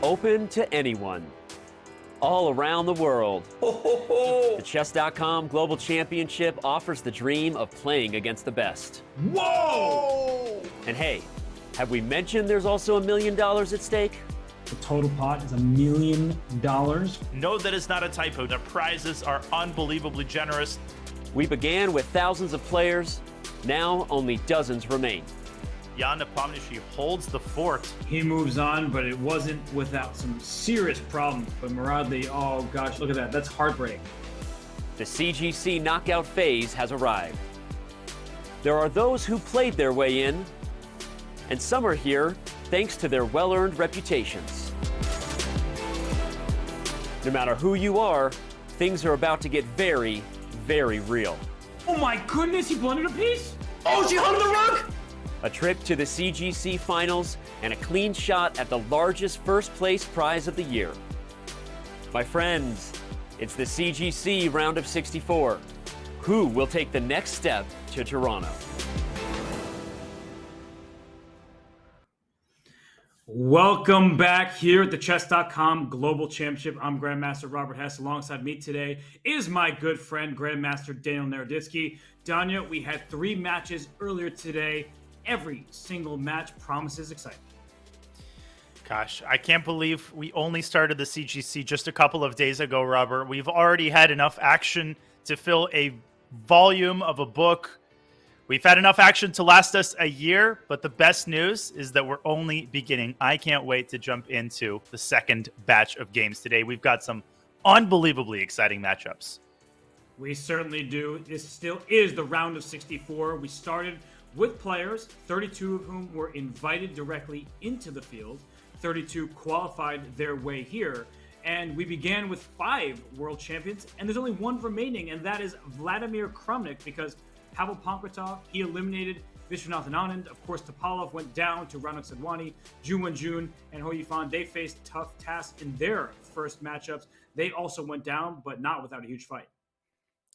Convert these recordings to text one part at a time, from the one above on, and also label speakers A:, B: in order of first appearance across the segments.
A: open to anyone, all around the world. The Chess.com Global Championship offers the dream of playing against the best.
B: Whoa!
A: And hey, have we mentioned there's also $1 million at stake?
B: The total pot is $1 million.
C: No, that is not a typo. The prizes are unbelievably generous.
A: We began with thousands of players. Now only dozens remain.
C: Jan Nepomniachtchi holds the fort.
B: He moves on, but it wasn't without some serious problems. But Muradli, oh gosh, look at that. That's heartbreak.
A: The CGC knockout phase has arrived. There are those who played their way in, and some are here thanks to their well-earned reputations. No matter who you are, things are about to get very, very real.
B: Oh my goodness, he blundered a piece?
D: Oh, she hung the rug!
A: A trip to the CGC finals and a clean shot at the largest first place prize of the year. My friends, it's the CGC round of 64. Who will take the next step to Toronto?
B: Welcome back here at the Chess.com Global Championship. I'm Grandmaster Robert Hess. Alongside me today is my good friend, Grandmaster Daniel Naroditsky. Danya, we had 3 matches earlier today. Every single match promises excitement.
C: Gosh, I can't believe we only started the CGC just a couple of days ago, Robert. We've already had enough action to fill a volume of a book. We've had enough action to last us a year, but the best news is that we're only beginning. I can't wait to jump into the second batch of games today. We've got some unbelievably exciting matchups.
B: We certainly do. This still is the round of 64. We started with players, 32 of whom were invited directly into the field. 32 qualified their way here. And we began with 5 world champions, and there's only 1 remaining, and that is Vladimir Kramnik, because Pavel Pankratov, he eliminated Vishwanathan Anand. Of course, Topalov went down to Ranak Sedwani. Jun Wenjun and Hou Yifan, they faced tough tasks in their first matchups. They also went down, but not without a huge fight.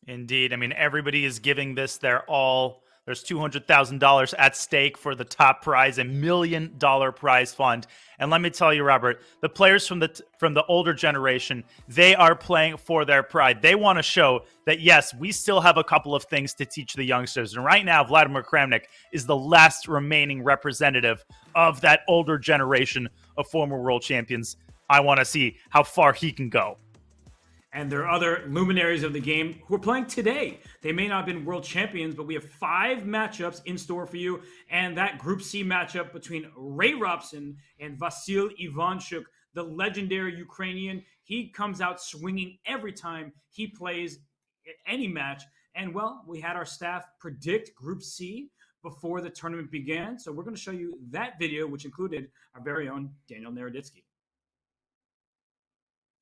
C: Indeed. I mean, everybody is giving this their all. There's $200,000 at stake for the top prize, $1 million prize fund. And let me tell you, Robert, the players from the older generation, they are playing for their pride. They want to show that, yes, we still have a couple of things to teach the youngsters. And right now, Vladimir Kramnik is the last remaining representative of that older generation of former world champions. I want to see how far he can go.
B: And there are other luminaries of the game who are playing today. They may not have been world champions, but we have 5 matchups in store for you. And that Group C matchup between Ray Robson and Vasyl Ivanchuk, the legendary Ukrainian, he comes out swinging every time he plays any match. And, well, we had our staff predict Group C before the tournament began. So we're going to show you that video, which included our very own Daniel Naroditsky.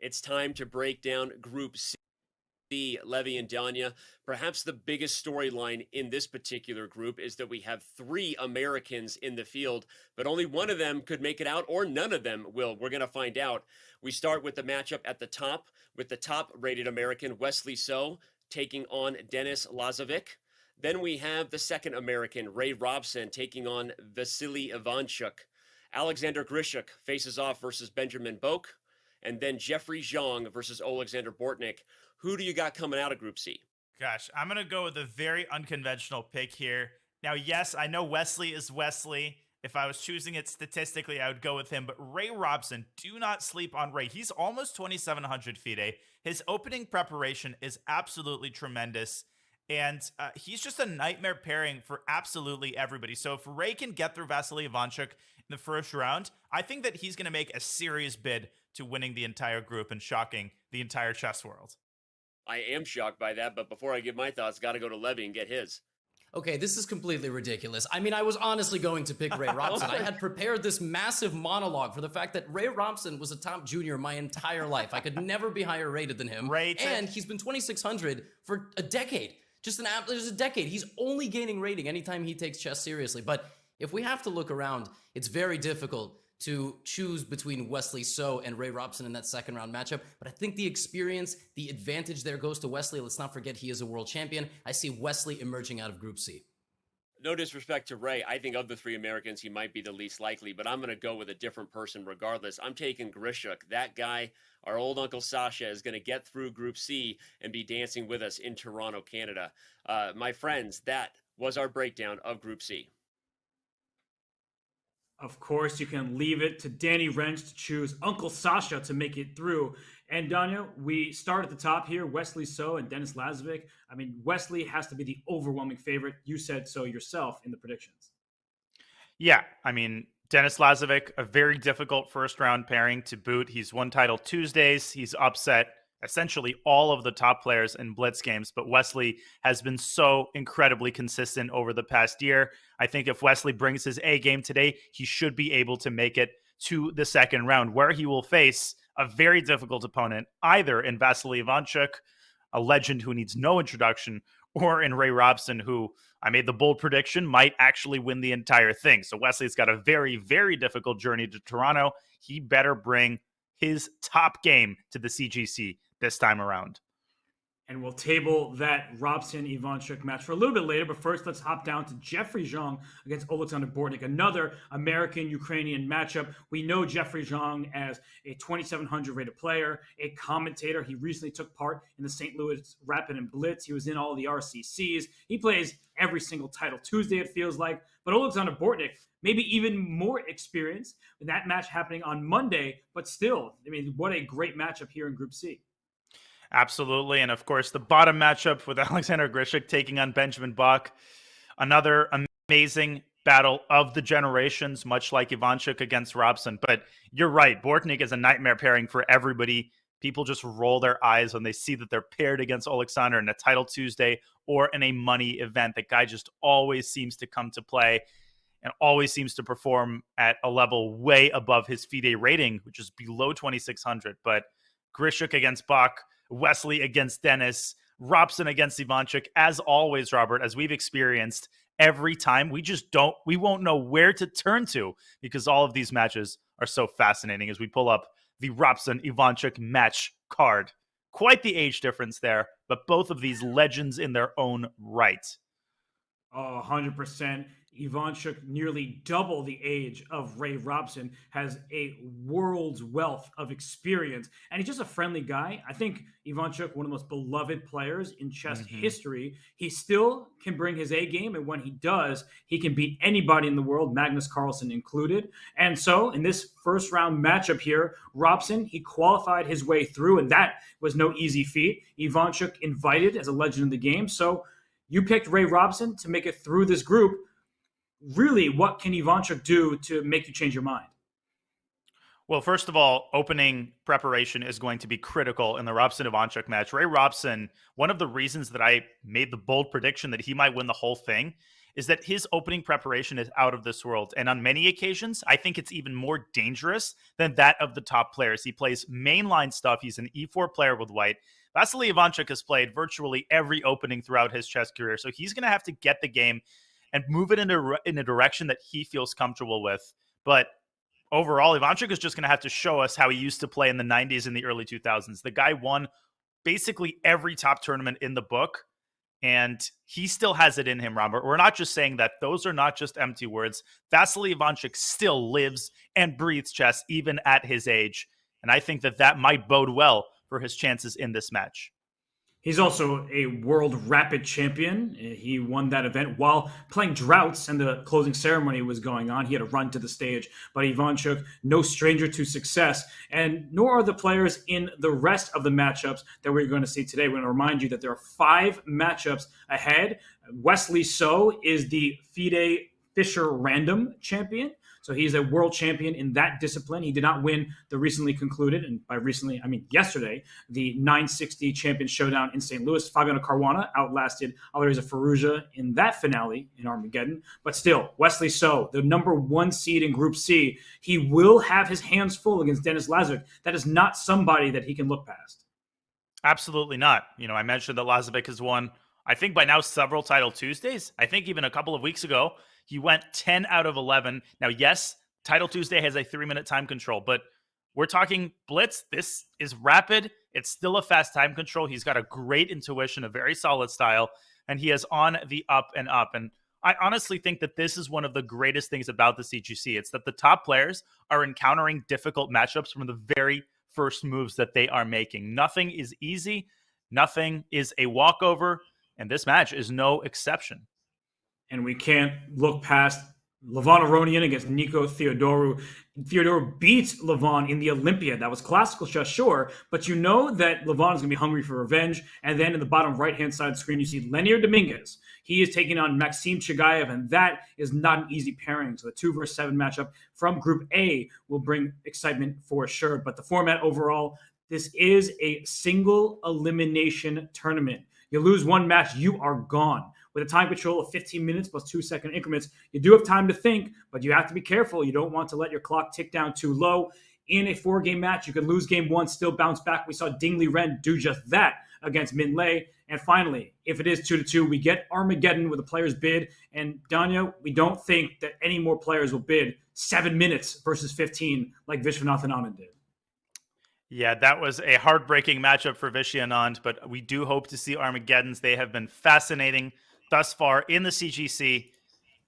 A: It's time to break down Group C, Levy and Danya. Perhaps the biggest storyline in this particular group is that we have 3 Americans in the field, but only one of them could make it out, or none of them will. We're going to find out. We start with the matchup at the top, with the top-rated American, Wesley So, taking on Denis Lazavik. Then we have the second American, Ray Robson, taking on Vasily Ivanchuk. Alexander Grischuk faces off versus Benjamin Bok. And then Jeffrey Zhang versus Alexander Bortnik. Who do you got coming out of Group C?
C: Gosh, I'm going to go with a very unconventional pick here. Now, yes, I know Wesley is Wesley. If I was choosing it statistically, I would go with him. But Ray Robson, do not sleep on Ray. He's almost 2,700 FIDE. His opening preparation is absolutely tremendous. And he's just a nightmare pairing for absolutely everybody. So if Ray can get through Vasily Ivanchuk in the first round, I think that he's going to make a serious bid to winning the entire group and shocking the entire chess world.
A: I am shocked by that, but before I give my thoughts, got to go to Levy and get his.
D: Okay, this is completely ridiculous. I mean, I was honestly going to pick Ray Robson. I had prepared this massive monologue for the fact that Ray Robson was a top junior my entire life. I could never be higher rated than him. And he's been 2,600 for a decade. Just a decade. He's only gaining rating anytime he takes chess seriously. But if we have to look around, it's very difficult to choose between Wesley So and Ray Robson in that second round matchup. But I think the experience, the advantage there goes to Wesley. Let's not forget he is a world champion. I see Wesley emerging out of Group C.
A: No disrespect to Ray. I think of the three Americans, he might be the least likely, but I'm going to go with a different person regardless. I'm taking Grischuk. That guy, our old Uncle Sasha, is going to get through Group C and be dancing with us in Toronto, Canada. My friends, that was our breakdown of Group C.
B: Of course, you can leave it to Danny Wrench to choose Uncle Sasha to make it through. And Danya, we start at the top here. Wesley So and Denis Lazavik. I mean, Wesley has to be the overwhelming favorite. You said so yourself in the predictions.
C: Yeah, I mean, Denis Lazavik, a very difficult first-round pairing to boot. He's won title Tuesdays. He's upset essentially all of the top players in Blitz games, but Wesley has been so incredibly consistent over the past year. I think if Wesley brings his A game today, he should be able to make it to the second round, where he will face a very difficult opponent, either in Vasily Ivanchuk, a legend who needs no introduction, or in Ray Robson, who I made the bold prediction might actually win the entire thing. So Wesley's got a very, very difficult journey to Toronto. He better bring his top game to the CGC this time around.
B: And we'll table that Robson-Ivanchuk match for a little bit later. But first, let's hop down to Jeffrey Zhang against Alexander Bortnik, another American-Ukrainian matchup. We know Jeffrey Zhang as a 2,700 rated player, a commentator. He recently took part in the St. Louis Rapid and Blitz. He was in all the RCCs. He plays every single title Tuesday, it feels like. But Alexander Bortnik, maybe even more experienced with that match happening on Monday. But still, I mean, what a great matchup here in Group C.
C: Absolutely. And of course, the bottom matchup with Alexander Grischuk taking on Benjamin Bok. Another amazing battle of the generations, much like Ivanchuk against Robson. But you're right. Bortnik is a nightmare pairing for everybody. People just roll their eyes when they see that they're paired against Alexander in a Title Tuesday or in a money event. The guy just always seems to come to play and always seems to perform at a level way above his FIDE rating, which is below 2,600. But Grischuk against Bok, Wesley against Denis, Robson against Ivanchuk, as always, Robert, as we've experienced every time, we won't know where to turn to because all of these matches are so fascinating as we pull up the Robson Ivanchuk match card. Quite the age difference there, but both of these legends in their own right.
B: Oh, 100%. Ivanchuk, nearly double the age of Ray Robson, has a world's wealth of experience, and he's just a friendly guy. I think Ivanchuk, one of the most beloved players in chess history. He still can bring his A game, and when he does, he can beat anybody in the world, Magnus Carlsen included. And so in this first round matchup here, Robson, he qualified his way through, and that was no easy feat. Ivanchuk invited as a legend in the game. So you picked Ray Robson to make it through this group. Really, what can Ivanchuk do to make you change your mind?
C: Well, first of all, opening preparation is going to be critical in the Robson-Ivanchuk match. Ray Robson, one of the reasons that I made the bold prediction that he might win the whole thing is that his opening preparation is out of this world. And on many occasions, I think it's even more dangerous than that of the top players. He plays mainline stuff. He's an E4 player with white. Vasily Ivanchuk has played virtually every opening throughout his chess career. So he's going to have to get the game and move it in a direction that he feels comfortable with. But overall, Ivanchuk is just going to have to show us how he used to play in the 90s and the early 2000s. The guy won basically every top tournament in the book, and he still has it in him, Robert. We're not just saying that. Those are not just empty words. Vasily Ivanchuk still lives and breathes chess, even at his age. And I think that might bode well for his chances in this match.
B: He's also a world rapid champion. He won that event while playing droughts and the closing ceremony was going on. He had to run to the stage. But Ivanchuk, no stranger to success, and nor are the players in the rest of the matchups that we're going to see today. We're going to remind you that there are 5 matchups ahead. Wesley So is the FIDE Fisher Random champion. So he's a world champion in that discipline. He did not win the recently concluded, and by recently, I mean yesterday, the 960 Champion Showdown in St. Louis. Fabiano Caruana outlasted Alireza Firouzja in that finale in Armageddon. But still, Wesley So, the number 1 seed in Group C, he will have his hands full against Denis Lazavik. That is not somebody that he can look past.
C: Absolutely not. I mentioned that Lazavik has won, I think by now, several Title Tuesdays. I think even a couple of weeks ago, he went 10 out of 11. Now, yes, Title Tuesday has a 3-minute time control, but we're talking Blitz. This is rapid. It's still a fast time control. He's got a great intuition, a very solid style, and he is on the up and up. And I honestly think that this is one of the greatest things about the CGC. It's that the top players are encountering difficult matchups from the very first moves that they are making. Nothing is easy. Nothing is a walkover. And this match is no exception.
B: And we can't look past Levon Aronian against Nico Theodorou. Theodorou beats Levon in the Olympiad. That was classical chess, sure, but you know that Levon is going to be hungry for revenge. And then in the bottom right-hand side of the screen, you see Lenier Dominguez. He is taking on Maxime Chigaev, and that is not an easy pairing. So the 2-7 matchup from Group A will bring excitement for sure. But the format overall, this is a single elimination tournament. You lose one match, you are gone. With a time control of 15 minutes plus 2-second increments, you do have time to think, but you have to be careful. You don't want to let your clock tick down too low. In a 4-game match, you could lose game 1, still bounce back. We saw Ding Liren do just that against Min Lei. And finally, if it is 2-2, we get Armageddon with a player's bid. And Danya, we don't think that any more players will bid 7 minutes versus 15 like Vishwanathan Anand did.
C: Yeah, that was a heartbreaking matchup for Vishy Anand, but we do hope to see Armageddons. They have been fascinating thus far in the CGC,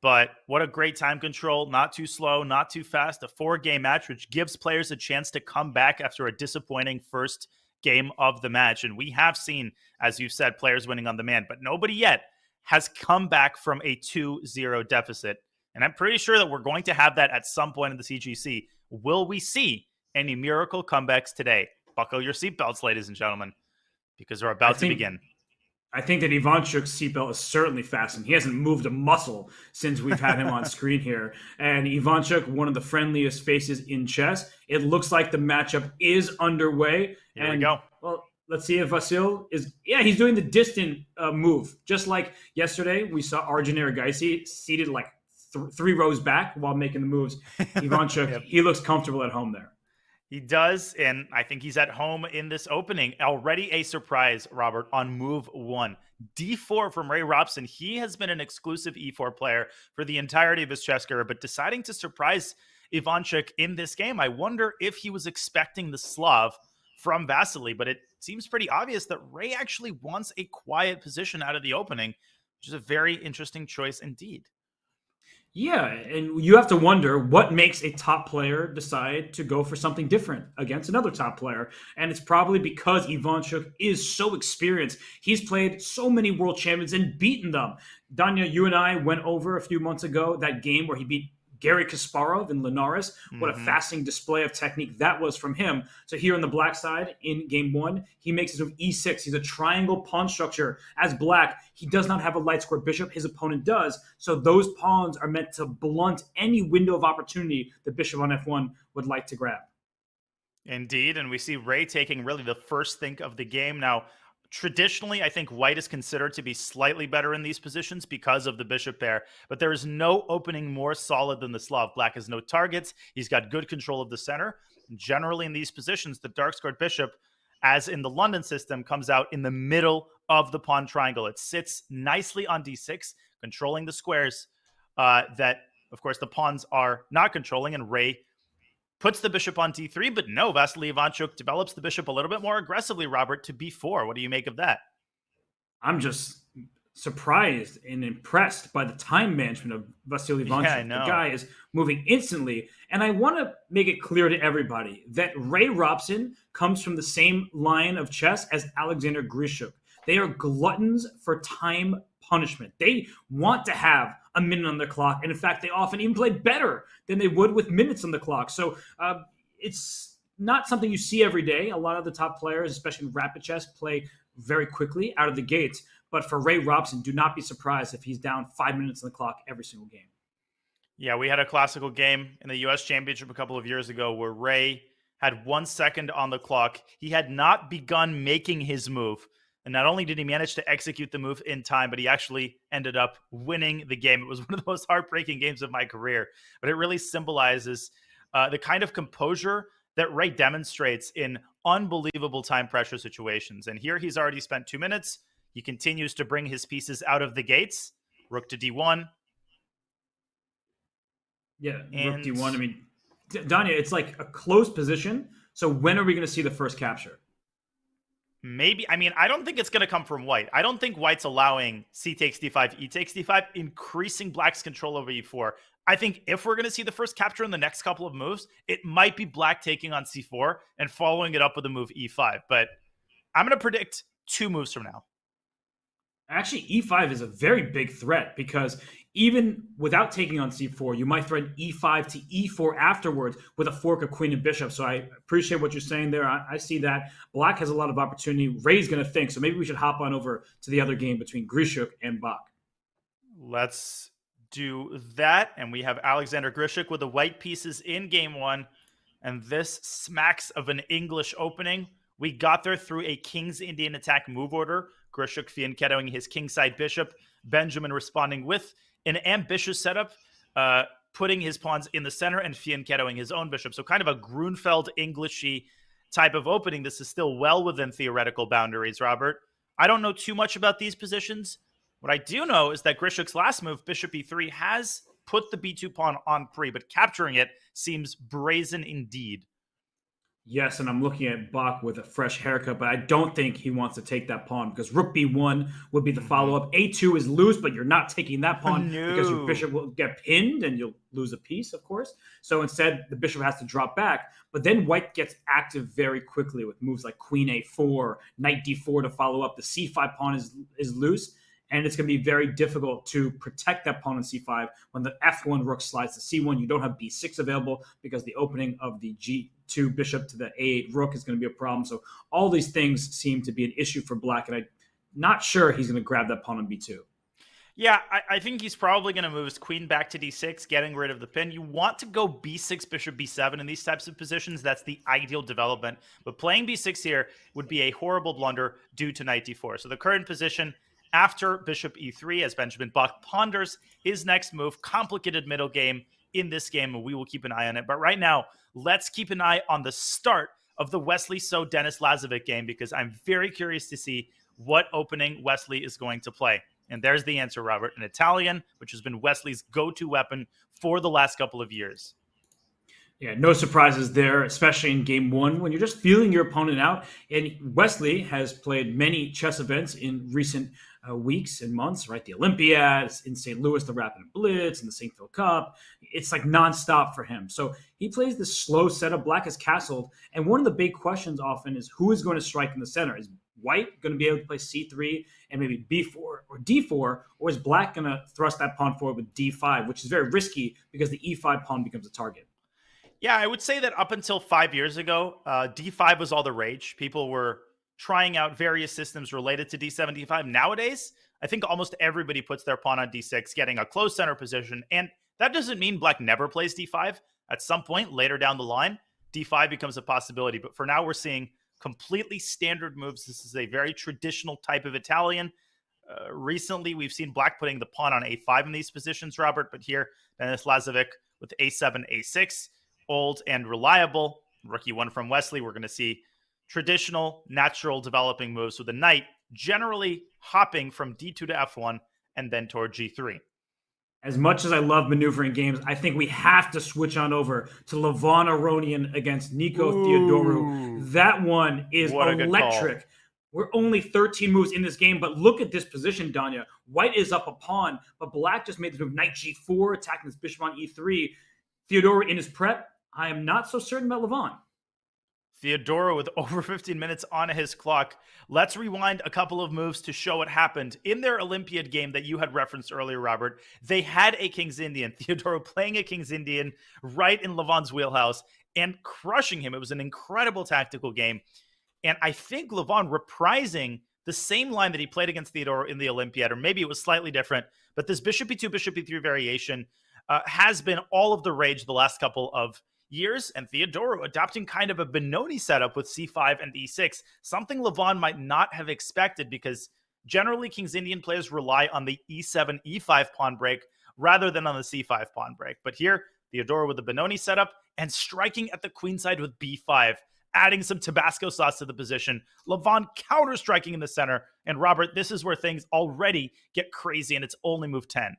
C: but what a great time control. Not too slow, not too fast. A 4-game match, which gives players a chance to come back after a disappointing first game of the match. And we have seen, as you said, players winning on demand, but nobody yet has come back from a 2-0 deficit. And I'm pretty sure that we're going to have that at some point in the CGC. Will we see any miracle comebacks today? Buckle your seatbelts, ladies and gentlemen, because they're about to begin.
B: I think that Ivanchuk's seatbelt is certainly fastened. He hasn't moved a muscle since we've had him on screen here. And Ivanchuk, one of the friendliest faces in chess. It looks like the matchup is underway.
C: Here we go.
B: Well, let's see if Vasil is... Yeah, he's doing the distant move. Just like yesterday, we saw Arjun Erigaisi seated like 3 rows back while making the moves. Ivanchuk, yep. He looks comfortable at home there.
C: He does, and I think he's at home in this opening. Already a surprise, Robert, on move 1. D4 from Ray Robson. He has been an exclusive E4 player for the entirety of his chess career, but deciding to surprise Ivanchuk in this game. I wonder if he was expecting the Slav from Vasily, but it seems pretty obvious that Ray actually wants a quiet position out of the opening, which is a very interesting choice indeed.
B: Yeah, and you have to wonder what makes a top player decide to go for something different against another top player. And it's probably because Ivanchuk is so experienced. He's played so many world champions and beaten them. Danya, you and I went over a few months ago that game where he beat Garry Kasparov in Linares. What a fascinating display of technique that was from him. So here on the black side in game 1, he makes his move e6. He's a triangle pawn structure. As black, he does not have a light square bishop. His opponent does. So those pawns are meant to blunt any window of opportunity the bishop on f1 would like to grab.
C: Indeed, and we see Ray taking really the first think of the game. Now, traditionally, I think white is considered to be slightly better in these positions because of the bishop pair, but there is no opening more solid than the Slav. Black has no targets. He's got good control of the center. Generally, in these positions, the dark-squared bishop, as in the London system, comes out in the middle of the pawn triangle. It sits nicely on d6, controlling the squares that, of course, the pawns are not controlling, and Ray puts the bishop on d3, but no, Vasily Ivanchuk develops the bishop a little bit more aggressively, Robert, to b4. What do you make of that?
B: I'm just surprised and impressed by the time management of Vasily Ivanchuk.
C: Yeah, I know.
B: The guy is moving instantly. And I want to make it clear to everybody that Ray Robson comes from the same line of chess as Alexander Grischuk. They are gluttons for time punishment. They want to have a minute on the clock. And in fact, they often even play better than they would with minutes on the clock. So it's not something you see every day. A lot of the top players, especially in rapid chess, play very quickly out of the gates. But for Ray Robson, do not be surprised if he's down 5 minutes on the clock every single game.
C: Yeah, we had a classical game in the U.S. Championship a couple of years ago where Ray had 1 second on the clock. He had not begun making his move. And not only did he manage to execute the move in time, but he actually ended up winning the game. It was one of the most heartbreaking games of my career. But it really symbolizes the kind of composure that Ray demonstrates in unbelievable time pressure situations. And here he's already spent 2 minutes. He continues to bring his pieces out of the gates. Rook to d1.
B: Yeah, rook d1. I mean, Danya, it's like a close position. So when are we going to see the first capture?
C: Maybe. I mean, I don't think it's going to come from white. I don't think white's allowing c takes d5, e takes d5, increasing black's control over e4. I think if we're going to see the first capture in the next couple of moves, it might be black taking on c4 and following it up with a move e5. But I'm going to predict 2 moves from now.
B: Actually, e5 is a very big threat because even without taking on c4, you might threaten e5 to e4 afterwards with a fork of queen and bishop. So I appreciate what you're saying there. I see that. Black has a lot of opportunity. Ray's going to think. So maybe we should hop on over to the other game between Grischuk and Bok.
C: Let's do that. And we have Alexander Grischuk with the white pieces in game 1. And this smacks of an English opening. We got there through a King's Indian attack move order. Grischuk fianchettoing his kingside bishop. Benjamin responding with an ambitious setup, putting his pawns in the center and fianchettoing his own bishop. So kind of a Grunfeld Englishy type of opening. This is still well within theoretical boundaries, Robert. I don't know too much about these positions. What I do know is that Grischuk's last move, bishop e3, has put the b2 pawn on pre, but capturing it seems brazen indeed.
B: Yes, and I'm looking at Bok with a fresh haircut, but I don't think he wants to take that pawn because rook b1 would be the follow-up. A2 is loose, but you're not taking that pawn because your bishop will get pinned and you'll lose a piece, of course. So instead, the bishop has to drop back. But then white gets active very quickly with moves like queen a4, knight d4 to follow up. The c5 pawn is loose, and it's going to be very difficult to protect that pawn on c5. When the f1 rook slides to c1, you don't have b6 available because the opening of the g2 bishop to the a8 rook is going to be a problem. So all these things seem to be an issue for black, and I'm not sure he's going to grab that pawn on b2.
C: Yeah, I think he's probably going to move his queen back to d6, getting rid of the pin. You want to go b6, bishop b7 in these types of positions. That's the ideal development. But playing b6 here would be a horrible blunder due to knight d4. So the current position after bishop e3, as Benjamin Bok ponders his next move, complicated middle game in this game, and we will keep an eye on it. But right now, let's keep an eye on the start of the Wesley So Dennis Lazavik game, because I'm very curious to see what opening Wesley is going to play. And there's the answer, Robert. An Italian, which has been Wesley's go-to weapon for the last couple of years.
B: Yeah, no surprises there, especially in game 1 when you're just feeling your opponent out. And Wesley has played many chess events in recent weeks and months, right? The Olympiad, in St. Louis, the Rapid Blitz, and the St. Phil Cup. It's like nonstop for him. So he plays this slow setup. Black is castled. And one of the big questions often is who is going to strike in the center? Is white going to be able to play c3 and maybe b4 or d4, or is black going to thrust that pawn forward with d5, which is very risky because the e5 pawn becomes a target?
C: Yeah, I would say that up until 5 years ago, d5 was all the rage. People were trying out various systems related to d7, d5. Nowadays, I think almost everybody puts their pawn on d6, getting a close center position. And that doesn't mean black never plays d5. At some point later down the line, d5 becomes a possibility. But for now, we're seeing completely standard moves. This is a very traditional type of Italian. Recently, we've seen black putting the pawn on a5 in these positions, Robert. But here, Dennis Lazavik with a7, a6. Old and reliable. Rookie one from Wesley. We're going to see traditional, natural developing moves with the knight generally hopping from d2 to f1 and then toward g3.
B: As much as I love maneuvering games, I think we have to switch on over to Levon Aronian against Nico Theodorou. That one is electric. We're only 13 moves in this game, but look at this position, Danya. White is up a pawn, but black just made the move knight g4, attacking this bishop on e3. Theodorou in his prep. I am not so certain about Levon.
C: Theodorou with over 15 minutes on his clock. Let's rewind a couple of moves to show what happened. In their Olympiad game that you had referenced earlier, Robert, they had a King's Indian. Theodorou playing a King's Indian right in Levon's wheelhouse and crushing him. It was an incredible tactical game. And I think Levon reprising the same line that he played against Theodorou in the Olympiad, or maybe it was slightly different, but this bishop e2, bishop e3 variation has been all of the rage the last couple of years, and Theodorou adopting kind of a Benoni setup with c5 and e6, something Levon might not have expected because generally King's Indian players rely on the e7, e5 pawn break rather than on the c5 pawn break. But here, Theodorou with the Benoni setup and striking at the queenside with b5, adding some Tabasco sauce to the position. Levon counter-striking in the center, and Robert, this is where things already get crazy, and it's only move 10.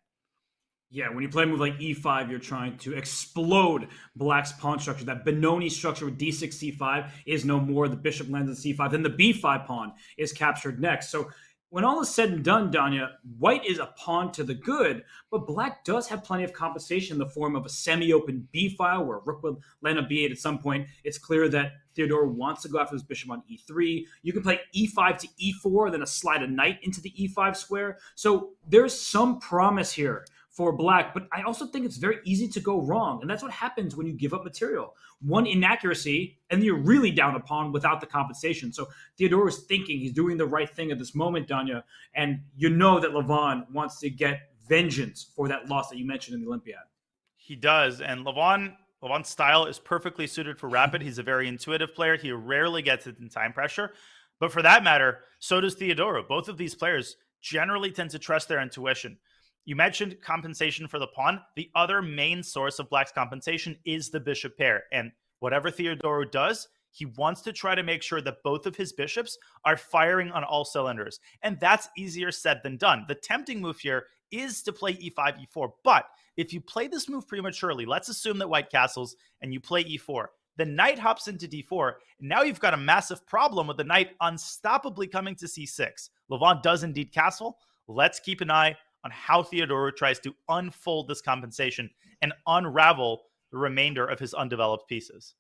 B: Yeah, when you play a move like e5, you're trying to explode black's pawn structure. That Benoni structure with d6, c5 is no more. The bishop lands on c5. Then the b5 pawn is captured next. So when all is said and done, Danya, white is a pawn to the good, but black does have plenty of compensation in the form of a semi-open b file where rook will land on b8 at some point. It's clear that Theodorou wants to go after his bishop on e3. You can play e5 to e4, then a slide a knight into the e5 square. So there's some promise here for black, but I also think it's very easy to go wrong. And that's what happens when you give up material. One inaccuracy, and you're really down a pawn without the compensation. So Theodorou is thinking he's doing the right thing at this moment, Danya. And you know that Levon wants to get vengeance for that loss that you mentioned in the Olympiad.
C: He does. And Levon's style is perfectly suited for rapid. He's a very intuitive player. He rarely gets it in time pressure. But for that matter, so does Theodorou. Both of these players generally tend to trust their intuition. You mentioned compensation for the pawn. The other main source of black's compensation is the bishop pair. And whatever Theodorou does, he wants to try to make sure that both of his bishops are firing on all cylinders. And that's easier said than done. The tempting move here is to play e5, e4. But if you play this move prematurely, let's assume that white castles and you play e4. The knight hops into d4, and now you've got a massive problem with the knight unstoppably coming to c6. Levon does indeed castle. Let's keep an eye on how Theodorou tries to unfold this compensation and unravel the remainder of his undeveloped pieces.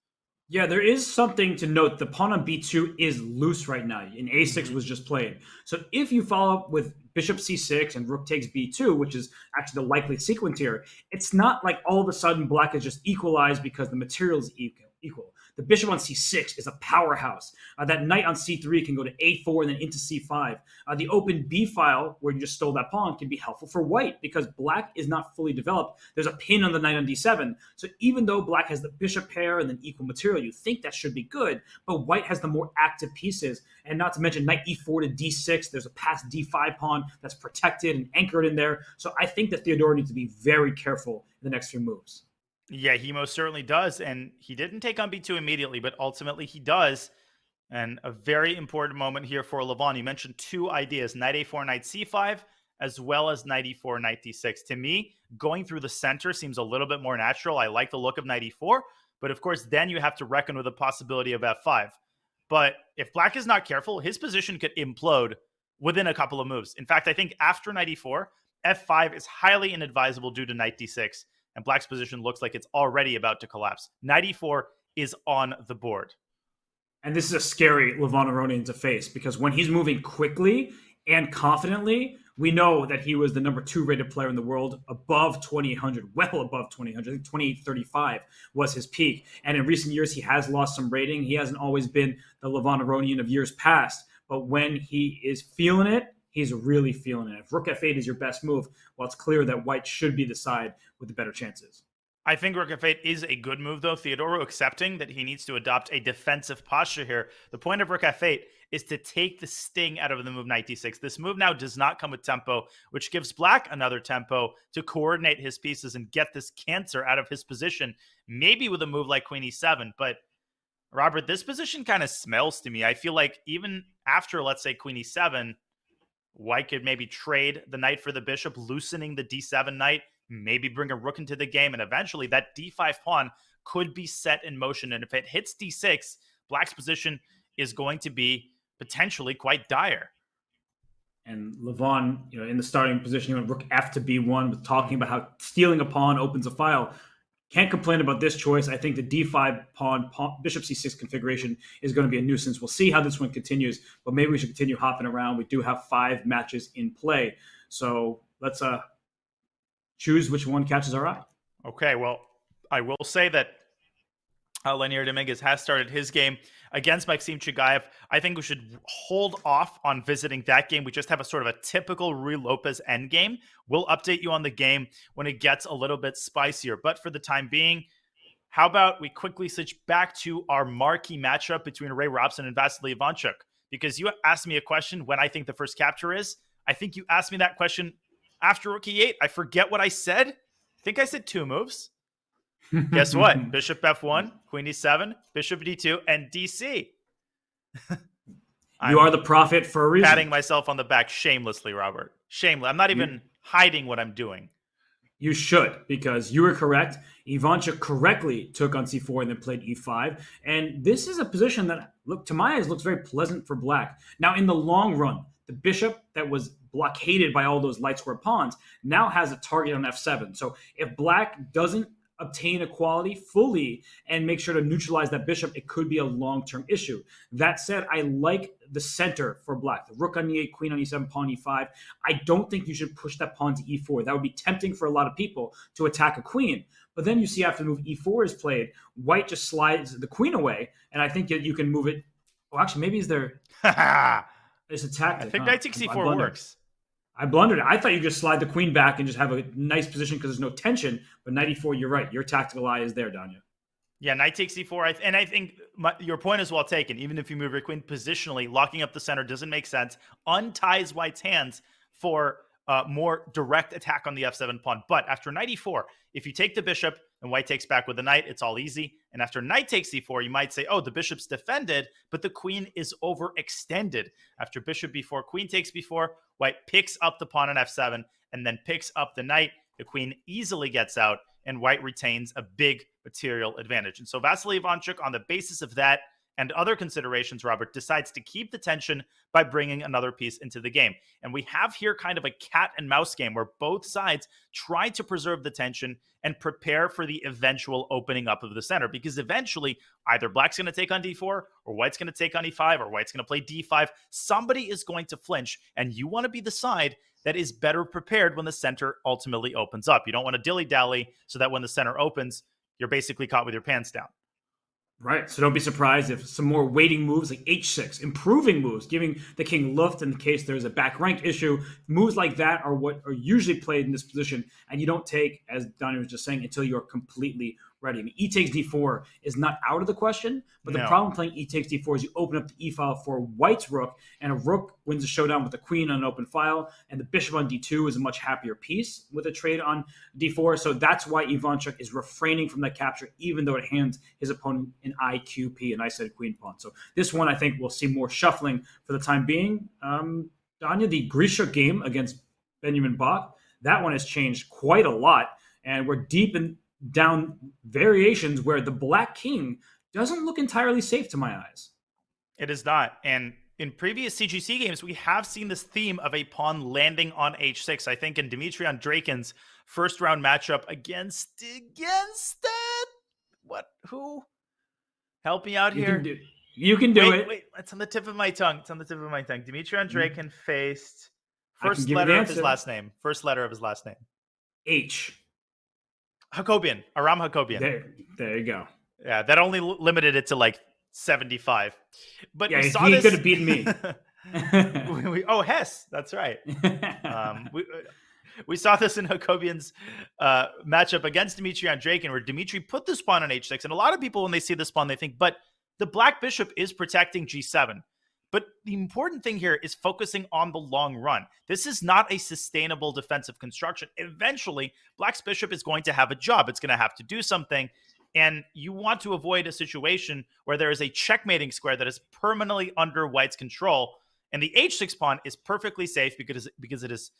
B: Yeah, there is something to note. The pawn on b2 is loose right now, and a6 was just played. So if you follow up with bishop c6 and rook takes b2, which is actually the likely sequence here, it's not like all of a sudden black is just equalized because the material is equal. The bishop on c6 is a powerhouse. That knight on c3 can go to a4 and then into c5. The open b file, where you just stole that pawn, can be helpful for white because black is not fully developed. There's a pin on the knight on d7. So even though black has the bishop pair and then equal material, you think that should be good, but white has the more active pieces. And not to mention knight e4 to d6. There's a passed d5 pawn that's protected and anchored in there. So I think that Theodorou needs to be very careful in the next few moves.
C: Yeah, he most certainly does. And he didn't take on b2 immediately, but ultimately he does. And a very important moment here for Levon. You mentioned two ideas, knight a4, knight c5, as well as knight e4, knight d6. To me, going through the center seems a little bit more natural. I like the look of knight e4, but of course, then you have to reckon with the possibility of f5. But if black is not careful, his position could implode within a couple of moves. In fact, I think after knight e4, f5 is highly inadvisable due to knight d6. And black's position looks like it's already about to collapse. Knight e4 is on the board.
B: And this is a scary Levon Aronian to face because when he's moving quickly and confidently, we know that he was the number 2 rated player in the world, above 2,800, well above 2,800. I think 2,835 was his peak. And in recent years, he has lost some rating. He hasn't always been the Levon Aronian of years past. But when he is feeling it, he's really feeling it. If rook f8 is your best move, well, it's clear that white should be the side with the better chances.
C: I think rook f8 is a good move, though. Theodorou accepting that he needs to adopt a defensive posture here. The point of rook f8 is to take the sting out of the move knight d6. This move now does not come with tempo, which gives black another tempo to coordinate his pieces and get this cancer out of his position, maybe with a move like queen e7. But Robert, this position kind of smells to me. I feel like even after, let's say, queen e7, white could maybe trade the knight for the bishop, loosening the d7 knight, maybe bring a rook into the game, and eventually that d5 pawn could be set in motion. And if it hits d6, black's position is going to be potentially quite dire.
B: And Levon, in the starting position, he went rook f to b1 with talking about how stealing a pawn opens a file. Can't complain about this choice. I think the d5 pawn, bishop c6 configuration is going to be a nuisance. We'll see how this one continues, but maybe we should continue hopping around. We do have 5 matches in play. So let's choose which one catches our eye.
C: Okay, well, I will say that Lenier Dominguez has started his game against Maxime Chigaev. I think we should hold off on visiting that game. We just have a sort of a typical Ruy Lopez endgame. We'll update you on the game when it gets a little bit spicier. But for the time being, how about we quickly switch back to our marquee matchup between Ray Robson and Vasily Ivanchuk? Because you asked me a question when I think the first capture is. I think you asked me that question after rook e8. I forget what I said. I think I said 2 moves. Guess what? Bishop f1, queen e7, bishop d2, and dc.
B: You are the prophet for a reason.
C: Patting myself on the back shamelessly, Robert. Shameless. I'm not even hiding what I'm doing.
B: You should, because you were correct. Ivanchuk correctly took on c4 and then played e5. And this is a position that, look, to my eyes, looks very pleasant for black. Now, in the long run, the bishop that was blockaded by all those light square pawns now has a target on f7. So if black doesn't obtain equality fully and make sure to neutralize that bishop, it could be a long-term issue. That said, I like the center for black. The rook on e8, queen on e7, pawn e5. I don't think you should push that pawn to e4. That would be tempting for a lot of people to attack a queen. But then you see after the move e4 is played, white just slides the queen away, and I think that you can move it. Oh, actually, maybe is there... It's a tactic.
C: I think knight takes c4 works.
B: I blundered it. I thought you just slide the queen back and just have a nice position because there's no tension. But knight e4, you're right. Your tactical eye is there, Danya.
C: Yeah, knight takes c4. And I think your point is well taken. Even if you move your queen positionally, locking up the center doesn't make sense. Unties white's hands for more direct attack on the f7 pawn. But after knight e4, if you take the bishop and white takes back with the knight, it's all easy. And after knight takes c4, you might say, oh, the bishop's defended, but the queen is overextended. After bishop b4, queen takes b4, white picks up the pawn on f7 and then picks up the knight. The queen easily gets out and white retains a big material advantage. And so Vasily Ivanchuk, on the basis of that and other considerations, Robert, decides to keep the tension by bringing another piece into the game. And we have here kind of a cat and mouse game where both sides try to preserve the tension and prepare for the eventual opening up of the center, because eventually either black's going to take on d4 or white's going to take on e5 or white's going to play d5. Somebody is going to flinch, and you want to be the side that is better prepared when the center ultimately opens up. You don't want to dilly-dally so that when the center opens, you're basically caught with your pants down.
B: Right. So don't be surprised if some more waiting moves like h6, improving moves, giving the king luft in case there's a back rank issue. Moves like that are what are usually played in this position, and you don't take, as Donnie was just saying, until you're completely ready. I mean, e takes d4 is not out of the question, but the problem playing e takes d4 is you open up the e file for white's rook, and a rook wins a showdown with the queen on an open file, and the bishop on d2 is a much happier piece with a trade on d4. So that's why Ivanchuk is refraining from that capture, even though it hands his opponent an IQP, an I-said queen pawn. So this one, I think, we'll see more shuffling for the time being. Danya, the Grischuk game against Benjamin Bok, that one has changed quite a lot, and we're deep in down variations where the black king doesn't look entirely safe to my eyes.
C: It is not. And in previous CGC games, we have seen this theme of a pawn landing on h6. I think in Dmitry Andreikin's first round matchup against what? Who? Help me out here.
B: You can do it.
C: Wait, it's on the tip of my tongue. Dmitry Andreikin faced first letter of his last name. First letter of his last name.
B: H.
C: Hakobian, Aram Hakobian.
B: There you go.
C: Yeah, that only limited it to like 75. But
B: yeah,
C: we saw
B: he
C: this...
B: could have beaten me.
C: Hess, that's right. We saw this in Hakobian's matchup against Dmitry Andreikin, where Dmitry put this pawn on h6. And a lot of people, when they see this pawn, they think, but the black bishop is protecting g7. But the important thing here is focusing on the long run. This is not a sustainable defensive construction. Eventually, black's bishop is going to have a job. It's going to have to do something. And you want to avoid a situation where there is a checkmating square that is permanently under white's control. And the h6 pawn is perfectly safe because it is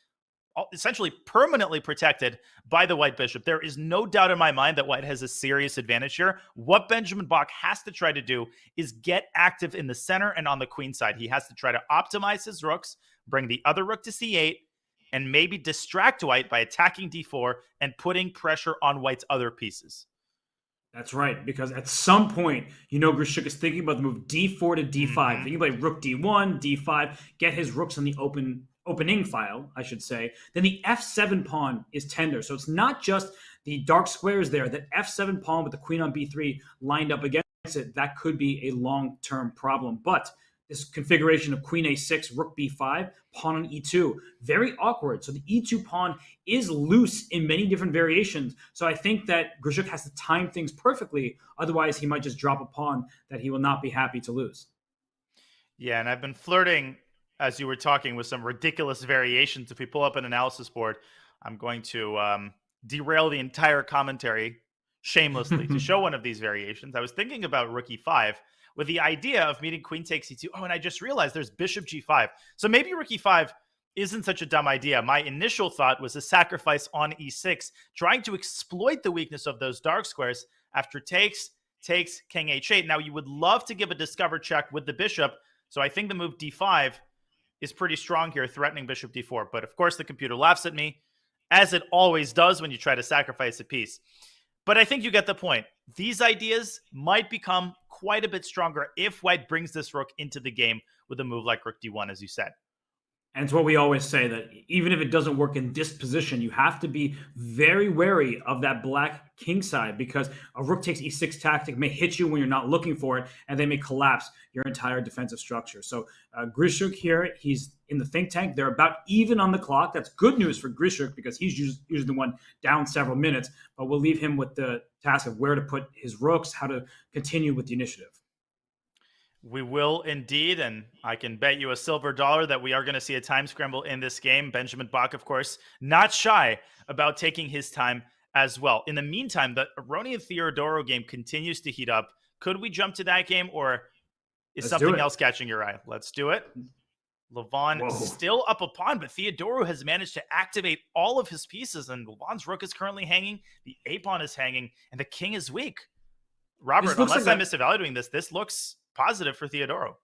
C: essentially permanently protected by the white bishop. There is no doubt in my mind that white has a serious advantage here. What Benjamin Bok has to try to do is get active in the center and on the queen side. He has to try to optimize his rooks, bring the other rook to c8, and maybe distract white by attacking d4 and putting pressure on white's other pieces.
B: That's right, because at some point, Grischuk is thinking about the move d4 to d5. Thinking about rook d1, d5, get his rooks on the opening file, I should say. Then the f7 pawn is tender. So it's not just the dark squares there. That f7 pawn with the queen on b3 lined up against it, that could be a long-term problem. But this configuration of queen a6, rook b5, pawn on e2, very awkward. So the e2 pawn is loose in many different variations. So I think that Grischuk has to time things perfectly. Otherwise, he might just drop a pawn that he will not be happy to lose.
C: Yeah, and I've been flirting, as you were talking, with some ridiculous variations. If we pull up an analysis board, I'm going to derail the entire commentary shamelessly to show one of these variations. I was thinking about rook e5 with the idea of meeting queen takes e2. Oh, and I just realized there's bishop g5. So maybe rook e5 isn't such a dumb idea. My initial thought was a sacrifice on e6, trying to exploit the weakness of those dark squares after takes, king h8. Now, you would love to give a discover check with the bishop, so I think the move d5 is pretty strong here, threatening bishop d4. But of course, the computer laughs at me, as it always does when you try to sacrifice a piece. But I think you get the point. These ideas might become quite a bit stronger if white brings this rook into the game with a move like rook d1, as you said.
B: And it's what we always say, that even if it doesn't work in this position, you have to be very wary of that black king side, because a rook takes e6 tactic may hit you when you're not looking for it, and they may collapse your entire defensive structure. So Grischuk here, he's in the think tank. They're about even on the clock. That's good news for Grischuk, because he's usually the one down several minutes, but we'll leave him with the task of where to put his rooks, how to continue with the initiative.
C: We will indeed, and I can bet you a silver dollar that we are going to see a time scramble in this game. Benjamin Bok, of course, not shy about taking his time as well. In the meantime, the Aronian Theodorou game continues to heat up. Could we jump to that game, or is something else catching your eye? Let's do it. Levon still up a pawn, but Theodorou has managed to activate all of his pieces, and Levon's rook is currently hanging, the a-pawn is hanging, and the king is weak. Robert, unless I'm misevaluating this looks positive for Theodorou.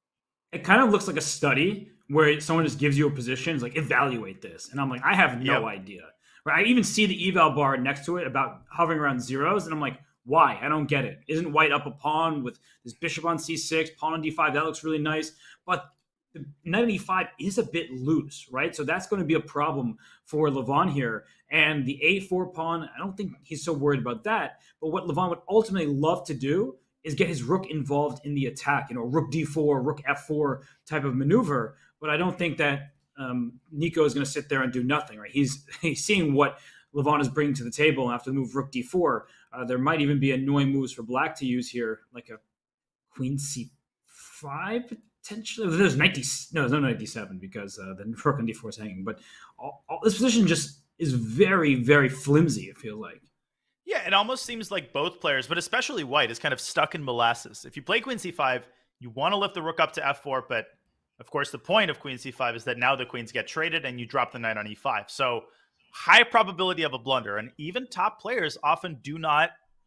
B: It kind of looks like a study where someone just gives you a position, it's like, evaluate this. And I'm like, I have no idea. Right? I even see the eval bar next to it about hovering around zeros, and I'm like, why? I don't get it. Isn't white up a pawn with this bishop on c6, pawn on d5? That looks really nice. But the knight on e5 is a bit loose, right? So that's going to be a problem for Levon here. And the a4 pawn, I don't think he's so worried about that. But what Levon would ultimately love to do is get his rook involved in the attack, rook d4, rook f4 type of maneuver. But I don't think that Nico is going to sit there and do nothing, right? He's seeing what Levon is bringing to the table, and after the move rook d4, there might even be annoying moves for black to use here, like a queen c5 potentially. There's there's no knight d7 because the rook on d4 is hanging. But this position just is very, very flimsy, I feel like.
C: Yeah, it almost seems like both players, but especially white, is kind of stuck in molasses. If you play queen c5, you want to lift the rook up to f4, but of course the point of queen c5 is that now the queens get traded and you drop the knight on e5. So high probability of a blunder, and even top players often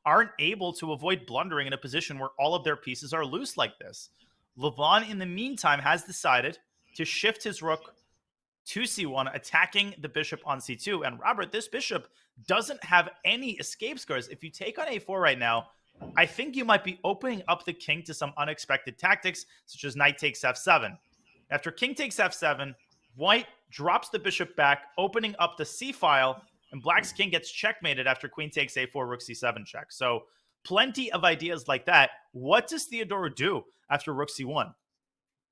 C: aren't able to avoid blundering in a position where all of their pieces are loose like this. Levon, in the meantime, has decided to shift his rook to c1, attacking the bishop on c2. And Robert, this bishop doesn't have any escape scores. If you take on a4 right now, I think you might be opening up the king to some unexpected tactics, such as knight takes f7. After king takes f7, white drops the bishop back, opening up the c file, and black's king gets checkmated after queen takes a4, rook c7 check. So plenty of ideas like that. What does Theodorou do after rook c1?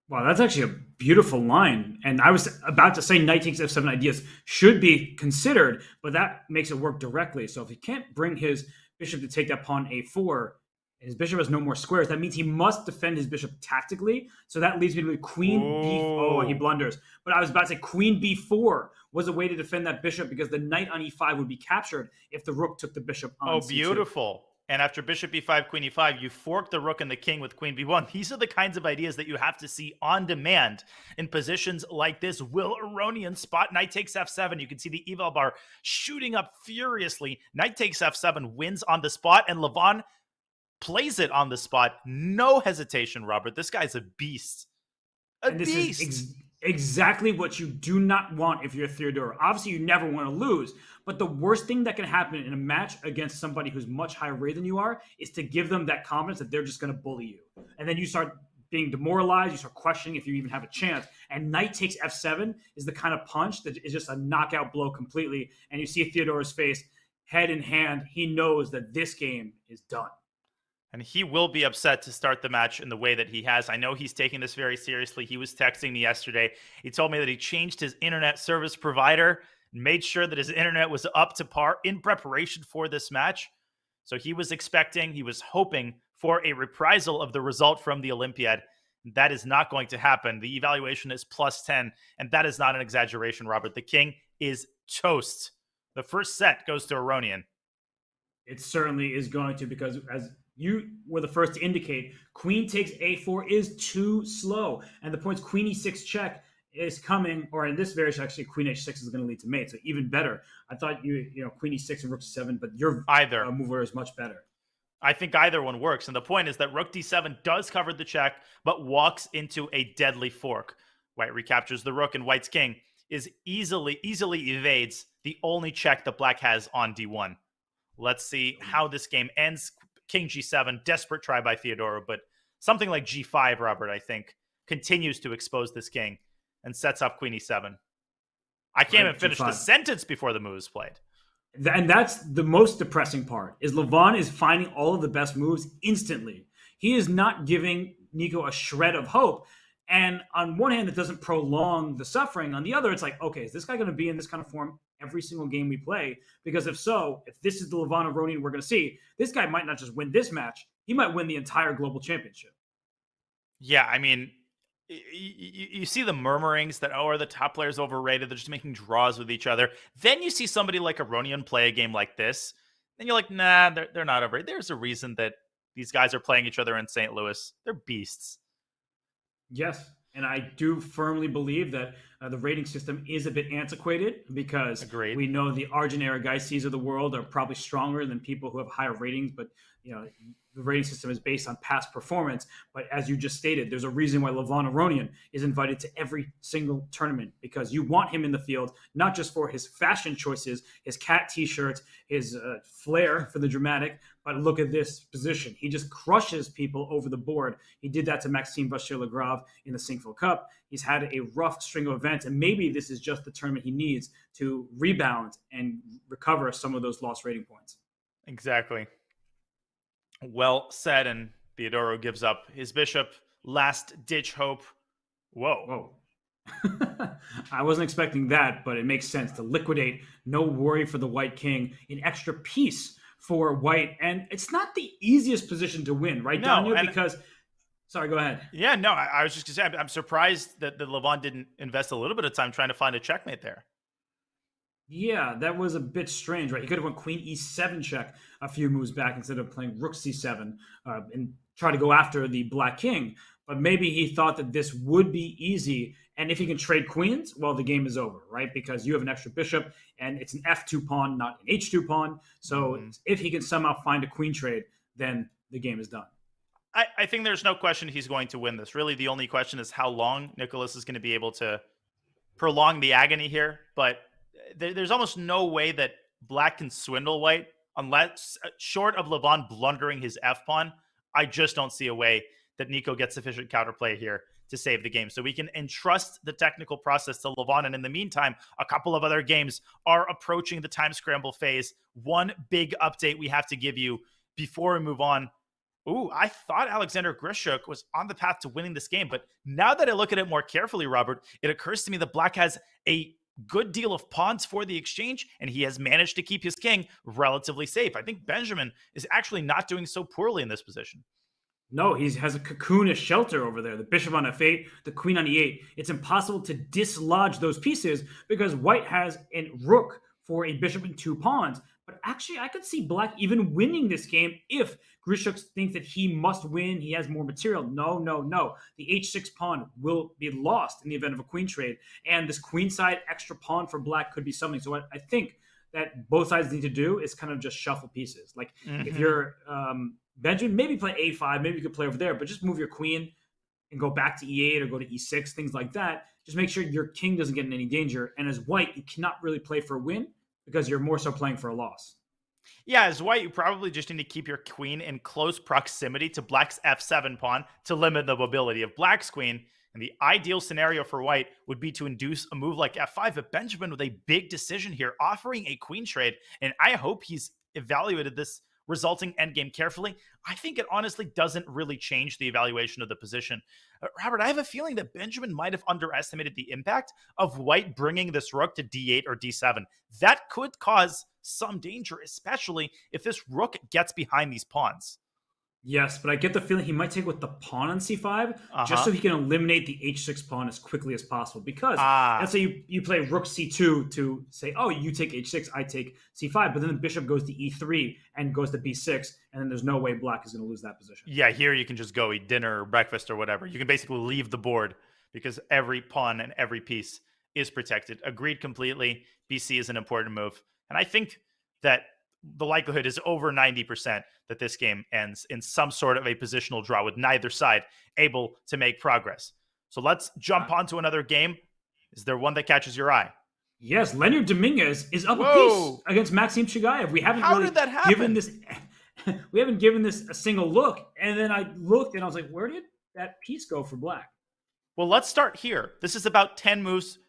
B: Wow, that's actually a beautiful line. And I was about to say knight takes f7 ideas should be considered, but that makes it work directly. So if he can't bring his bishop to take that pawn a4, and his bishop has no more squares, that means he must defend his bishop tactically. So that leaves me with queen b4. Oh, he blunders. But I was about to say queen b4 was a way to defend that bishop, because the knight on e5 would be captured if the rook took the bishop on c2.
C: Beautiful. And after bishop b5, queen e5, you fork the rook and the king with queen b1. These are the kinds of ideas that you have to see on demand in positions like this. Will Aronian spot knight takes f7? You can see the eval bar shooting up furiously. Knight takes f7 wins on the spot, and Levon plays it on the spot. No hesitation, Robert. This guy's a beast.
B: This is exactly what you do not want if you're Theodorou. Obviously, you never want to lose. But the worst thing that can happen in a match against somebody who's much higher rated than you are is to give them that confidence that they're just going to bully you. And then you start being demoralized. You start questioning if you even have a chance. And knight takes f7 is the kind of punch that is just a knockout blow completely. And you see Theodorou's face, head in hand. He knows that this game is done.
C: And he will be upset to start the match in the way that he has. I know he's taking this very seriously. He was texting me yesterday. He told me that he changed his internet service provider, made sure that his internet was up to par in preparation for this match. So he was hoping for a reprisal of the result from the Olympiad. That is not going to happen. The evaluation is +10, and that is not an exaggeration, Robert. The king is toast. The first set goes to Aronian.
B: It certainly is going to, because as you were the first to indicate, queen takes a4 is too slow. And the points queen e6 check is coming, or in this variation, actually, queen h6 is going to lead to mate. So even better. I thought queen e6 and rook c7, but your move order is much better.
C: I think either one works. And the point is that rook d7 does cover the check, but walks into a deadly fork. White recaptures the rook, and white's king is easily evades the only check that black has on d1. Let's see how this game ends. King g7, desperate try by Theodorou, but something like g5, Robert, I think, continues to expose this king and sets up queen e7. I can't even finish the sentence before the move is played.
B: And that's the most depressing part, is Levon is finding all of the best moves instantly. He is not giving Nico a shred of hope. And on one hand, it doesn't prolong the suffering. On the other, it's like, okay, is this guy going to be in this kind of form every single game we play? Because if so, if this is the Levon Aronian we're going to see, this guy might not just win this match. He might win the entire global championship.
C: Yeah, I mean, you see the murmurings that, are the top players overrated? They're just making draws with each other. Then you see somebody like Aronian play a game like this. Then you're like, nah, they're not overrated. There's a reason that these guys are playing each other in St. Louis. They're beasts.
B: Yes, and I do firmly believe that the rating system is a bit antiquated, because we know the Arjun Aragaisis of the world are probably stronger than people who have higher ratings, but the rating system is based on past performance. But as you just stated, there's a reason why Levon Aronian is invited to every single tournament, because you want him in the field, not just for his fashion choices, his cat t-shirts, his flair for the dramatic, but look at this position. He just crushes people over the board. He did that to Maxime Vachier-Lagrave in the Sinquefield Cup. He's had a rough string of events, and maybe this is just the tournament he needs to rebound and recover some of those lost rating points.
C: Exactly. Well said, and Theodorou gives up his bishop. Last-ditch hope. Whoa.
B: I wasn't expecting that, but it makes sense to liquidate. No worry for the white king. An extra piece for white, and it's not the easiest position to win, right, Daniel? Because... Sorry, go ahead.
C: Yeah, no, I was just going to say, I'm surprised that the Levon didn't invest a little bit of time trying to find a checkmate there.
B: Yeah, that was a bit strange, right? He could have went queen e7 check a few moves back instead of playing rook c7 and try to go after the black king. But maybe he thought that this would be easy. And if he can trade queens, well, the game is over, right? Because you have an extra bishop, and it's an f2 pawn, not an h2 pawn. So if he can somehow find a queen trade, then the game is done.
C: I think there's no question he's going to win this. Really, the only question is how long Nicholas is going to be able to prolong the agony here. But there's almost no way that black can swindle white unless, short of Levon blundering his f-pawn, I just don't see a way that Nico gets sufficient counterplay here to save the game. So we can entrust the technical process to Levon. And in the meantime, a couple of other games are approaching the time scramble phase. One big update we have to give you before we move on. Ooh, I thought Alexander Grischuk was on the path to winning this game, but now that I look at it more carefully, Robert, it occurs to me that black has a good deal of pawns for the exchange, and he has managed to keep his king relatively safe. I think Benjamin is actually not doing so poorly in this position.
B: No, he has a cocoon, a shelter over there. The bishop on f8, the queen on e8. It's impossible to dislodge those pieces because white has a rook for a bishop and 2 pawns. But actually, I could see black even winning this game if Grischuk thinks that he must win. He has more material. No. The h6 pawn will be lost in the event of a queen trade. And this queenside extra pawn for black could be something. So what I think that both sides need to do is kind of just shuffle pieces. Like if you're Benjamin, maybe play a5. Maybe you could play over there. But just move your queen and go back to e8 or go to e6, things like that. Just make sure your king doesn't get in any danger. And as white, you cannot really play for a win, because you're more so playing for a loss.
C: Yeah, as white, you probably just need to keep your queen in close proximity to black's f7 pawn to limit the mobility of black's queen. And the ideal scenario for white would be to induce a move like f5, but Benjamin with a big decision here, offering a queen trade. And I hope he's evaluated this resulting endgame carefully. I think it honestly doesn't really change the evaluation of the position. Robert, I have a feeling that Benjamin might have underestimated the impact of white bringing this rook to d8 or d7. That could cause some danger, especially if this rook gets behind these pawns.
B: Yes, but I get the feeling he might take with the pawn on c5 just so he can eliminate the h6 pawn as quickly as possible. Because let's say you play rook c2 to say, oh, you take h6, I take c5, but then the bishop goes to e3 and goes to b6, and then there's no way black is going to lose that position.
C: Yeah, here you can just go eat dinner or breakfast or whatever. You can basically leave the board because every pawn and every piece is protected. Agreed completely. BC is an important move. And I think that the likelihood is over 90% that this game ends in some sort of a positional draw with neither side able to make progress. So let's jump on to another game. Is there one that catches your eye?
B: Yes, Leonard Dominguez is up a piece against Maxim Chigaev. We haven't
C: did that happen?
B: given this a single look. And then I looked and I was like, where did that piece go for black?
C: Well, let's start here. This is about 10 moves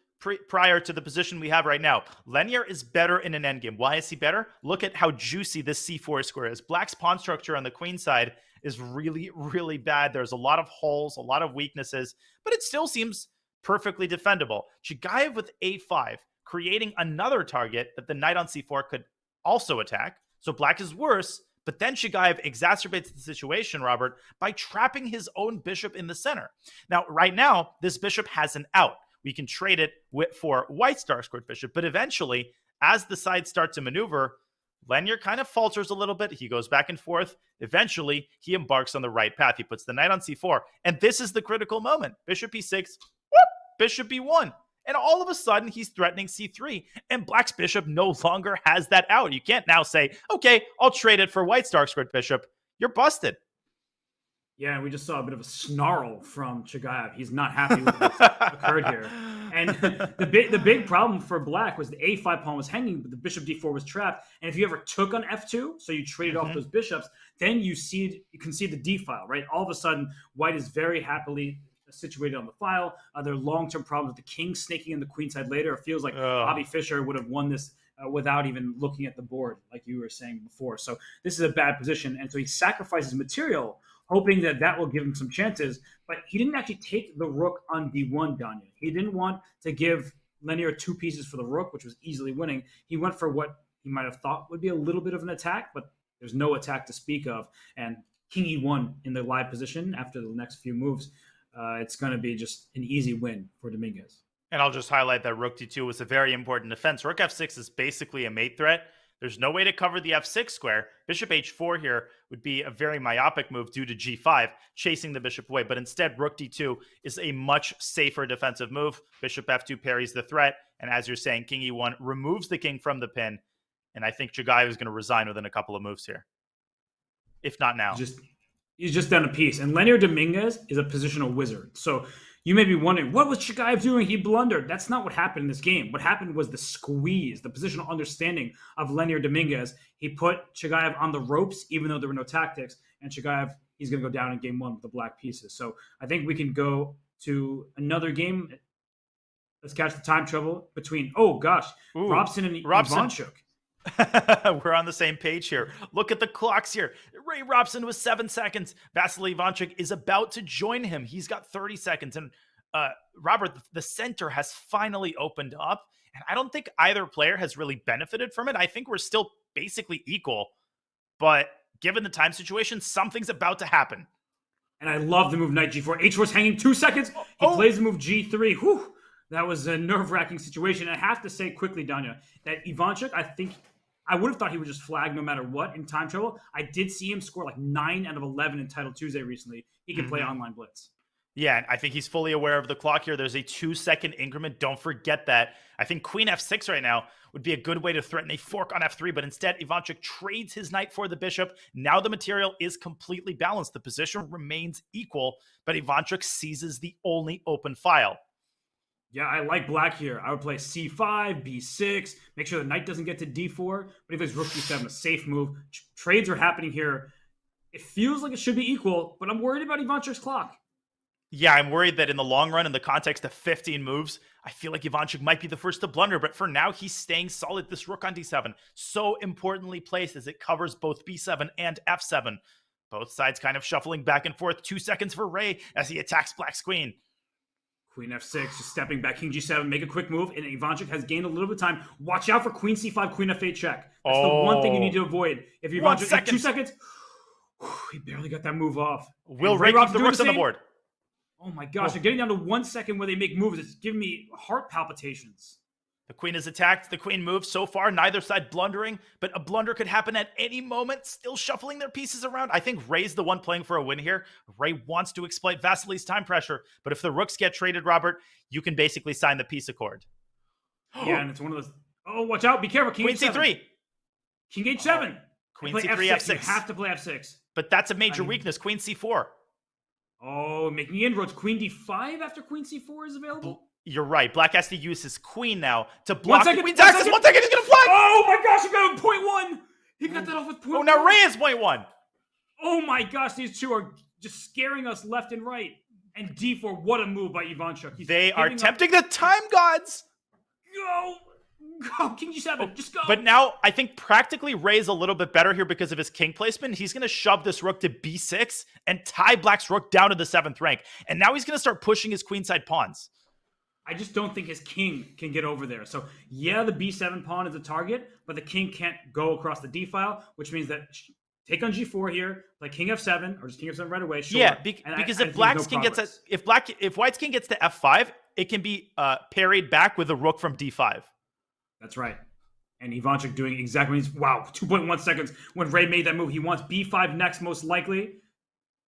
C: prior to the position we have right now. Lenier is better in an endgame. Why is he better? Look at how juicy this c4 square is. Black's pawn structure on the queen side is really, really bad. There's a lot of holes, a lot of weaknesses, but it still seems perfectly defendable. Chigaev with a5, creating another target that the knight on c4 could also attack. So black is worse, but then Chigaev exacerbates the situation, Robert, by trapping his own bishop in the center. Now, right now, this bishop has an out. We can trade it for white's dark squared bishop, but eventually, as the sides start to maneuver, Lenier kind of falters a little bit. He goes back and forth. Eventually, he embarks on the right path. He puts the knight on c4, and this is the critical moment. Bishop e6, whoop, bishop e1. And all of a sudden, he's threatening c3, and black's bishop no longer has that out. You can't now say, okay, I'll trade it for white's dark squared bishop. You're busted.
B: Yeah, we just saw a bit of a snarl from Chigaev. He's not happy with what's occurred here. And the big problem for black was the a5 pawn was hanging, but the bishop d4 was trapped. And if you ever took on f2, so you traded off those bishops, then you can see the d file, right? All of a sudden, white is very happily situated on the file. There are long-term problems with the king snaking in the queen side later. It feels like Bobby Fischer would have won this without even looking at the board, like you were saying before. So this is a bad position. And so he sacrifices material, hoping that that will give him some chances. But he didn't actually take the rook on d1, Danya. He didn't want to give Lenier 2 pieces for the rook, which was easily winning. He went for what he might have thought would be a little bit of an attack, but there's no attack to speak of. And king e1 in the live position after the next few moves, it's going to be just an easy win for Dominguez.
C: And I'll just highlight that rook d2 was a very important defense. Rook f6 is basically a mate threat. There's no way to cover the f6 square. Bishop h4 here would be a very myopic move due to g5, chasing the bishop away. But instead, rook d2 is a much safer defensive move. Bishop f2 parries the threat. And as you're saying, king e1 removes the king from the pin. And I think Chigaev is going to resign within a couple of moves here, if not now.
B: He's just done a piece. And Lenier Dominguez is a positional wizard. So you may be wondering, what was Chigaev doing? He blundered. That's not what happened in this game. What happened was the squeeze, the positional understanding of Lenier Dominguez. He put Chigaev on the ropes, even though there were no tactics. And Chigaev, he's going to go down in game 1 with the black pieces. So I think we can go to another game. Let's catch the time trouble between, Robson and Ivanchuk.
C: We're on the same page here. Look at the clocks here. Ray Robson was 7 seconds. Vasily Ivanchuk is about to join him. He's got 30 seconds. And Robert, the center has finally opened up. And I don't think either player has really benefited from it. I think we're still basically equal. But given the time situation, something's about to happen.
B: And I love the move knight g4. h4 is hanging 2 seconds. He plays the move g3. Whew. That was a nerve-wracking situation. And I have to say quickly, Danya, that Ivanchuk, I would have thought he would just flag no matter what in time trouble. I did see him score like 9 out of 11 in Title Tuesday recently. He can play online blitz.
C: Yeah, and I think he's fully aware of the clock here. There's a 2-second increment. Don't forget that. I think queen f6 right now would be a good way to threaten a fork on f3, but instead Ivanchuk trades his knight for the bishop. Now the material is completely balanced. The position remains equal, but Ivanchuk seizes the only open file.
B: Yeah, I like black here. I would play c5, b6, make sure the knight doesn't get to d4. But if there's rook d7, a safe move. Trades are happening here. It feels like it should be equal, but I'm worried about Ivanchuk's clock.
C: Yeah, I'm worried that in the long run, in the context of 15 moves, I feel like Ivanchuk might be the first to blunder. But for now, he's staying solid. This rook on d7, so importantly placed as it covers both b7 and f7. Both sides kind of shuffling back and forth. 2 seconds for Ray as he attacks black's queen.
B: Queen f6, just stepping back, king g7, make a quick move, and Ivanchuk has gained a little bit of time. Watch out for queen c5, queen f8 check. That's the one thing you need to avoid. If Ivanchuk, 2 seconds, he barely got that move off.
C: Will Ray keep the rooks on the board?
B: Oh my gosh, they're getting down to 1 second where they make moves. It's giving me heart palpitations.
C: The queen is attacked. The queen moves. So far, neither side blundering, but a blunder could happen at any moment. Still shuffling their pieces around. I think Ray's the one playing for a win here. Ray wants to exploit Vasily's time pressure, but if the rooks get traded, Robert, you can basically sign the peace accord.
B: Yeah, and it's one of those. Oh, watch out! Be careful. King
C: Queen C3.
B: King H7.
C: Queen
B: play
C: C3,
B: F6.
C: F6.
B: You have to play F6.
C: But that's a major weakness. Queen C4.
B: Oh, making inroads. Queen D5 after Queen C4 is available.
C: You're right. Black has to use his queen now to block the queen's
B: 1
C: access.
B: second.
C: 1 second, he's gonna fly!
B: Oh my gosh, he got a .1! He got that off with .1.
C: Oh, now Ray is .1.
B: Oh my gosh, these two are just scaring us left and right. And D4, what a move by Ivanchuk.
C: They are tempting the time gods.
B: Go, King G7, just go.
C: But now, I think practically Ray's a little bit better here because of his king placement. He's going to shove this rook to B6 and tie Black's rook down to the 7th rank. And now he's going to start pushing his queenside pawns.
B: I just don't think his king can get over there. So, yeah, the B7 pawn is a target, but the king can't go across the D file, which means that take on G4 here, like King F7, or just King F7 right away. Sure.
C: Yeah, because if Black's king gets if White's king gets to F5, it can be parried back with a rook from D5.
B: That's right. And Ivanchuk doing exactly what he's... Wow, 2.1 seconds when Ray made that move. He wants B5 next, most likely.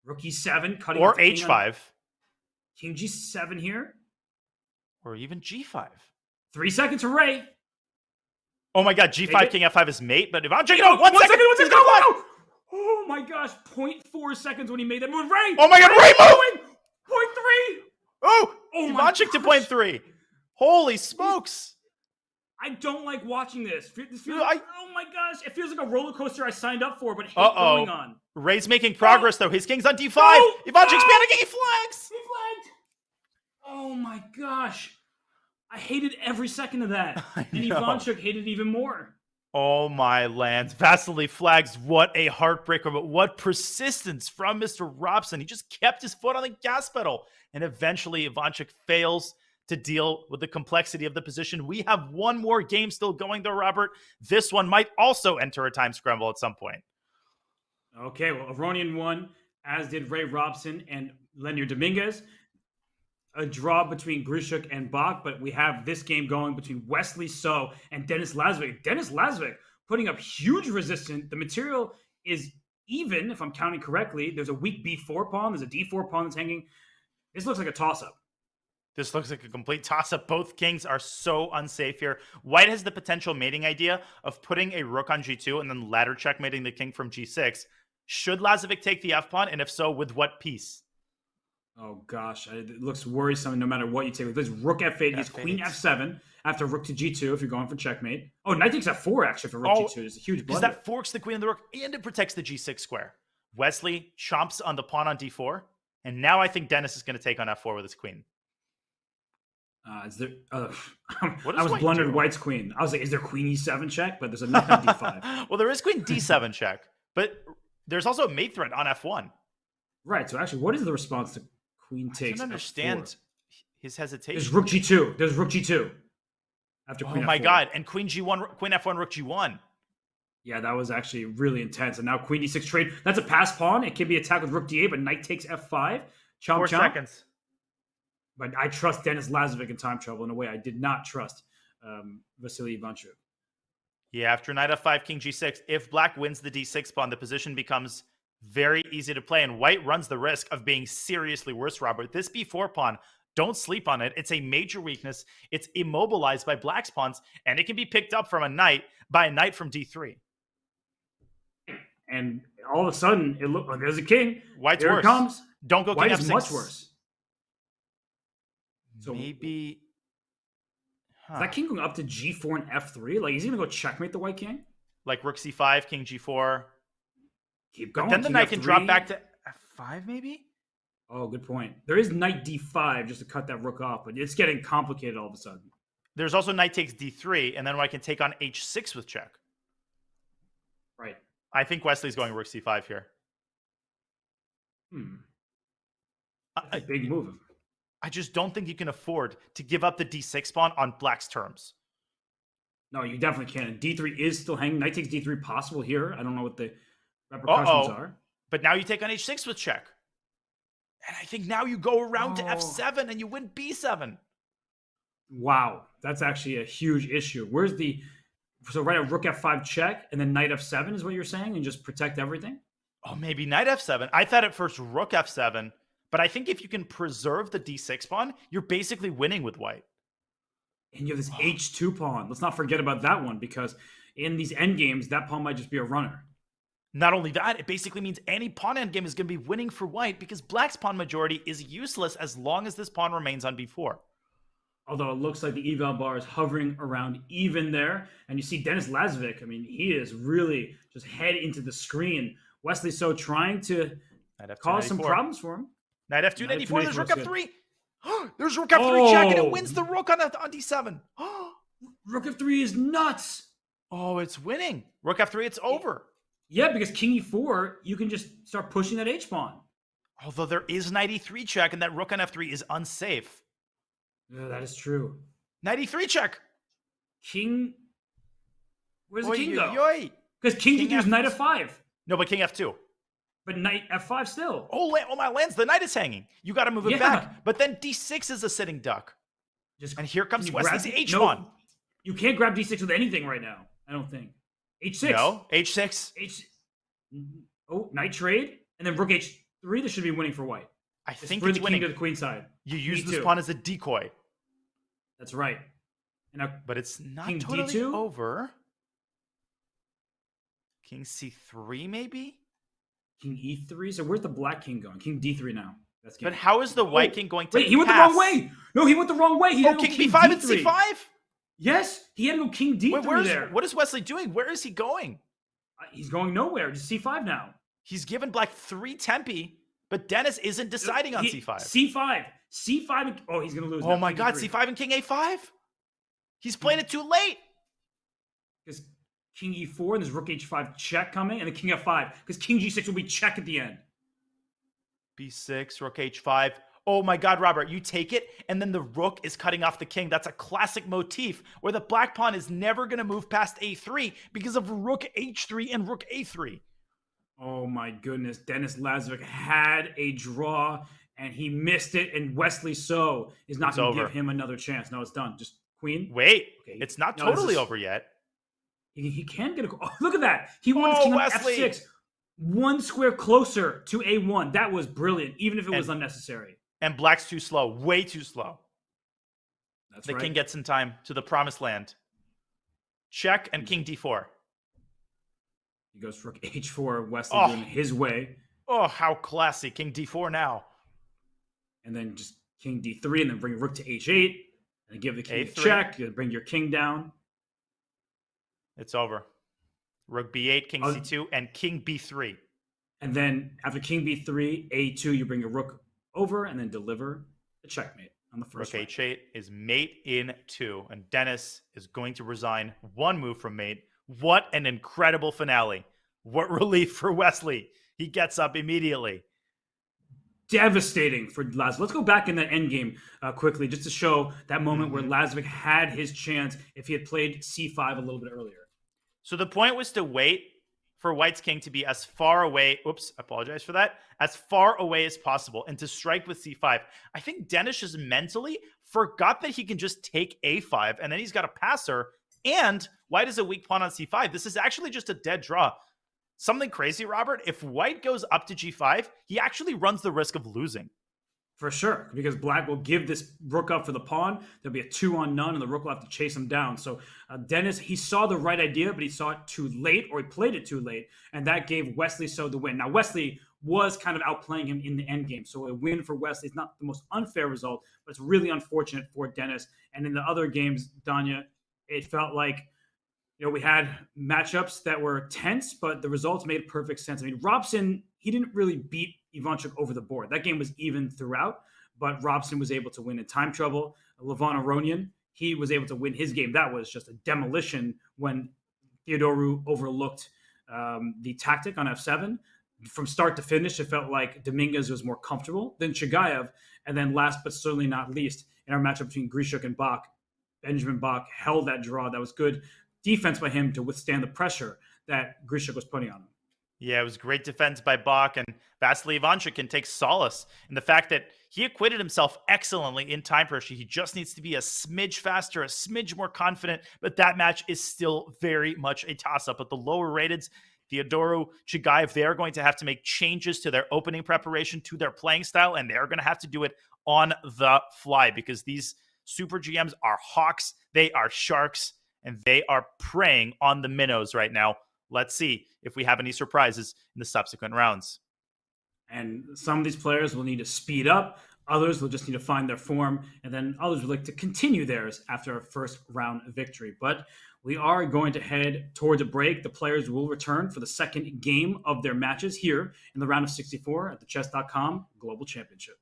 B: Rook E7, cutting...
C: Or H5.
B: King G7 here.
C: Or even G5.
B: 3 seconds for Ray.
C: Oh my god, G5, King F5 is mate, but Ivanchuk...
B: No,
C: 1 second!
B: Go! Oh my gosh, 0.4 seconds when he made that move. Ray!
C: Oh my god, Ray moving!
B: 0.3!
C: Oh! Ivanchuk to 0.3. Holy smokes!
B: I don't like watching this. Oh my gosh, it feels like a roller coaster I signed up for, but hate going on.
C: Ray's making progress though. His king's on D5. Ivanchuk's panicking. He flags.
B: He flagged. Oh my gosh, I hated every second of that, and Ivanchuk hated even more.
C: Oh my lands. Vasily flags. What a heartbreaker, but what persistence from Mr. Robson. He just kept his foot on the gas pedal, and eventually Ivanchuk fails to deal with the complexity of the position. We have one more game still going though, Robert. This one might also enter a time scramble at some point.
B: Okay, well, Aronian won, as did Ray Robson and Dominguez. A draw between Grischuk and Bok, but we have this game going between Wesley So and Denis Lazavik. Denis Lazavik putting up huge resistance. The material is even, if I'm counting correctly. There's a weak B4 pawn. There's a D4 pawn that's hanging. This looks like a toss-up.
C: This looks like a complete toss-up. Both kings are so unsafe here. White has the potential mating idea of putting a rook on G2 and then ladder checkmating the king from G6. Should Lazavik take the F-pawn? And if so, with what piece?
B: Oh, gosh. It looks worrisome no matter what you take. There's rook F8. He's queen F7 after rook to G2 if you're going for checkmate. Oh, knight takes F4 actually for rook G2. It's a huge blunder.
C: Because that forks the queen and the rook, and it protects the G6 square. Wesley chomps on the pawn on D4. And now I think Denis is going to take on F4 with his queen.
B: I was blundered White's queen. I was like, is there queen E7 check? But there's a knight on D5.
C: Well, there is queen D7 check. But there's also a mate threat on F1.
B: Right. So actually, what is the response to queen takes
C: I don't understand
B: F4?
C: His hesitation.
B: There's rook G2. There's rook G2. After queen
C: Oh my
B: F4.
C: god. And queen G1, queen F1, rook G1.
B: Yeah, that was actually really intense. And now queen D6 trade. That's a pass pawn. It can be attacked with rook D8, but knight takes F5. Chomp,
C: 4
B: chomp.
C: seconds.
B: But I trust Denis Lazavik in time trouble in a way I did not trust Vasily Ivanchuk.
C: Yeah, after knight F5, king G6, if Black wins the D6 pawn, the position becomes very easy to play, and White runs the risk of being seriously worse, Robert. This B4 pawn, don't sleep on it. It's a major weakness. It's immobilized by Black's pawns, and it can be picked up from a knight by a knight from D3.
B: And all of a sudden, it looked like there's a king.
C: White's
B: Here
C: worse.
B: it comes.
C: Don't go
B: White
C: king
B: is
C: F6.
B: much worse. So
C: maybe...
B: Is that king going up to G4 and F3? Like, is he going to go checkmate the white king?
C: Like rook C5, king G4.
B: Keep going.
C: But then the
B: king
C: knight
B: F3.
C: can drop back to F5, maybe?
B: Oh, good point. There is knight D5 just to cut that rook off, but it's getting complicated all of a sudden.
C: There's also knight takes D3, and then I can take on H6 with check.
B: Right.
C: I think Wesley's going rook C5 here.
B: That's a big move.
C: I just don't think you can afford to give up the D6 pawn on Black's terms.
B: No, you definitely can. D3 is still hanging. Knight takes D3 possible here. I don't know what the repercussions are.
C: But now you take on H6 with check. And I think now you go around to F7 and you win B7.
B: Wow, that's actually a huge issue. So right at rook f5 check and then knight f7 is what you're saying, and just protect everything?
C: Oh, maybe knight f7. I thought at first rook f7, but I think if you can preserve the d6 pawn, you're basically winning with white.
B: And you have this h2 pawn. Let's not forget about that one, because in these endgames, that pawn might just be a runner.
C: Not only that, it basically means any pawn endgame is going to be winning for white because black's pawn majority is useless as long as this pawn remains on b4.
B: Although it looks like the eval bar is hovering around even there. And you see Denis Lazavik, I mean, he is really just head into the screen. Wesley So trying to cause some problems for him.
C: Knight f2, 94, there's rook f3. There's rook f3 check, and it wins the rook on d7.
B: Rook f3 is nuts.
C: Oh, it's winning. Rook f3, it's over.
B: Yeah, because king e4, you can just start pushing that h-pawn.
C: Although there is knight e3 check, and that rook on f3 is unsafe.
B: Yeah, that is true.
C: Knight e3 check.
B: King. Where's the king go? Because king d2 is knight f5.
C: No, but king f2.
B: But knight f5 still.
C: Oh, my lands. The knight is hanging. You got to move it back. But then d6 is a sitting duck. And here comes Wesley's h-pawn.
B: No, you can't grab d6 with anything right now, I don't think. h6.
C: No, h6.
B: Oh, knight trade. And then rook h3. This should be winning for white.
C: I think
B: it's
C: winning.
B: King to the queen side.
C: You use this pawn as a decoy.
B: That's right. And now,
C: but it's not
B: king
C: totally
B: d2?
C: Over. King c3, maybe?
B: King e3. So where's the black king going? King d3 now. That's
C: but how is the white king going to
B: Wait, he went the wrong way. No, he went the wrong way. He had to
C: king
B: go
C: b5
B: D3.
C: and c5?
B: Yes, he had to go king d3 there.
C: What is Wesley doing? Where is he going?
B: He's going nowhere. Just c5 now.
C: He's given black 3 tempi, but Denis isn't deciding on c5.
B: c5. C5. Oh, he's going to lose.
C: Oh my God, c5 and king a5? He's playing it too late.
B: Because king e4 and there's rook h5 check coming, and then king f5. Because king g6 will be check at the end.
C: b6, rook h5. Oh my God, Robert, you take it, and then the rook is cutting off the king. That's a classic motif where the black pawn is never going to move past a3 because of rook h3 and rook a3.
B: Oh my goodness. Denis Lazavik had a draw, and he missed it, and Wesley So is not going to give him another chance. No, it's done. Just queen.
C: Wait, it's not totally over yet.
B: He can get a... Oh, look at that. He won king on f6. One square closer to a1. That was brilliant, even if it was unnecessary.
C: And black's too slow. Way too slow.
B: That's
C: the
B: right.
C: king gets in time to the promised land. Check and king d4.
B: He goes for h4. Wesley doing his way.
C: Oh, how classy. King d4 now.
B: And then just king d3, and then bring rook to h8. And give the king a
C: A3.
B: check. You bring your king down.
C: It's over. Rook b8, king c2, and king b3.
B: And then after king b3, a2, you bring your rook over and then deliver a checkmate on the first
C: rook h8 is mate in 2, and Denis is going to resign one move from mate. What an incredible finale. What relief for Wesley. He gets up immediately.
B: Devastating for Lazavik. Let's go back in that endgame quickly just to show that moment where Lazavik had his chance if he had played c5 a little bit earlier.
C: So the point was to wait for White's king to be as far away, oops, I apologize for that, as far away as possible and to strike with c5. I think Denis just mentally forgot that he can just take a5 and then he's got a passer, and White is a weak pawn on c5. This is actually just a dead draw. Something crazy, Robert, if White goes up to g5, he actually runs the risk of losing.
B: For sure, because black will give this rook up for the pawn. There'll be a 2-on-none, and the rook will have to chase him down. So Denis, he saw the right idea, but he saw it too late, or he played it too late, and that gave Wesley So the win. Now, Wesley was kind of outplaying him in the endgame, so a win for Wesley is not the most unfair result, but it's really unfortunate for Denis. And in the other games, Danya, it felt like we had matchups that were tense, but the results made perfect sense. I mean, Robson, he didn't really beat Ivanchuk over the board. That game was even throughout, but Robson was able to win in time trouble. Aronian, he was able to win his game. That was just a demolition when Theodorou overlooked the tactic on f7. From start to finish, it felt like Dominguez was more comfortable than Chigaev. And then last but certainly not least, in our matchup between Grischuk and Bok, Benjamin Bok held that draw. That was good defense by him to withstand the pressure that Grischuk was putting on him.
C: Yeah, it was great defense by Bok, and Vasily Ivanchuk can take solace in the fact that he acquitted himself excellently in time pressure. He just needs to be a smidge faster, a smidge more confident, but that match is still very much a toss-up. But the lower rateds, Theodorou, Chigaev, they are going to have to make changes to their opening preparation, to their playing style, and they're going to have to do it on the fly because these super GMs are hawks, they are sharks, and they are preying on the minnows right now. Let's see if we have any surprises in the subsequent rounds.
B: And some of these players will need to speed up. Others will just need to find their form. And then others would like to continue theirs after a first round victory. But we are going to head towards a break. The players will return for the second game of their matches here in the round of 64 at the Chess.com Global Championship.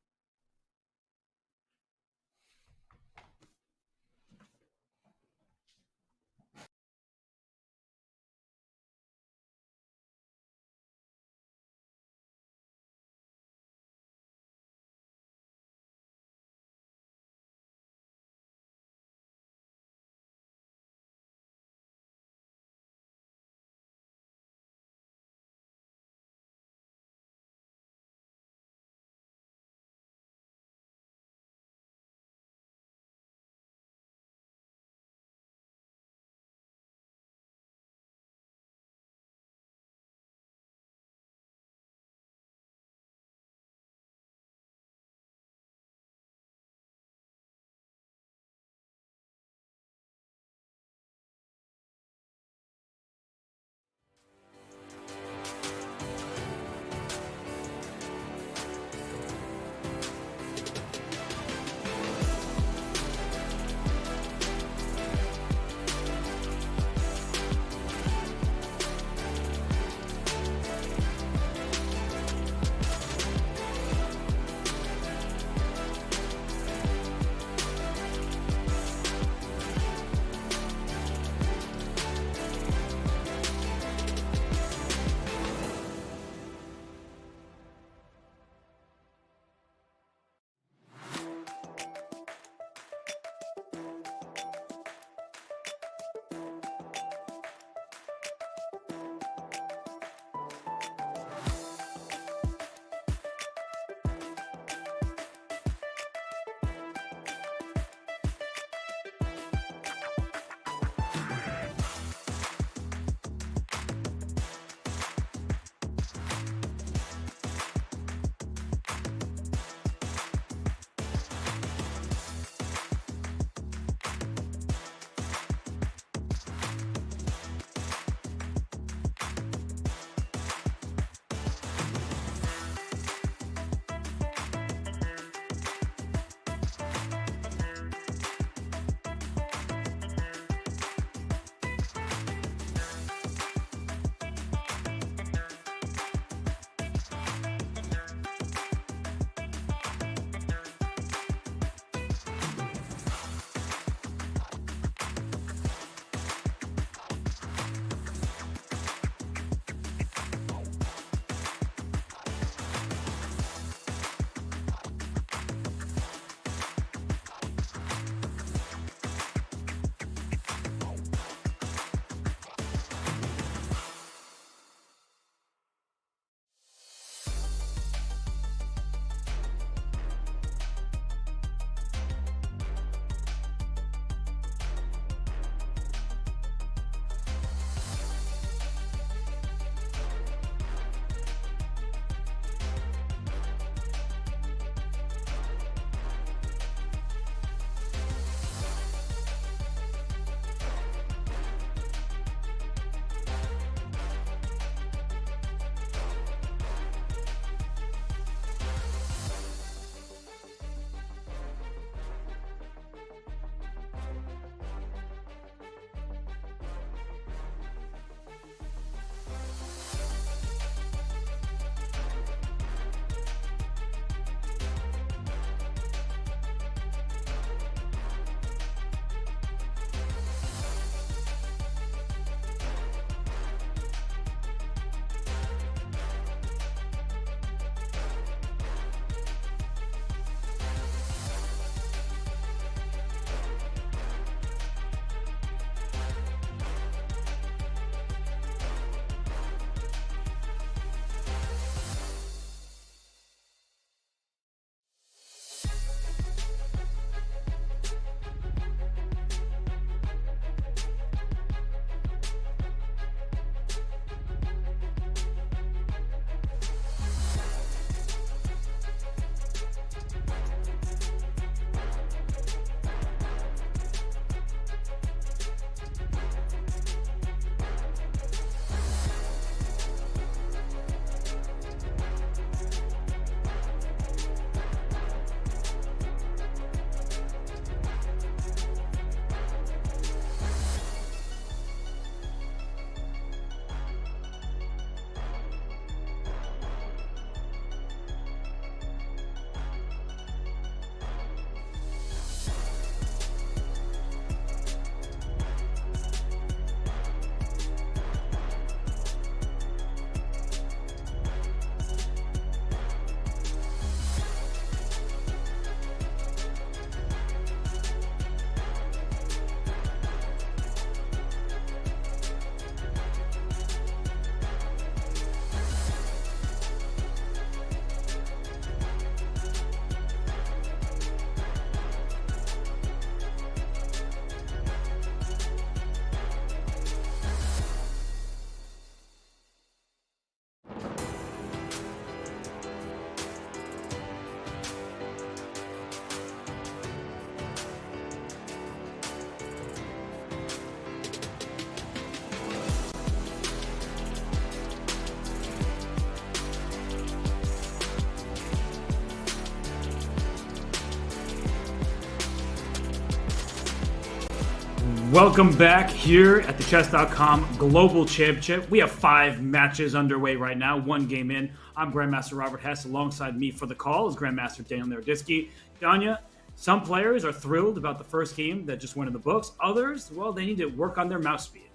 B: Welcome back here at the Chess.com Global Championship. We have 5 matches underway right now, 1 game in. I'm Grandmaster Robert Hess. Alongside me for the call is Grandmaster Daniel Naroditsky. Danya, some players are thrilled about the first game that just went in the books. Others, well, they need to work on their mouse speed.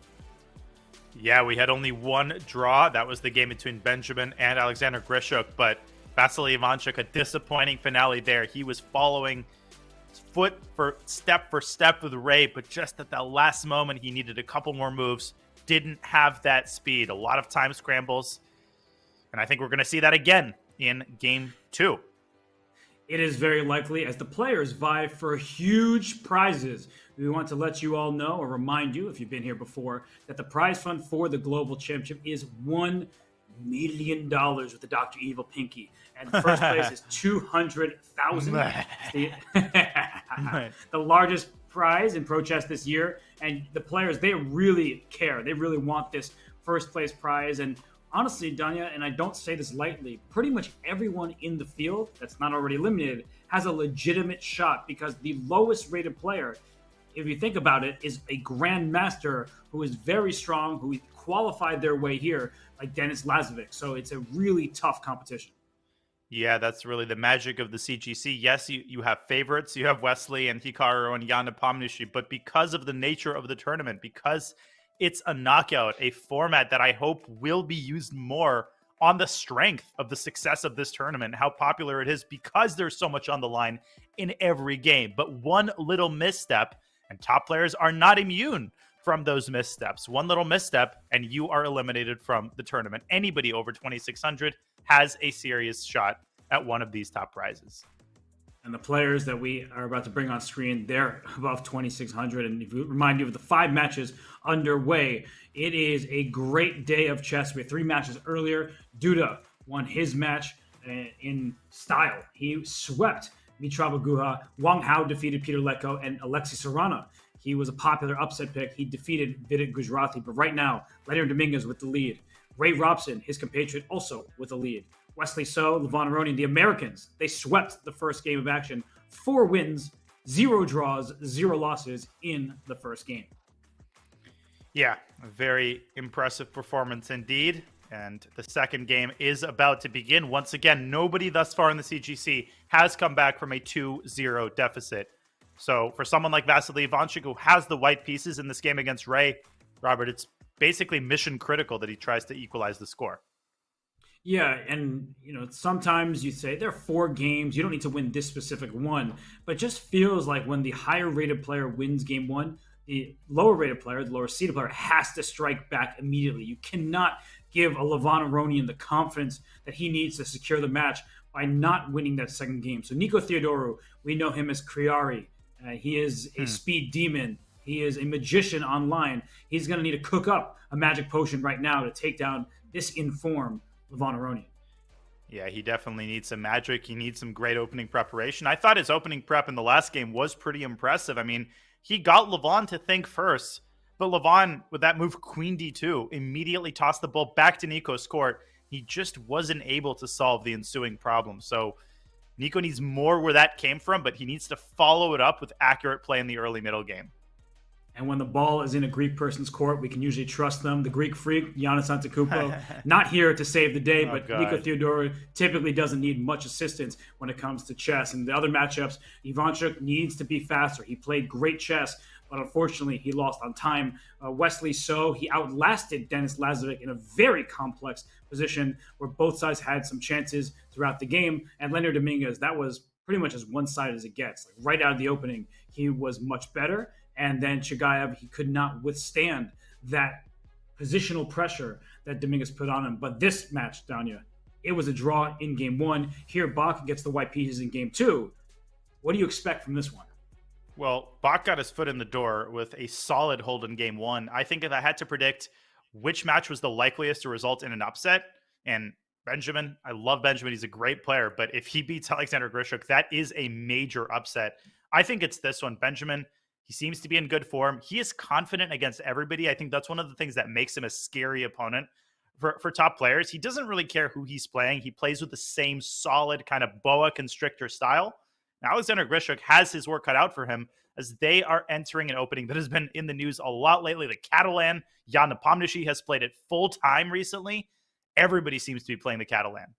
C: Yeah, we had only 1 draw. That was the game between Benjamin and Alexander Grischuk, but Vasily Ivanchuk, a disappointing finale there. He was following for step with Ray, but just at that last moment, he needed a couple more moves. Didn't have that speed. A lot of time scrambles. And I think we're going to see that again in game 2.
B: It is very likely as the players vie for huge prizes. We want to let you all know or remind you, if you've been here before, that the prize fund for the Global Championship is $1 million with the Dr. Evil Pinky. And first place is $200,000. The largest prize in Pro Chess this year. And the players, they really care. They really want this first place prize. And honestly, Danya, and I don't say this lightly, pretty much everyone in the field that's not already eliminated has a legitimate shot, because the lowest rated player, if you think about it, is a grandmaster who is very strong, who qualified their way here, like Denis Lazavik. So it's a really tough competition.
C: Yeah, that's really the magic of the CGC. Yes, you have favorites. You have Wesley and Hikaru and Jan Nepomniachtchi, but because of the nature of the tournament, because it's a knockout, a format that I hope will be used more on the strength of the success of this tournament, how popular it is, because there's so much on the line in every game. But one little misstep, and top players are not immune from those missteps. One little misstep, and you are eliminated from the tournament. Anybody over 2,600 has a serious shot at one of these top prizes.
B: And the players that we are about to bring on screen, they're above 2,600. And if we remind you of the 5 matches underway, it is a great day of chess. We had 3 matches earlier. Duda won his match in style. He swept Mitrava Guha. Wang Hao defeated Peter Leko and Alexei Sarana. He was a popular upset pick. He defeated Vidit Gujarati. But right now, Leonard Dominguez with the lead. Ray Robson, his compatriot, also with a lead. Wesley So, Levon Aronian, the Americans, they swept the first game of action. 4 wins, 0 draws, 0 losses in the first game.
C: Yeah, a very impressive performance indeed. And the second game is about to begin. Once again, nobody thus far in the CGC has come back from a 2-0 deficit. So for someone like Vasily Ivanchuk, who has the white pieces in this game against Ray, Robert, it's basically mission critical that he tries to equalize the score.
B: Yeah, and sometimes you say there are 4 games, you don't need to win this specific one, but it just feels like when the higher rated player wins game 1, the lower rated player, the lower seeded player, has to strike back immediately. You cannot give a Levon Aronian the confidence that he needs to secure the match by not winning that second game. So Nico Theodorou, we know him as Kriari. He is a speed demon. He is a magician online. He's going to need to cook up a magic potion right now to take down this informed Levon Aronian.
C: Yeah, he definitely needs some magic. He needs some great opening preparation. I thought his opening prep in the last game was pretty impressive. I mean, he got Levon to think first, but Levon, with that move Queen D2, immediately tossed the ball back to Nico's court. He just wasn't able to solve the ensuing problem. So Nico needs more where that came from, but he needs to follow it up with accurate play in the early middle game.
B: And when the ball is in a Greek person's court, we can usually trust them. The Greek freak, Giannis Antetokounmpo, not here to save the day, but Nico Theodorou typically doesn't need much assistance when it comes to chess. And the other matchups, Ivanchuk needs to be faster. He played great chess, but unfortunately, he lost on time. Wesley So, he outlasted Denis Lazavik in a very complex position where both sides had some chances throughout the game. And Leonard Dominguez, that was pretty much as one-sided as it gets. Like right out of the opening, he was much better. And then Chigaev, he could not withstand that positional pressure that Dominguez put on him. But this match, Danya, it was a draw in game 1. Here, Bok gets the white pieces in game 2. What do you expect from this one?
C: Well, Bok got his foot in the door with a solid hold in game 1. I think if I had to predict which match was the likeliest to result in an upset, and Benjamin, I love Benjamin. He's a great player. But if he beats Alexander Grischuk, that is a major upset. I think it's this one. Benjamin, he seems to be in good form. He is confident against everybody. I think that's one of the things that makes him a scary opponent for top players. He doesn't really care who he's playing. He plays with the same solid kind of boa constrictor style. Now, Alexander Grischuk has his work cut out for him as they are entering an opening that has been in the news a lot lately. The Catalan, Jan Nepomniachtchi has played it full time recently. Everybody seems to be playing the Catalan.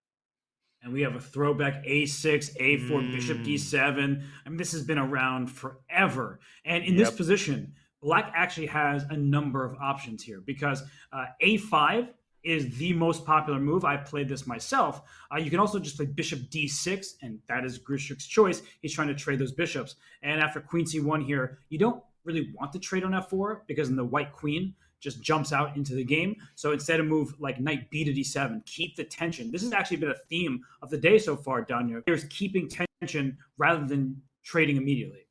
B: And we have a throwback A6, A4, bishop D7. I mean, this has been around forever. And in this position, Black actually has a number of options here because A5 is the most popular move. I played this myself. You can also just play bishop D6, and that is Grischuk's choice. He's trying to trade those bishops. And after queen C1 here, you don't really want to trade on F4 because then the white queen just jumps out into the game. So instead of move like knight B to D7, keep the tension. This has actually been a theme of the day so far, Danya. There's keeping tension rather than trading immediately.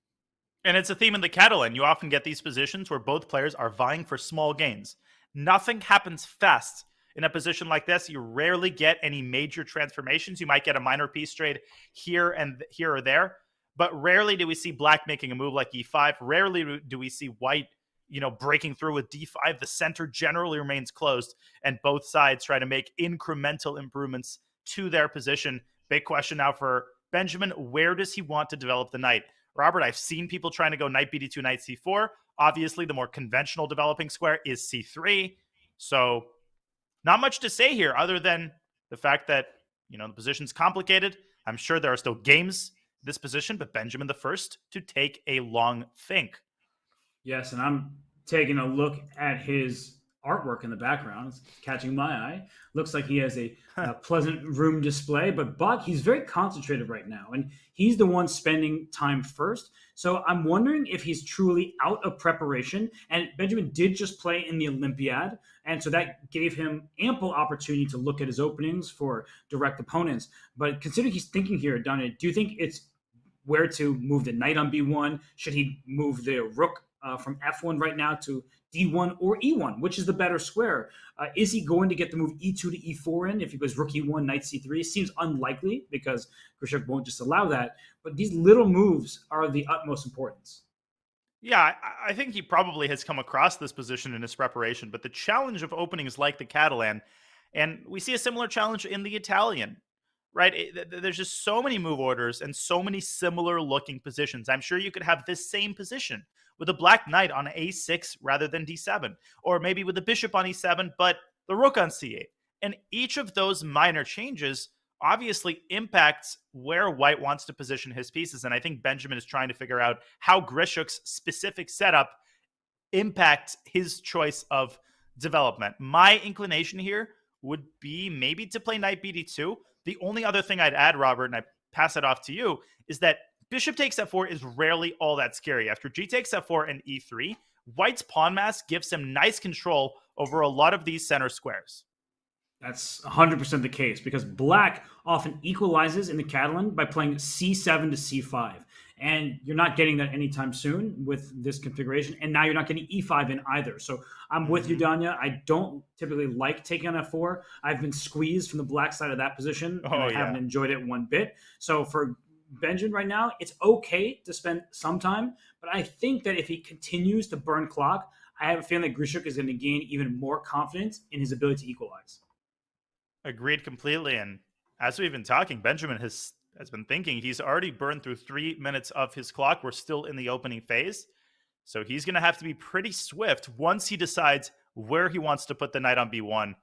C: And it's a theme in the Catalan. You often get these positions where both players are vying for small gains. Nothing happens fast. In a position like this, you rarely get any major transformations. You might get a minor piece trade here or there, but rarely do we see Black making a move like E5. Rarely do we see White, breaking through with D5. The center generally remains closed, and both sides try to make incremental improvements to their position. Big question now for Benjamin: where does he want to develop the knight? Robert, I've seen people trying to go knight B2, knight C4. Obviously, the more conventional developing square is C3. So not much to say here other than the fact that, the position's complicated. I'm sure there are still games in this position, but Benjamin the first to take a long think.
B: Yes, and I'm taking a look at his artwork in the background. It's catching my eye. Looks like he has a pleasant room display, but Bok, he's very concentrated right now, and he's the one spending time first. So I'm wondering if he's truly out of preparation. And Benjamin did just play in the Olympiad, and so that gave him ample opportunity to look at his openings for direct opponents. But considering he's thinking here, Donna, do you think it's where to move the knight on B1? Should he move the rook from F1 right now to D1 or E1? Which is the better square? Is he going to get the move E2 to E4 in if he goes rook E1, knight C3? Seems unlikely because Grischuk won't just allow that. But these little moves are of the utmost importance.
C: Yeah, I think he probably has come across this position in his preparation, but the challenge of openings like the Catalan, and we see a similar challenge in the Italian, right? There's just so many move orders and so many similar looking positions. I'm sure you could have this same position with a Black knight on A6 rather than D7, or maybe with a bishop on E7, but the rook on C8. And each of those minor changes obviously impacts where White wants to position his pieces. And I think Benjamin is trying to figure out how Grischuk's specific setup impacts his choice of development. My inclination here would be maybe to play knight BD2. The only other thing I'd add, Robert, and I pass it off to you, is that bishop takes F4 is rarely all that scary. After G takes F4 and E3, White's pawn mass gives him nice control over a lot of these center squares.
B: That's 100% the case because Black often equalizes in the Catalan by playing C7 to C5. And you're not getting that anytime soon with this configuration. And now you're not getting E5 in either. So I'm with you, Danya. I don't typically like taking on F4. I've been squeezed from the Black side of that position. And I haven't enjoyed it one bit. So for Benjamin right now, it's okay to spend some time. But I think that if he continues to burn clock, I have a feeling that Grischuk is going to gain even more confidence in his ability to equalize.
C: Agreed completely. And as we've been talking, Benjamin has been thinking. He's already burned through 3 minutes of his clock. We're still in the opening phase. So he's going to have to be pretty swift once he decides where he wants to put the knight on B1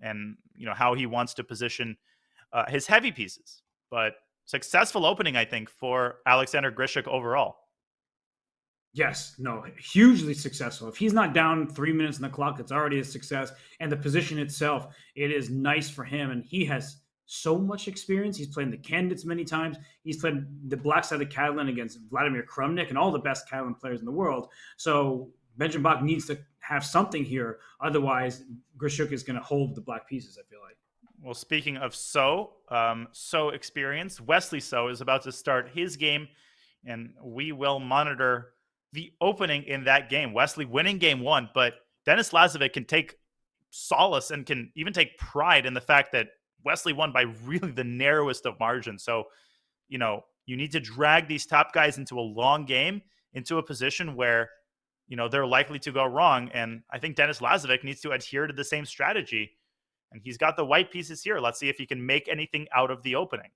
C: and, how he wants to position his heavy pieces. But successful opening, I think, for Alexander Grischuk overall.
B: Yes, no, hugely successful. If he's not down 3 minutes on the clock, it's already a success. And the position itself, it is nice for him. And he has so much experience. He's played the candidates many times. He's played the Black side of the Catalan against Vladimir Krumnik and all the best Catalan players in the world. So Benjamin Bok needs to have something here. Otherwise, Grischuk is going to hold the Black pieces, I feel like.
C: Well, speaking of So experienced, Wesley So is about to start his game, and we will monitor the opening in that game. Wesley winning game 1, but Denis Lazavik can take solace and can even take pride in the fact that Wesley won by really the narrowest of margins. So, you need to drag these top guys into a long game, into a position where, they're likely to go wrong. And I think Denis Lazavik needs to adhere to the same strategy. And he's got the white pieces here. Let's see if he can make anything out of the opening.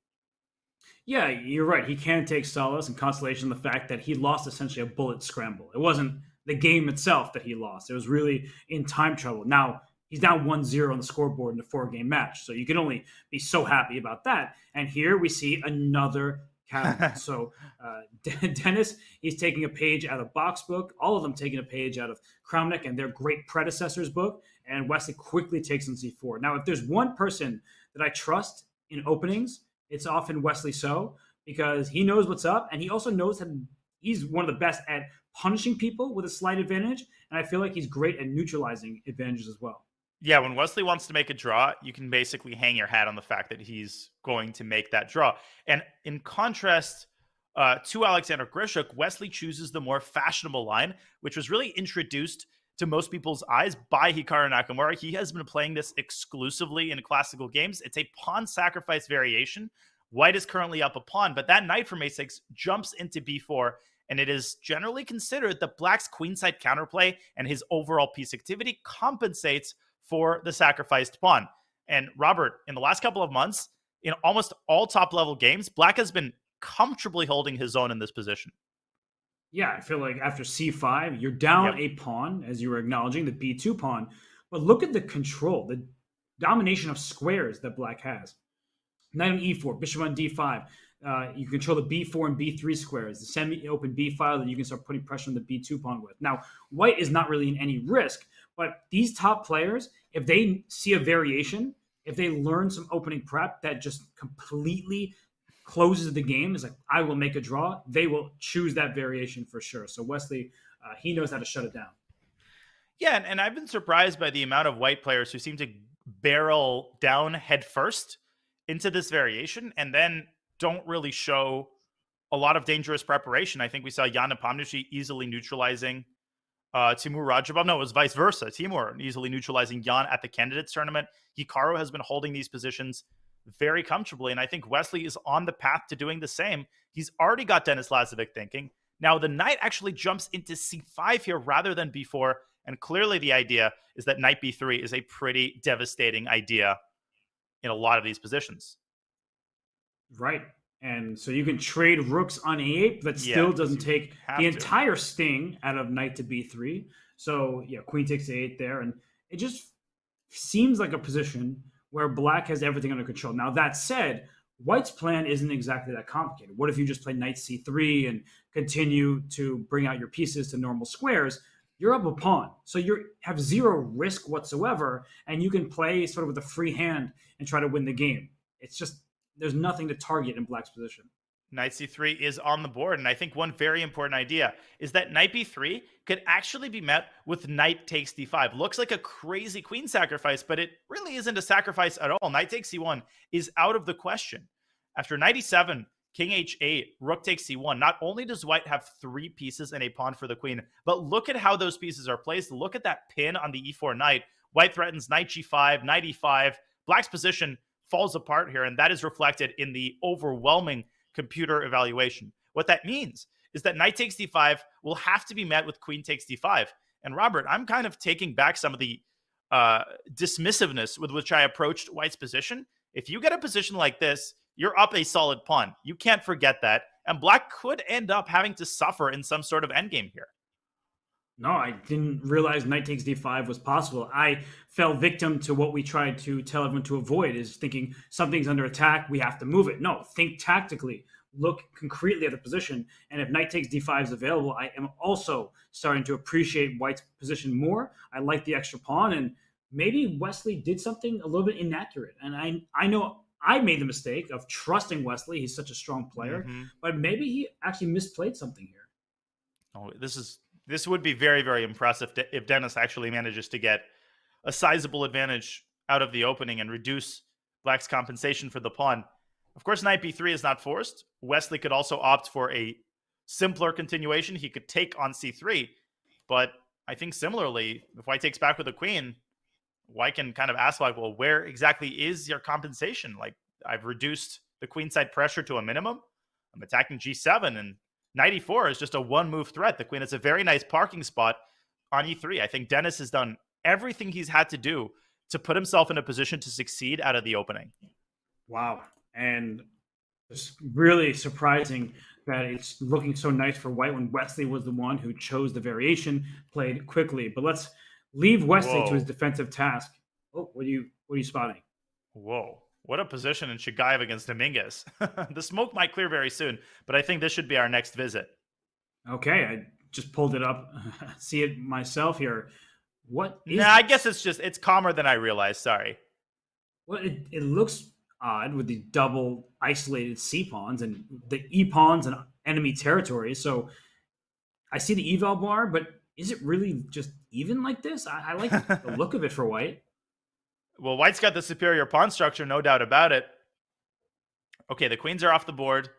B: Yeah, you're right. He can take solace and consolation in the fact that he lost essentially a bullet scramble. It wasn't the game itself that he lost. It was really in time trouble. Now, he's down 1-0 on the scoreboard in a 4-game match. So you can only be so happy about that. And here we see another cabinet. So Dennis, he's taking a page out of Bok's book. All of them taking a page out of Kramnik and their great predecessor's book. And Wesley quickly takes on c4. Now, if there's one person that I trust in openings, it's often Wesley So, because he knows what's up, and he also knows that he's one of the best at punishing people with a slight advantage, and I feel like he's great at neutralizing advantages as well.
C: Yeah, when Wesley wants to make a draw, you can basically hang your hat on the fact that he's going to make that draw. And in contrast to Alexander Grischuk, Wesley chooses the more fashionable line, which was really introduced to most people's eyes by Hikaru Nakamura. He has been playing this exclusively in classical games. It's a pawn sacrifice variation. White is currently up a pawn, but that knight from a6 jumps into b4, and it is generally considered that Black's queenside counterplay and his overall piece activity compensates for the sacrificed pawn. And Robert, in the last couple of months, in almost all top-level games, Black has been comfortably holding his own in this position.
B: Yeah, I feel like after c5, you're down a pawn, as you were acknowledging, the b2 pawn. But look at the control, the domination of squares that Black has. Knight on e4, bishop on d5. You control the b4 and b3 squares, the semi-open b file that you can start putting pressure on the b2 pawn with. Now, White is not really in any risk, but these top players, if they see a variation, if they learn some opening prep that just completely closes the game, is like, I will make a draw, they will choose that variation for sure. So Wesley, he knows how to shut it down.
C: Yeah, and I've been surprised by the amount of White players who seem to barrel down head first into this variation and then don't really show a lot of dangerous preparation. I think we saw Jan Nepomniachtchi easily neutralizing Timur Radjabov. No, it was vice versa. Timur easily neutralizing Jan at the candidates tournament. Hikaru has been holding these positions very comfortably, and I think Wesley is on the path to doing the same. He's already got Denis Lazavik thinking. Now, the knight actually jumps into c5 here rather than b4, and clearly the idea is that knight b3 is a pretty devastating idea in a lot of these positions.
B: Right. And so you can trade rooks on a8, but still doesn't take the entire sting out of knight to b3. So, yeah, queen takes a8 there, and it just seems like a position where Black has everything under control. Now, that said, White's plan isn't exactly that complicated. What if you just play knight c3 and continue to bring out your pieces to normal squares? You're up a pawn, so you have zero risk whatsoever, and you can play sort of with a free hand and try to win the game. It's just, there's nothing to target in Black's position.
C: Knight c3 is on the board, and I think one very important idea is that knight b3 could actually be met with knight takes d5. Looks like a crazy queen sacrifice, but it really isn't a sacrifice at all. Knight takes c1 is out of the question. After knight e7, king h8, rook takes c1, not only does White have 3 pieces and a pawn for the queen, but look at how those pieces are placed. Look at that pin on the e4 knight. White threatens knight g5, knight e5. Black's position falls apart here, and that is reflected in the overwhelming computer evaluation. What that means is that knight takes d5 will have to be met with queen takes d5. And Robert, I'm kind of taking back some of the dismissiveness with which I approached White's position. If you get a position like this, you're up a solid pawn. You can't forget that. And Black could end up having to suffer in some sort of endgame here.
B: No, I didn't realize knight takes d5 was possible. I fell victim to what we tried to tell everyone to avoid, is thinking something's under attack, we have to move it. No, think tactically. Look concretely at the position. And if knight takes d5 is available, I am also starting to appreciate White's position more. I like the extra pawn, and maybe Wesley did something a little bit inaccurate. And I know I made the mistake of trusting Wesley. He's such a strong player. But maybe he actually misplayed something here.
C: Oh, this would be very, very impressive if Denis actually manages to get a sizable advantage out of the opening and reduce Black's compensation for the pawn. Of course, knight b3 is not forced. Wesley could also opt for a simpler continuation. He could take on c3. But I think similarly, if White takes back with a queen, White can kind of ask, like, well, where exactly is your compensation? Like, I've reduced the queenside pressure to a minimum. I'm attacking g7, and knight e4 is just a one-move threat. The queen is a very nice parking spot on e3. I think Denis has done everything he's had to do to put himself in a position to succeed out of the opening.
B: Wow. And It's really surprising that it's looking so nice for white when Wesley was the one who chose the variation, played quickly. But let's leave Wesley to his defensive task. Oh, what are you spotting?
C: Whoa. What a position in Chigaev against Dominguez. The smoke might clear very soon, but I think this should be our next visit.
B: Okay, I just pulled it up. See it myself here. What is
C: I guess it's calmer than I realized. Sorry.
B: Well, it looks odd with the double isolated C pawns and the E pawns and enemy territory. So I see the eval bar, but is it really just even like this? I like the look of it for white.
C: Well, white's got the superior pawn structure, no doubt about it. Okay, the queens are off the board.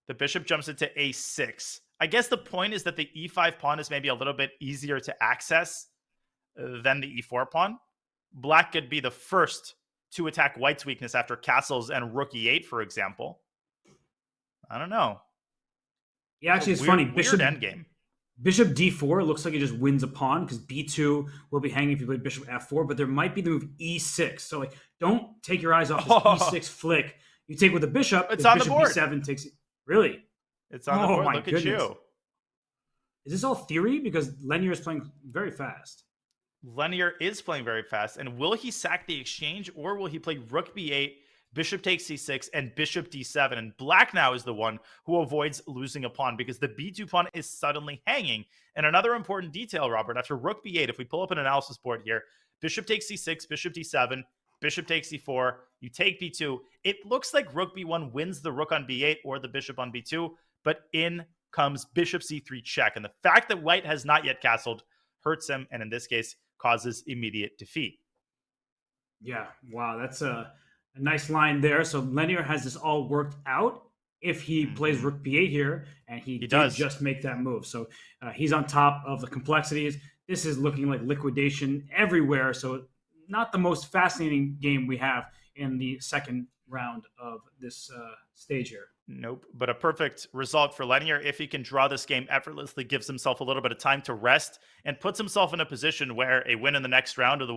C: The bishop jumps into a6. I guess the point is that the e5 pawn is maybe a little bit easier to access than the e4 pawn. Black could be the first to attack white's weakness after castles and rook e8, for example. I don't know.
B: Yeah, actually, it's funny.
C: Bishop endgame.
B: Bishop d4 looks like it just wins a pawn because b2 will be hanging if you play bishop f4, but there might be the move e6. So, like, don't take your eyes off this e6 flick. You take with the bishop.
C: It's on the board.
B: b7 takes it. Really?
C: It's on the board. Look
B: goodness.
C: at you.
B: Is this all theory? Because Lenier is playing very fast.
C: Lenier is playing very fast. And will he sack the exchange, or will he play rook b8, bishop takes c6, and bishop d7? And black now is the one who avoids losing a pawn because the b2 pawn is suddenly hanging. And another important detail, Robert, after rook b8, if we pull up an analysis board here, bishop takes c6, bishop d7, bishop takes c4, you take b2. It looks like rook b1 wins the rook on b8 or the bishop on b2, but in comes bishop c3 check. And the fact that white has not yet castled hurts him, and in this case, causes immediate defeat.
B: Yeah, wow, that's a nice line there. So Lenier has this all worked out if he plays rook b8 here, and he does just make that move. So he's on top of the complexities. This is looking like liquidation everywhere. So not the most fascinating game we have in the second round of this stage here.
C: Nope, but a perfect result for Lenier. If he can draw this game effortlessly, gives himself a little bit of time to rest, and puts himself in a position where a win in the next round of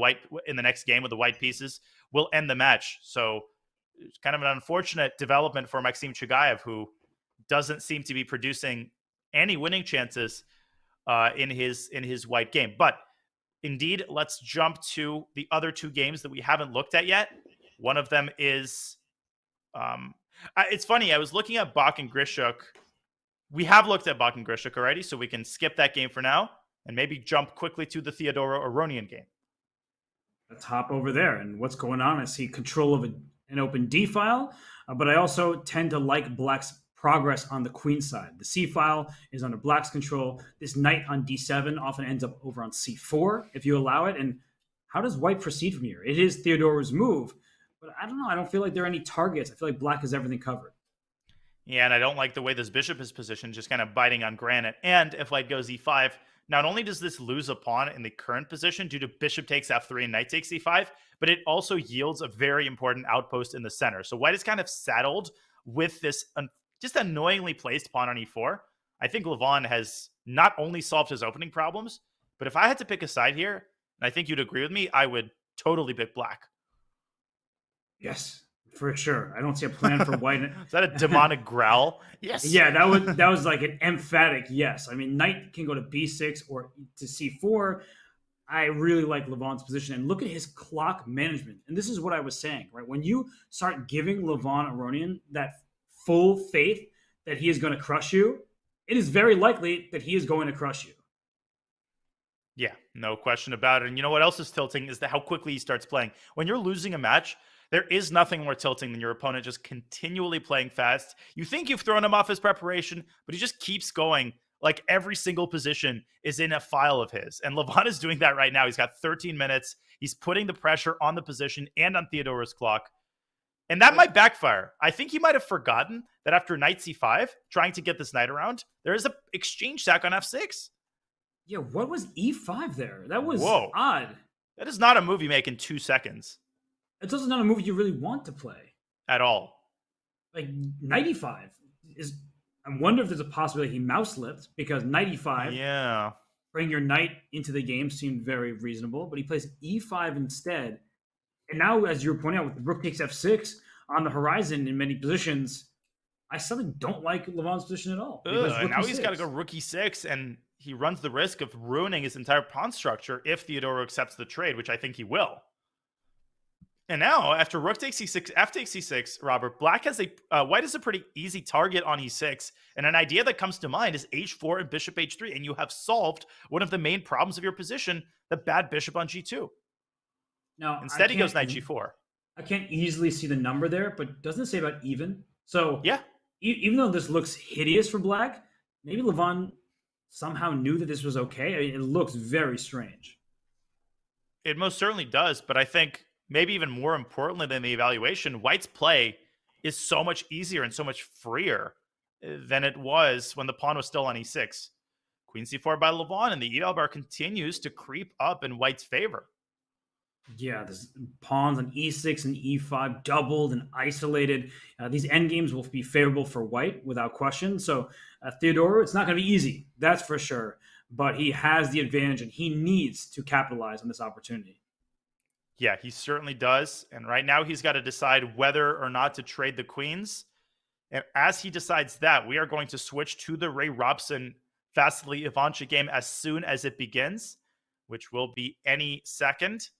C: in the next game with the white pieces will end the match. So it's kind of an unfortunate development for Maxim Chigaev, who doesn't seem to be producing any winning chances in his white game. But indeed, let's jump to the other two games that we haven't looked at yet. One of them is it's funny. I was looking at Bok and Grischuk. We have looked at Bok and Grischuk already, so we can skip that game for now and maybe jump quickly to the Theodorou Aronian game.
B: Let's hop over there. And what's going on? I see control of an open D file, but I also tend to like black's progress on the queen side. The C file is under black's control. This knight on D7 often ends up over on C4 if you allow it. And how does white proceed from here? It is Theodorou's move. But I don't know. I don't feel like there are any targets. I feel like black has everything covered.
C: Yeah, and I don't like the way this bishop is positioned, just kind of biting on granite. And if white goes e5, not only does this lose a pawn in the current position due to bishop takes f3 and knight takes e5, but it also yields a very important outpost in the center. So white is kind of saddled with this just annoyingly placed pawn on e4. I think Levon has not only solved his opening problems, but if I had to pick a side here, and I think you'd agree with me, I would totally pick black.
B: Yes, for sure. I don't see a plan for white.
C: Is that a demonic growl? Yes.
B: Yeah, that was like an emphatic yes. I mean, knight can go to b6 or to c4. I really like Levon's position. And look at his clock management. And this is what I was saying, right? When you start giving Levon Aronian that full faith that he is going to crush you, it is very likely that he is going to crush you.
C: Yeah, no question about it. And you know what else is tilting is how quickly he starts playing. When you're losing a match, there is nothing more tilting than your opponent just continually playing fast. You think you've thrown him off his preparation, but he just keeps going. Like every single position is in a file of his. And Levon is doing that right now. He's got 13 minutes. He's putting the pressure on the position and on Theodorou's clock. And that might backfire. I think he might have forgotten that after knight c5, trying to get this knight around, there is an exchange sack on f6.
B: Yeah, what was e5 there? That was odd.
C: That is not a move you make in 2 seconds.
B: It's also not a move you really want to play.
C: At all.
B: Like, knight e5 is... I wonder if there's a possibility he mouse slipped, because knight e5, bring your knight into the game seemed very reasonable, but he plays e5 instead. And now, as you were pointing out, with rook takes f6 on the horizon in many positions, I suddenly don't like Levon's position at all.
C: And now he's got to go rook e6, and he runs the risk of ruining his entire pawn structure if Theodorou accepts the trade, which I think he will. And now, after rook takes e6, f takes e6, Robert, white has a pretty easy target on e6, and an idea that comes to mind is h4 and bishop h3, and you have solved one of the main problems of your position, the bad bishop on g2.
B: Now,
C: instead, he goes knight g4.
B: I can't easily see the number there, but doesn't it say about even? So
C: yeah,
B: even though this looks hideous for black, maybe Levon somehow knew that this was okay. I mean, it looks very strange.
C: It most certainly does, but I think maybe even more importantly than the evaluation, white's play is so much easier and so much freer than it was when the pawn was still on e6. Queen c4 by Levon, and the eval bar continues to creep up in white's favor.
B: Yeah, there's pawns on e6 and e5 doubled and isolated. These endgames will be favorable for white without question. So Theodorou, it's not going to be easy, that's for sure. But he has the advantage, and he needs to capitalize on this opportunity.
C: Yeah, he certainly does. And right now he's got to decide whether or not to trade the queens. And as he decides that, we are going to switch to the Ray Robson Vasily Ivanchuk game as soon as it begins, which will be any second.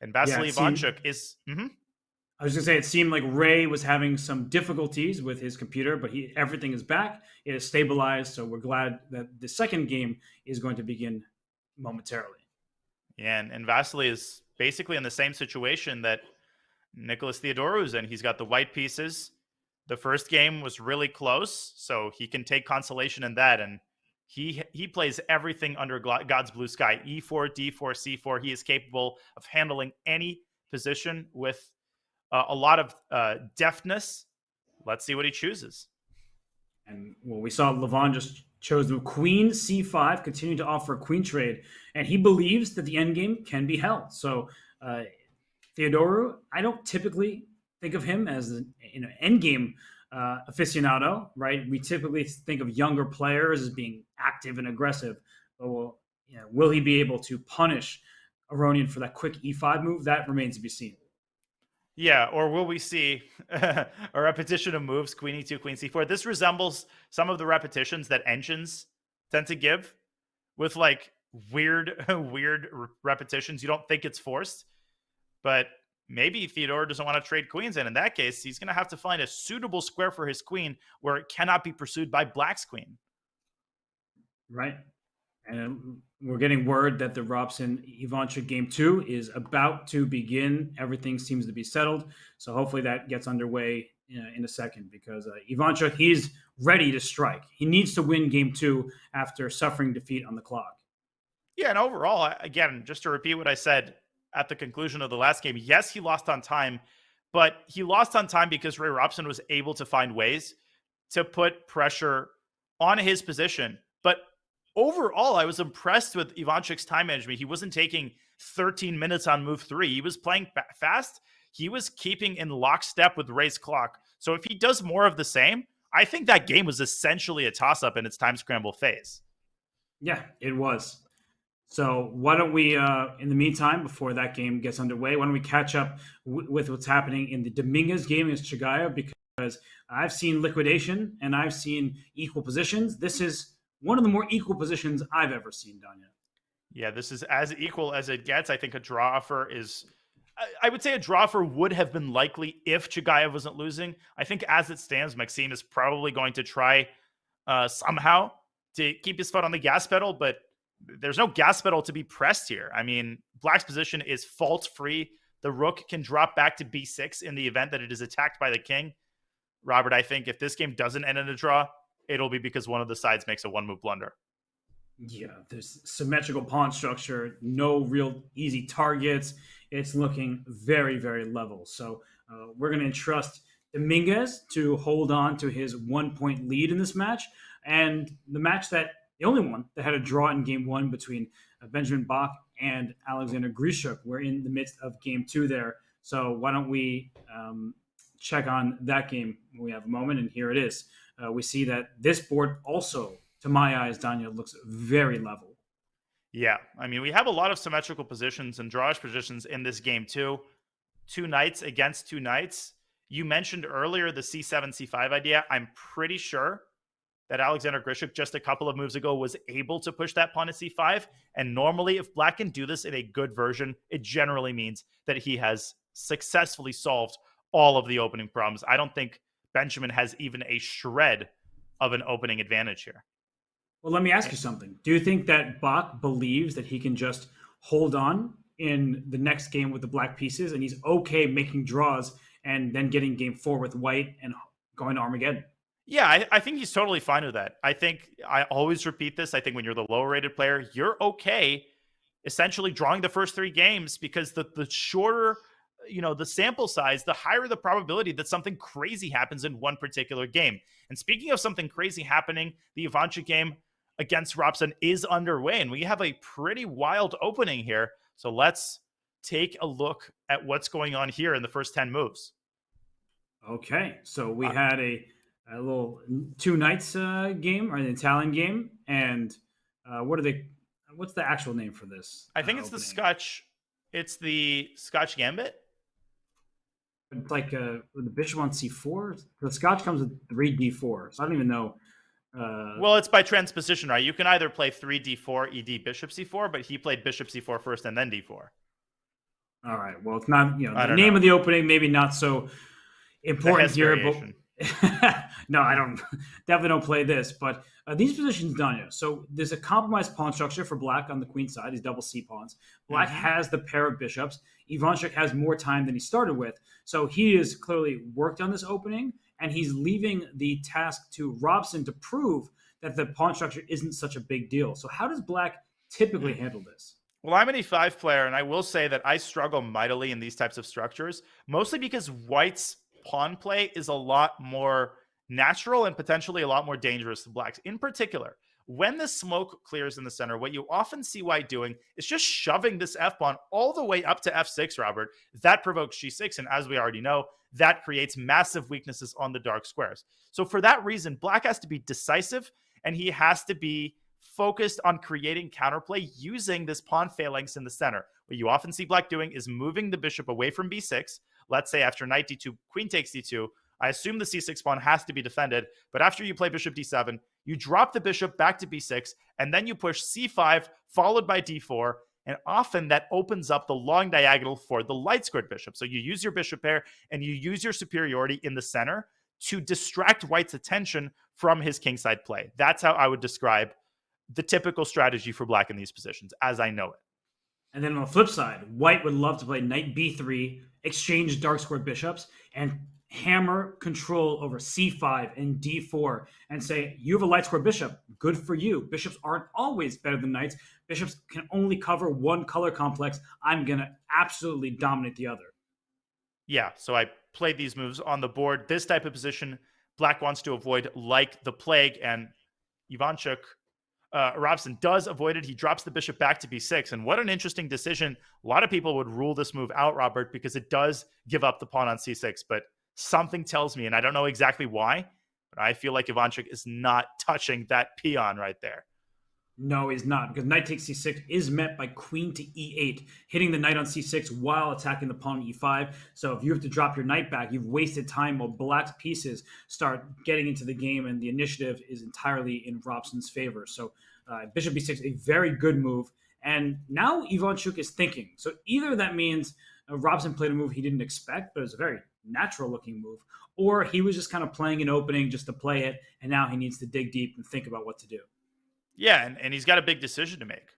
C: And Vasily Ivanchuk is...
B: I was going to say, it seemed like Ray was having some difficulties with his computer, but everything is back. It is stabilized, so we're glad that the second game is going to begin momentarily.
C: Yeah, and Vasily is basically in the same situation that Nicholas Theodorou is in. He's got the white pieces. The first game was really close, so he can take consolation in that, and he plays everything under God's blue sky. E4, D4, C4. He is capable of handling any position with a lot of deftness. Let's see what he chooses.
B: And well, we saw Levon just chose the queen c5, continuing to offer a queen trade, and he believes that the endgame can be held. So Theodorou, I don't typically think of him as an endgame aficionado, right? We typically think of younger players as being active and aggressive. But will he be able to punish Aronian for that quick e5 move? That remains to be seen.
C: Yeah, or will we see a repetition of moves, queen e2, queen c4? This resembles some of the repetitions that engines tend to give with like weird repetitions. You don't think it's forced, but maybe Theodorou doesn't want to trade queens, and in that case, he's going to have to find a suitable square for his queen where it cannot be pursued by black's queen.
B: Right. And we're getting word that the Robson Ivanchuk game 2 is about to begin. Everything seems to be settled. So hopefully that gets underway in a second, because Ivanchuk, he's ready to strike. He needs to win game 2 after suffering defeat on the clock.
C: Yeah, and overall, again, just to repeat what I said at the conclusion of the last game, yes, he lost on time, but he lost on time because Ray Robson was able to find ways to put pressure on his position. But overall, I was impressed with Ivanchuk's time management. He wasn't taking 13 minutes on move 3. He was playing fast. He was keeping in lockstep with Ray's clock. So if he does more of the same, I think that game was essentially a toss-up in its time scramble phase.
B: Yeah, it was. So why don't we, in the meantime, before that game gets underway, why don't we catch up with what's happening in the Dominguez game against Chigaev? Because I've seen liquidation and I've seen equal positions. This is one of the more equal positions I've ever seen, Danya.
C: Yeah, this is as equal as it gets. I think a draw offer is... I would say a draw offer would have been likely if Chigaev wasn't losing. I think as it stands, Maxime is probably going to try somehow to keep his foot on the gas pedal, but there's no gas pedal to be pressed here. I mean, black's position is fault-free. The rook can drop back to b6 in the event that it is attacked by the king. Robert, I think if this game doesn't end in a draw, it'll be because one of the sides makes a one-move blunder.
B: Yeah, there's symmetrical pawn structure, no real easy targets. It's looking very, very level. So we're going to entrust Dominguez to hold on to his 1-point lead in this match. And the only one that had a draw in game 1 between Benjamin Bok and Alexander Grischuk. We're in the midst of game 2 there. So why don't we check on that game when we have a moment? And here it is. We see that this board also, to my eyes, Daniel, looks very level.
C: Yeah, I mean, we have a lot of symmetrical positions and drawish positions in this game too. 2 knights against 2 knights. You mentioned earlier the c7, c5 idea. I'm pretty sure that Alexander Grischuk just a couple of moves ago was able to push that pawn to c5. And normally, if Black can do this in a good version, it generally means that he has successfully solved all of the opening problems. I don't think Benjamin has even a shred of an opening advantage here.
B: Well, let me ask you something. Do you think that Bok believes that he can just hold on in the next game with the black pieces and he's okay making draws and then getting game 4 with white and going to Armageddon?
C: Yeah, I think he's totally fine with that. I think I always repeat this. I think when you're the lower rated player, you're okay essentially drawing the first 3 games because the shorter, the sample size, the higher the probability that something crazy happens in one particular game. And speaking of something crazy happening, the Ivanchuk game against Robson is underway, and we have a pretty wild opening here. So let's take a look at what's going on here in the first 10 moves.
B: Okay, so we had a little 2 knights game, or an Italian game, and what's the actual name for this?
C: I think it's the Scotch Gambit.
B: It's like the bishop on c4. The Scotch comes with 3d4, so I don't even know.
C: Well, it's by transposition, right? You can either play 3d4, ed, bishop c4, but he played bishop c4 first and then d4.
B: All right. Well, it's not, the name of the opening, maybe not so important here, but no, I definitely don't play this, but these positions, Danya. So there's a compromised pawn structure for Black on the queen side. These double C pawns. Black has the pair of bishops. Ivanchuk has more time than he started with. So he has clearly worked on this opening, and he's leaving the task to Robson to prove that the pawn structure isn't such a big deal. So how does Black typically handle this?
C: Well, I'm an e5 player, and I will say that I struggle mightily in these types of structures, mostly because White's pawn play is a lot more natural and potentially a lot more dangerous than Black's. In particular, when the smoke clears in the center, what you often see White doing is just shoving this f-pawn all the way up to f6, Robert. That provokes g6, and as we already know, that creates massive weaknesses on the dark squares. So for that reason, Black has to be decisive, and he has to be focused on creating counterplay using this pawn phalanx in the center. What you often see Black doing is moving the bishop away from b6. Let's say after knight d2, queen takes d2, I assume the c6 pawn has to be defended, but after you play bishop d7, you drop the bishop back to b6, and then you push c5, followed by d4, and often that opens up the long diagonal for the light squared bishop. So you use your bishop pair, and you use your superiority in the center to distract White's attention from his kingside play. That's how I would describe the typical strategy for Black in these positions, as I know it.
B: And then on the flip side, White would love to play knight b3, exchange dark squared bishops, and hammer control over c5 and d4 and say, you have a light square bishop. Good for you. Bishops aren't always better than knights. Bishops can only cover one color complex. I'm going to absolutely dominate the other.
C: Yeah, so I played these moves on the board. This type of position, Black wants to avoid like the plague, and Ivanchuk, Robson does avoid it. He drops the bishop back to b6, and what an interesting decision. A lot of people would rule this move out, Robert, because it does give up the pawn on c6, but something tells me, and I don't know exactly why, but I feel like Ivanchuk is not touching that peon right there.
B: No, he's not, because knight takes c6 is met by queen to e8, hitting the knight on c6 while attacking the pawn on e5. So if you have to drop your knight back, you've wasted time while Black's pieces start getting into the game, and the initiative is entirely in Robson's favor. So bishop b6, a very good move. And now Ivanchuk is thinking. So either that means Robson played a move he didn't expect, but it was a very natural-looking move, or he was just kind of playing an opening just to play it, and now he needs to dig deep and think about what to do.
C: Yeah, and he's got a big decision to make.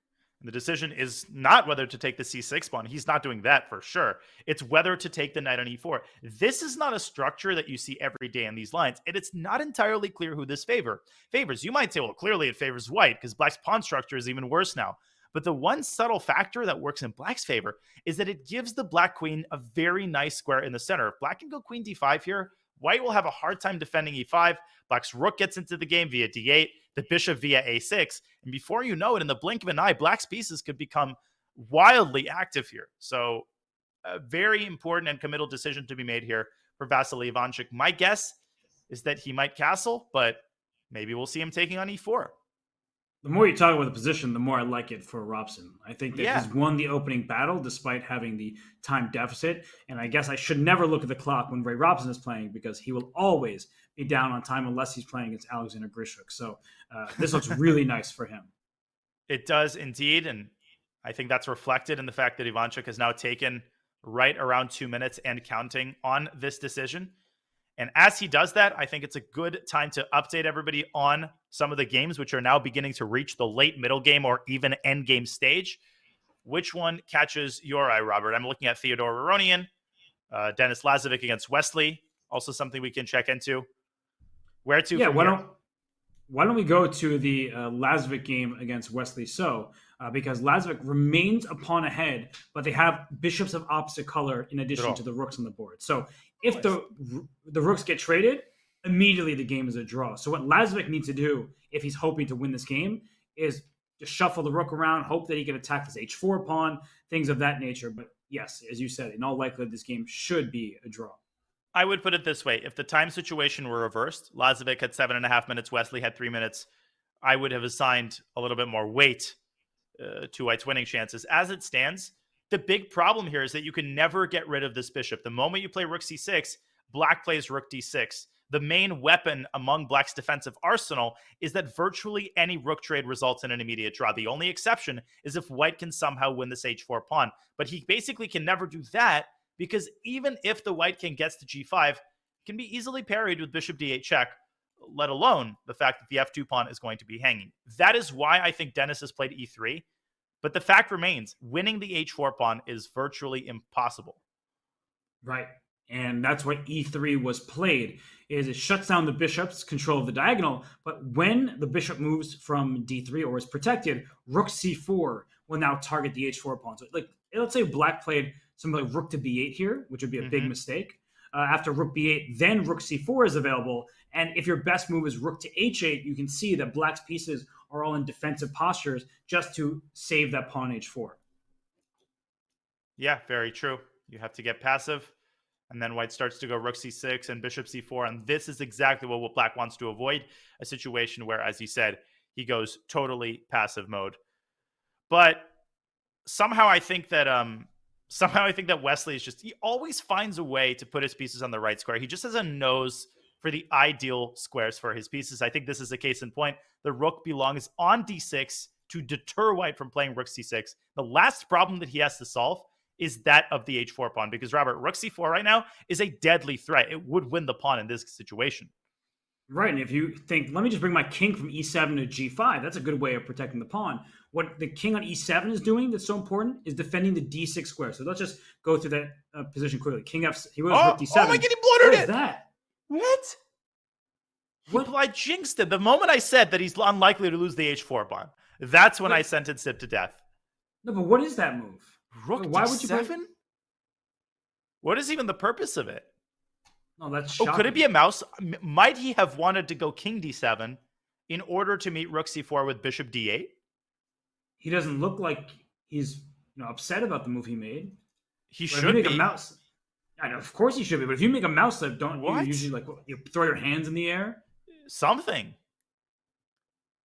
C: And the decision is not whether to take the c6 pawn. He's not doing that for sure. It's whether to take the knight on e4. This is not a structure that you see every day in these lines, and it's not entirely clear who this favors. You might say, well, clearly it favors White, because Black's pawn structure is even worse now. But the one subtle factor that works in Black's favor is that it gives the Black queen a very nice square in the center. If Black can go queen d5 here, White will have a hard time defending e5. Black's rook gets into the game via d8, the bishop via a6. And before you know it, in the blink of an eye, Black's pieces could become wildly active here. So a very important and committal decision to be made here for Vasily Ivanchuk. My guess is that he might castle, but maybe we'll see him taking on e4.
B: The more you talk about the position, the more I like it for Robson. I think that he's won the opening battle despite having the time deficit. And I guess I should never look at the clock when Ray Robson is playing because he will always be down on time unless he's playing against Alexander Grischuk. So this looks really nice for him.
C: It does indeed. And I think that's reflected in the fact that Ivanchuk has now taken right around 2 minutes and counting on this decision. And as he does that, I think it's a good time to update everybody on some of the games which are now beginning to reach the late middle game or even end game stage. Which one catches your eye, Robert? I'm looking at Theodorou Aronian, Denis Lazavik against Wesley. Also something we can check into. Where to?
B: Yeah, why don't we go to the Lazavik game against Wesley So? Because Lazavik remains a pawn ahead, but they have bishops of opposite color in addition to the rooks on the board. So if the rooks get traded, immediately the game is a draw. So what Lazavik needs to do, if he's hoping to win this game, is just shuffle the rook around, hope that he can attack this h4 pawn, things of that nature. But yes, as you said, in all likelihood, this game should be a draw.
C: I would put it this way. If the time situation were reversed, Lazavik had 7.5 minutes, Wesley had 3 minutes, I would have assigned a little bit more weight to White's winning chances. As it stands, the big problem here is that you can never get rid of this bishop. The moment you play rook c6, Black plays rook d6. The main weapon among Black's defensive arsenal is that virtually any rook trade results in an immediate draw. The only exception is if White can somehow win this h4 pawn. But he basically can never do that because even if the White king gets to g5, it can be easily parried with bishop d8 check, let alone the fact that the f2 pawn is going to be hanging. That is why I think Denis has played e3. But the fact remains, winning the h4 pawn is virtually impossible.
B: Right. And that's why e3 was played, is it shuts down the bishop's control of the diagonal. But when the bishop moves from d3 or is protected, rook c4 will now target the h4 pawn. So like, let's say Black played something like rook to b8 here, which would be a big mistake. After rook b8, then rook c4 is available. And if your best move is rook to h8, you can see that Black's pieces are all in defensive postures just to save that pawn h4.
C: Yeah, very true. You have to get passive. And then White starts to go rook c6 and bishop c4. And this is exactly what Black wants to avoid, a situation where, as you said, he goes totally passive mode. But somehow I think that Wesley is just, he always finds a way to put his pieces on the right square. He just has a nose for the ideal squares for his pieces. I think this is a case in point. The rook belongs on d6 to deter White from playing rook c6. The last problem that he has to solve is that of the h4 pawn, because Robert, rook c4 right now is a deadly threat. It would win the pawn in this situation.
B: Right, and if you think, let me just bring my king from e7 to g5, that's a good way of protecting the pawn. What the king on e7 is doing that's so important is defending the d6 square. So let's just go through that position quickly. King f, he was rook d7.
C: Oh my God, he blundered it!
B: What is that?
C: What? Well, I jinxed it. The moment I said that he's unlikely to lose the h4 pawn, that's when I sentenced him to death.
B: No, but what is that move?
C: Rook
B: Why
C: d7?
B: would you play?
C: What is even the purpose of it?
B: No, that's shocking.
C: Oh, could it be a mouse? Might he have wanted to go king d7 in order to meet rook c4 with bishop d8?
B: He doesn't look like he's upset about the move he made.
C: He should be.
B: A mouse, I know, of course he should be. But if you make a mouse slip, don't you usually you throw your hands in the air?
C: Something.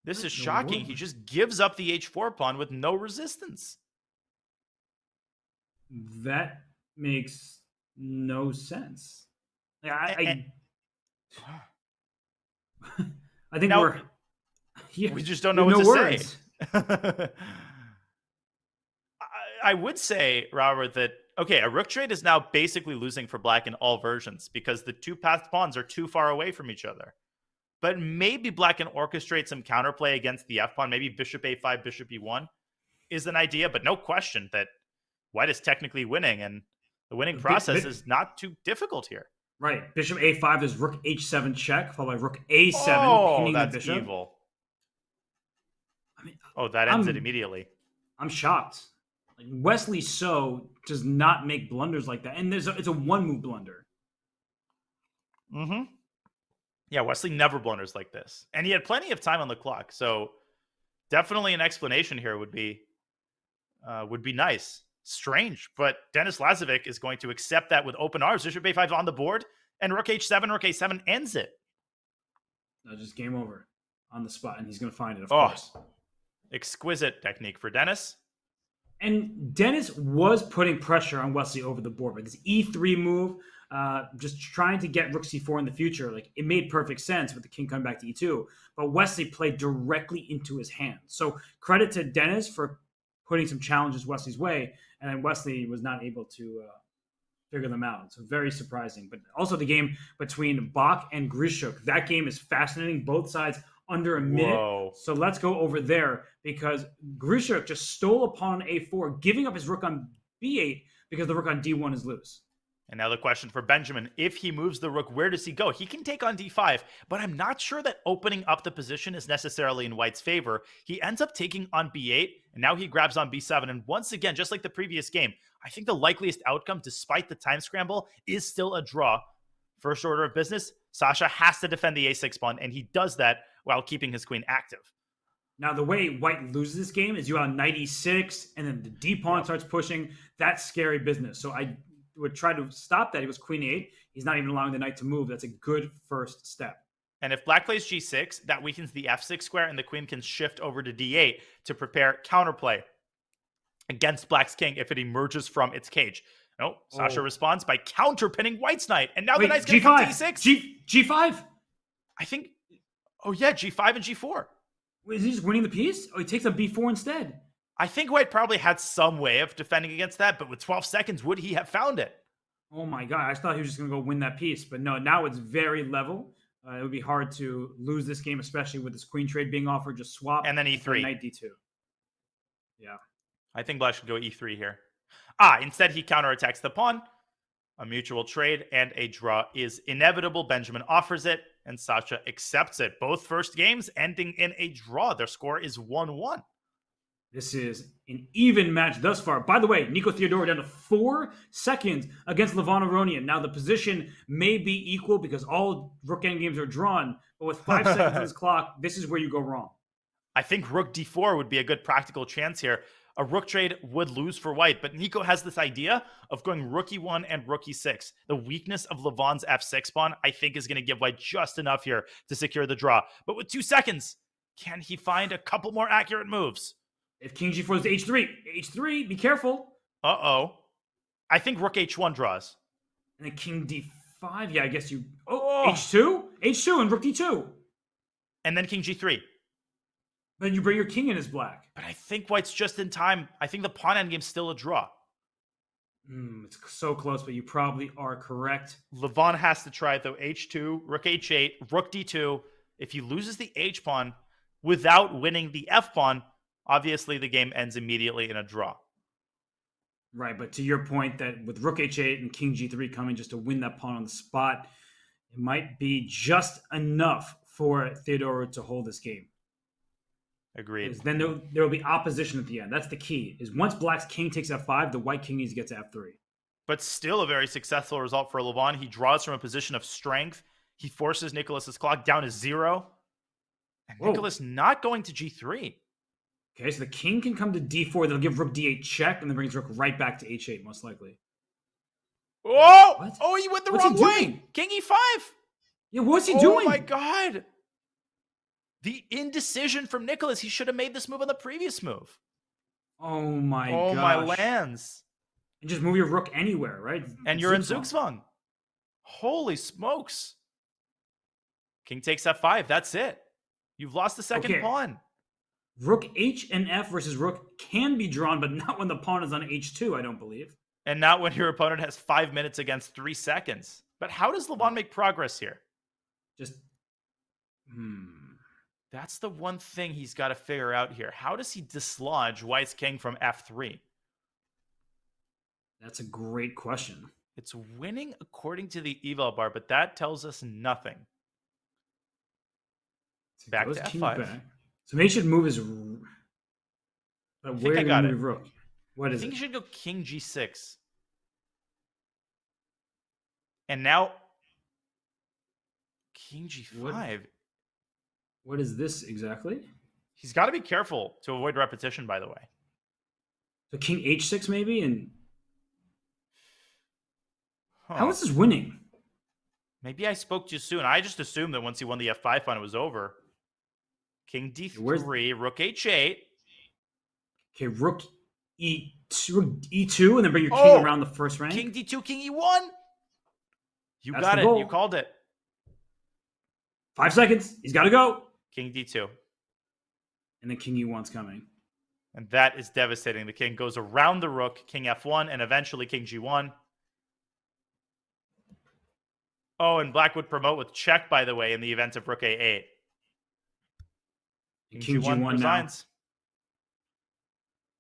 C: This is shocking. He just gives up the h4 pawn with no resistance.
B: That makes no sense. I think we
C: just don't know what to
B: words.
C: say. I would say, Robert, that okay, a rook trade is now basically losing for Black in all versions because the two path pawns are too far away from each other. But maybe Black can orchestrate some counterplay against the f pawn. Maybe bishop a5, bishop e1 is an idea, but no question that White is technically winning, and the winning process is not too difficult here.
B: Right. Bishop a5 is rook h7 check, followed by rook a7, pinning the bishop.
C: Evil. I mean, that ends it immediately.
B: I'm shocked. Like, Wesley So does not make blunders like that. And it's a one-move blunder.
C: Mm-hmm. Yeah, Wesley never blunders like this. And he had plenty of time on the clock. So definitely an explanation here would be nice. Strange, but Denis Lazavik is going to accept that with open arms. Bishop a5 on the board, and rook h7, rook a7 ends it.
B: No, just game over on the spot, and he's going to find it, of course.
C: Exquisite technique for Dennis.
B: And Dennis was putting pressure on Wesley over the board, but this E3 move, just trying to get Rook C4 in the future, like it made perfect sense with the king coming back to E2, but Wesley played directly into his hand. So credit to Dennis for putting some challenges Wesley's way, and then Wesley was not able to figure them out. So very surprising. But also the game between Bok and Grischuk, that game is fascinating. Both sides under a minute.
C: Whoa.
B: So let's go over there because Grischuk just stole a pawn on A4, giving up his rook on B8 because the rook on D1 is loose.
C: And now the question for Benjamin, if he moves the rook, where does he go? He can take on D5, but I'm not sure that opening up the position is necessarily in White's favor. He ends up taking on B8, and now he grabs on B7. And once again, just like the previous game, I think the likeliest outcome, despite the time scramble, is still a draw. First order of business, Sasha has to defend the A6 pawn, and he does that while keeping his queen active.
B: Now, the way White loses this game is you on knight E6, and then the D pawn starts pushing. That's scary business. So I would try to stop that. He was queen 8. He's not even allowing the knight to move. That's a good first step.
C: And if black plays G6, that weakens the F6 square, and the queen can shift over to D8 to prepare counterplay against black's king if it emerges from its cage. No, Sasha responds by counterpinning White's knight. And now the knight's going to come to E6.
B: G5?
C: I think, oh yeah, G5 and G4.
B: Wait, is he just winning the piece? Oh, he takes on B4 instead.
C: I think White probably had some way of defending against that, but with 12 seconds, would he have found it?
B: Oh my God, I thought he was just going to go win that piece. But no, now it's very level. It would be hard to lose this game, especially with this queen trade being offered. Just swap.
C: And then E3.
B: Knight D2. Yeah.
C: I think black should go E3 here. Instead he counterattacks the pawn. A mutual trade and a draw is inevitable. Benjamin offers it, and Sasha accepts it. Both first games ending in a draw. Their score is 1-1.
B: This is an even match thus far. By the way, Nico Theodorou down to 4 seconds against Levon Aronian. Now, the position may be equal because all rook endgames are drawn, but with 5 seconds on this clock, this is where you go wrong.
C: I think rook d4 would be a good practical chance here. A rook trade would lose for White, but Nico has this idea of going rook e1 and rook e6. The weakness of Levon's f6 pawn, I think, is going to give White just enough here to secure the draw. But with 2 seconds, can he find a couple more accurate moves?
B: If king g4 is h3, h3, be careful.
C: Uh-oh. I think rook h1 draws.
B: And then king d5, yeah, I guess you... Oh, h2? h2 and rook d2.
C: And then king g3.
B: Then you bring your king in as black.
C: But I think White's just in time. I think the pawn endgame's still a draw.
B: It's so close, but you probably are correct.
C: Levon has to try it, though. h2, rook h8, rook d2. If he loses the h-pawn without winning the f-pawn, obviously the game ends immediately in a draw.
B: Right, but to your point that with rook h8 and king g3 coming just to win that pawn on the spot, it might be just enough for Theodorou to hold this game.
C: Agreed.
B: Then there will be opposition at the end. That's the key. Is once black's king takes f5, the white king needs to get to f3.
C: But still a very successful result for Levon. He draws from a position of strength. He forces Nicholas's clock down to 0. And Nicholas not going to g3.
B: Okay, so the king can come to d4. They'll give rook d8 check, and then brings rook right back to h8, most likely.
C: Oh!
B: What?
C: Oh, he went the
B: What's
C: wrong
B: he
C: way.
B: doing?
C: King e5.
B: Yeah, what's he doing?
C: Oh my God. The indecision from Nicholas. He should have made this move on the previous move.
B: Oh my
C: gosh. Oh my lands.
B: And just move your rook anywhere, right?
C: And you're in Zugzwang. Holy smokes. King takes f5. That's it. You've lost the second pawn.
B: Rook h and f versus rook can be drawn, but not when the pawn is on h2, I don't believe.
C: And not when your opponent has 5 minutes against 3 seconds. But how does Levon make progress here?
B: Just,
C: That's the one thing he's got to figure out here. How does he dislodge White's king from f3?
B: That's a great question.
C: It's winning according to the eval bar, but that tells us nothing.
B: So
C: back to f5.
B: Back. So maybe he should move his... But where do you move rook? What is it?
C: I think you should go king g6. And now... king g5.
B: What is this exactly?
C: He's got to be careful to avoid repetition, by the way.
B: So king h6 maybe? And how is this winning?
C: Maybe I spoke too soon. I just assumed that once he won the f5 pawn, it was over. King d3, rook h8.
B: Okay, rook e2, and then bring your king around the first rank.
C: King d2, king e1. You
B: That's
C: got
B: the
C: it.
B: goal.
C: You called it.
B: 5 seconds. He's got to go.
C: King d2.
B: And then king e1's coming.
C: And that is devastating. The king goes around the rook, king f1, and eventually king g1. Oh, and black would promote with check, by the way, in the event of rook a8.
B: King g1 resigns.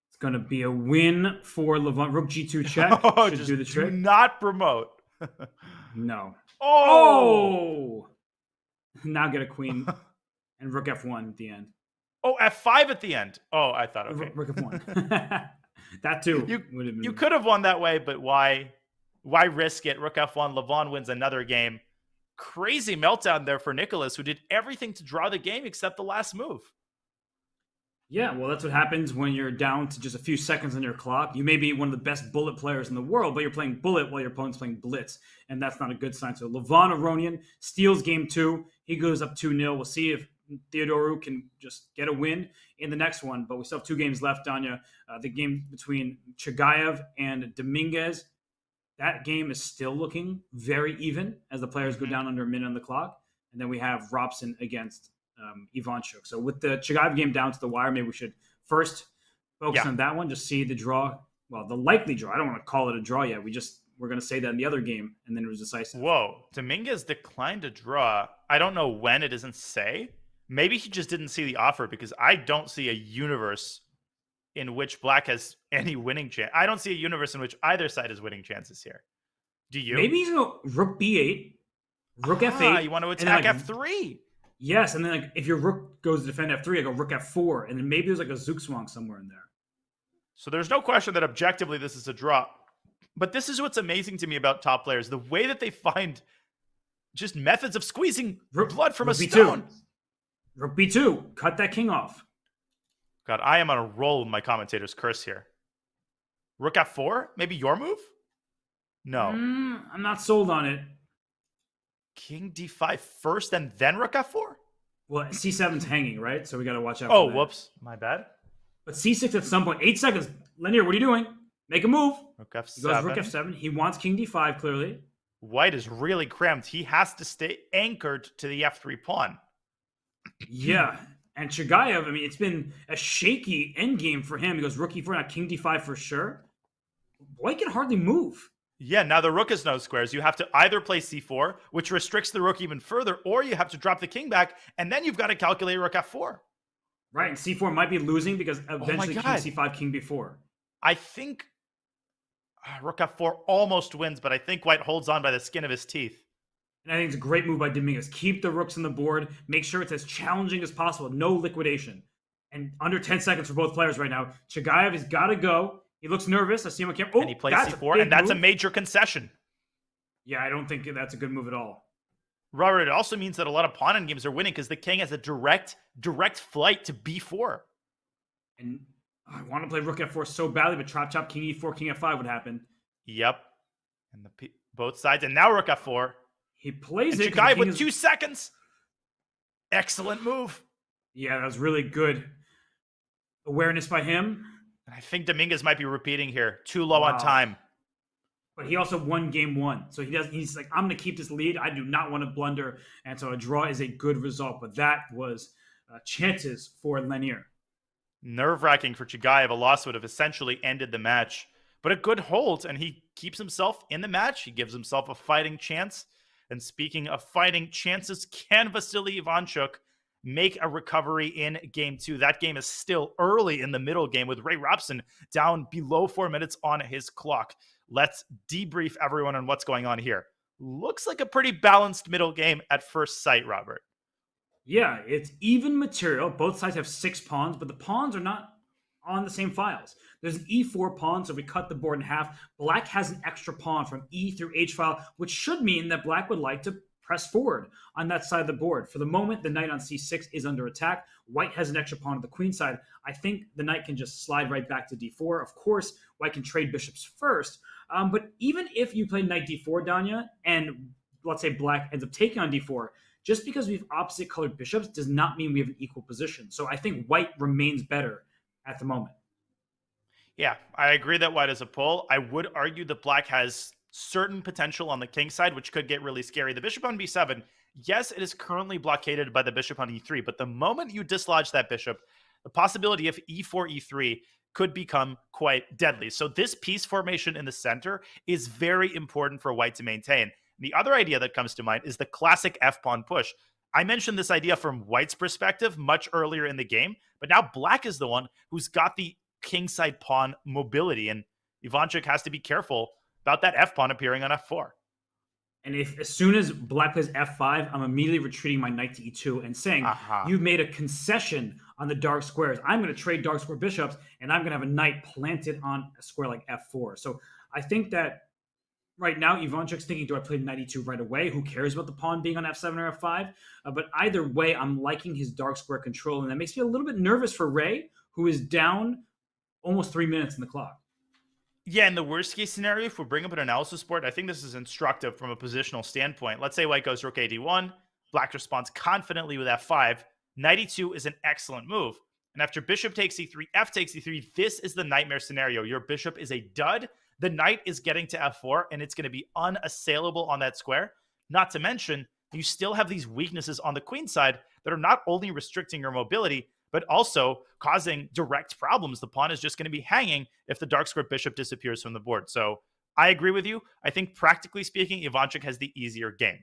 B: It's going to be a win for Levant. Rook g2 check. Should do the trick.
C: Do not promote.
B: No.
C: Oh!
B: Now get a queen. And rook f1 at the end.
C: Oh, f5 at the end. Oh, I thought, okay.
B: Rook f1. That too.
C: You could have won that way, but why risk it? Rook f1, Levant wins another game. Crazy meltdown there for Nicholas, who did everything to draw the game except the last move.
B: Yeah, well, that's what happens when you're down to just a few seconds on your clock. You may be one of the best bullet players in the world, but you're playing bullet while your opponent's playing blitz, and that's not a good sign. So Levant Aronian steals game 2. He goes up 2-0. We'll see if Theodorou can just get a win in the next one, but we still have 2 games left, Danya. The game between Chigaev and Dominguez, that game is still looking very even as the players go down under a minute on the clock. And then we have Robson against Ivanchuk. So with the Chigaev game down to the wire, maybe we should first focus on that one, just see the draw. Well, the likely draw. I don't want to call it a draw yet. We're going to say that in the other game, and then it was decisive.
C: Whoa. Dominguez declined a draw. I don't know when. It doesn't say. Maybe he just didn't see the offer, because I don't see a universe in which black has any winning chance. I don't see a universe in which either side has winning chances here. Do you?
B: Maybe he's going to rook b8, rook f8.
C: You want to attack f3.
B: Yes, and then if your rook goes to defend f3, I go rook f4, and then maybe there's a Zugzwang somewhere in there.
C: So there's no question that objectively this is a draw. But this is what's amazing to me about top players. The way that they find just methods of squeezing blood from a stone.
B: Rook b2. Cut that king off.
C: God, I am on a roll with my commentator's curse here. Rook f4? Maybe your move? No.
B: I'm not sold on it.
C: King d5 first and then rook f4?
B: Well, c7's hanging, right? So we got to watch out
C: for
B: that.
C: Whoops. My bad.
B: But c6 at some point. 8 seconds. Lanier, what are you doing? Make a move.
C: Rook f7.
B: He goes rook f7. He wants king d5, clearly.
C: White is really cramped. He has to stay anchored to the f3 pawn.
B: Yeah. And Chigaev, I mean, it's been a shaky endgame for him. He goes rook e4, not king d5 for sure. White can hardly move.
C: Yeah, now the rook is no squares. You have to either play c4, which restricts the rook even further, or you have to drop the king back, and then you've got to calculate rook f4.
B: Right, and c4 might be losing because eventually king c5, king b4.
C: I think rook f4 almost wins, but I think White holds on by the skin of his teeth.
B: And I think it's a great move by Dominguez. Keep the rooks on the board. Make sure it's as challenging as possible. No liquidation. And under 10 seconds for both players right now. Chigaev has got to go. He looks nervous. I see him on camera. Oh, and
C: he plays c4, and that's a major concession.
B: Yeah, I don't think that's a good move at all.
C: Robert, it also means that a lot of pawn endgames are winning because the king has a direct flight to b4.
B: And I want to play rook f4 so badly, but chop, king e4, king f5 would happen.
C: Yep. And both sides. And now rook f4.
B: He plays
C: it. Chigaev with 2 seconds. Excellent move.
B: Yeah, that was really good awareness by him.
C: I think Dominguez might be repeating here. Too low on time.
B: But he also won game 1. So he's like, I'm going to keep this lead. I do not want to blunder. And so a draw is a good result. But that was chances for Lanier.
C: Nerve-wracking for Chigaev. A loss would have essentially ended the match. But a good hold, and he keeps himself in the match. He gives himself a fighting chance. And speaking of fighting chances, can Vasily Ivanchuk make a recovery in game 2? That game is still early in the middle game with Ray Robson down below 4 minutes on his clock. Let's debrief everyone on what's going on here. Looks like a pretty balanced middle game at first sight, Robert.
B: Yeah, it's even material. Both sides have 6 pawns, but the pawns are not on the same files. There's an e4 pawn, so if we cut the board in half, black has an extra pawn from e through h file, which should mean that black would like to press forward on that side of the board. For the moment, the knight on c6 is under attack. White has an extra pawn on the queen side. I think the knight can just slide right back to d4. Of course, white can trade bishops first. But even if you play knight d4, Danya, and let's say black ends up taking on d4, just because we have opposite colored bishops does not mean we have an equal position. So I think white remains better at the moment.
C: Yeah, I agree that white is a pull. I would argue that black has certain potential on the king side, which could get really scary. The bishop on b7, yes, it is currently blockaded by the bishop on e3, but the moment you dislodge that bishop, the possibility of e4, e3 could become quite deadly. So this piece formation in the center is very important for white to maintain. The other idea that comes to mind is the classic f-pawn push. I mentioned this idea from white's perspective much earlier in the game, but now black is the one who's got the kingside pawn mobility, and Ivanchuk has to be careful about that f-pawn appearing on f4.
B: And if as soon as black plays f5, I'm immediately retreating my knight to e2 and saying, you've made a concession on the dark squares. I'm going to trade dark square bishops, and I'm going to have a knight planted on a square like f4. So I think that right now, Ivanchuk's thinking, do I play knight e2 right away? Who cares about the pawn being on f7 or f5? But either way, I'm liking his dark square control, and that makes me a little bit nervous for Ray, who is down almost 3 minutes in the clock.
C: Yeah, in the worst case scenario, if we bring up an analysis board, I think this is instructive from a positional standpoint. Let's say white goes rook ad1, black responds confidently with f5. Knight e2 is an excellent move. And after bishop takes e3, f takes e3, this is the nightmare scenario. Your bishop is a dud. The knight is getting to f4, and it's going to be unassailable on that square. Not to mention, you still have these weaknesses on the queen side that are not only restricting your mobility, but also causing direct problems. The pawn is just going to be hanging if the dark square bishop disappears from the board. So I agree with you. I think practically speaking, Ivanchuk has the easier game.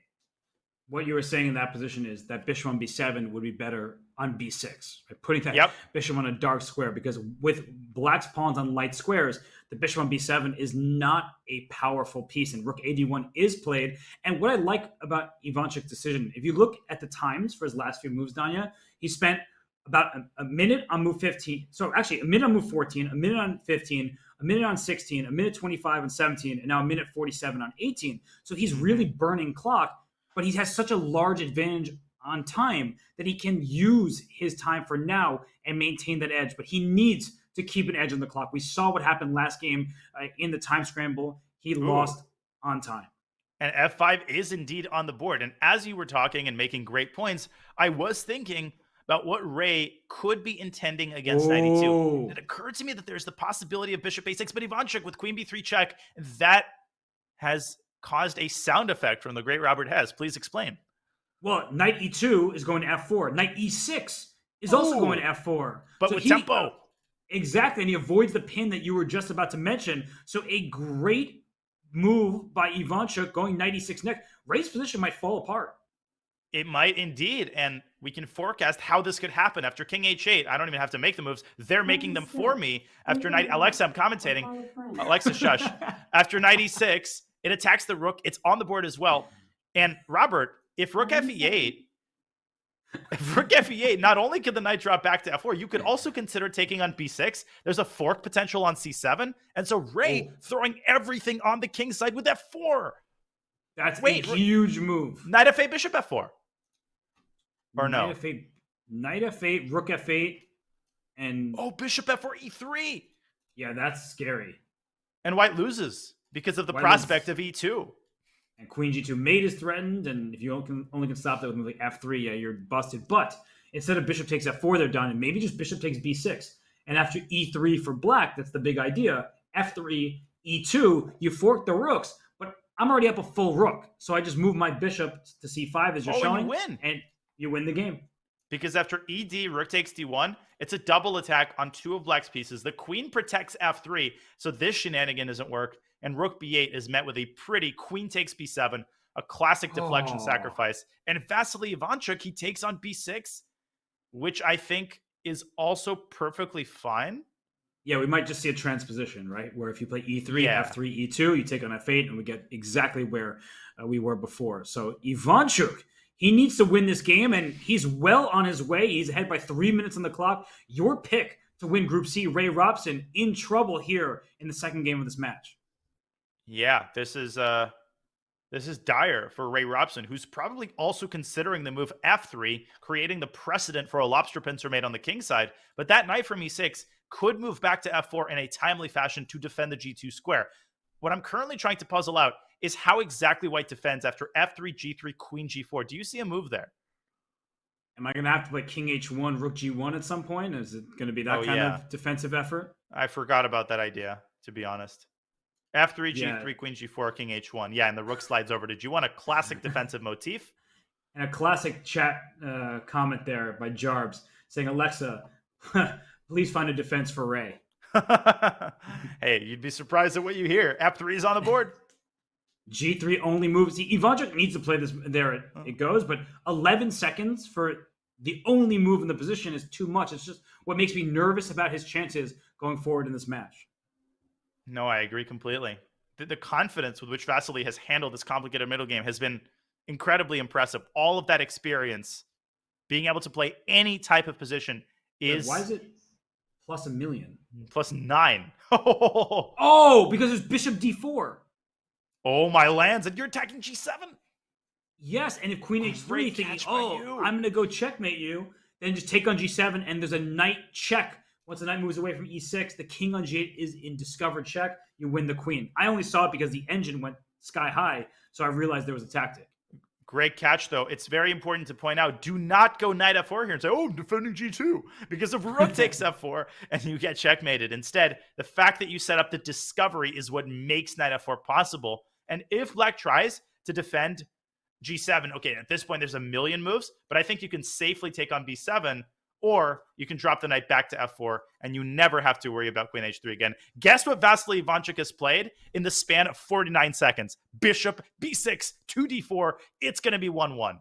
B: What you were saying in that position is that bishop on b7 would be better on b6. Right? Putting that bishop on a dark square, because with black's pawns on light squares, the bishop on b7 is not a powerful piece, and rook ad1 is played. And what I like about Ivanchuk's decision, if you look at the times for his last few moves, Danya, he spent about a minute on move 15. So actually a minute on move 14, a minute on 15, a minute on 16, a minute 25 on 17, and now a minute 47 on 18. So he's really burning clock, but he has such a large advantage on time that he can use his time for now and maintain that edge. But he needs to keep an edge on the clock. We saw what happened last game in the time scramble. He lost on time.
C: And f5 is indeed on the board. And as you were talking and making great points, I was thinking about what Ray could be intending against 92. It occurred to me that there's the possibility of bishop a6, but Ivanchuk with queen b3 check, that has caused a sound effect from the great Robert Hess. Please explain.
B: Well, knight e2 is going to f4. Knight e6 is also going to f4.
C: But so with tempo.
B: Exactly, and he avoids the pin that you were just about to mention. So a great move by Ivanchuk going knight e6 next. Ray's position might fall apart.
C: It might indeed, and we can forecast how this could happen. After king h8, I don't even have to make the moves. They're making them for me. After knight... Alexa, I'm commentating. Alexa, shush. After knight e6, it attacks the rook. It's on the board as well. And Robert, if rook fe8, not only could the knight drop back to f4, you could also consider taking on b6. There's a fork potential on c7. And so Ray throwing everything on the king side with f4.
B: That's a huge move.
C: Knight f8, bishop f4. Or no?
B: Knight f8, rook f8, and...
C: Oh, bishop f4, e3.
B: Yeah, that's scary.
C: And white loses because of the prospect of e2.
B: And queen g2 mate is threatened, and if you only can stop that with move like f3, yeah, you're busted. But instead of bishop takes f4, they're done, and maybe just bishop takes b6. And after e3 for black, that's the big idea. f3, e2, you fork the rooks, but I'm already up a full rook, so I just move my bishop to c5 as you're showing.
C: And you win.
B: And you win the game.
C: Because after ed, rook takes d1, it's a double attack on two of black's pieces. The queen protects f3, so this shenanigan doesn't work. And rook b8 is met with a pretty queen takes b7, a classic deflection sacrifice. And Vasily Ivanchuk, he takes on b6, which I think is also perfectly fine.
B: Yeah, we might just see a transposition, right? Where if you play e3, f3, e2, you take on f8, and we get exactly where we were before. So Ivanchuk, he needs to win this game, and he's well on his way. He's ahead by 3 minutes on the clock. Your pick to win Group C, Ray Robson, in trouble here in the second game of this match.
C: Yeah, this is dire for Ray Robson, who's probably also considering the move f3, creating the precedent for a lobster pincer mate on the king side. But that knight from e6 could move back to f4 in a timely fashion to defend the g2 square. What I'm currently trying to puzzle out is how exactly white defends after f3, g3, queen g4. Do you see a move there?
B: Am I going to have to play king h1, rook g1 at some point? Is it going to be that kind of defensive effort?
C: I forgot about that idea, to be honest. F3,
B: Yeah.
C: G3, Queen G4, King H1. Yeah, and the rook slides over. Did you want a classic defensive motif?
B: And a classic chat comment there by Jarbs saying, Alexa, please find a defense for Ray.
C: Hey, you'd be surprised at what you hear. F3 is on the board.
B: G3 only moves. Ivanchuk needs to play this. There it goes. But 11 seconds for the only move in the position is too much. It's just what makes me nervous about his chances going forward in this match.
C: No, I agree completely. The confidence with which Vasily has handled this complicated middle game has been incredibly impressive. All of that experience, being able to play any type of position is...
B: Why is it plus $1 million?
C: Plus 9.
B: Oh, because it's bishop d4.
C: Oh, my lands, and you're attacking g7?
B: Yes, and if queen h3 thinking, I'm going to go checkmate you, then just take on g7, and there's a knight check. Once the knight moves away from e6, the king on g8 is in discovered check. You win the queen. I only saw it because the engine went sky high, so I realized there was a tactic.
C: Great catch, though. It's very important to point out, do not go knight f4 here and say, oh, defending g2, because if rook takes f4 and you get checkmated. Instead, the fact that you set up the discovery is what makes knight f4 possible. And if black tries to defend g7, okay, at this point, there's a million moves, but I think you can safely take on b7, or you can drop the knight back to f4, and you never have to worry about queen h3 again. Guess what Vasily Ivanchuk has played in the span of 49 seconds? Bishop, b6, 2d4. It's going to be 1-1.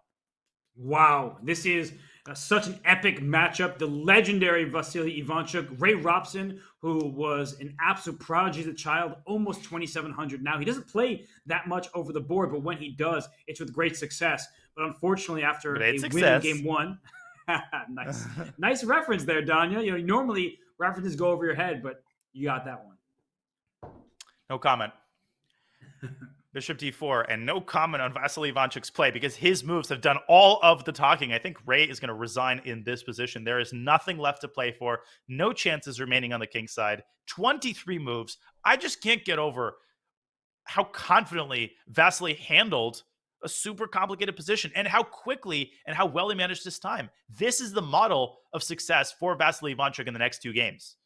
B: Wow, this is such an epic matchup. The legendary Vasily Ivanchuk, Ray Robson, who was an absolute prodigy as a child, almost 2,700 now. He doesn't play that much over the board, but when he does, it's with great success. But unfortunately, after a win in game one... nice reference there, Danya. You know, normally references go over your head, but you got that one.
C: No comment. Bishop d4, and no comment on Vasily Ivanchuk's play because his moves have done all of the talking. I think Ray is going to resign in this position. There is nothing left to play for. No chances remaining on the king side. 23 moves. I just can't get over how confidently Vasily handled a super complicated position and how quickly and how well he managed his time. This is the model of success for Vasily Ivanchuk in the next two games.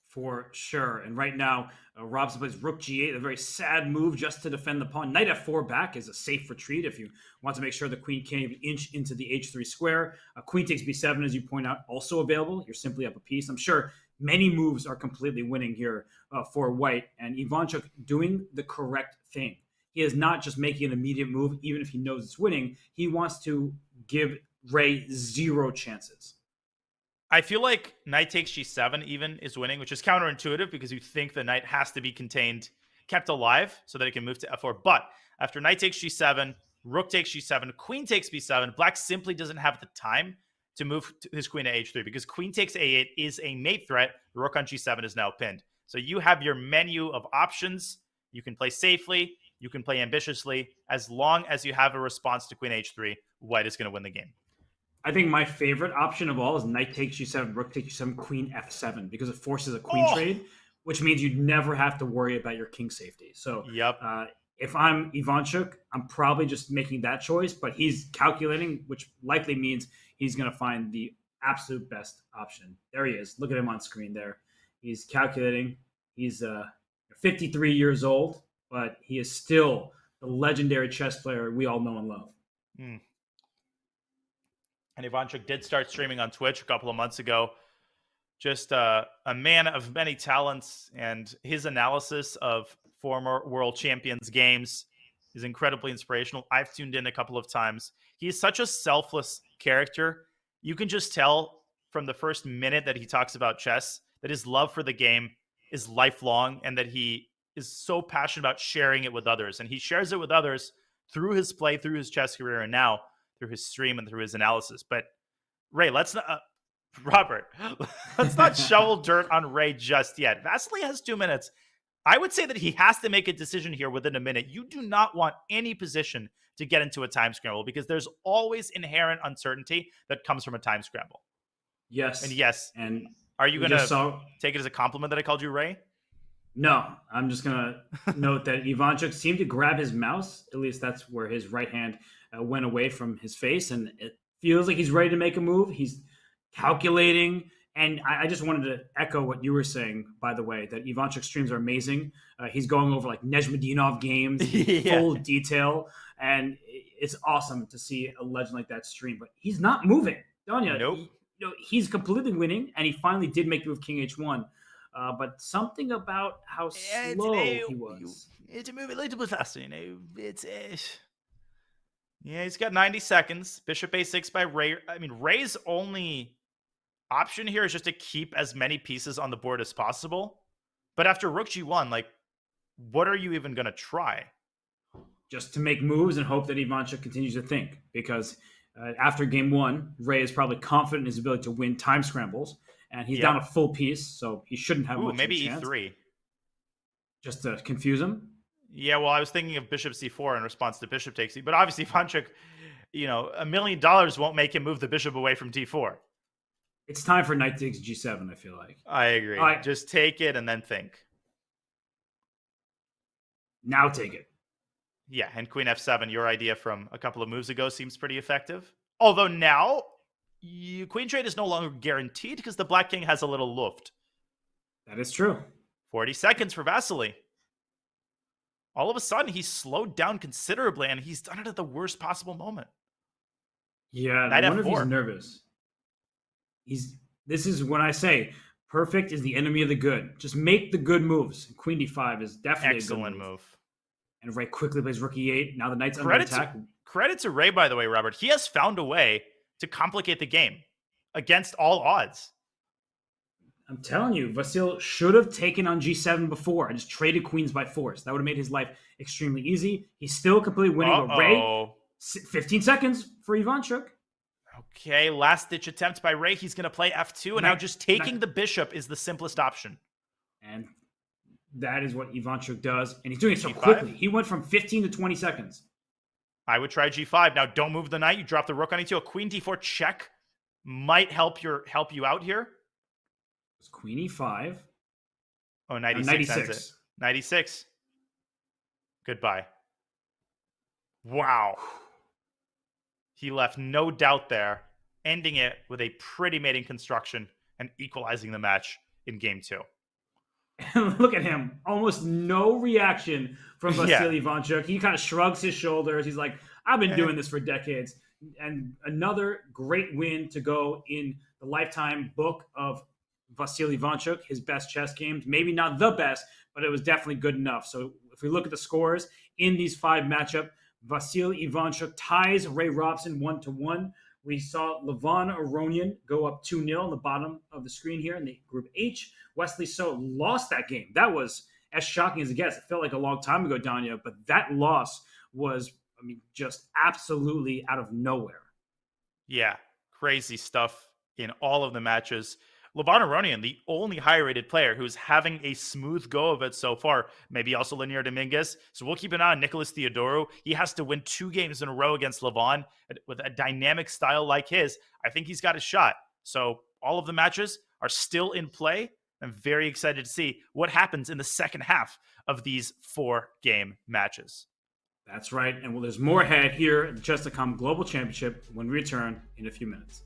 B: For sure. And right now, Robson plays rook g8, a very sad move just to defend the pawn. Knight f4 back is a safe retreat if you want to make sure the queen can't even inch into the h3 square. Queen takes b7, as you point out, also available. You're simply up a piece. I'm sure many moves are completely winning here for white. And Ivanchuk doing the correct thing. He is not just making an immediate move, even if he knows it's winning. He wants to give Ray zero chances.
C: I feel like knight takes g7 even is winning, which is counterintuitive because you think the knight has to be contained, kept alive so that it can move to f4. But after knight takes g7, rook takes g7, queen takes b7, black simply doesn't have the time to move his queen to h3 because queen takes a8 is a mate threat. The rook on g7 is now pinned. So you have your menu of options. You can play safely. You can play ambitiously. As long as you have a response to queen h3, white is going to win the game.
B: I think my favorite option of all is knight takes g7, rook takes g7, queen f7, because it forces a queen trade, which means you'd never have to worry about your king safety. So if I'm Ivanchuk, I'm probably just making that choice, but he's calculating, which likely means he's going to find the absolute best option. There he is. Look at him on screen there. He's calculating. He's 53 years old, but he is still the legendary chess player we all know and love.
C: And Ivanchuk did start streaming on Twitch a couple of months ago. Just a man of many talents, and his analysis of former world champions games is incredibly inspirational. I've tuned in a couple of times. He's such a selfless character. You can just tell from the first minute that he talks about chess that his love for the game is lifelong and that he is so passionate about sharing it with others. And he shares it with others through his play, through his chess career, and now through his stream and through his analysis. But Ray, let's not shovel dirt on Ray just yet. Vasily has 2 minutes. I would say that he has to make a decision here within a minute. You do not want any position to get into a time scramble because there's always inherent uncertainty that comes from a time scramble.
B: Yes.
C: And yes.
B: And
C: are you going to take it as a compliment that I called you Ray?
B: No, I'm just going to note that Ivanchuk seemed to grab his mouse. At least that's where his right hand went away from his face. And it feels like he's ready to make a move. He's calculating And I just wanted to echo what you were saying, by the way, that Ivanchuk streams are amazing. He's going over like Nezhmadinov games, full detail, and it's awesome to see a legend like that stream. But he's not moving. Danya,
C: nope.
B: He's completely winning, and he finally did make the move King H1. But something about how slow he was.
C: It's a move a little bit faster, Yeah, he's got 90 seconds. Bishop A6 by Ray. I mean, Ray's only option here is just to keep as many pieces on the board as possible. But after Rook G1, like, what are you even going to try?
B: Just to make moves and hope that Ivanchuk continues to think. Because after game 1, Ray is probably confident in his ability to win time scrambles. And he's down a full piece, so he shouldn't have much
C: maybe
B: chance.
C: E3.
B: Just to confuse him?
C: Yeah, well, I was thinking of Bishop C4 in response to Bishop takes E. But obviously, Ivanchuk, $1 million won't make him move the bishop away from D4.
B: It's time for knight takes G7, I feel like.
C: I agree. Right. Just take it and then think.
B: Now take it.
C: Yeah, and Queen F7, your idea from a couple of moves ago seems pretty effective. Although now, Queen trade is no longer guaranteed because the Black King has a little luft.
B: That is true.
C: 40 seconds for Vasily. All of a sudden, he's slowed down considerably, and he's done it at the worst possible moment.
B: Yeah, I wonder if he's nervous. This is when I say perfect is the enemy of the good. Just make the good moves. Queen D5 is definitely
C: excellent
B: a good
C: move.
B: And Ray quickly plays Rook E8. Now the knight's under attack.
C: Credit to Ray, by the way, Robert. He has found a way to complicate the game against all odds.
B: I'm telling you, Vasil should have taken on G7 before and just traded queens by force. That would have made his life extremely easy. He's still completely winning. But Ray, 15 seconds for Ivanchuk.
C: Okay, last-ditch attempt by Ray. He's going to play F2, and now just taking the bishop is the simplest option.
B: And that is what Ivanchuk does, and he's doing it so quickly. He went from 15 to 20 seconds.
C: I would try G5. Now, don't move the knight. You drop the rook on E2. A Queen D4 check might help you out here.
B: It's Queen E5.
C: Oh, 96. 96. Goodbye. Wow. He left no doubt there, ending it with a pretty mating construction and equalizing the match in game 2.
B: And look at him. Almost no reaction from Vasily Ivanchuk. He kind of shrugs his shoulders. He's like, I've been doing this for decades. And another great win to go in the lifetime book of Vasily Ivanchuk, his best chess games. Maybe not the best, but it was definitely good enough. So if we look at the scores in these 5 matchups, Vasily Ivanchuk ties Ray Robson 1-1. We saw Levon Aronian go up 2-0 on the bottom of the screen here in the Group H. Wesley So lost that game. That was as shocking as it gets. It felt like a long time ago, Danya, but that loss was, just absolutely out of nowhere.
C: Yeah, crazy stuff in all of the matches. Levon Aronian, the only high-rated player who's having a smooth go of it so far. Maybe also Linear Dominguez. So we'll keep an eye on Nicholas Theodorou. He has to win 2 games in a row against Levon with a dynamic style like his. I think he's got a shot. So all of the matches are still in play. I'm very excited to see what happens in the second half of these 4-game matches.
B: That's right. And there's more ahead here at the Chesscom Global Championship when we return in a few minutes.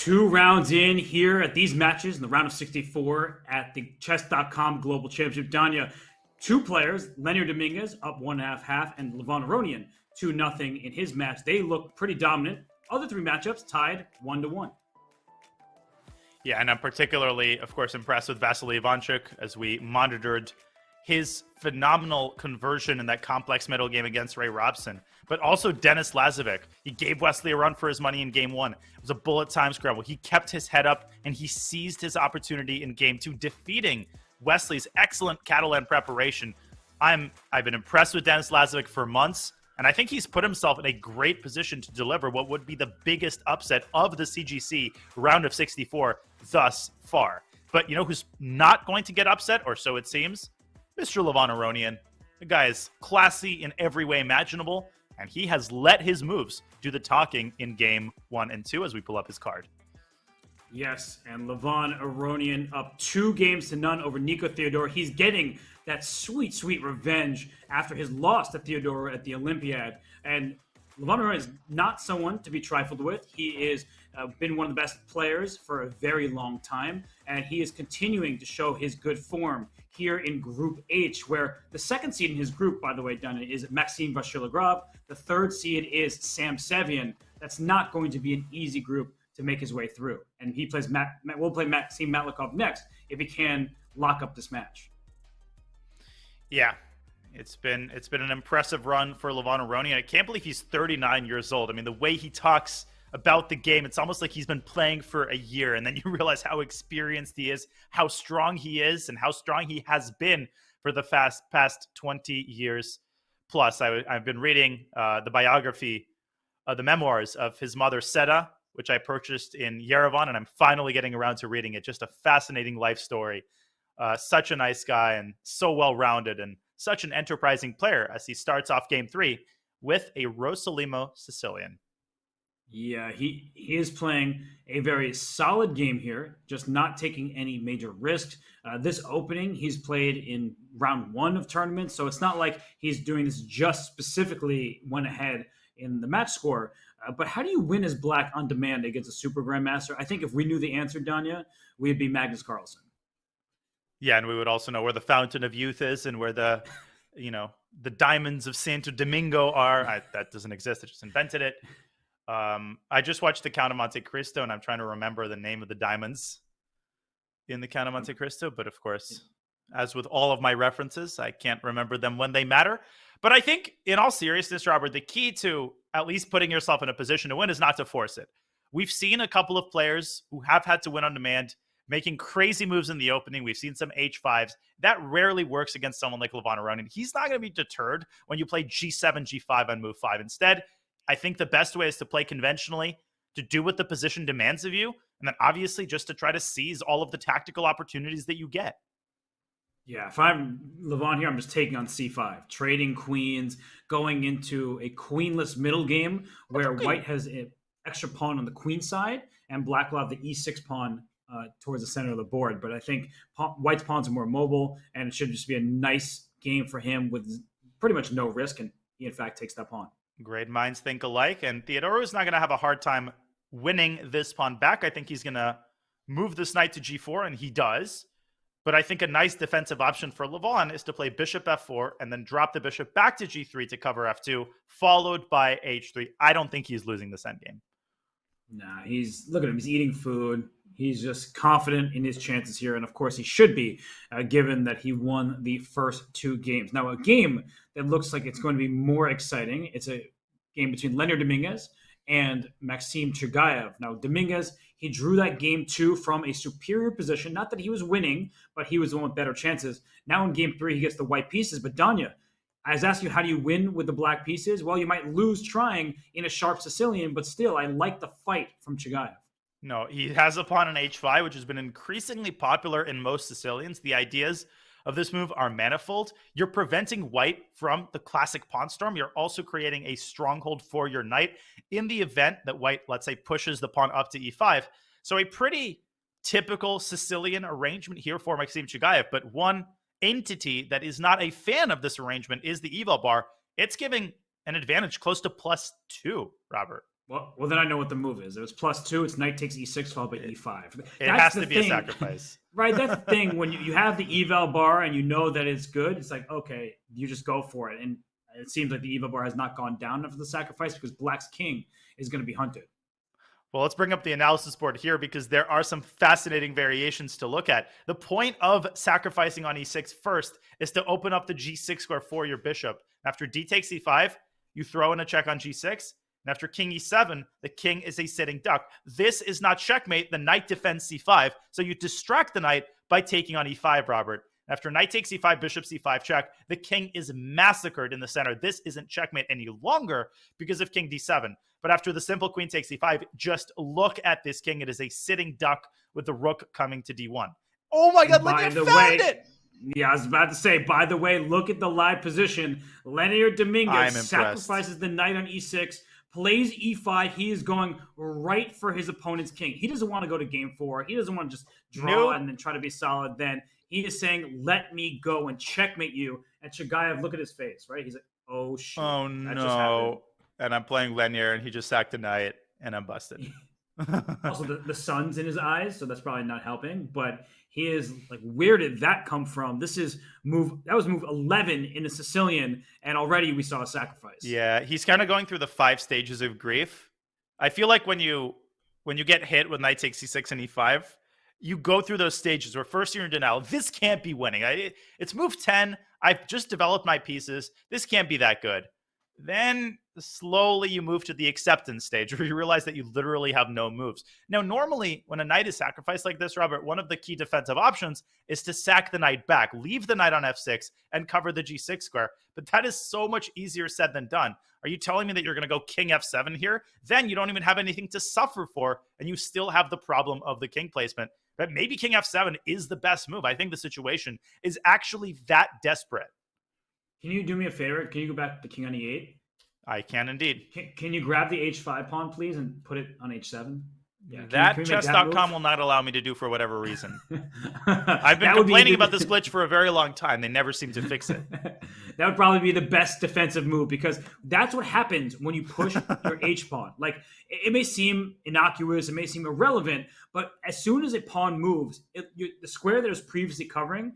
B: 2 rounds in here at these matches in the round of 64 at the Chess.com Global Championship. Danya, 2 players, Leonard Dominguez up 1.5, and Levon Aronian 2-0 in his match. They look pretty dominant. Other 3 matchups tied 1-1.
C: Yeah, and I'm particularly, of course, impressed with Vasily Ivanchuk as we monitored his phenomenal conversion in that complex middle game against Ray Robson. But also Denis Lazavik. He gave Wesley a run for his money in game 1. It was a bullet time scramble. He kept his head up, and he seized his opportunity in game 2, defeating Wesley's excellent Catalan preparation. I've been impressed with Denis Lazavik for months, and I think he's put himself in a great position to deliver what would be the biggest upset of the CGC round of 64 thus far. But you know who's not going to get upset, or so it seems? Mr. Levon Aronian. The guy is classy in every way imaginable, and he has let his moves do the talking in game 1 and 2 as we pull up his card.
B: Yes, and Levon Aronian up 2-0 over Nico Theodorou. He's getting that sweet, sweet revenge after his loss to Theodorou at the Olympiad. And Levon Aronian is not someone to be trifled with. He is been one of the best players for a very long time, and he is continuing to show his good form here in Group H, where the second seed in his group, by the way, Dana, is Maxime Vachier-Lagrave. The third seed is Sam Sevian. That's not going to be an easy group to make his way through. And he plays we'll play Maxime Matlikov next if he can lock up this match.
C: Yeah, it's been an impressive run for Levon Aronian. I can't believe he's 39 years old. I mean, the way he talks about the game, it's almost like he's been playing for a year, and then you realize how experienced he is, how strong he is, and how strong he has been for the past 20 years plus. I've been reading the biography, the memoirs of his mother, Seda, which I purchased in Yerevan, and I'm finally getting around to reading it. Just a fascinating life story. Such a nice guy and so well-rounded and such an enterprising player as he starts off game 3 with a Rosalimo Sicilian.
B: Yeah, he is playing a very solid game here, just not taking any major risks. This opening, he's played in round 1 of tournaments, so it's not like he's doing this just specifically one ahead in the match score. But how do you win as black on demand against a super grandmaster? I think if we knew the answer, Danya, we'd be Magnus Carlsen. Yeah,
C: and we would also know where the Fountain of Youth is and where the diamonds of Santo Domingo are. That doesn't exist. I just invented it. I just watched the Count of Monte Cristo, and I'm trying to remember the name of the diamonds in the Count of Monte Cristo. But of course, as with all of my references, I can't remember them when they matter. But I think, in all seriousness, Robert, the key to at least putting yourself in a position to win is not to force it. We've seen a couple of players who have had to win on demand, making crazy moves in the opening. We've seen some H5s. That rarely works against someone like Levon Aronian. He's not going to be deterred when you play G7, G5 on move 5. Instead, I think the best way is to play conventionally, to do what the position demands of you, and then obviously just to try to seize all of the tactical opportunities that you get.
B: Yeah, if I'm Levon here, I'm just taking on C5, trading queens, going into a queenless middle game where white has an extra pawn on the queen side and black will have the E6 pawn towards the center of the board. But I think white's pawns are more mobile, and it should just be a nice game for him with pretty much no risk, and he, in fact, takes that pawn.
C: Great minds think alike, and Theodorou is not going to have a hard time winning this pawn back. I think he's going to move this knight to G4, and he does. But I think a nice defensive option for Levon is to play bishop F4 and then drop the bishop back to G3 to cover F2, followed by H3. I don't think he's losing this endgame.
B: Nah, look at him. He's eating food. He's just confident in his chances here. And of course, he should be, given that he won the first 2 games. Now, a game that looks like it's going to be more exciting. It's a game between Leonard Dominguez and Maxime Chigaev. Now, Dominguez, he drew that game 2 from a superior position. Not that he was winning, but he was the one with better chances. Now in game 3, he gets the white pieces. But Danya, I was asking you, how do you win with the black pieces? Well, you might lose trying in a sharp Sicilian, but still, I like the fight from Chigaev.
C: No, he has a pawn in H5, which has been increasingly popular in most Sicilians. The ideas of this move are manifold. You're preventing white from the classic pawn storm. You're also creating a stronghold for your knight in the event that white, let's say, pushes the pawn up to E5. So a pretty typical Sicilian arrangement here for Maxime Chigaev, but one entity that is not a fan of this arrangement is the eval bar. It's giving an advantage close to +2, Robert.
B: Well, then I know what the move is. It was +2. It's knight takes e6 followed by e5.
C: It has to be a sacrifice.
B: Right, that's the thing. When you have the eval bar and you know that it's good, it's like, okay, you just go for it. And it seems like the eval bar has not gone down after the sacrifice because black's king is going to be hunted.
C: Well, let's bring up the analysis board here because there are some fascinating variations to look at. The point of sacrificing on e6 first is to open up the g6 square for your bishop. After d takes e5, you throw in a check on g6. And after king e7, the king is a sitting duck. This is not checkmate. The knight defends c5. So you distract the knight by taking on e5, Robert. After knight takes e5, bishop c5 check, the king is massacred in the center. This isn't checkmate any longer because of king d7. But after the simple queen takes e5, just look at this king. It is a sitting duck with the rook coming to d1. Oh my God, Linear found it!
B: Yeah, I was about to say, by the way, look at the live position. Linear Dominguez sacrifices the knight on e6, plays e5. He is going right for his opponent's king. He doesn't want to go to game 4. He doesn't want to just draw and then try to be solid then. He is saying, let me go and checkmate you. And Chigaev, look at his face, right? He's like, oh, shit.
C: Oh, no. And I'm playing Linear, and he just sacked a knight, and I'm busted.
B: Also, the sun's in his eyes, so that's probably not helping. But he is like, where did that come from? That was move 11 in the Sicilian, and already we saw a sacrifice.
C: Yeah, he's kind of going through the 5 stages of grief. I feel like when you get hit with knight takes c6 and e5, you go through those stages where first you're in denial. This can't be winning. It's move 10. I've just developed my pieces. This can't be that good. Then slowly you move to the acceptance stage where you realize that you literally have no moves. Now, normally when a knight is sacrificed like this, Robert, one of the key defensive options is to sack the knight back, leave the knight on f6 and cover the g6 square. But that is so much easier said than done. Are you telling me that you're going to go king f7 here? Then you don't even have anything to suffer for, and you still have the problem of the king placement. But maybe king f7 is the best move. I think the situation is actually that desperate.
B: Can you do me a favor? Can you go back to king on e8?
C: I can indeed.
B: Can you grab the h5 pawn, please, and put it on h7?
C: Yeah, that chess.com will not allow me to do for whatever reason. I've been complaining about this glitch for a very long time. They never seem to fix it.
B: That would probably be the best defensive move because that's what happens when you push your h-pawn. Like, it may seem innocuous, it may seem irrelevant, but as soon as a pawn moves, the square that it was previously covering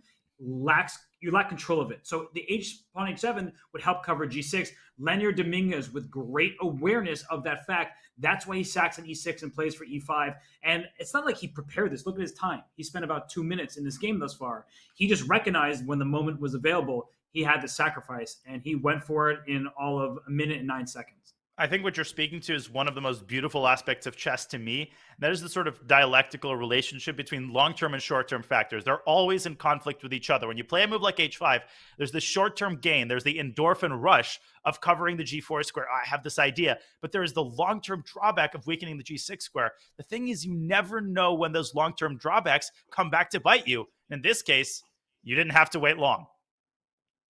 B: you lack control of it. So the pawn h7 would help cover g6. Linear Dominguez with great awareness of that fact. That's why he sacks on e6 and plays for e5. And it's not like he prepared this. Look at his time. He spent about 2 minutes in this game thus far. He just recognized when the moment was available, he had to sacrifice, and he went for it in all of 1 minute and 9 seconds.
C: I think what you're speaking to is one of the most beautiful aspects of chess to me. That is the sort of dialectical relationship between long-term and short-term factors. They're always in conflict with each other. When you play a move like h5, there's the short-term gain. There's the endorphin rush of covering the g4 square. I have this idea. But there is the long-term drawback of weakening the g6 square. The thing is, you never know when those long-term drawbacks come back to bite you. In this case, you didn't have to wait long.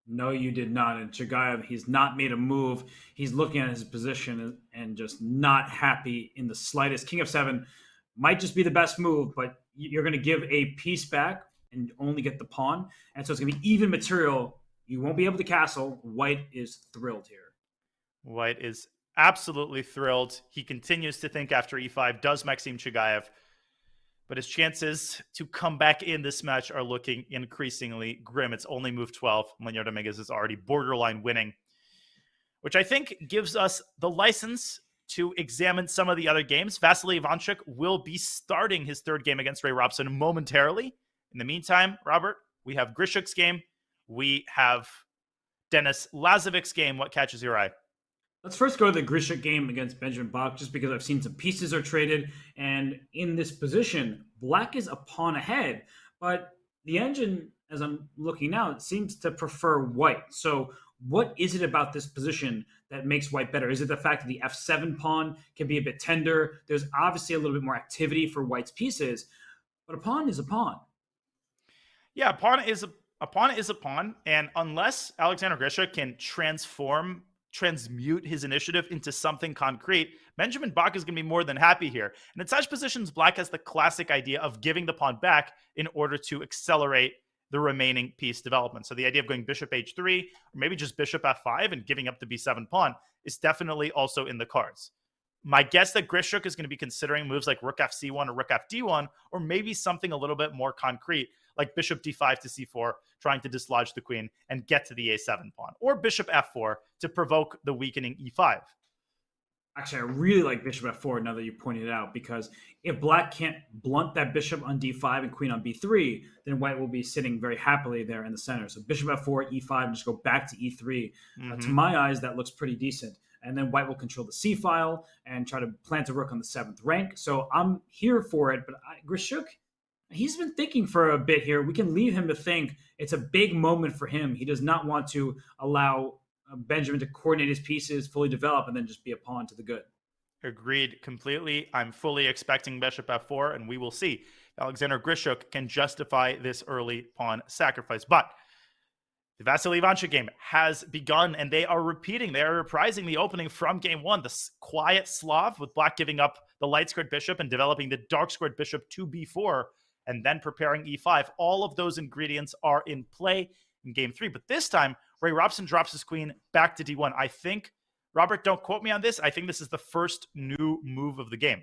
B: No, you did not. And Chigaev, he's not made a move. He's looking at his position and just not happy in the slightest. King f7 might just be the best move, but you're going to give a piece back and only get the pawn. And so it's going to be even material. You won't be able to castle. White is thrilled here.
C: White is absolutely thrilled. He continues to think after e5, does Maxim Chigaev. But his chances to come back in this match are looking increasingly grim. It's only move 12. Linear Dominguez is already borderline winning, which I think gives us the license to examine some of the other games. Vasily Ivanchuk will be starting his 3rd game against Ray Robson momentarily. In the meantime, Robert, we have Grischuk's game. We have Denis Lazavik's game. What catches your eye?
B: Let's first go to the Grischuk game against Benjamin Bok, just because I've seen some pieces are traded. And in this position, black is a pawn ahead. But the engine, as I'm looking now, it seems to prefer white. So what is it about this position that makes white better? Is it the fact that the f7 pawn can be a bit tender? There's obviously a little bit more activity for white's pieces. But a pawn is a pawn.
C: Yeah, a pawn is a pawn. And unless Alexander Grischuk can transmute his initiative into something concrete, Benjamin Bok is going to be more than happy here. And in such positions, black has the classic idea of giving the pawn back in order to accelerate the remaining piece development. So the idea of going bishop h3, or maybe just bishop f5 and giving up the b7 pawn is definitely also in the cards. My guess that Grischuk is going to be considering moves like rook fc1 or rook fd1, or maybe something a little bit more concrete, like bishop d5 to c4, trying to dislodge the queen and get to the a7 pawn, or bishop f4 to provoke the weakening e5.
B: Actually, I really like bishop f4 now that you pointed it out, because if black can't blunt that bishop on d5 and queen on b3, then white will be sitting very happily there in the center. So bishop f4, e5, and just go back to e3. To my eyes, that looks pretty decent. And then white will control the c file and try to plant a rook on the 7th rank. So I'm here for it, but Grischuk, he's been thinking for a bit here. We can leave him to think. It's a big moment for him. He does not want to allow Benjamin to coordinate his pieces, fully develop, and then just be a pawn to the good.
C: Agreed completely. I'm fully expecting bishop f4, and we will see if Alexander Grischuk can justify this early pawn sacrifice. But the Vasily Ivanchuk game has begun, and they are repeating. They are reprising the opening from game 1. The quiet Slav, with black giving up the light-squared bishop and developing the dark-squared bishop to b4, and then preparing e5. All of those ingredients are in play in game 3. But this time, Ray Robson drops his queen back to d1. I think, Robert, don't quote me on this, I think this is the first new move of the game.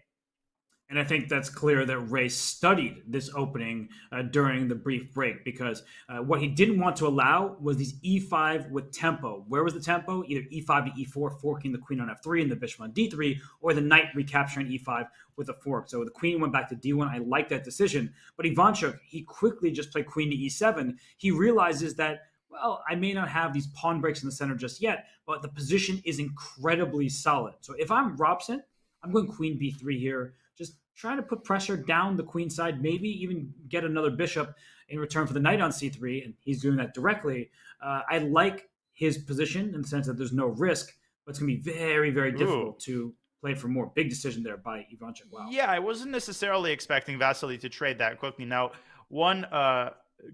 B: And I think that's clear that Ray studied this opening during the brief break, because what he didn't want to allow was these e5 with tempo. Where was the tempo? Either e5 to e4, forking the queen on f3 and the bishop on d3, or the knight recapturing e5 with a fork. So the queen went back to d1. I like that decision. But Ivanchuk, he quickly just played queen to e7. He realizes that, well, I may not have these pawn breaks in the center just yet, but the position is incredibly solid. So if I'm Robson, I'm going queen b3 here, just trying to put pressure down the queen side, maybe even get another bishop in return for the knight on c3, and he's doing that directly. I like his position in the sense that there's no risk, but it's going to be very, very difficult to play for more. Big decision there by Ivanchuk. Wow.
C: Yeah, I wasn't necessarily expecting Vasily to trade that quickly. Now, one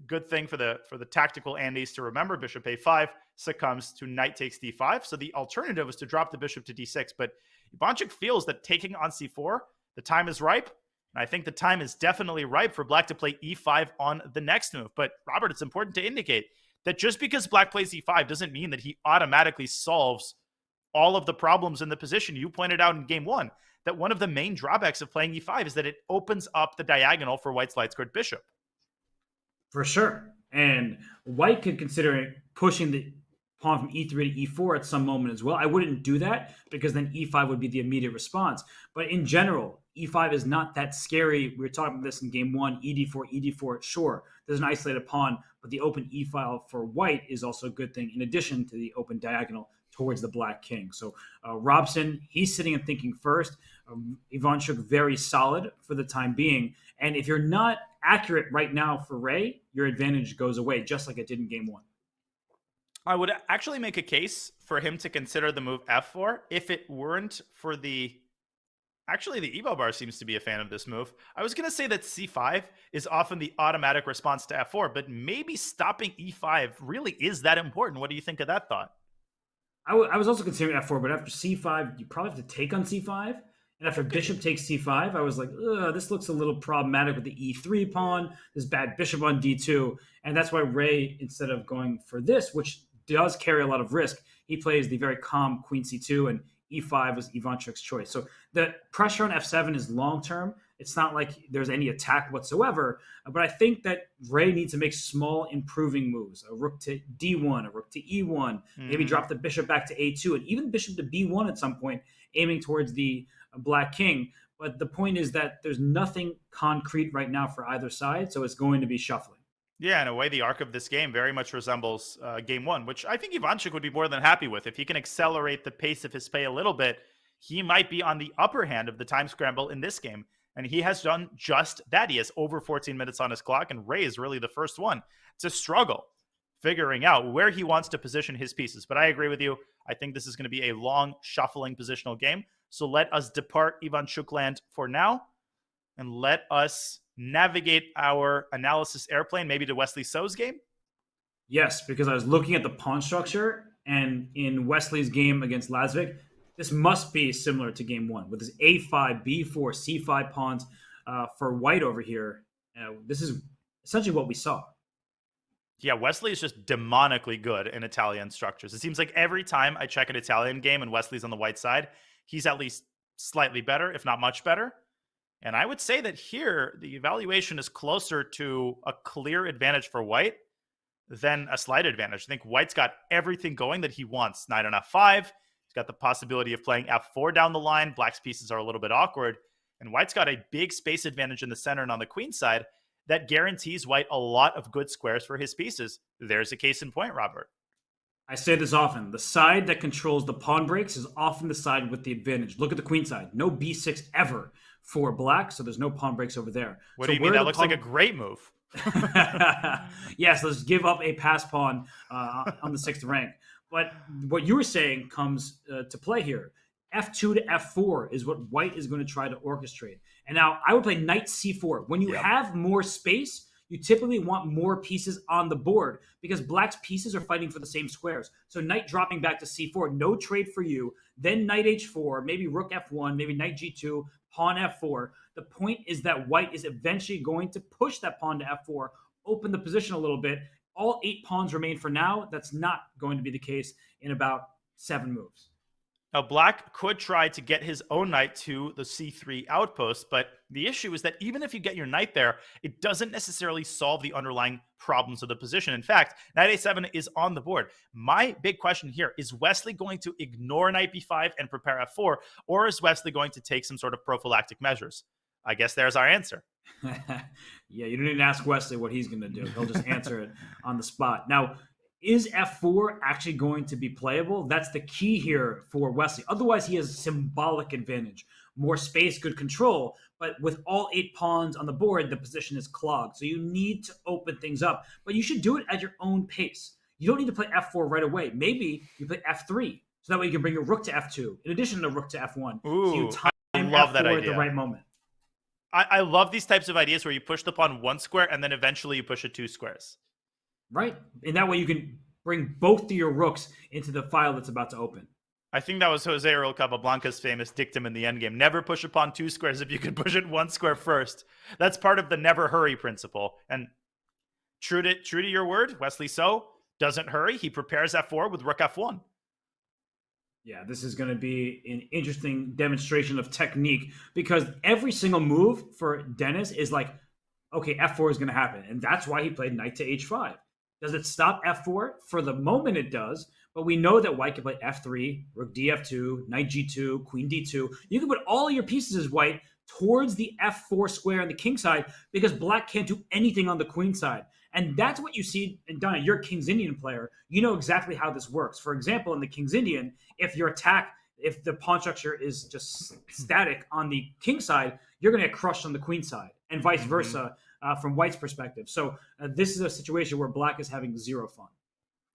C: good thing for the tactical Andes to remember, bishop a5 succumbs to knight takes d5. So the alternative was to drop the bishop to d6, but Ivanchuk feels that taking on c4, the time is ripe, and I think the time is definitely ripe for black to play e5 on the next move. But Robert, it's important to indicate that just because black plays e5 doesn't mean that he automatically solves all of the problems in the position. You pointed out in game 1 that one of the main drawbacks of playing e5 is that it opens up the diagonal for white's light-squared bishop.
B: For sure. And white could consider pushing the pawn from e3 to e4 at some moment as well. I wouldn't do that, because then e5 would be the immediate response. But in general, e5 is not that scary. We were talking about this in game 1, ed4, sure, there's an isolated pawn, but the open e file for white is also a good thing, in addition to the open diagonal towards the black king. So Robson, he's sitting and thinking first. Ivanchuk, very solid for the time being. And if you're not accurate right now for Ray, your advantage goes away, just like it did in game 1.
C: I would actually make a case for him to consider the move f4 if it weren't for the... Actually, the Evo bar seems to be a fan of this move. I was going to say that c5 is often the automatic response to f4, but maybe stopping e5 really is that important. What do you think of that thought?
B: I was also considering f4, but after c5, you probably have to take on c5. And after bishop takes c5, I was like, this looks a little problematic with the e3 pawn, this bad bishop on d2. And that's why Ray, instead of going for this, which does carry a lot of risk, he plays the very calm queen c2, and e5 was Ivanchuk's choice. So the pressure on f7 is long-term. It's not like there's any attack whatsoever. But I think that Ray needs to make small improving moves. A rook to d1, a rook to e1, maybe drop the bishop back to a2, and even bishop to b1 at some point, aiming towards the black king. But the point is that there's nothing concrete right now for either side, so it's going to be shuffling.
C: Yeah, in a way, the arc of this game very much resembles game 1, which I think Ivanchuk would be more than happy with. If he can accelerate the pace of his play a little bit, he might be on the upper hand of the time scramble in this game. And he has done just that. He has over 14 minutes on his clock, and Ray is really the first one to struggle figuring out where he wants to position his pieces. But I agree with you. I think this is going to be a long, shuffling positional game. So let us depart Ivanchuk land for now, and let us navigate our analysis airplane maybe to Wesley So's game.
B: Yes, because I was looking at the pawn structure, and in Wesley's game against Lazavik, this must be similar to game 1 with his a5, b4, c5 pawns for white over here. This is essentially what we saw.
C: Yeah, Wesley is just demonically good in Italian structures. It seems like every time I check an Italian game and Wesley's on the white side, he's at least slightly better, if not much better. And I would say that here, the evaluation is closer to a clear advantage for white than a slight advantage. I think white's got everything going that he wants. Knight on f5. He's got the possibility of playing f4 down the line. Black's pieces are a little bit awkward. And white's got a big space advantage in the center and on the queen side that guarantees white a lot of good squares for his pieces. There's a case in point, Robert.
B: I say this often. The side that controls the pawn breaks is often the side with the advantage. Look at the queen side. No b6 ever for black, so there's no pawn breaks over there.
C: What do you mean? That looks like a great move.
B: Yes, let's give up a pass pawn on the 6th rank. But what you were saying comes to play here. f2 to f4 is what white is going to try to orchestrate. And now I would play knight c4. When you have more space, you typically want more pieces on the board because black's pieces are fighting for the same squares. So knight dropping back to c4, no trade for you. Then knight h4, maybe rook f1, maybe knight g2, pawn f4. The point is that white is eventually going to push that pawn to f4, open the position a little bit. All 8 pawns remain for now. That's not going to be the case in about 7 moves.
C: Now, black could try to get his own knight to the c3 outpost, but the issue is that even if you get your knight there, it doesn't necessarily solve the underlying problems of the position. In fact, knight a7 is on the board. My big question here, is Wesley going to ignore knight b5 and prepare f4, or is Wesley going to take some sort of prophylactic measures? I guess there's our answer.
B: Yeah, you don't need to ask Wesley what he's going to do. He'll just answer it on the spot. Now, is f4 actually going to be playable? That's the key here for Wesley. Otherwise, he has symbolic advantage. More space, good control. But with all 8 pawns on the board, the position is clogged. So you need to open things up. But you should do it at your own pace. You don't need to play f4 right away. Maybe you play f3. So that way you can bring your rook to f2, in addition to rook to f1.
C: Ooh,
B: so you time
C: I love
B: f4
C: that idea.
B: at the right moment.
C: I love these types of ideas where you push the pawn 1 square and then eventually you push it 2 squares.
B: Right. And that way you can bring both of your rooks into the file that's about to open.
C: I think that was Jose Raul Capablanca's famous dictum in the endgame. Never push a pawn 2 squares if you can push it 1 square first. That's part of the never hurry principle. And true to your word, Wesley So doesn't hurry. He prepares f4 with rook f1.
B: Yeah, this is going to be an interesting demonstration of technique because every single move for Dennis is like, okay, f4 is going to happen. And that's why he played knight to h5. Does it stop f4? For the moment it does, but we know that white can play f3, rook df2, knight g2, queen d2. You can put all your pieces as white towards the f4 square on the king side because black can't do anything on the queen side. And that's what you see. And Donna, you're a King's Indian player. You know exactly how this works. For example, in the King's Indian, if the pawn structure is just static on the king side, you're going to get crushed on the queen side, and vice versa from white's perspective. So this is a situation where black is having zero fun.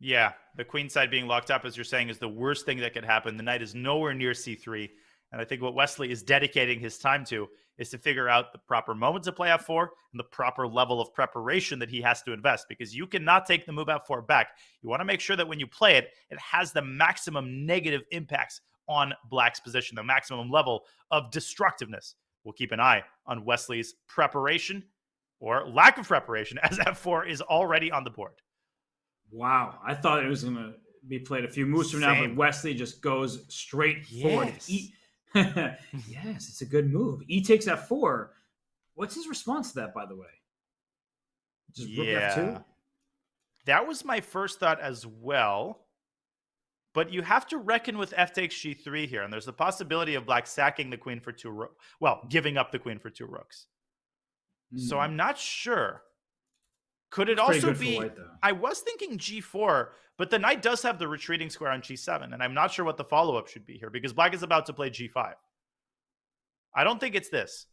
C: Yeah, the queen side being locked up, as you're saying, is the worst thing that could happen. The knight is nowhere near c3. And I think what Wesley is dedicating his time to is to figure out the proper moment to play f4 and the proper level of preparation that he has to invest, because you cannot take the move f4 back. You want to make sure that when you play it, it has the maximum negative impacts on black's position, the maximum level of destructiveness. We'll keep an eye on Wesley's preparation or lack of preparation as f4 is already on the board.
B: Wow. I thought it was going to be played a few moves from now, but Wesley just goes straight forward. Yes, it's a good move. E takes f4. What's his response to that, by the way? Just rook f2?
C: That was my first thought as well. But you have to reckon with f takes g3 here, and there's the possibility of black sacking the queen for 2 rooks. Well, giving up the queen for 2 rooks. So I'm not sure. Could it also be... White, I was thinking g4, but the knight does have the retreating square on g7, and I'm not sure what the follow-up should be here, because black is about to play g5. I don't think it's this.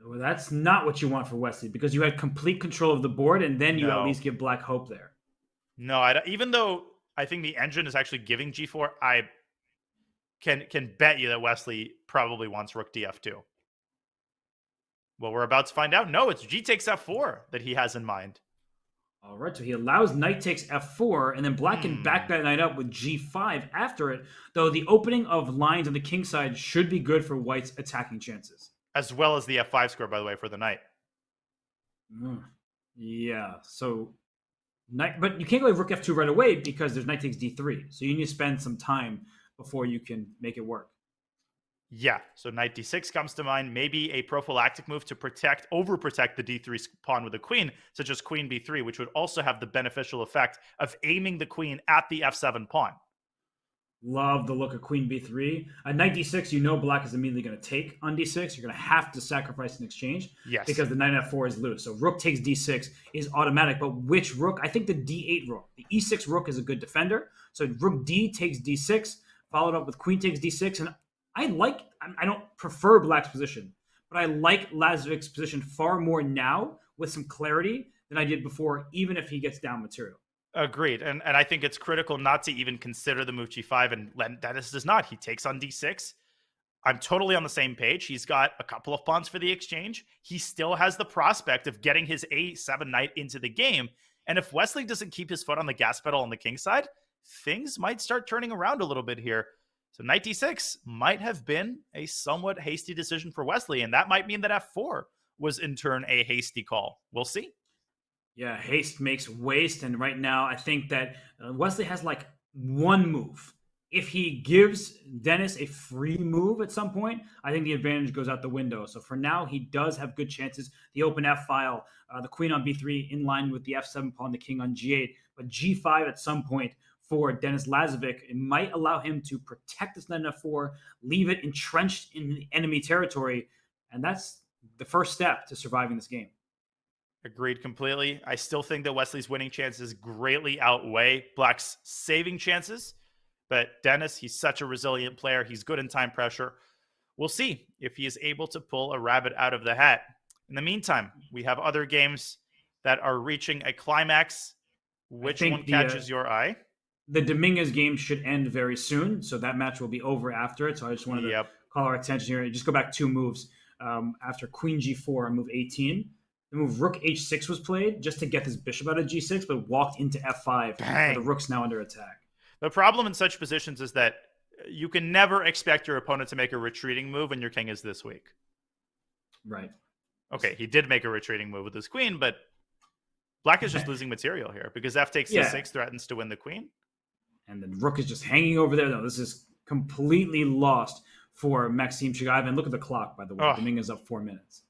B: Well, that's not what you want for Wesley, because you had complete control of the board, and then you at least give black hope there.
C: No, even though I think the engine is actually giving g4, I can bet you that Wesley probably wants rook df2. Well, we're about to find out. No, it's g takes f4 that he has in mind.
B: All right, so he allows knight takes f4, and then black can back that knight up with g5 after it, though the opening of lines on the king side should be good for white's attacking chances.
C: As well as the f5 square, by the way, for the knight.
B: Yeah, so... But you can't go rook f2 right away because there's knight takes d3, so you need to spend some time before you can make it work.
C: Yeah, so knight d6 comes to mind. Maybe a prophylactic move to overprotect the d3 pawn with a queen, such as queen b3, which would also have the beneficial effect of aiming the queen at the f7 pawn.
B: Love the look of queen b3. At knight d6, you know black is immediately going to take on d6. You're going to have to sacrifice in exchange.
C: Yes.
B: Because the knight f4 is loose. So rook takes d6 is automatic. But which rook? I think the d8 rook. The e6 rook is a good defender. So rook d takes d6, followed up with queen takes d6. And I don't prefer black's position, but I like Lazavik's position far more now with some clarity than I did before, even if he gets down material.
C: Agreed. And I think it's critical not to even consider the move g5, and Dennis does not. He takes on d6. I'm totally on the same page. He's got a couple of pawns for the exchange. He still has the prospect of getting his a7 knight into the game. And if Wesley doesn't keep his foot on the gas pedal on the king side, things might start turning around a little bit here. So knight d6 might have been a somewhat hasty decision for Wesley, and that might mean that f4 was in turn a hasty call. We'll see.
B: Yeah, haste makes waste, and right now I think that Wesley has like one move. If he gives Dennis a free move at some point, I think the advantage goes out the window. So for now, he does have good chances. The open f file, the queen on b3 in line with the f7 pawn, the king on g8, but g5 at some point for Denis Lazavic, it might allow him to protect this knight on f4, leave it entrenched in enemy territory, and that's the first step to surviving this game.
C: Agreed completely. I still think that Wesley's winning chances greatly outweigh Black's saving chances, but Dennis, he's such a resilient player. He's good in time pressure. We'll see if he is able to pull a rabbit out of the hat. In the meantime, we have other games that are reaching a climax. Which one catches your eye?
B: The Dominguez game should end very soon, so that match will be over after it. So I just wanted to call our attention here. Just go back 2 moves. After queen g4 on move 18, the move rook h6 was played just to get this bishop out of g6, but walked into f5. The rook's now under attack.
C: The problem in such positions is that you can never expect your opponent to make a retreating move when your king is this weak.
B: Right.
C: Okay, he did make a retreating move with his queen, but Black is just losing material here because f takes c6 threatens to win the queen.
B: And the rook is just hanging over there. No, this is completely lost for Maxime Chigaev. And look at the clock, by the way. Dominguez up 4 minutes.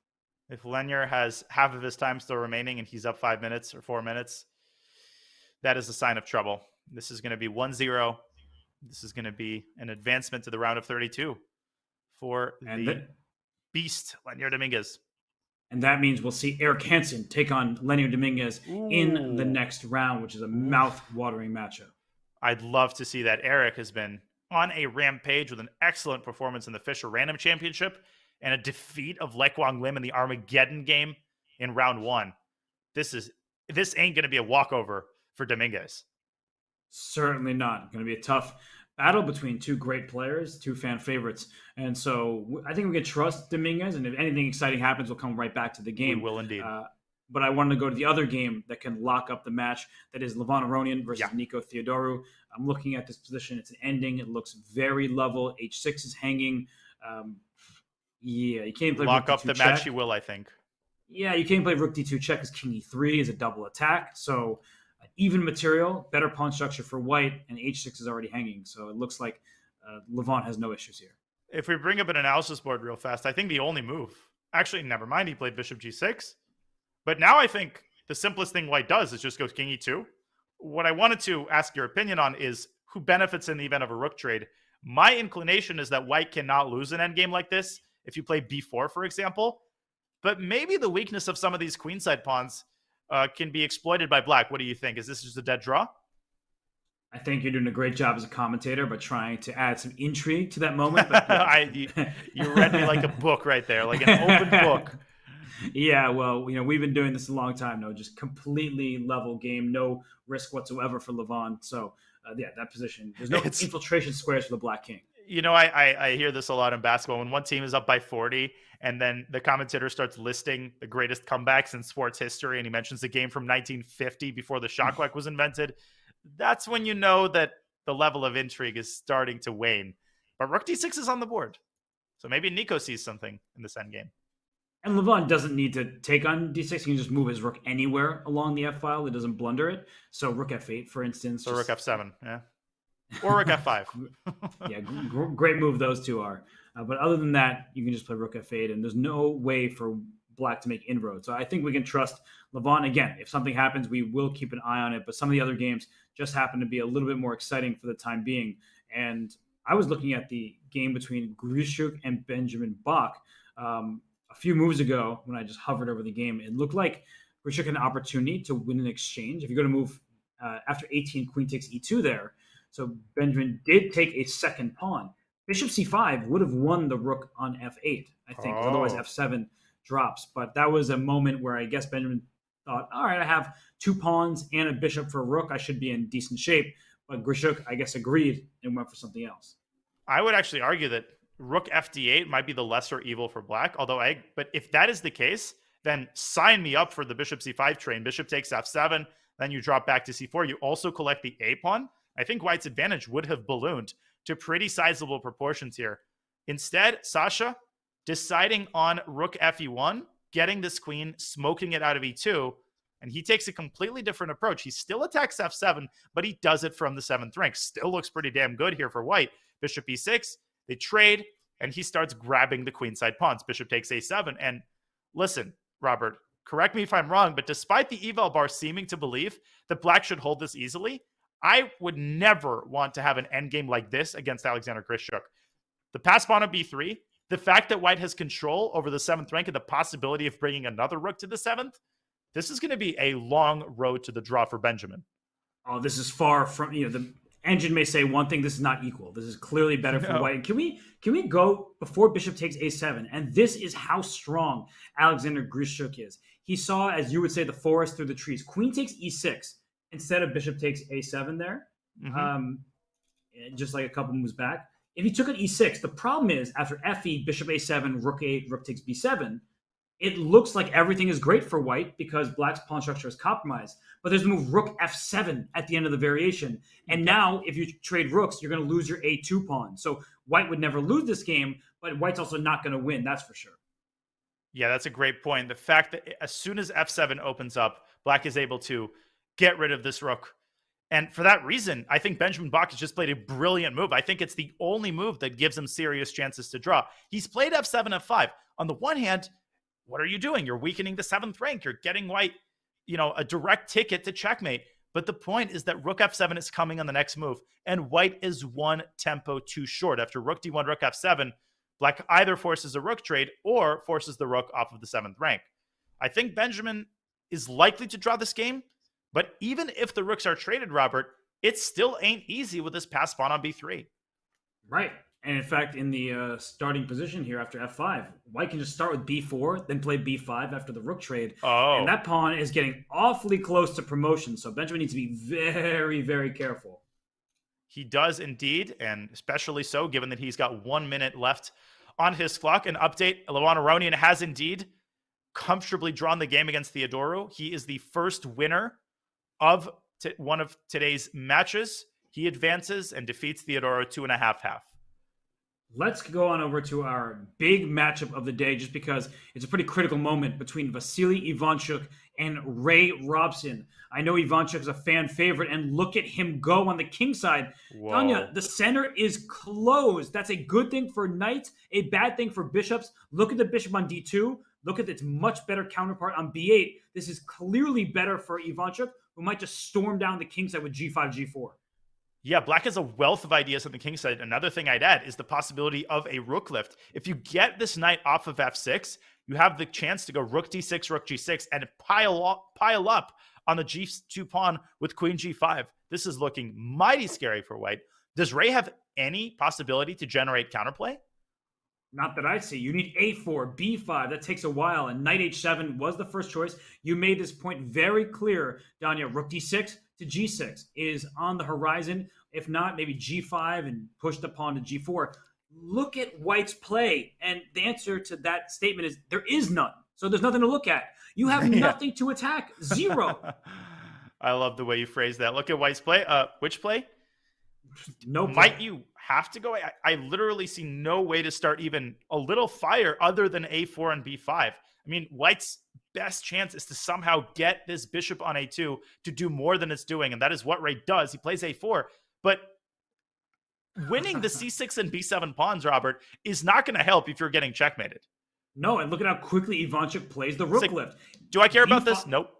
C: If Lenier has half of his time still remaining and he's up 5 minutes or 4 minutes, that is a sign of trouble. This is going to be 1-0. This is going to be an advancement to the round of 32 for the beast, Lenier Dominguez.
B: And that means we'll see Eric Hansen take on Lenier Dominguez in the next round, which is a mouth-watering matchup.
C: I'd love to see that. Eric has been on a rampage with an excellent performance in the Fischer Random Championship and a defeat of Lek Wang Lim in the Armageddon game in round 1. This ain't going to be a walkover for Dominguez.
B: Certainly not. Going to be a tough battle between 2 great players, 2 fan favorites. And so I think we can trust Dominguez, and if anything exciting happens, we'll come right back to the game.
C: We will indeed.
B: But I wanted to go to the other game that can lock up the match. That is Levon Aronian versus Nico Theodorou. I'm looking at this position. It's an ending. It looks very level. H6 is hanging. You can't play
C: lock
B: rook
C: up the
B: D2
C: match.
B: check.
C: You will, I think.
B: Yeah, you can't play rook d2 check because king e3 is a double attack. So even material, better pawn structure for white, and h6 is already hanging. So it looks like Levon has no issues here.
C: If we bring up an analysis board real fast, I think the only move... Actually, never mind. He played bishop g6. But now I think the simplest thing white does is just go king e2. What I wanted to ask your opinion on is who benefits in the event of a rook trade. My inclination is that white cannot lose an endgame like this if you play b4, for example. But maybe the weakness of some of these queenside pawns can be exploited by black. What do you think? Is this just a dead draw?
B: I think you're doing a great job as a commentator, but trying to add some intrigue to that moment. But,
C: you read me like a book right there, like an open book.
B: Yeah, well, we've been doing this a long time now. Just completely level game, no risk whatsoever for Levon. So, that position. There's no infiltration squares for the black king.
C: I hear this a lot in basketball. When one team is up by 40 and then the commentator starts listing the greatest comebacks in sports history and he mentions the game from 1950 before the shot clock was invented, that's when you know that the level of intrigue is starting to wane. But rook d6 is on the board. So maybe Nico sees something in this endgame.
B: And Levon doesn't need to take on d6. He can just move his rook anywhere along the f-file. It doesn't blunder it. So rook f8, for instance.
C: So rook f7, yeah. Or rook f5.
B: Yeah, great move those two are. But other than that, you can just play rook f8, and there's no way for black to make inroads. So I think we can trust Levant. Again, if something happens, we will keep an eye on it. But some of the other games just happen to be a little bit more exciting for the time being. And I was looking at the game between Grischuk and Benjamin Bok a few moves ago when I just hovered over the game. It looked like Grischuk had an opportunity to win an exchange. If you go to move after 18, queen takes e2 there. So Benjamin did take a second pawn. Bishop c5 would have won the rook on f8, I think. Otherwise f7 drops. But that was a moment where I guess Benjamin thought, all right, I have 2 pawns and a bishop for a rook. I should be in decent shape. But Grischuk, I guess, agreed and went for something else.
C: I would actually argue that rook fd8 might be the lesser evil for black. But if that is the case, then sign me up for the bishop c5 train. Bishop takes f7, then you drop back to c4. You also collect the a pawn. I think white's advantage would have ballooned to pretty sizable proportions here. Instead, Sasha deciding on rook fe1, getting this queen, smoking it out of e2, and he takes a completely different approach. He still attacks f7, but he does it from the 7th rank. Still looks pretty damn good here for white. Bishop e6, they trade, and he starts grabbing the queenside pawns. Bishop takes a7, and listen, Robert, correct me if I'm wrong, but despite the eval bar seeming to believe that black should hold this easily, I would never want to have an endgame like this against Alexander Grischuk. The pass pawn on b3, the fact that white has control over the 7th rank and the possibility of bringing another rook to the 7th, this is going to be a long road to the draw for Benjamin.
B: Oh, this is far from, the engine may say one thing, this is not equal. This is clearly better for white. Can we go before bishop takes a7? And this is how strong Alexander Grischuk is. He saw, as you would say, the forest through the trees. Queen takes e6 instead of bishop takes a7 there, just like a couple moves back. If he took an e6, the problem is after fe, bishop a7, rook a8, rook takes b7, it looks like everything is great for white because black's pawn structure is compromised. But there's the move rook f7 at the end of the variation. And now, if you trade rooks, you're going to lose your a2 pawn. So white would never lose this game, but white's also not going to win, that's for sure.
C: Yeah, that's a great point. The fact that as soon as f7 opens up, black is able to get rid of this rook. And for that reason, I think Benjamin Bok has just played a brilliant move. I think it's the only move that gives him serious chances to draw. He's played f7, f5. On the one hand, what are you doing? You're weakening the 7th rank. You're getting white, a direct ticket to checkmate. But the point is that rook f7 is coming on the next move, and white is one tempo too short. After rook d1, rook f7, black either forces a rook trade or forces the rook off of the 7th rank. I think Benjamin is likely to draw this game, but even if the rooks are traded, Robert, it still ain't easy with this pass pawn on b3.
B: Right. And in fact, in the starting position here after f5, white can just start with b4, then play b5 after the rook trade.
C: Oh.
B: And that pawn is getting awfully close to promotion, so Benjamin needs to be very, very careful.
C: He does indeed, and especially so given that he's got 1 minute left on his clock. An update, Aronian has indeed comfortably drawn the game against Theodorou. He is the first winner of one of today's matches. He advances and defeats Theodorou 2.5-half.
B: Let's go on over to our big matchup of the day, just because it's a pretty critical moment between Vasily Ivanchuk and Ray Robson. I know Ivanchuk is a fan favorite, and look at him go on the king side. Tanya, the center is closed. That's a good thing for knights, a bad thing for bishops. Look at the bishop on d2. Look at its much better counterpart on b8. This is clearly better for Ivanchuk, who might just storm down the king side with g5, g4.
C: Yeah, black has a wealth of ideas on the king side. Another thing I'd add is the possibility of a rook lift. If you get this knight off of f6, you have the chance to go rook d6, rook g6, and pile up on the g2 pawn with queen g5. This is looking mighty scary for white. Does Ray have any possibility to generate counterplay?
B: Not that I see. You need a4, b5. That takes a while, and knight h7 was the first choice. You made this point very clear, Danya. Rook d6 to g6 is on the horizon. If not, maybe g5 and push the pawn to g4. Look at white's play, and the answer to that statement is there is none. So there's nothing to look at. You have nothing to attack. Zero.
C: I love the way you phrase that. Look at white's play. Which play?
B: No play.
C: Might you have to go? I literally see no way to start even a little fire other than a4 and b5. I mean, white's best chance is to somehow get this bishop on a2 to do more than it's doing, and that is what Ray does. He plays a4, but winning the c6 and b7 pawns, Robert, is not going to help if you're getting checkmated.
B: No, and look at how quickly Ivanchuk plays the rook lift.
C: Do I care about this? Nope.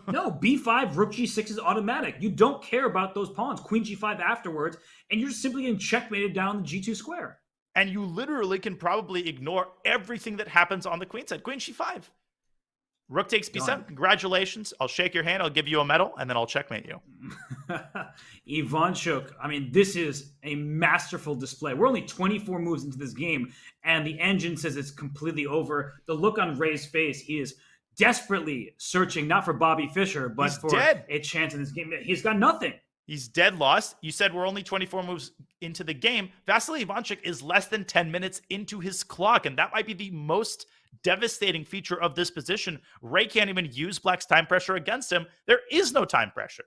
B: No, b5, rook g6 is automatic. You don't care about those pawns. Queen g5 afterwards, and you're just simply getting checkmated down the g2 square.
C: And you literally can probably ignore everything that happens on the queen side. Queen g5. Rook takes b7. Congratulations. I'll shake your hand. I'll give you a medal, and then I'll checkmate you.
B: Ivanchuk, I mean, this is a masterful display. We're only 24 moves into this game, and the engine says it's completely over. The look on Ray's face, he is desperately searching, not for Bobby Fischer, but for a chance in this game. He's got nothing.
C: He's dead lost. You said we're only 24 moves into the game. Vasily Ivanchuk is less than 10 minutes into his clock, and that might be the most devastating feature of this position. Ray can't even use Black's time pressure against him. There is no time pressure.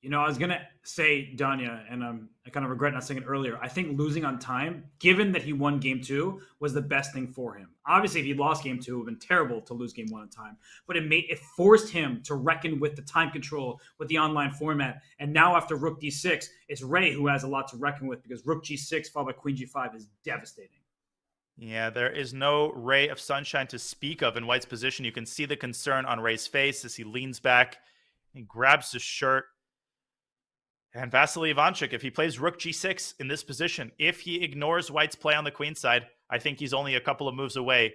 B: You know, I was going to say, Danya, and I kind of regret not saying it earlier, I think losing on time, given that he won game 2, was the best thing for him. Obviously, if he lost game 2, it would have been terrible to lose game 1 on time. But it forced him to reckon with the time control, with the online format. And now after rook d6, it's Ray who has a lot to reckon with, because rook g6 followed by queen g5 is devastating.
C: Yeah, there is no ray of sunshine to speak of in White's position. You can see the concern on Ray's face as he leans back and grabs his shirt. And Vasily Ivanchuk, if he plays rook g6 in this position, if he ignores White's play on the queen side, I think he's only a couple of moves away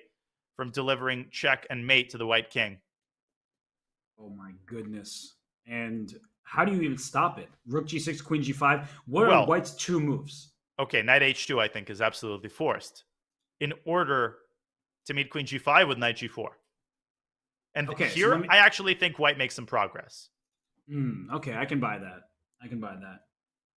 C: from delivering check and mate to the White king.
B: Oh my goodness. And how do you even stop it? Rook g6, queen g5. What are White's 2 moves?
C: Okay, knight h2 I think is absolutely forced in order to meet queen g5 with knight g4. And here, so I actually think White makes some progress.
B: Okay, I can buy that.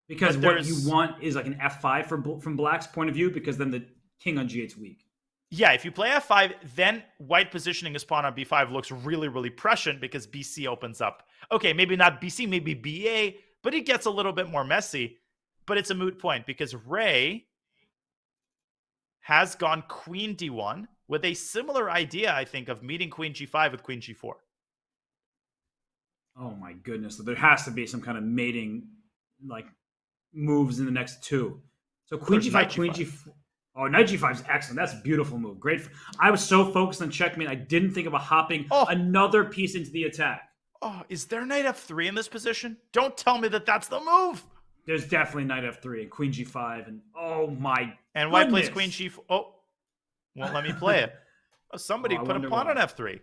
B: Because what you want is like an f5 from Black's point of view, because then the king on g8 is weak.
C: Yeah, if you play f5, then White positioning his pawn on b5 looks really, really prescient because bc opens up. Okay, maybe not bc, maybe ba, but it gets a little bit more messy. But it's a moot point because Ray has gone queen d1 with a similar idea, I think, of meeting queen g5 with queen g4.
B: Oh my goodness. So there has to be some kind of mating like moves in the next 2. So queen g5, queen g4. Oh, knight g5 is excellent. That's a beautiful move. Great. I was so focused on checkmate, I didn't think about hopping another piece into the attack.
C: Oh, is there knight f3 in this position? Don't tell me that that's the move.
B: There's definitely knight f3 and queen g5. And oh my
C: And White plays queen g4. Oh, won't let me play it. Oh, somebody put a pawn on f3.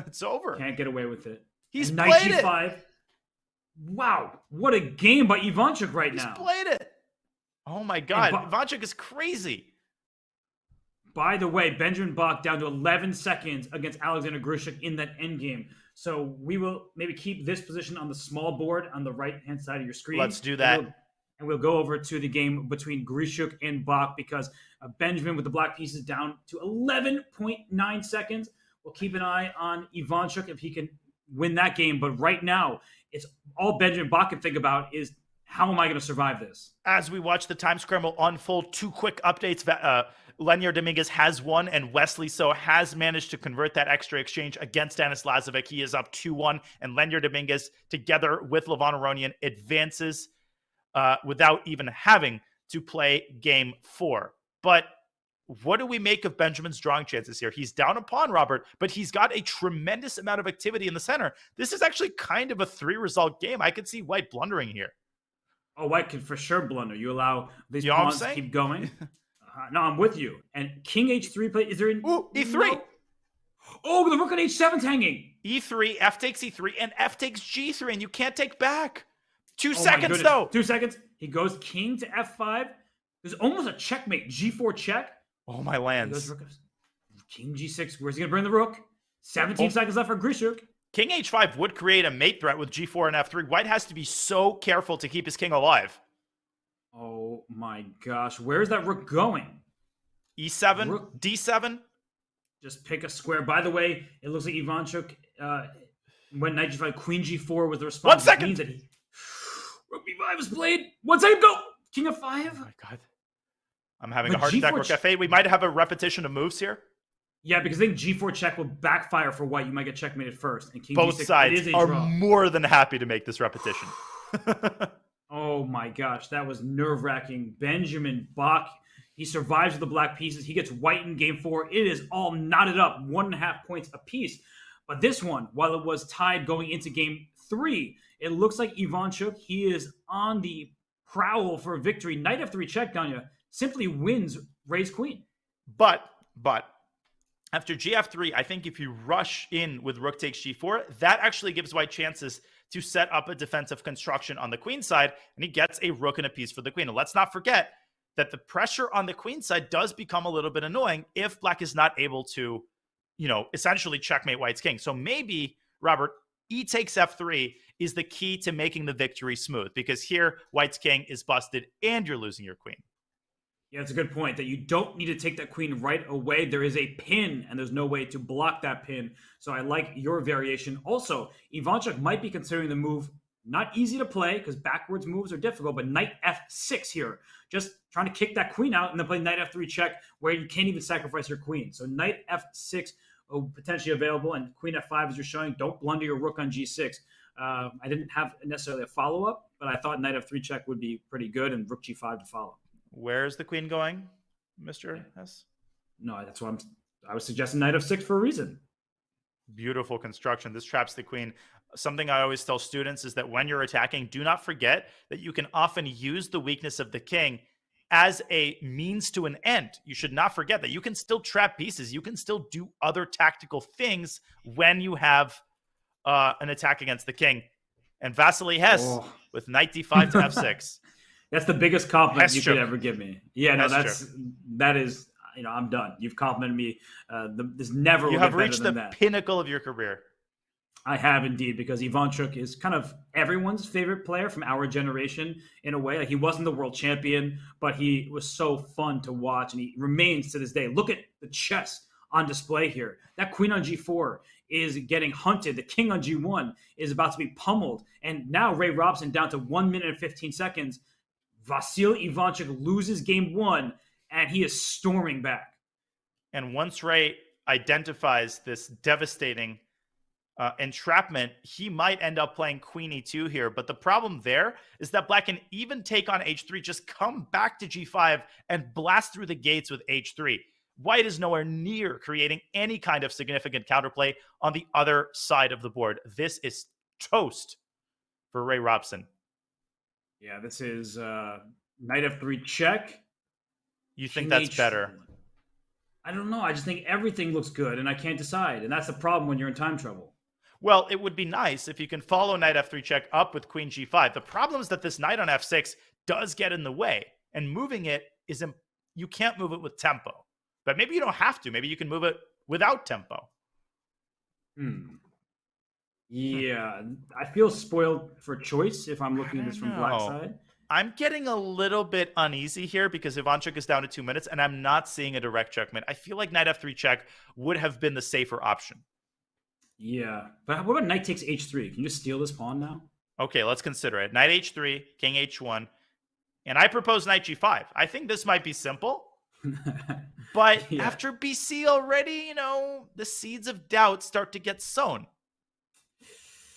C: It's over.
B: Can't get away with it.
C: He's
B: knight
C: played
B: g5.
C: It.
B: Wow, what a game by Ivanchuk right now.
C: He's played it. Oh my God, Ivanchuk is crazy.
B: By the way, Benjamin Bok down to 11 seconds against Alexander Grischuk in that endgame. So we will maybe keep this position on the small board on the right-hand side of your screen.
C: Let's do that.
B: And we'll go over to the game between Grischuk and Bok, because Benjamin with the black pieces down to 11.9 seconds. We'll keep an eye on Ivanchuk if he can win that game. But right now, it's all Benjamin Bok can think about is, how am I going to survive this?
C: As we watch the time scramble unfold, 2 quick updates. Leonard Dominguez has won, and Wesley So has managed to convert that extra exchange against Dennis Lazavik. He is up 2-1, and Leonard Dominguez, together with Levon Aronian, advances without even having to play game 4. But what do we make of Benjamin's drawing chances here? He's down a pawn, Robert, but he's got a tremendous amount of activity in the center. This is actually kind of a 3-result game. I could see White blundering here.
B: Oh, White can for sure blunder. You allow these pawns to keep going. No, I'm with you. And king h3 play. Is there an
C: e3?
B: No. Oh, the rook on h7's hanging.
C: e3, f takes e3, and f takes g3, and you can't take back. 2 seconds, though.
B: 2 seconds. He goes king to f5. There's almost a checkmate. g4 check.
C: Oh, my lands.
B: King g6. Where's he going to bring the rook? 17 seconds left for Grischuk.
C: King h5 would create a mate threat with g4 and f3. White has to be so careful to keep his king alive.
B: Oh my gosh. Where's that rook going?
C: e7, rook. d7.
B: Just pick a square. By the way, it looks like Ivanchuk went knight g5, queen g4 was the response.
C: 1 second.
B: Means that rook b5 is played. 1 second, go. King of 5.
C: Oh my God. I'm having a heart attack. Rook f8. We might have a repetition of moves here.
B: Yeah, because I think g4 check will backfire for White. You might get checkmated first. And king
C: both
B: g6,
C: sides are more than happy to make this repetition.
B: Oh my gosh, that was nerve-wracking. Benjamin Bok, he survives with the black pieces. He gets white in game 4. It is all knotted up, 1.5 points apiece. But this one, while it was tied going into game 3, it looks like Ivanchuk, he is on the prowl for a victory. Knight f3 check, Danya, simply wins Ray's queen.
C: But after gf3, I think if you rush in with rook takes g4, that actually gives white chances to set up a defensive construction on the queen side, and he gets a rook and a piece for the queen. And let's not forget that the pressure on the queen side does become a little bit annoying if black is not able to, essentially checkmate white's king. So maybe, Robert, e takes f3 is the key to making the victory smooth, because here white's king is busted and you're losing your queen.
B: Yeah, it's a good point that you don't need to take that queen right away. There is a pin, and there's no way to block that pin. So I like your variation. Also, Ivanchuk might be considering the move not easy to play because backwards moves are difficult, but knight f6 here. Just trying to kick that queen out and then play knight f3 check where you can't even sacrifice your queen. So knight f6 potentially available, and queen f5 as you're showing. Don't blunder your rook on g6. I didn't have necessarily a follow-up, but I thought knight f3 check would be pretty good and rook g5 to follow.
C: Where's the queen going, Mr. S?
B: No, that's what I was suggesting knight f6 for a reason.
C: Beautiful construction. This traps the queen. Something I always tell students is that when you're attacking, do not forget that you can often use the weakness of the king as a means to an end. You should not forget that you can still trap pieces. You can still do other tactical things when you have an attack against the king. And Vasily Hess with knight d5 to f6.
B: That's the biggest compliment you
C: Chigaev.
B: could ever give me. Yeah, no, that is, I'm done. You've complimented me. This never will
C: You
B: get
C: have
B: better
C: reached
B: than
C: the
B: that.
C: pinnacle of your career.
B: I have indeed, because Ivanchuk is kind of everyone's favorite player from our generation in a way. Like, he wasn't the world champion, but he was so fun to watch, and he remains to this day. Look at the chess on display here. That queen on g4 is getting hunted. The king on g1 is about to be pummeled. And now Ray Robson down to 1 minute and 15 seconds. Vasily Ivanchuk loses game 1, and he is storming back.
C: And once Ray identifies this devastating entrapment, he might end up playing queen e2 here. But the problem there is that black can even take on h3, just come back to g5 and blast through the gates with h3. White is nowhere near creating any kind of significant counterplay on the other side of the board. This is toast for Ray Robson.
B: Yeah, this is knight f3 check.
C: You think that's better?
B: I don't know. I just think everything looks good, and I can't decide. And that's the problem when you're in time trouble.
C: Well, it would be nice if you can follow knight f3 check up with queen g5. The problem is that this knight on f6 does get in the way, and moving it is you can't move it with tempo. But maybe you don't have to. Maybe you can move it without tempo.
B: Yeah, I feel spoiled for choice if I'm looking at this from black side.
C: I'm getting a little bit uneasy here because Ivanchuk is down to 2 minutes, and I'm not seeing a direct checkmate. I feel like knight f3 check would have been the safer option.
B: Yeah, but what about knight takes h3? Can you just steal this pawn now?
C: Okay, let's consider it. Knight h3, king h1, and I propose knight g5. I think this might be simple, but after BC already, the seeds of doubt start to get sown.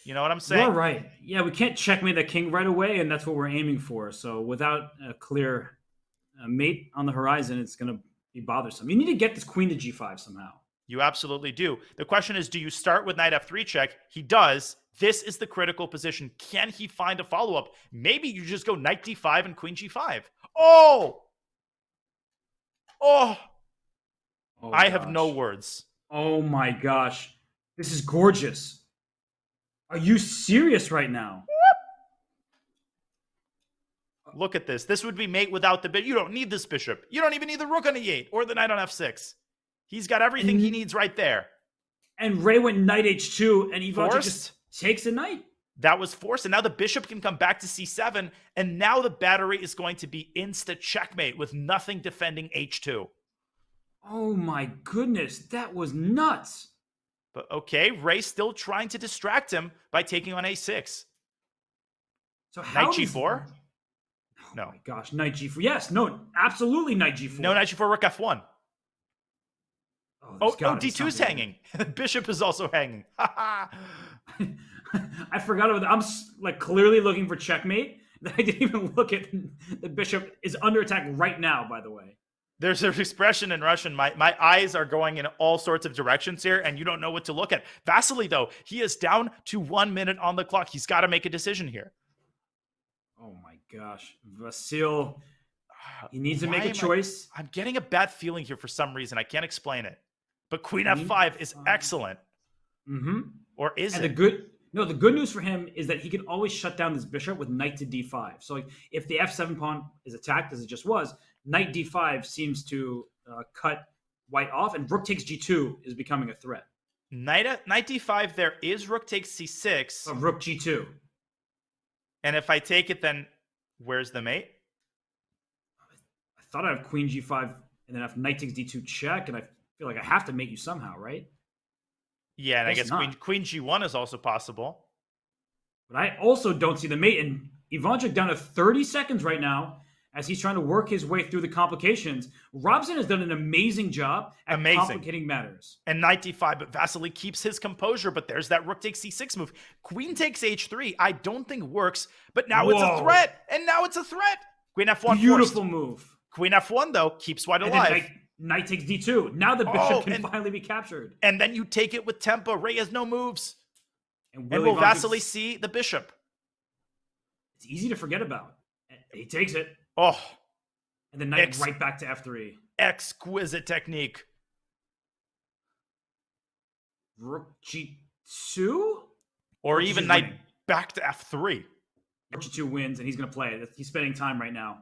C: You know what I'm saying?
B: You're right. Yeah, we can't checkmate the king right away, and that's what we're aiming for. So without a clear mate on the horizon, it's going to be bothersome. You need to get this queen to g5 somehow.
C: You absolutely do. The question is, do you start with knight f3 check? He does. This is the critical position. Can he find a follow-up? Maybe you just go knight d5 and queen g5. Oh, I have no words.
B: Oh my gosh. This is gorgeous. Are you serious right now?
C: Look at this. This would be mate without the bit. You don't need this bishop. You don't even need the rook on e8 or the knight on f6. He's got everything he needs right there.
B: And Ray went knight h2, and Ivanchuk just takes a knight.
C: That was forced, and now the bishop can come back to c7, and now the battery is going to be insta checkmate with nothing defending h2.
B: Oh my goodness, that was nuts.
C: But okay, Ray's still trying to distract him by taking on a6.
B: So how
C: knight g4? No.
B: Oh my gosh, knight g4. Yes, no, absolutely knight g4.
C: No, knight g4, rook f1. Oh, d2 is
B: here.
C: hanging. Bishop is also hanging.
B: I forgot about that. I'm like clearly looking for checkmate, I didn't even look at the bishop is under attack right now, by the way.
C: There's an expression in Russian. My eyes are going in all sorts of directions here, and you don't know what to look at. Vasily, though, he is down to 1 minute on the clock. He's got to make a decision here.
B: Oh my gosh. Vasil, he needs to make a choice.
C: I'm getting a bad feeling here for some reason. I can't explain it. But Queen F5 is excellent.
B: Mm-hmm.
C: Or is
B: and
C: it?
B: The good news for him is that he can always shut down this bishop with knight to d5. So like, if the f7 pawn is attacked, as it just was, knight d5 seems to cut white off, and rook takes g2 is becoming a threat.
C: Knight d5, there is rook takes c6.
B: Rook g2.
C: And if I take it, then where's the mate?
B: I thought I have queen g5, and then if knight takes d2 check, and I feel like I have to mate you somehow, right?
C: Yeah, and I guess queen g1 is also possible.
B: But I also don't see the mate, and Ivanchuk down to 30 seconds right now as he's trying to work his way through the complications. Robson has done an amazing job at complicating matters.
C: And knight d5, but Vasily keeps his composure, but there's that rook takes c6 move. Queen takes h3, I don't think works, but now it's a threat, and now it's a threat. Queen f1
B: Beautiful move.
C: Queen f1, though, keeps white alive.
B: Knight takes d2. Now the bishop can finally be captured.
C: And then you take it with tempo. Ray has no moves. And will Vasily see the bishop?
B: It's easy to forget about. He takes it.
C: Oh.
B: And then knight right back to f3.
C: Exquisite technique.
B: Rook g2?
C: Or even knight back to f3.
B: Rook g2 wins, and he's going to play it. He's spending time right now.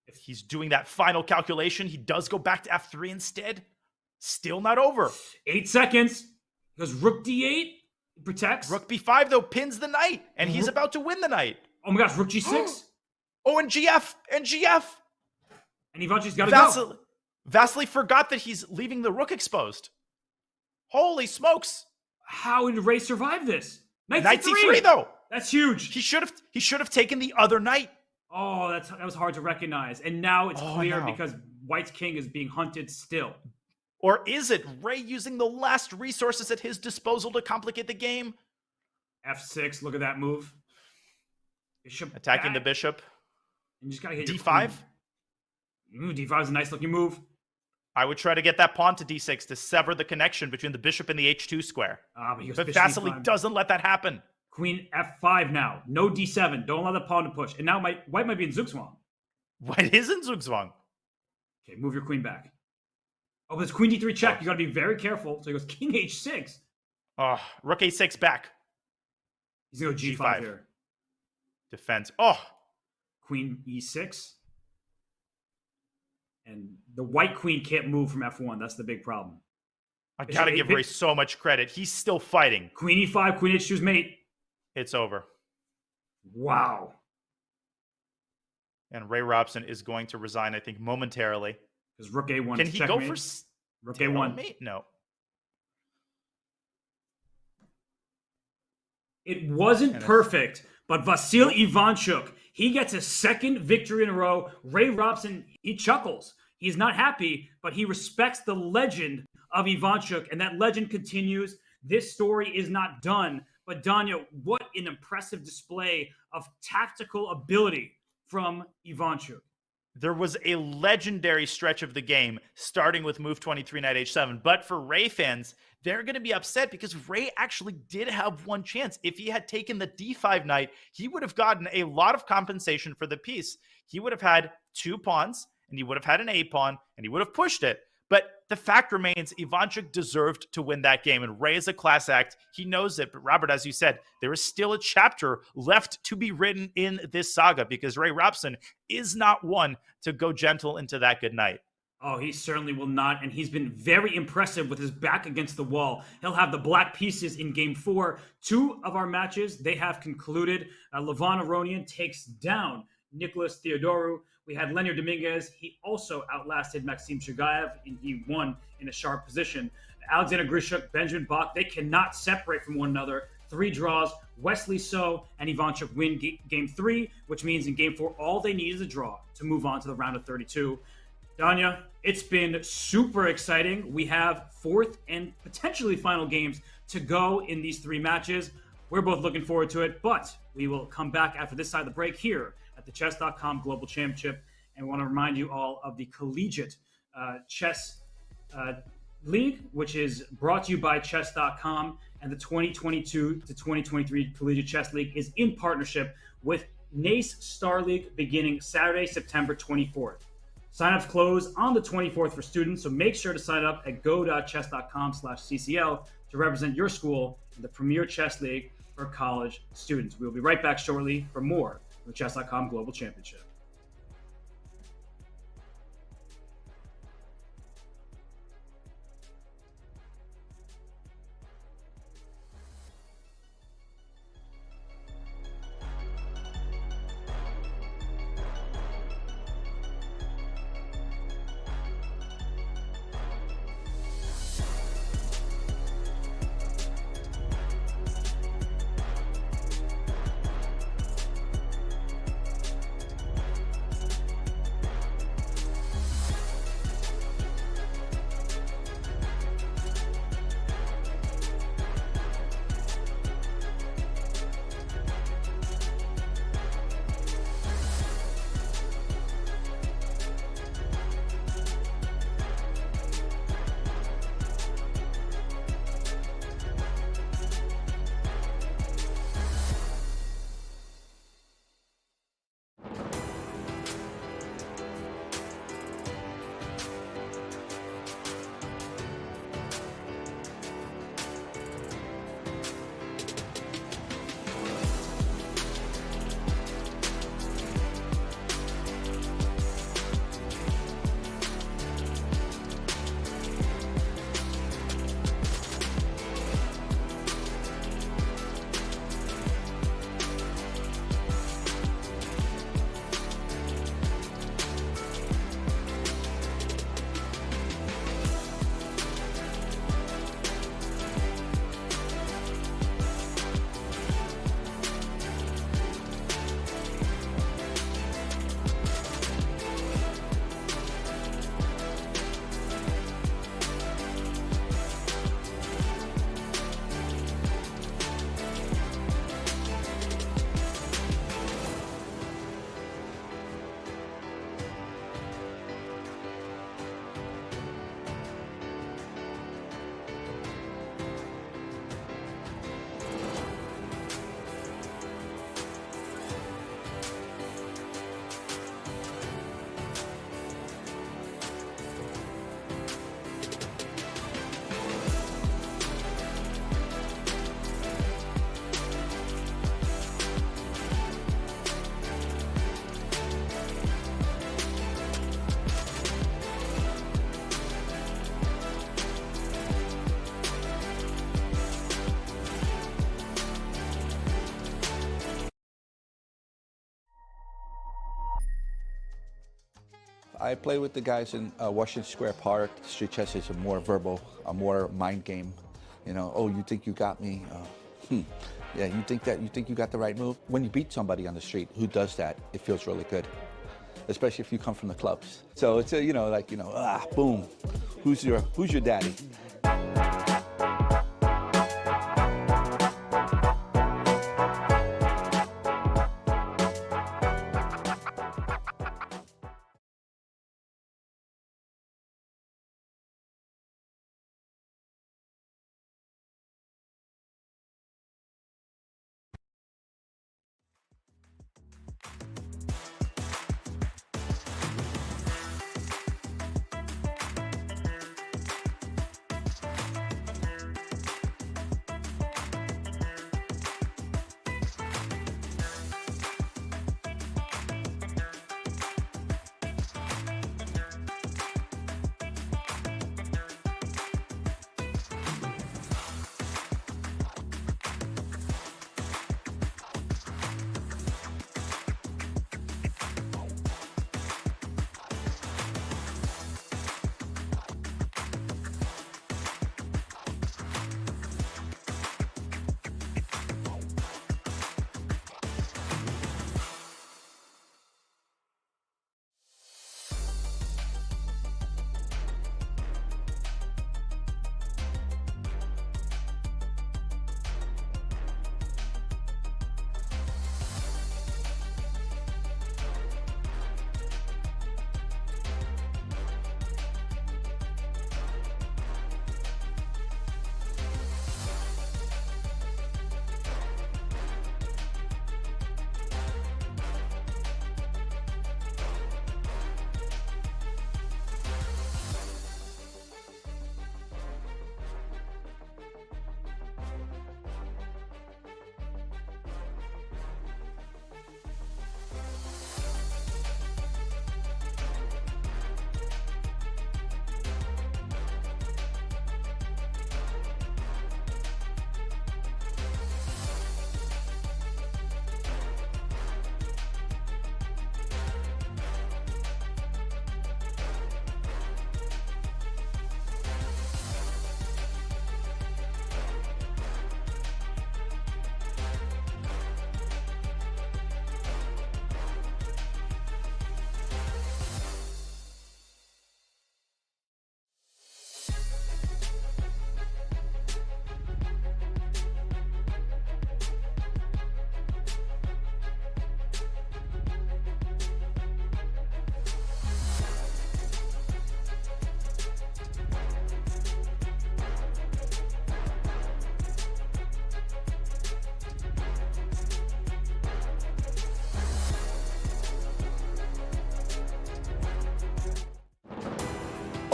C: If he's doing that final calculation, he does go back to f3 instead. Still not over.
B: 8 seconds. He goes rook d8. Protects.
C: Rook b5, though, pins the knight. And he's about to win the knight.
B: Oh my gosh, rook g6.
C: Oh, and gf. And gf.
B: And Ivanchuk's got to go.
C: Vasily forgot that he's leaving the rook exposed. Holy smokes.
B: How did Ray survive this?
C: Knight c3, though.
B: That's huge.
C: He should have taken the other knight.
B: Oh, that was hard to recognize. And now it's clear because White's king is being hunted still.
C: Or is it Ray using the last resources at his disposal to complicate the game?
B: F6, look at that move. Bishop
C: attacking the bishop.
B: And you just gotta hit
C: d5.
B: D5 is a nice looking move.
C: I would try to get that pawn to d6 to sever the connection between the bishop and the h2 square. But Vasily doesn't let that happen.
B: Queen f5 now. No d7. Don't allow the pawn to push. And now White might be in zugzwang.
C: White is in zugzwang.
B: Okay, move your queen back. Oh, but it's queen d3 check. You got to be very careful. So he goes king h6.
C: Oh, rook a6 back.
B: He's going to go g5 here.
C: Defense. Oh.
B: Queen e6. And the white queen can't move from f1. That's the big problem.
C: I got to give Ray so much credit. He's still fighting.
B: Queen e5, queen h2's mate.
C: It's over.
B: Wow.
C: And Ray Robson is going to resign, I think, momentarily.
B: Because rook a1.
C: Can he go for
B: rook a1?
C: Mate? No.
B: It wasn't perfect, but Vasil Ivanchuk, he gets a second victory in a row. Ray Robson, he chuckles. He's not happy, but he respects the legend of Ivanchuk, and that legend continues. This story is not done. But Danya, what an impressive display of tactical ability from Ivanchuk.
C: There was a legendary stretch of the game, starting with move 23, knight h7. But for Ray fans, they're going to be upset because Ray actually did have one chance. If he had taken the d5 knight, he would have gotten a lot of compensation for the piece. He would have had 2 pawns, and he would have had an a pawn, and he would have pushed it. But the fact remains, Ivanchuk deserved to win that game, and Ray is a class act. He knows it. But Robert, as you said, there is still a chapter left to be written in this saga because Ray Robson is not one to go gentle into that good night.
B: Oh, he certainly will not, and he's been very impressive with his back against the wall. He'll have the black pieces in Game 4. 2 of our matches, they have concluded. Aronian takes down Nicholas Theodorou. We had Leonard Dominguez. He also outlasted Maxim Chigaev, and he won in a sharp position. Alexander Grischuk, Benjamin Bok, they cannot separate from one another. 3 draws. Wesley So and Ivanchuk win Game 3, which means in Game 4, all they need is a draw to move on to the round of 32. Danya, it's been super exciting. We have 4th and potentially final games to go in these 3 matches. We're both looking forward to it, but we will come back after this side of the break here at the Chess.com Global Championship. And we want to remind you all of the Collegiate Chess League, which is brought to you by Chess.com. And the 2022 to 2023 Collegiate Chess League is in partnership with NACE Star League beginning Saturday, September 24th. Signups close on the 24th for students, so make sure to sign up at go.chess.com/CCL to represent your school in the Premier Chess League for college students. We will be right back shortly for more of the Chess.com Global Championship.
E: I play with the guys in Washington Square Park. Street chess is a more verbal, a more mind game. You know, oh, you think you got me? Yeah, you think you got the right move? When you beat somebody on the street who does that, it feels really good, especially if you come from the clubs. So it's a, boom, who's your daddy?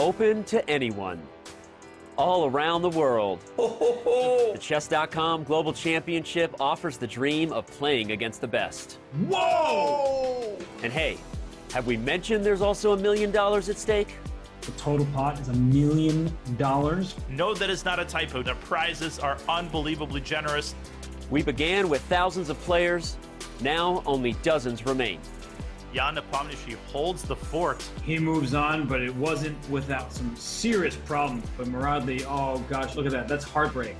A: open to anyone, all around the world. The Chess.com Global Championship offers the dream of playing against the best.
B: Whoa!
A: And hey, have we mentioned there's also $1 million at stake?
B: The total pot is $1 million.
C: No, that is not a typo. The prizes are unbelievably generous.
A: We began with thousands of players. Now only dozens remain.
C: Jan Nepomniachtchi holds the fort.
B: He moves on, but it wasn't without some serious problems. But Muradli, oh gosh, look at that. That's heartbreak.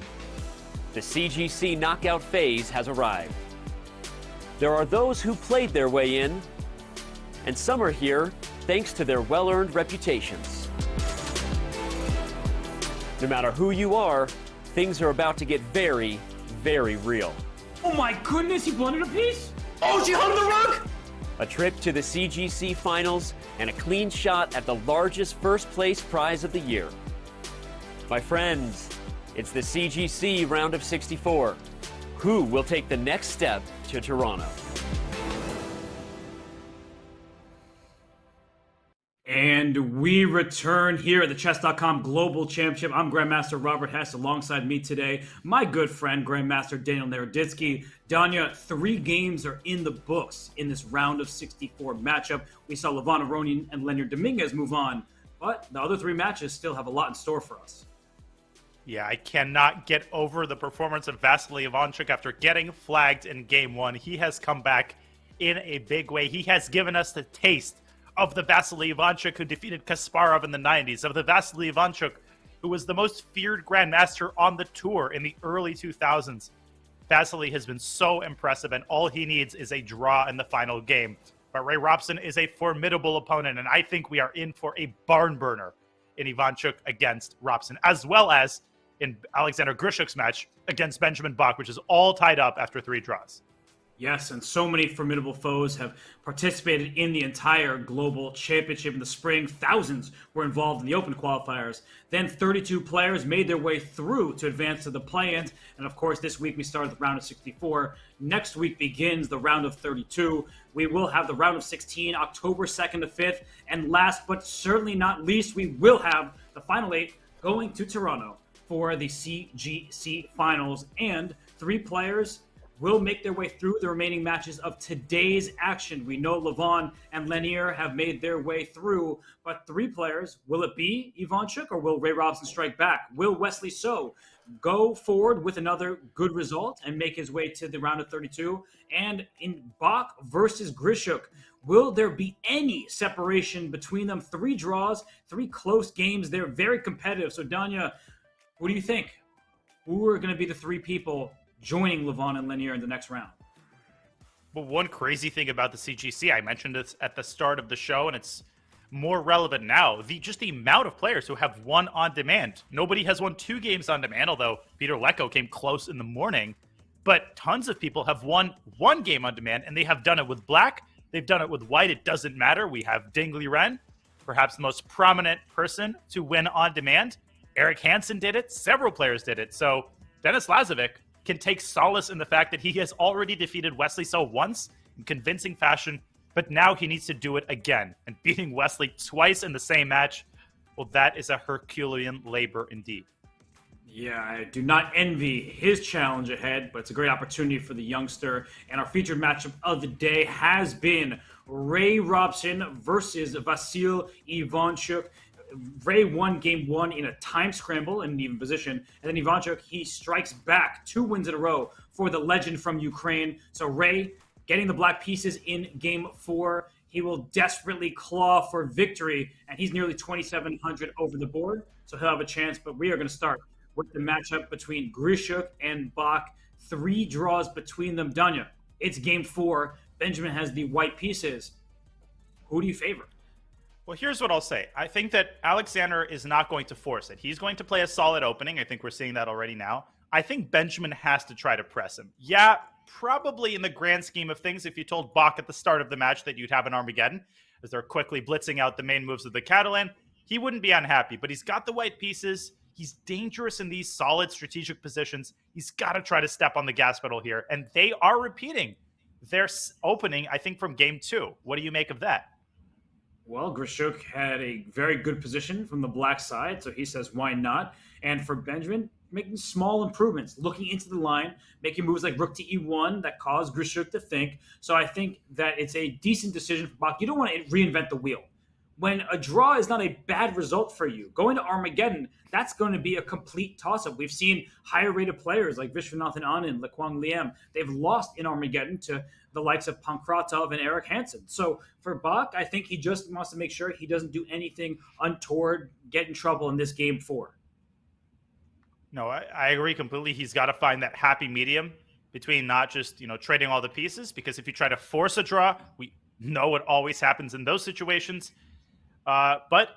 A: The CGC knockout phase has arrived. There are those who played their way in, and some are here thanks to their well-earned reputations. No matter who you are, things are about to get very, very real.
B: Oh my goodness, he blundered a piece?
D: Oh, she hung the rug!
A: A trip to the CGC finals and a clean shot at the largest first place prize of the year. My friends, it's the CGC round of 64. Who will take the next step to Toronto?
B: And we return here at the Chess.com Global Championship. I'm Grandmaster Robert Hess. Alongside me today, my good friend, Grandmaster Daniel Naroditsky. Danya, 3 games are in the books in this round of 64 matchup. We saw Levon Aronian and Leonard Dominguez move on, but the other 3 matches still have a lot in store for us.
C: Yeah, I cannot get over the performance of Vasily Ivanchuk after getting flagged in game 1. He has come back in a big way. He has given us the taste of the Vasily Ivanchuk who defeated Kasparov in the 90s, of the Vasily Ivanchuk who was the most feared grandmaster on the tour in the early 2000s. Vasily has been so impressive, and all he needs is a draw in the final game. But Ray Robson is a formidable opponent, and I think we are in for a barn burner in Ivanchuk against Robson, as well as in Alexander Grischuk's match against Benjamin Bok, which is all tied up after 3 draws.
B: Yes, and so many formidable foes have participated in the entire Global Championship in the spring. Thousands were involved in the open qualifiers. Then 32 players made their way through to advance to the play-ins. And of course, this week we started the round of 64. Next week begins the round of 32. We will have the round of 16, October 2nd to 5th. And last but certainly not least, we will have the final 8 going to Toronto for the CGC finals. And 3 players will make their way through the remaining matches of today's action. We know Levon and Lanier have made their way through, but 3 players, will it be Ivanchuk or will Ray Robson strike back? Will Wesley So go forward with another good result and make his way to the round of 32? And in Bok versus Grischuk, will there be any separation between them? 3 draws, 3 close games. They're very competitive. So Danya, what do you think? Who are going to be the 3 people joining Levon and Lanier in the next round?
C: Well, one crazy thing about the CGC, I mentioned this at the start of the show, and it's more relevant now. Just the amount of players who have won on demand. Nobody has won 2 games on demand, although Peter Lecko came close in the morning. But tons of people have won 1 game on demand, and they have done it with black. They've done it with white. It doesn't matter. We have Dingley Ren, perhaps the most prominent person to win on demand. Eric Hansen did it. Several players did it. So Dennis Lazavik can take solace in the fact that he has already defeated Wesley So once in convincing fashion, but now he needs to do it again. And beating Wesley twice in the same match, well, that is a Herculean labor indeed.
B: Yeah, I do not envy his challenge ahead, but it's a great opportunity for the youngster. And our featured matchup of the day has been Ray Robson versus Vasil Ivanchuk. Ray won game 1 in a time scramble in an even position. And then Ivanchuk, he strikes back 2 wins in a row for the legend from Ukraine. So Ray getting the black pieces in game 4. He will desperately claw for victory. And he's nearly 2,700 over the board. So he'll have a chance. But we are going to start with the matchup between Grischuk and Bok. 3 draws between them. Danya, it's game 4. Benjamin has the white pieces. Who do you favor?
C: Well, here's what I'll say. I think that Alexander is not going to force it. He's going to play a solid opening. I think we're seeing that already now. I think Benjamin has to try to press him. Yeah, probably in the grand scheme of things, if you told Bok at the start of the match that you'd have an Armageddon, as they're quickly blitzing out the main moves of the Catalan, he wouldn't be unhappy. But he's got the white pieces. He's dangerous in these solid strategic positions. He's got to try to step on the gas pedal here. And they are repeating their opening, I think, from game 2. What do you make of that?
B: Well, Grischuk had a very good position from the black side, so he says, why not? And for Benjamin, making small improvements, looking into the line, making moves like rook to e1 that caused Grischuk to think. So I think that it's a decent decision for Bok. You don't want to reinvent the wheel. When a draw is not a bad result for you, going to Armageddon, that's going to be a complete toss-up. We've seen higher-rated players like Vishwanathan Anand, Lekwang Liam. They've lost in Armageddon to the likes of Pankratov and Eric Hansen. So for Bok, I think he just wants to make sure he doesn't do anything untoward, get in trouble in this game 4.
C: No, I agree completely. He's got to find that happy medium between not just, trading all the pieces, because if you try to force a draw, we know what always happens in those situations. But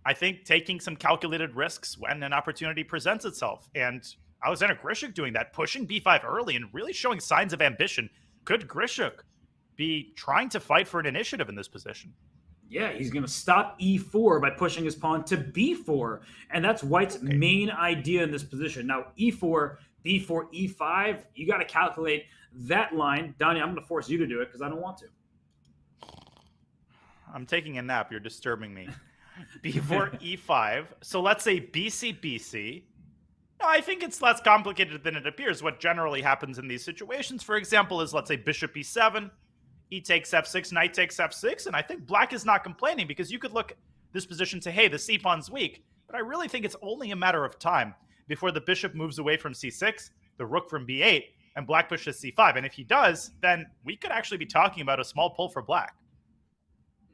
C: I think taking some calculated risks when an opportunity presents itself. And Alexander Grischuk doing that, pushing b5 early and really showing signs of ambition. Could Grischuk be trying to fight for an initiative in this position?
B: Yeah, he's going to stop e4 by pushing his pawn to b4. And that's White's main idea in this position. Now, e4, b4, e5, you got to calculate that line. Donnie, I'm going to force you to do it because I don't want to.
C: I'm taking a nap. You're disturbing me. b4, e5. So let's say bc, bc. No, I think it's less complicated than it appears. What generally happens in these situations, for example, is let's say bishop e7, e takes f6, knight takes f6, and I think black is not complaining because you could look at this position and say, hey, the c-pawn's weak, but I really think it's only a matter of time before the bishop moves away from c6, the rook from b8, and black pushes c5. And if he does, then we could actually be talking about a small pull for black.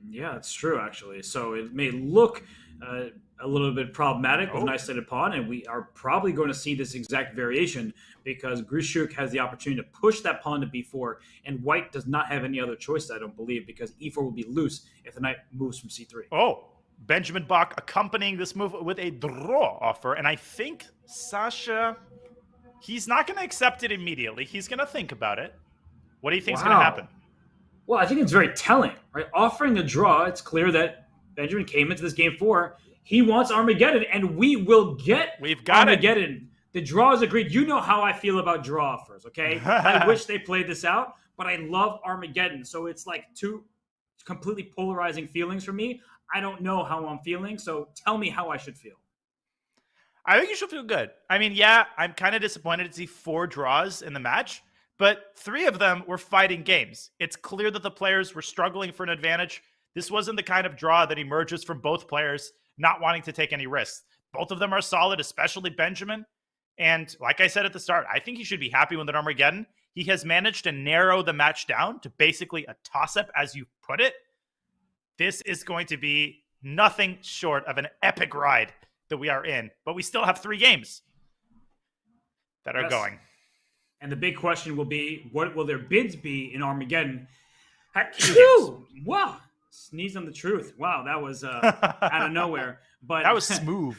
B: Yeah, it's true, actually. So it may look a little bit problematic with an isolated pawn, and we are probably going to see this exact variation because Grischuk has the opportunity to push that pawn to b4, and White does not have any other choice, I don't believe, because e4 will be loose if the knight moves from c3.
C: Oh, Benjamin Bok accompanying this move with a draw offer, and I think Sasha, he's not going to accept it immediately. He's going to think about it. What do you think is going to happen?
B: Well, I think it's very telling, right? Offering a draw, it's clear that Benjamin came into this game 4. He wants Armageddon, and we will get Armageddon. The draw is agreed. You know how I feel about draw offers, okay? I wish they played this out, but I love Armageddon. So it's like two completely polarizing feelings for me. I don't know how I'm feeling, so tell me how I should feel.
C: I think you should feel good. I mean, yeah, I'm kind of disappointed to see 4 draws in the match, but 3 of them were fighting games. It's clear that the players were struggling for an advantage. This wasn't the kind of draw that emerges from both players not wanting to take any risks. Both of them are solid, especially Benjamin. And like I said at the start, I think he should be happy with an Armageddon. He has managed to narrow the match down to basically a toss-up, as you put it. This is going to be nothing short of an epic ride that we are in. But we still have 3 games that are going. And
B: the big question will be, what will their bids be in Armageddon? Wow. Sneeze on the truth. Wow, that was out of nowhere. But
C: that was smooth.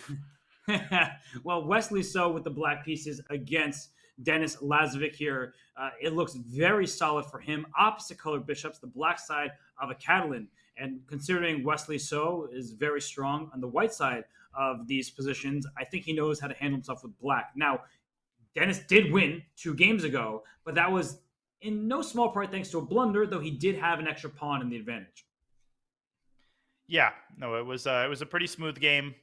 B: Well, Wesley So with the black pieces against Denis Lazavik here. It looks very solid for him. Opposite color bishops, the black side of a Catalan. And considering Wesley So is very strong on the white side of these positions, I think he knows how to handle himself with black. Now, Denis did win 2 games ago, but that was in no small part thanks to a blunder, though he did have an extra pawn in the advantage.
C: Yeah, no, it was a pretty smooth game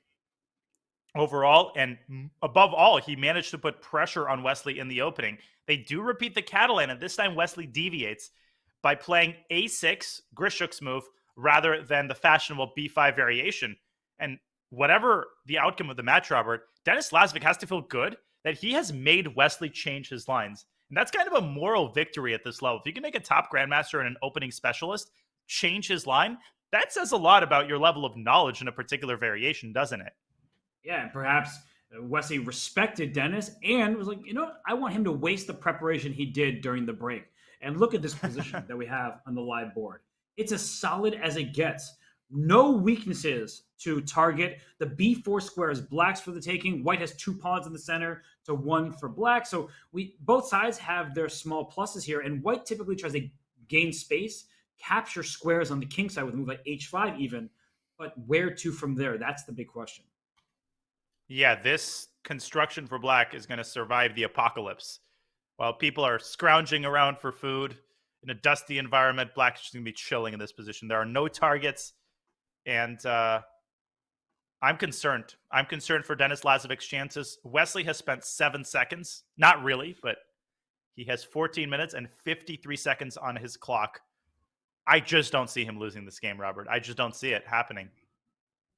C: overall, and above all, he managed to put pressure on Wesley in the opening. They do repeat the Catalan, and this time Wesley deviates by playing a6, Grischuk's move, rather than the fashionable b5 variation. And whatever the outcome of the match, Robert, Denis Lazavik has to feel good that he has made Wesley change his lines. And that's kind of a moral victory at this level. If you can make a top grandmaster and an opening specialist change his line, that says a lot about your level of knowledge in a particular variation, doesn't it?
B: Yeah, and perhaps Wesley respected Denis and was like, I want him to waste the preparation he did during the break. And look at this position that we have on the live board. It's as solid as it gets. No weaknesses to target. The b4 square is black's for the taking. White has 2 pawns in the center to 1 for black. So both sides have their small pluses here, and White typically tries to gain space, capture squares on the king side with a move like h5 even, but where to from there? That's the big question.
C: Yeah, this construction for black is going to survive the apocalypse. While people are scrounging around for food in a dusty environment, black is just going to be chilling in this position. There are no targets. And I'm concerned. I'm concerned for Denis Lazavik's chances. Wesley has spent 7 seconds. Not really, but he has 14 minutes and 53 seconds on his clock. I just don't see him losing this game, Robert. I just don't see it happening.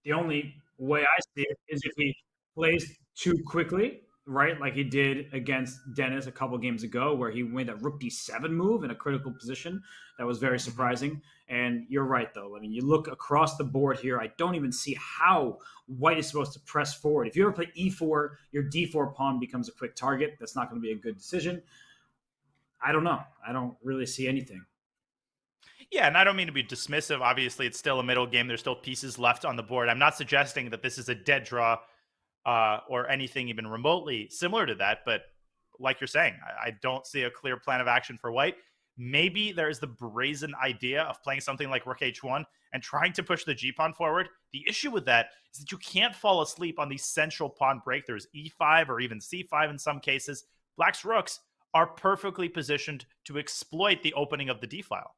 B: The only way I see it is if he plays too quickly, right? Like he did against Denis a couple games ago, where he made that rook d7 move in a critical position. That was very surprising. And you're right, though. I mean, you look across the board here. I don't even see how white is supposed to press forward. If you ever play e4, your d4 pawn becomes a quick target. That's not going to be a good decision. I don't know. I don't really see anything.
C: Yeah, and I don't mean to be dismissive. Obviously, it's still a middle game. There's still pieces left on the board. I'm not suggesting that this is a dead draw or anything even remotely similar to that. But like you're saying, I don't see a clear plan of action for white. Maybe there's the brazen idea of playing something like rook h1 and trying to push the g-pawn forward. The issue with that is that you can't fall asleep on these central pawn breakthroughs, e5 or even c5 in some cases. Black's rooks are perfectly positioned to exploit the opening of the d-file.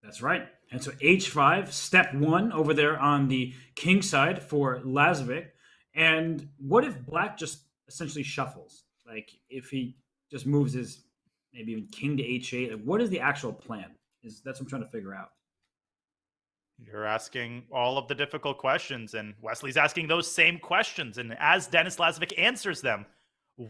B: That's right. And so h5, step one over there on the king side for Lazavik. And what if Black just essentially shuffles? Like if he just moves his maybe even king to h8, like what is the actual plan? That's what I'm trying to figure out.
C: You're asking all of the difficult questions, and Wesley's asking those same questions. And as Denis Lazavik answers them,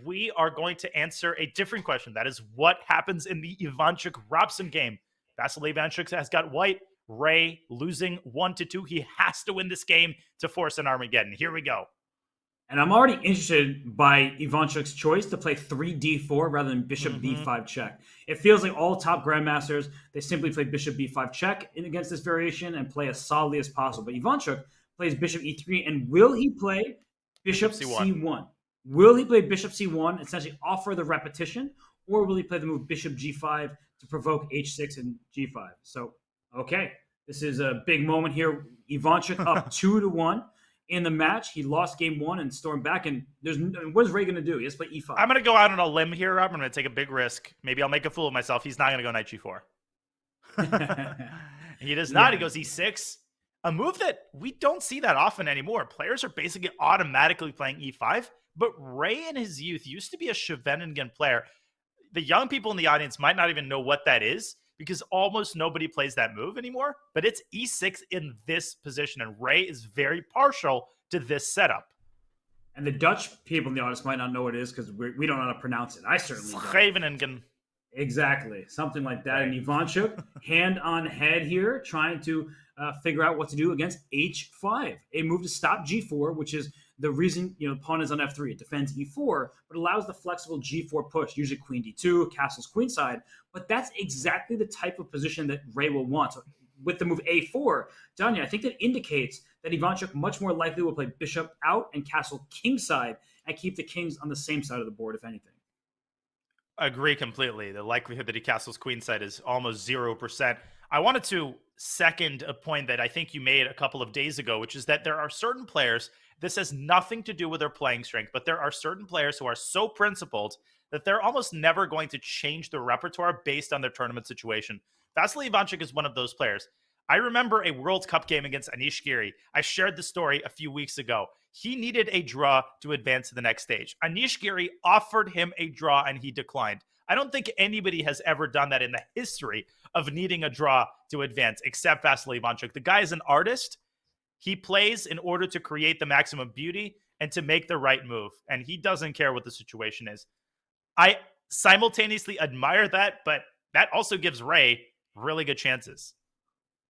C: we are going to answer a different question. That is what happens in the Ivanchuk-Robson game. Vasily Ivanchuk has got white. Ray losing 1-2. He has to win this game to force an Armageddon. Here we go.
B: And I'm already interested by Ivanchuk's choice to play 3d4 rather than bishop b5 check. It feels like all top grandmasters, they simply play bishop b5 check against this variation and play as solidly as possible. But Ivanchuk plays bishop e3, and will he play bishop c1? Will he play bishop c1, essentially offer the repetition, or will he play the move bishop g5 to provoke h6 and g5? So, okay, this is a big moment here. Ivanchuk up 2-1 in the match. He lost game one and stormed back. And what is Ray going to do? He has to play e5.
C: I'm going to go out on a limb here, Rob. I'm going to take a big risk. Maybe I'll make a fool of myself. He's not going to go knight g4. He does not. He goes e6. A move that we don't see that often anymore. Players are basically automatically playing e5. But Ray in his youth used to be a Scheveningen player. The young people in the audience might not even know what that is because almost nobody plays that move anymore. But it's e6 in this position, and Ray is very partial to this setup.
B: And the Dutch people in the audience might not know what it is because we don't know how to pronounce it. I certainly don't.
C: Scheveningen.
B: Exactly. Something like that. And Ivanchuk, hand on head here, trying to figure out what to do against h5. A move to stop g4, which is the reason, pawn is on f3. It defends e4, but allows the flexible g4 push, usually queen d2, castles queenside. But that's exactly the type of position that Ray will want. So with the move a4, Danya, I think that indicates that Ivanchuk much more likely will play bishop out and castle kingside and keep the kings on the same side of the board, if anything.
C: Agree completely. The likelihood that he castles queenside is almost 0%. I wanted to second a point that I think you made a couple of days ago, which is that there are certain players, this has nothing to do with their playing strength, but there are certain players who are so principled that they're almost never going to change their repertoire based on their tournament situation. Vasily Ivanchuk is one of those players. I remember a World Cup game against Anish Giri. I shared the story a few weeks ago. He needed a draw to advance to the next stage. Anish Giri offered him a draw and he declined. I don't think anybody has ever done that in the history of needing a draw to advance, except Vasily Ivanchuk. The guy is an artist. He plays in order to create the maximum beauty and to make the right move. And he doesn't care what the situation is. I simultaneously admire that, but that also gives Ray really good chances.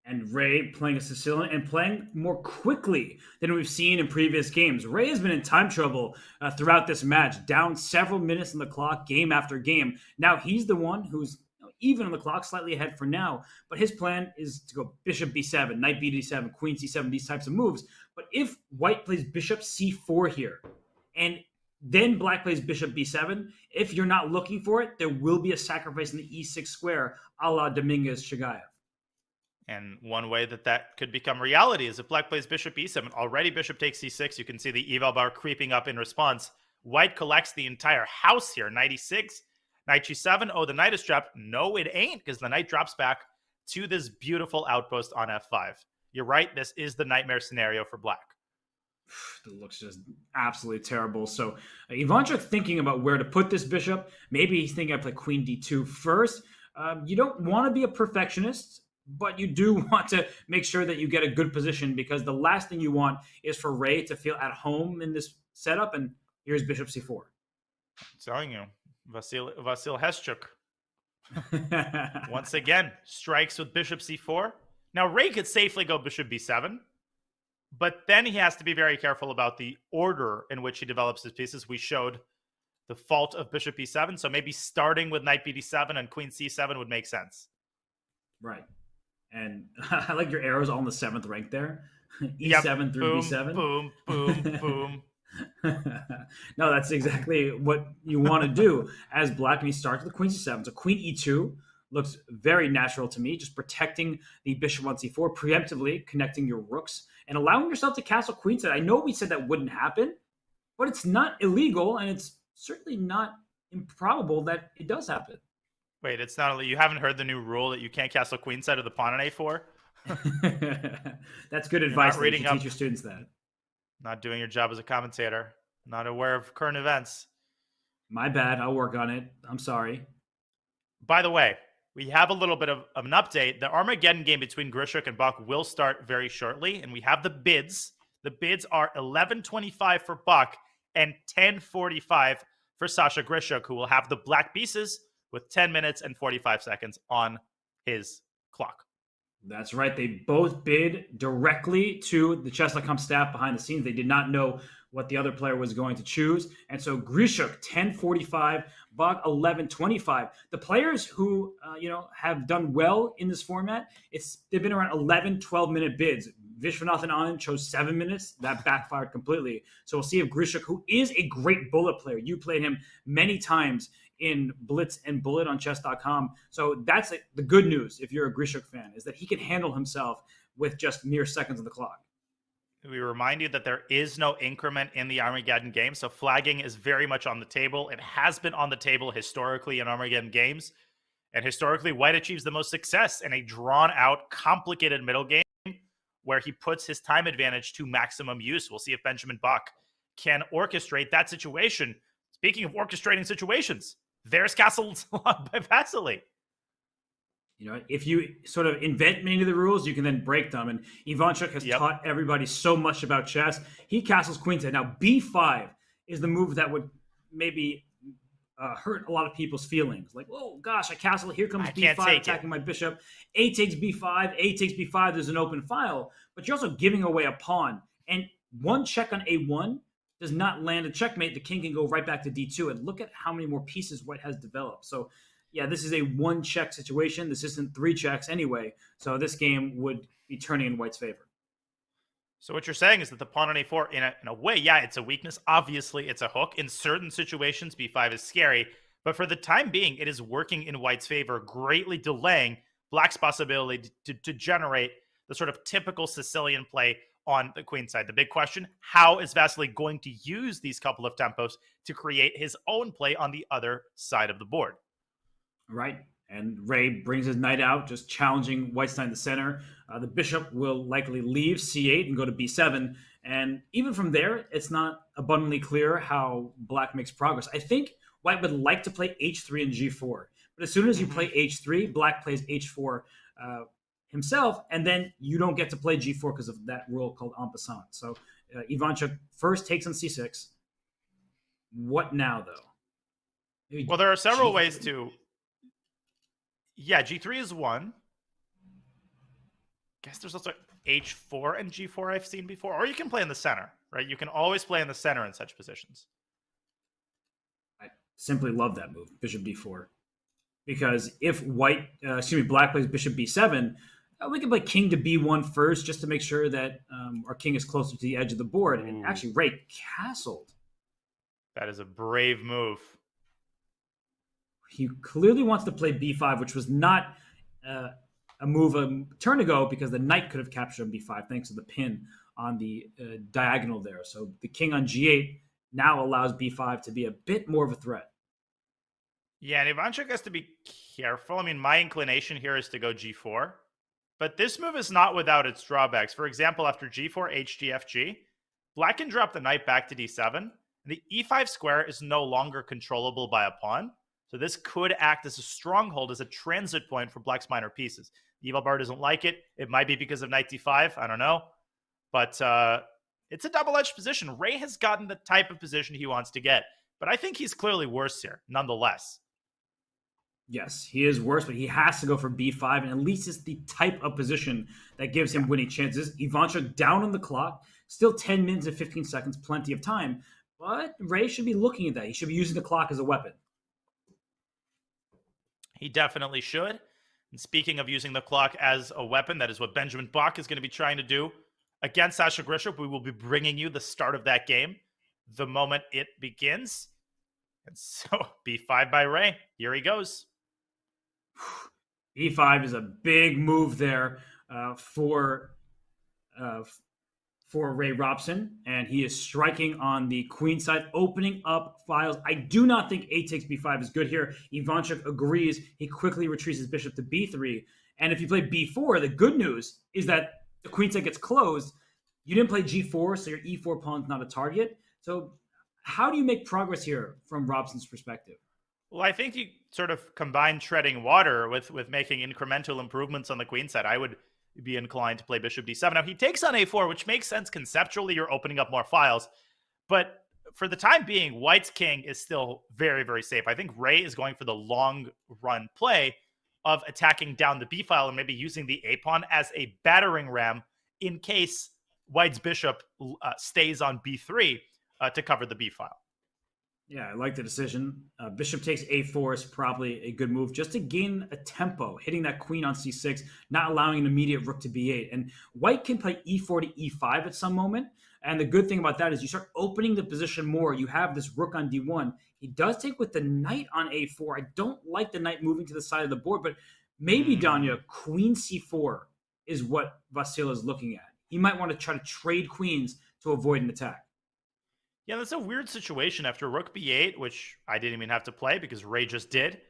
B: And Ray playing a Sicilian and playing more quickly than we've seen in previous games. Ray has been in time trouble throughout this match, down several minutes on the clock, game after game. Now he's the one who's even on the clock, slightly ahead for now. But his plan is to go bishop b7, knight b7, queen c7, these types of moves. But if white plays bishop c4 here, and then black plays bishop b7, if you're not looking for it, there will be a sacrifice in the e6 square, a la Dominguez Chigaev.
C: And one way that could become reality is if black plays bishop e7, already bishop takes c6. You can see the eval bar creeping up in response. White collects the entire house here. Knight e6, knight g7. Oh, the knight is trapped. No, it ain't, because the knight drops back to this beautiful outpost on f5. you're right. This is the nightmare scenario for black.
B: It looks just absolutely terrible. So Ivanchuk thinking about where to put this bishop. Maybe he's thinking I play queen d2 first. You don't want to be a perfectionist, but you do want to make sure that you get a good position, because the last thing you want is for Ray to feel at home in this setup. And here's bishop c4.
C: I'm telling you, Vasil Heschuk once again strikes with bishop c4. Now Ray could safely go bishop b7, but then he has to be very careful about the order in which he develops his pieces. We showed the fault of bishop e7, so maybe starting with knight bd7 and queen c7 would make sense.
B: Right. And I like your arrows all in the 7th rank there. E7
C: yep.
B: through
C: Boom,
B: b7.
C: Boom, boom, boom.
B: No, that's exactly what you want to do as black. And he starts with queen c7. So queen e2 looks very natural to me, just protecting the bishop on c4, preemptively connecting your rooks and allowing yourself to castle queenside. I know we said that wouldn't happen, but it's not illegal, and it's certainly not improbable that it does happen.
C: Wait, it's not. You haven't heard the new rule that you can't castle queenside of the pawn on a4?
B: That's good advice.
C: Reading
B: you teach your students that.
C: Not doing your job as a commentator. Not aware of current events.
B: My bad. I'll work on it. I'm sorry.
C: By the way, we have a little bit of an update. The Armageddon game between Grischuk and Bok will start very shortly, and we have the bids. The bids are 11:25 for Bok and 10:45 for Sasha Grischuk, who will have the black pieces with 10 minutes and 45 seconds on his clock.
B: That's right. They both bid directly to the Chess.com staff behind the scenes. They did not know what the other player was going to choose. And so Grischuk, 10:45, Bok, 11:25. The players who, have done well in this format, they've been around 11, 12-minute bids. Vishwanathan Anand chose 7 minutes. That backfired completely. So we'll see if Grischuk, who is a great bullet player, you played him many times in Blitz and Bullet on chess.com. So that's the good news if you're a Grischuk fan, is that he can handle himself with just mere seconds on the clock.
C: We remind you that there is no increment in the Armageddon game, so flagging is very much on the table. It has been on the table historically in Armageddon games, and historically White achieves the most success in a drawn-out, complicated middle game where he puts his time advantage to maximum use. We'll see if Benjamin Bok can orchestrate that situation. Speaking of orchestrating situations, there's Castle by Vasily.
B: If you sort of invent many of the rules, you can then break them. And Ivanchuk has taught everybody so much about chess. He castles queenside. Now, b5 is the move that would maybe hurt a lot of people's feelings. Like, oh, gosh, I castle. Here comes b5 attacking my bishop. A takes b5. A takes b5. There's an open file. But you're also giving away a pawn. And one check on a1 does not land a checkmate. The king can go right back to d2. And look at how many more pieces White has developed. So, yeah, this is a one-check situation. This isn't 3 checks anyway. So this game would be turning in White's favor.
C: So what you're saying is that the pawn on a4, in a way, yeah, it's a weakness. Obviously, it's a hook. In certain situations, b5 is scary. But for the time being, it is working in White's favor, greatly delaying Black's possibility to generate the sort of typical Sicilian play on the queen side. The big question, how is Vasily going to use these couple of tempos to create his own play on the other side of the board?
B: Right. And Ray brings his knight out, just challenging White's knight in the center. The bishop will likely leave c8 and go to b7. And even from there, it's not abundantly clear how Black makes progress. I think White would like to play h3 and g4. But as soon as you play h3, Black plays h4 himself, and then you don't get to play g4 because of that rule called en passant. So Ivanchuk first takes on c6. What now, though?
C: Well, there are several ways to... Yeah, g3 is one. Guess there's also h4 and g4 I've seen before. Or you can play in the center, right? You can always play in the center in such positions.
B: I simply love that move, bishop b4. Because if Black plays bishop b7, we can play king to b1 first just to make sure that our king is closer to the edge of the board. And actually, Ray castled.
C: That is a brave move.
B: He clearly wants to play b5, which was not a move a turn ago because the knight could have captured on b5 thanks to the pin on the diagonal there. So the king on g8 now allows b5 to be a bit more of a threat.
C: Yeah, and Ivanchuk has to be careful. I mean, my inclination here is to go g4. But this move is not without its drawbacks. For example, after g4, hg, fg, black can drop the knight back to d7. And the e5 square is no longer controllable by a pawn. So this could act as a stronghold, as a transit point for black's minor pieces. The evil bar doesn't like it. It might be because of knight d5. I don't know. But it's a double-edged position. Ray has gotten the type of position he wants to get. But I think he's clearly worse here, nonetheless.
B: Yes, he is worse, but he has to go for b5, and at least it's the type of position that gives him winning chances. Ivanchuk down on the clock, still 10 minutes and 15 seconds, plenty of time. But Ray should be looking at that. He should be using the clock as a weapon.
C: He definitely should. And speaking of using the clock as a weapon, that is what Benjamin Bok is going to be trying to do against Sasha Grischuk. We will be bringing you the start of that game the moment it begins. And so, b5 by Ray. Here he goes.
B: e5 is a big move there for Ray Robson, and he is striking on the queen side, opening up files. I do not think a takes b5 is good here. Ivanchuk agrees. He quickly retreats his bishop to b3, and if you play b4, the good news is that the queen side gets closed. You didn't play g4, so your e4 pawn's not a target. So how do you make progress here from Robson's perspective?
C: Well, I think you sort of combine treading water with making incremental improvements on the queen side. I would be inclined to play bishop d7. Now, he takes on a4, which makes sense conceptually. You're opening up more files. But for the time being, white's king is still very, very safe. I think Ray is going for the long-run play of attacking down the b file and maybe using the a pawn as a battering ram in case white's bishop stays on b3 to cover the b file.
B: Yeah, I like the decision. Bishop takes a4 is probably a good move just to gain a tempo, hitting that queen on c6, not allowing an immediate rook to b8. And white can play e4 to e5 at some moment. And the good thing about that is you start opening the position more. You have this rook on d1. He does take with the knight on a4. I don't like the knight moving to the side of the board, but maybe, Danya, queen c4 is what Vasil is looking at. He might want to try to trade queens to avoid an attack.
C: Yeah, that's a weird situation. After rook b8, which I didn't even have to play because Ray just did.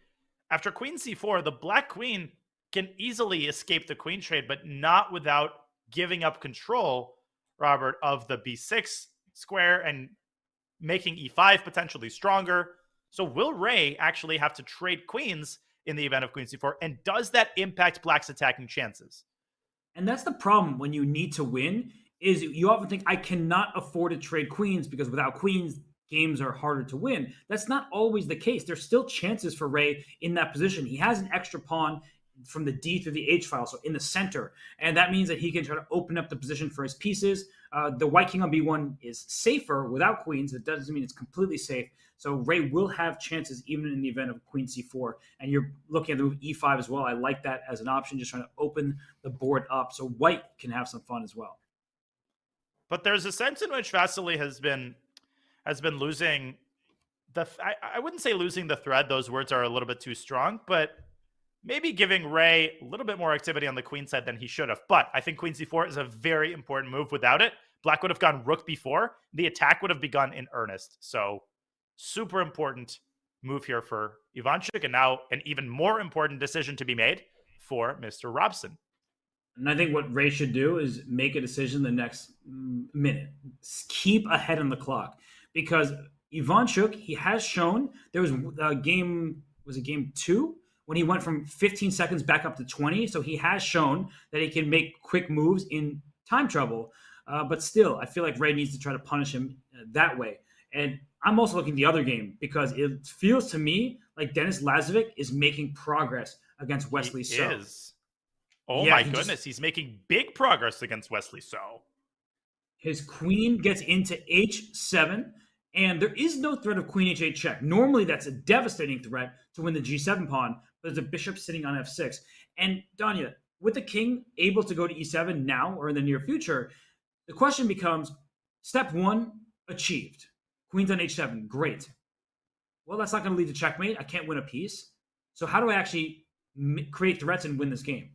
C: After queen c4, the black queen can easily escape the queen trade, but not without giving up control, Robert, of the b6 square and making e5 potentially stronger. So will Ray actually have to trade queens in the event of queen c4? And does that impact black's attacking chances?
B: And that's the problem when you need to win, is you often think, I cannot afford to trade queens because without queens, games are harder to win. That's not always the case. There's still chances for Ray in that position. He has an extra pawn from the D through the H file, so in the center. And that means that he can try to open up the position for his pieces. The white king on B1 is safer without queens. It doesn't mean it's completely safe. So Ray will have chances even in the event of queen c4. And you're looking at the move e5 as well. I like that as an option, just trying to open the board up so white can have some fun as well.
C: But there's a sense in which Vasily has been losing I wouldn't say losing the thread. Those words are a little bit too strong, but maybe giving Ray a little bit more activity on the queen side than he should have. But I think queen c4 is a very important move. Without it, black would have gone rook b4. The attack would have begun in earnest. So super important move here for Ivanchuk, and now an even more important decision to be made for Mr. Robson.
B: And I think what Ray should do is make a decision the next minute. Keep ahead on the clock. Because Ivanchuk, he has shown, there was a game, was it game 2? When he went from 15 seconds back up to 20. So he has shown that he can make quick moves in time trouble. But still, I feel like Ray needs to try to punish him that way. And I'm also looking at the other game because it feels to me like Denis Lazavik is making progress against Wesley So.
C: He is. Oh yeah, my goodness, he's making big progress against Wesley So.
B: His queen gets into h7, and there is no threat of queen h8 check. Normally, that's a devastating threat to win the g7 pawn, but there's a bishop sitting on f6. And Danya, with the king able to go to e7 now or in the near future, the question becomes, step 1, achieved. Queen's on h7, great. Well, that's not going to lead to checkmate. I can't win a piece. So how do I actually create threats and win this game?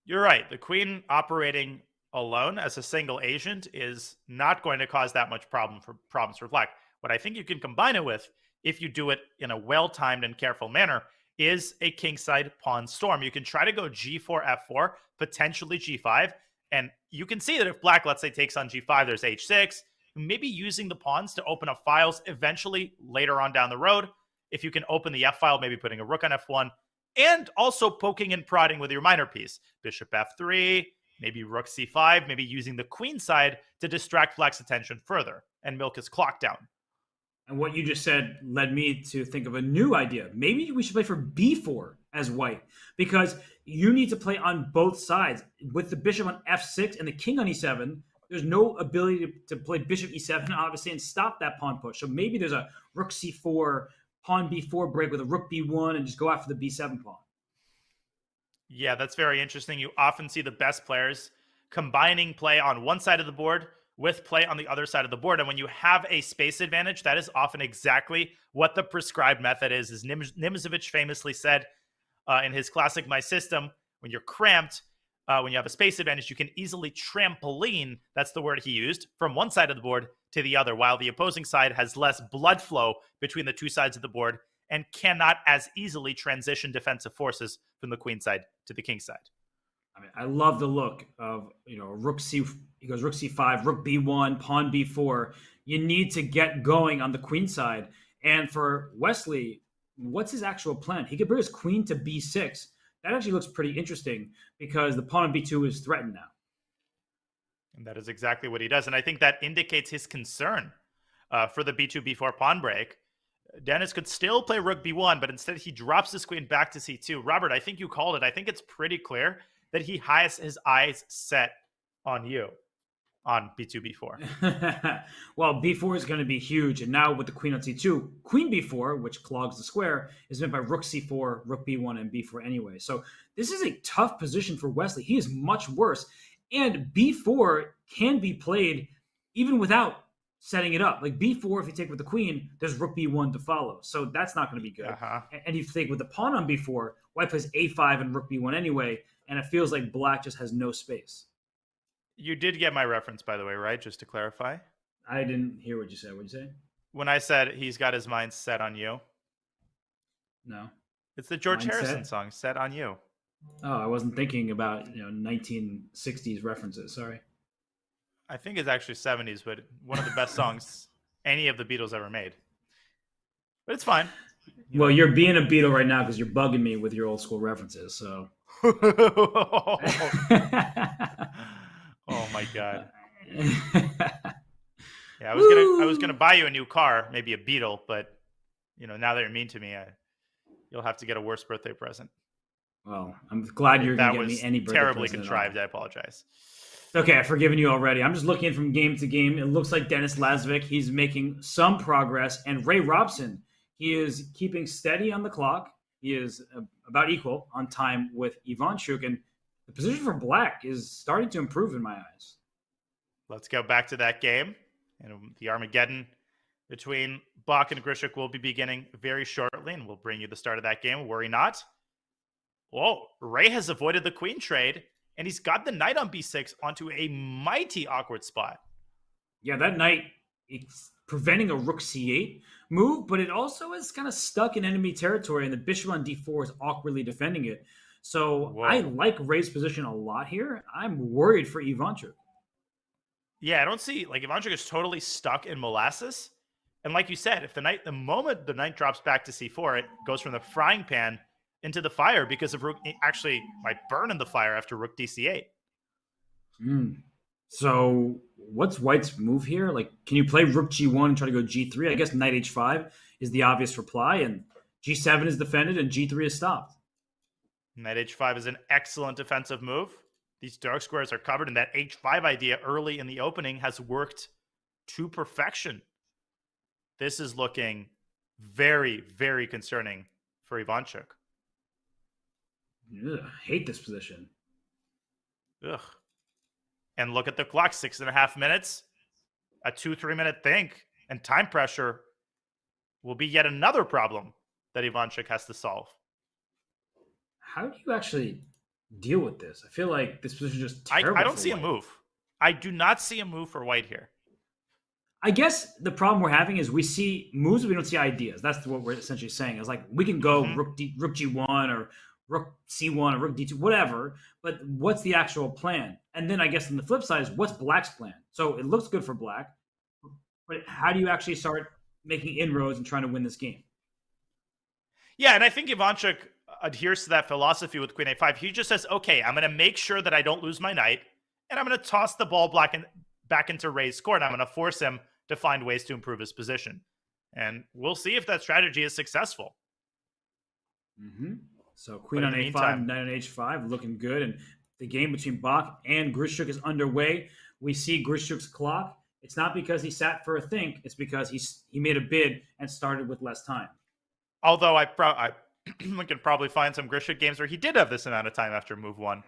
C: You're right. The queen operating alone as a single agent is not going to cause that much problems for black. What I think you can combine it with, if you do it in a well-timed and careful manner, is a kingside pawn storm. You can try to go g4, f4, potentially g5. And you can see that if black, let's say, takes on g5, there's h6, maybe using the pawns to open up files eventually later on down the road. If you can open the f file, maybe putting a rook on f1, and also poking and prodding with your minor piece. Bishop f3, maybe rook c5, maybe using the queen side to distract black's attention further and milk his clock down.
B: And what you just said led me to think of a new idea. Maybe we should play for b4 as white, because you need to play on both sides. With the bishop on f6 and the king on e7, there's no ability to play bishop e7, obviously, and stop that pawn push. So maybe there's a rook c4, pawn b4 break with a rook b1 and just go after the b7 pawn.
C: Yeah, that's very interesting. You often see the best players combining play on one side of the board with play on the other side of the board. And when you have a space advantage, that is often exactly what the prescribed method is. As Nimzovich famously said in his classic My System, when you're cramped, when you have a space advantage, you can easily trampoline, that's the word he used, from one side of the board to the other, while the opposing side has less blood flow between the two sides of the board and cannot as easily transition defensive forces from the queen side to the king side.
B: I mean, I love the look of, rook c, he goes rook c5, rook b1, pawn b4. You need to get going on the queen side. And for Wesley, what's his actual plan? He could bring his queen to b6. That actually looks pretty interesting because the pawn on b2 is threatened now.
C: And that is exactly what he does. And I think that indicates his concern for the b2, b4 pawn break. Dennis could still play rook b1, but instead he drops his queen back to c2. Robert, I think you called it. I think it's pretty clear that he has his eyes set on you on b2, b4.
B: Well, b4 is going to be huge. And now with the queen on c2, queen b4, which clogs the square, is met by rook c4, rook b1, and b4 anyway. So this is a tough position for Wesley. He is much worse. And b4 can be played even without setting it up. Like b4, if you take with the queen, there's rook b1 to follow. So that's not going to be good. And if you take with the pawn on b4, white plays a5 and rook b1 anyway, and it feels like black just has no space.
C: You did get my reference, by the way, right? Just to clarify.
B: I didn't hear what you said. What'd you say?
C: When I said he's got his mind set on you.
B: No.
C: It's the George Harrison song, Set on You.
B: Oh, I wasn't thinking about 1960s references. Sorry.
C: I think it's actually 70s, but one of the best songs any of the Beatles ever made. But it's fine.
B: Well, you're being a Beatle right now because you're bugging me with your old school references. So.
C: Oh my God. Yeah, I was gonna buy you a new car, maybe a Beetle, but now that you're mean to me, you'll have to get a worse birthday present.
B: Well, I'm glad you're gonna get me any birthday
C: terribly
B: present.
C: Contrived. I apologize.
B: Okay, I've forgiven you already. I'm just looking from game to game. It looks like Denis Lazavik, he's making some progress, and Ray Robson, he is keeping steady on the clock. He is about equal on time with Ivanchuk, and the position for black is starting to improve in my eyes.
C: Let's go back to that game. And the Armageddon between Bok and Grischuk will be beginning very shortly, and we'll bring you the start of that game. Worry not. Whoa, Ray has avoided the queen trade, and he's got the knight on b6 onto a mighty awkward spot.
B: Yeah, that knight, it's preventing a rook c8 move, but it also is kind of stuck in enemy territory, and the bishop on d4 is awkwardly defending it. So whoa. I like Ray's position a lot here. I'm worried for Ivanchuk.
C: Yeah, I don't see, Ivanchuk is totally stuck in molasses. And like you said, if the moment the knight drops back to c4, it goes from the frying pan into the fire because of rook, actually might burn in the fire after rook dc8.
B: So what's white's move here? Can you play rook g1 and try to go g3? I guess knight h5 is the obvious reply, and g7 is defended and g3 is stopped.
C: Knight h5 is an excellent defensive move. These dark squares are covered, and that h5 idea early in the opening has worked to perfection. This is looking very, very concerning for Ivanchuk.
B: Ugh, hate this position.
C: Ugh. And look at the clock, 6.5 minutes. A 2-3 minute think, and time pressure will be yet another problem that Ivanchuk has to solve.
B: How do you actually deal with this? I feel like this position is just terrible.
C: I don't see a move. I do not see a move for white here.
B: I guess the problem we're having is we see moves, we don't see ideas. That's what we're essentially saying. It's like we can go rook G1 or rook C1 or rook D2, whatever, but what's the actual plan? And then I guess on the flip side is what's Black's plan? So it looks good for Black, but how do you actually start making inroads and trying to win this game?
C: Yeah, and I think Ivanchuk adheres to that philosophy with Queen A5. He just says, okay, I'm going to make sure that I don't lose my knight, and I'm going to toss the ball back into Ray's court. I'm going to force him to find ways to improve his position. And we'll see if that strategy is successful.
B: So Queen on A5, Knight on H5, looking good. And the game between Bok and Grischuk is underway. We see Grischuk's clock. It's not because he sat for a think. It's because he made a bid and started with less time.
C: Although we could probably find some Grischuk games where he did have this amount of time after move 1.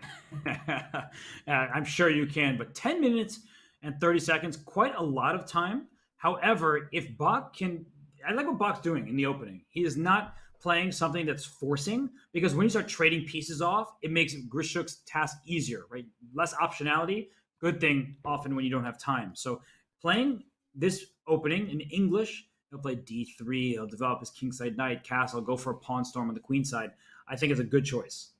B: I'm sure you can, but 10 minutes and 30 seconds, quite a lot of time. However, if Bok can, I like what Bok's doing in the opening. He is not playing something that's forcing, because when you start trading pieces off, it makes Grischuk's task easier, right? Less optionality, good thing often when you don't have time. So playing this opening in English, he'll play D3, he'll develop his kingside knight, castle, go for a pawn storm on the queen side. I think it's a good choice.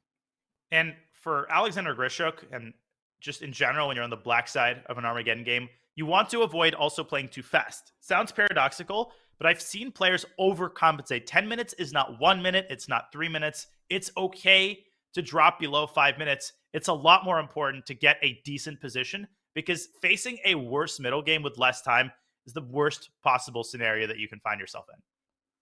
C: And for Alexander Grischuk, and just in general, when you're on the black side of an Armageddon game, you want to avoid also playing too fast. Sounds paradoxical, but I've seen players overcompensate. 10 minutes is not 1 minute. It's not 3 minutes. It's okay to drop below 5 minutes. It's a lot more important to get a decent position, because facing a worse middle game with less time is the worst possible scenario that you can find yourself in.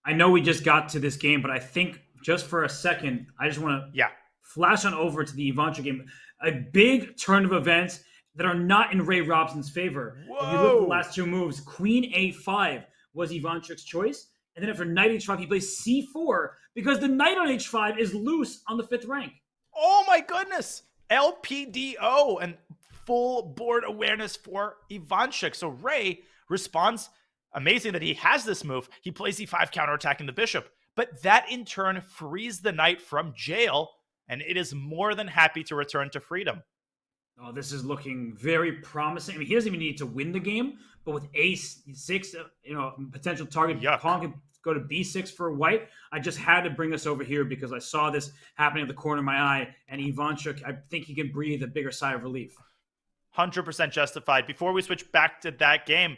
B: I know we just got to this game, but I think just for a second, I just want to flash on over to the Ivanchuk game. A big turn of events that are not in Ray Robson's favor.
C: Whoa.
B: If you look at the last two moves, Queen A5 was Ivanchuk's choice. And then after Knight H5, he plays C4 because the Knight on H5 is loose on the 5th rank.
C: Oh my goodness. LPDO and full board awareness for Ivanchuk. So Ray responds, amazing that he has this move. He plays E5 counterattacking the bishop. But that in turn frees the knight from jail, and it is more than happy to return to freedom.
B: Oh, this is looking very promising. I mean, he doesn't even need to win the game, but with A6, potential target, pawn can go to B6 for white. I just had to bring us over here because I saw this happening at the corner of my eye, and Ivanchuk, I think he can breathe a bigger sigh of relief.
C: 100% justified. Before we switch back to that game,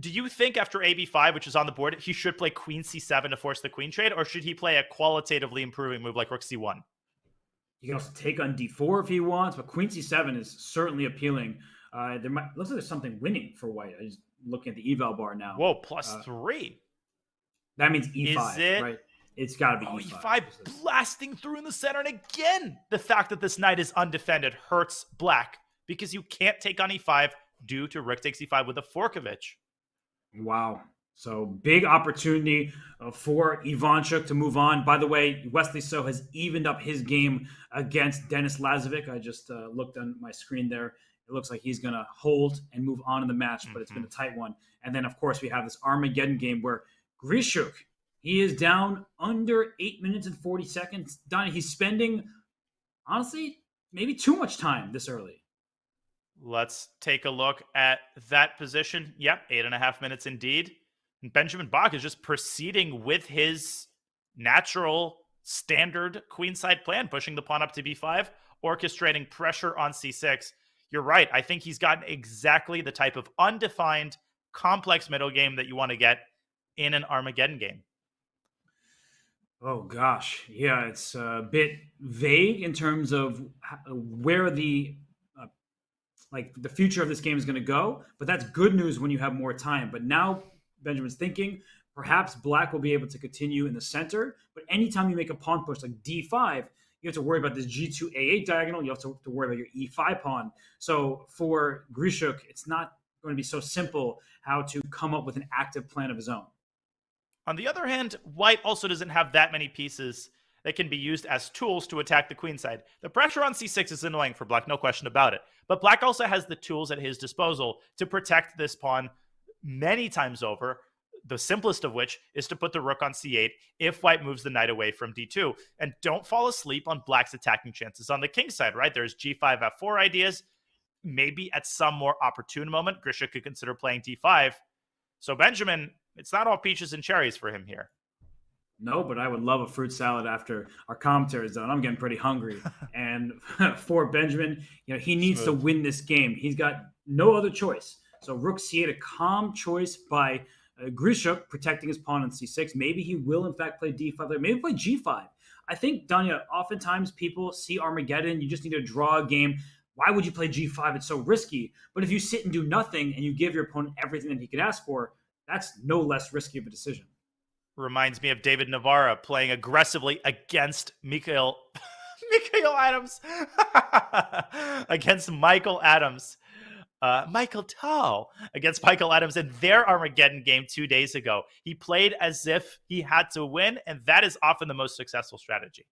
C: do you think after AB5, which is on the board, he should play Queen C7 to force the queen trade, or should he play a qualitatively improving move like Rook C1?
B: He can also take on D4 if he wants, but Queen C7 is certainly appealing. Looks like there's something winning for white. I'm just looking at the eval bar now.
C: Whoa, +3.
B: That means E5,
C: is it?
B: right? It's got to be E5.
C: E5 blasting through in the center. And again, the fact that this knight is undefended hurts black because you can't take on E5 due to Rook takes E5 with a Forkovich.
B: Wow. So big opportunity for Ivanchuk to move on. By the way, Wesley So has evened up his game against Denis Lazavik. I just looked on my screen there. It looks like he's going to hold and move on in the match, but it's been a tight one. And then, of course, we have this Armageddon game where Grischuk, he is down under 8 minutes and 40 seconds. Donnie, he's spending, honestly, maybe too much time this early.
C: Let's take a look at that position. Yep, 8.5 minutes indeed. And Benjamin Bok is just proceeding with his natural standard queenside plan, pushing the pawn up to B5, orchestrating pressure on C6. You're right. I think he's gotten exactly the type of undefined, complex middle game that you want to get in an Armageddon game.
B: Oh, gosh. Yeah, it's a bit vague in terms of where the future of this game is going to go. But that's good news when you have more time. But now Benjamin's thinking perhaps black will be able to continue in the center. But anytime you make a pawn push like D5, you have to worry about this G2 A8 diagonal. You have to worry about your E5 pawn. So for Grischuk, it's not going to be so simple how to come up with an active plan of his own.
C: On the other hand, white also doesn't have that many pieces that can be used as tools to attack the queen side. The pressure on C6 is annoying for black, no question about it. But black also has the tools at his disposal to protect this pawn many times over, the simplest of which is to put the rook on C8 if white moves the knight away from D2. And don't fall asleep on black's attacking chances on the king side, right? There's G5, F4 ideas. Maybe at some more opportune moment, Grischuk could consider playing D5. So Benjamin, it's not all peaches and cherries for him here.
B: No, but I would love a fruit salad after our commentary is done. I'm getting pretty hungry. And for Benjamin, he needs to win this game. He's got no other choice. So rook c8, a calm choice by Grischuk, protecting his pawn on c6. Maybe he will, in fact, play d5 there. Maybe play g5. I think, Danya, oftentimes people see Armageddon. You just need to draw a game. Why would you play g5? It's so risky. But if you sit and do nothing and you give your opponent everything that he could ask for, that's no less risky of a decision.
C: Reminds me of David Navarra playing aggressively against Michael Adams. Against Michael Adams. Michael Tal against Michael Adams in their Armageddon game 2 days ago. He played as if he had to win, and that is often the most successful strategy.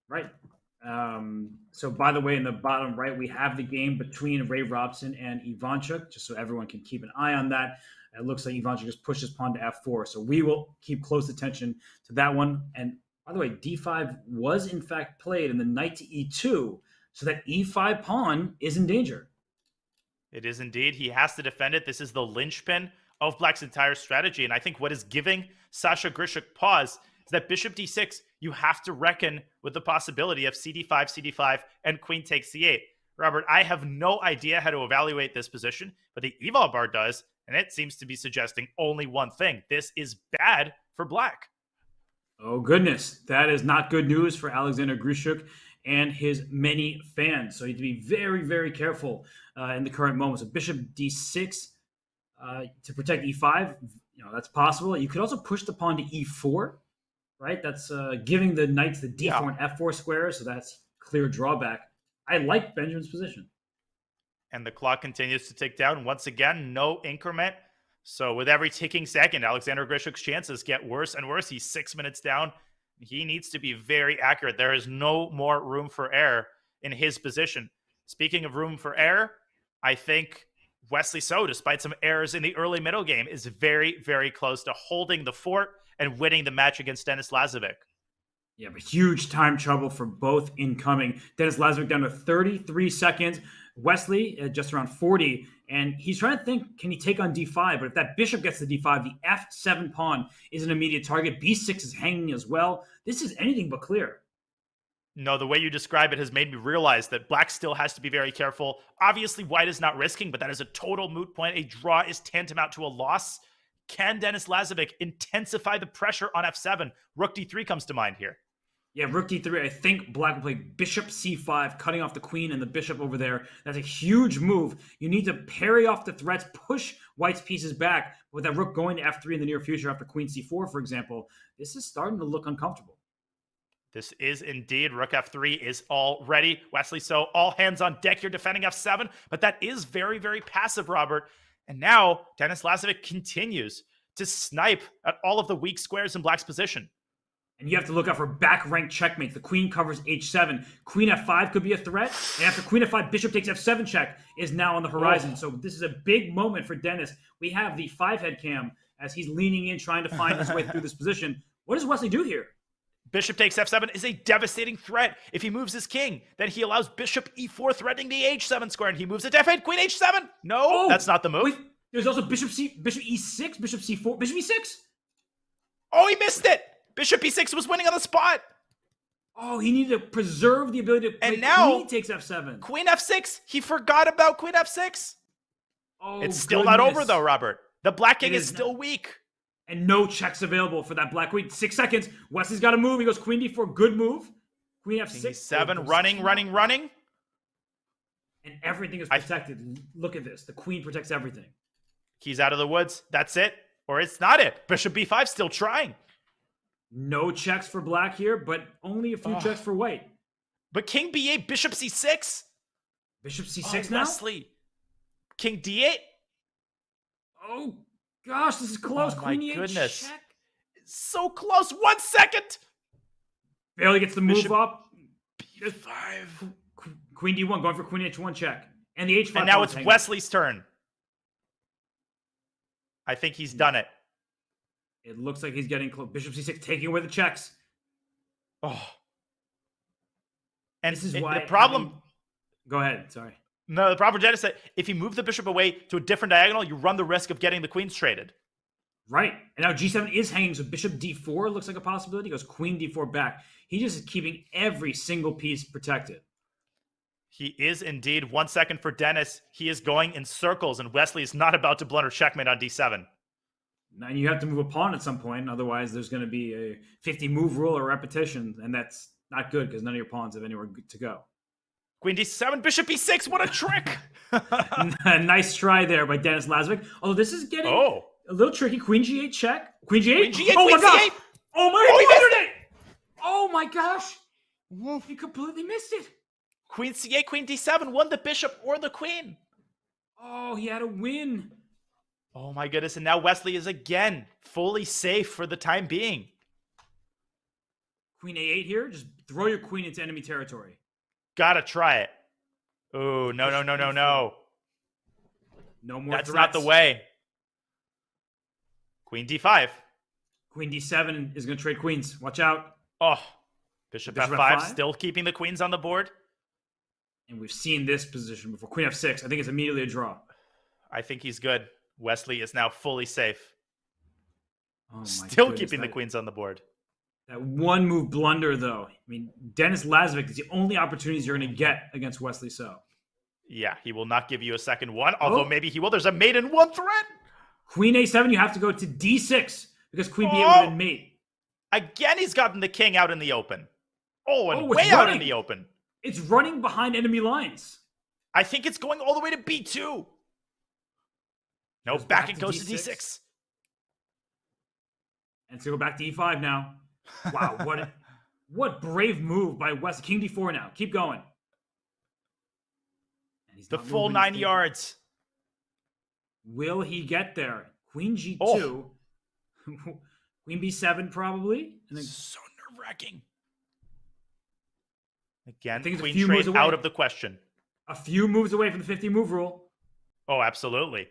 B: Right. So, by the way, in the bottom right, we have the game between Ray Robson and Ivanchuk, just so everyone can keep an eye on that. It looks like Ivanchuk just pushed his pawn to f4, so we will keep close attention to that one. And by the way, d5 was in fact played, and the knight to e2, so that e5 pawn is in danger.
C: It is indeed. He has to defend it. This is the linchpin of Black's entire strategy, and I think what is giving Sasha Grischuk pause is that bishop d6, you have to reckon with the possibility of cd5, and queen takes c8. Robert, I have no idea how to evaluate this position, but the eval bar does, and it seems to be suggesting only one thing. This is bad for Black.
B: Oh, goodness. That is not good news for Alexander Grischuk and his many fans. So you have to be very, very careful in the current moment. So bishop d6 to protect e5, that's possible. You could also push the pawn to e4, right? That's giving the knights the d4 and f4 squares, so that's clear drawback. I like Benjamin's position.
C: And the clock continues to tick down. Once again, no increment. So with every ticking second, Alexander Grischuk's chances get worse and worse. He's 6 minutes down. He needs to be very accurate. There is no more room for error in his position. Speaking of room for error, I think Wesley So, despite some errors in the early middle game, is very, very close to holding the fort and winning the match against Denis Lazavik.
B: Yeah, but huge time trouble for both incoming. Denis Lazavik down to 33 seconds. Wesley just around 40. And he's trying to think, can he take on d5? But if that bishop gets to d5, the f7 pawn is an immediate target. b6 is hanging as well. This is anything but clear.
C: No, the way you describe it has made me realize that Black still has to be very careful. Obviously, White is not risking, but that is a total moot point. A draw is tantamount to a loss. Can Denis Lazavik intensify the pressure on f7? Rook d3 comes to mind here.
B: Yeah, rook d3. I think Black will play bishop c5, cutting off the queen and the bishop over there. That's a huge move. You need to parry off the threats, push White's pieces back. With that rook going to f3 in the near future after queen c4, for example, this is starting to look uncomfortable.
C: This is indeed. Rook f3 is all ready. Wesley So, all hands on deck here defending f7, but that is very, very passive, Robert. And now Denis Lazavik continues to snipe at all of the weak squares in Black's position.
B: And you have to look out for back rank checkmates. The queen covers h7. Queen f5 could be a threat. And after queen f5, bishop takes f7 check is now on the horizon. So this is a big moment for Denis. We have the 5-head cam as he's leaning in, trying to find his way through this position. What does Wesley do here?
C: Bishop takes f7 is a devastating threat. If he moves his king, then he allows bishop e4 threatening the h7 square, and he moves it to f8, queen h7. No, that's not the move.
B: Wait, there's also bishop e6, bishop c4, bishop e6.
C: Oh, he missed it. Bishop e6 was winning on the spot.
B: Oh, he needed to preserve the ability to play.
C: And now
B: queen takes f7.
C: Queen f6. He forgot about queen f6.
B: Oh,
C: it's still not over, though, Robert. The Black king is still weak.
B: And no checks available for that Black queen. 6 seconds. Wesley's got to move. He goes queen d4. Good move. Queen f6.
C: King e7. Running.
B: And everything is protected. Look at this. The queen protects everything.
C: He's out of the woods. That's it. Or it's not it. Bishop b5 still trying.
B: No checks for Black here, but only a few checks for White.
C: But king b8, bishop c6.
B: Bishop c6 now?
C: Wesley. King d8.
B: Oh, gosh, this is close.
C: Oh,
B: Queen
C: my
B: e8
C: goodness.
B: check.
C: So close. 1 second.
B: Barely gets the move
C: Bishop
B: up.
C: b5.
B: Queen d1, going for queen h1 check. And the h5.
C: And now it's Wesley's turn. I think he's done it.
B: It looks like he's getting close. Bishop c6, taking away the checks.
C: Oh. And
B: this is why
C: the problem...
B: Go ahead, sorry.
C: No, the problem for Dennis is that if you move the bishop away to a different diagonal, you run the risk of getting the queens traded.
B: Right. And now G7 is hanging, so bishop D4 looks like a possibility. He goes queen D4 back. He just is keeping every single piece protected.
C: He is indeed. 1 second for Dennis. He is going in circles, and Wesley is not about to blunder checkmate on D7.
B: And you have to move a pawn at some point. Otherwise, there's going to be a 50-move rule or repetition, and that's not good because none of your pawns have anywhere to go.
C: Queen D7, bishop E6. What a trick!
B: Nice try there by Denis Lazavik. Although this is getting a little tricky. Queen G8 check. Queen G8.
C: Queen G8.
B: Oh
C: Queen
B: my gosh!
C: C8.
B: Oh my! Oh my gosh! He completely missed it.
C: Queen C8, Queen D7. Won the bishop or the queen.
B: Oh, he had a win.
C: Oh my goodness! And now Wesley is again fully safe for the time being.
B: Queen A8 here. Just throw your queen into enemy territory.
C: Gotta try it. Oh, no.
B: No more
C: That's
B: threats.
C: not the way. Queen D5.
B: Queen D7 is going to trade queens. Watch out.
C: Oh, bishop F5, still keeping the queens on the board.
B: And we've seen this position before. Queen F6. I think it's immediately a draw.
C: I think he's good. Wesley is now fully safe.
B: Oh,
C: still keeping the queens on the board.
B: That one move blunder, though. I mean, Denis Lazavik is the only opportunities you're going to get against Wesley So.
C: Yeah, he will not give you a second one, although maybe he will. There's a mate in one threat.
B: Queen A7, you have to go to D6 because Queen B8 would have been mate.
C: Again, he's gotten the king out in the open. And way out in the open.
B: It's running behind enemy lines.
C: I think it's going all the way to B2. No, back it goes to D6.
B: And it's going to go back to E5 now. Wow, what brave move by West. King D4 now. Keep going. And he's
C: the full 9 yards.
B: Will he get there? Queen G2. Queen B7 probably. And then
C: so nerve-wracking. Again,
B: I think
C: queen trade out of the question.
B: A few moves away from the 50-move rule.
C: Oh, absolutely.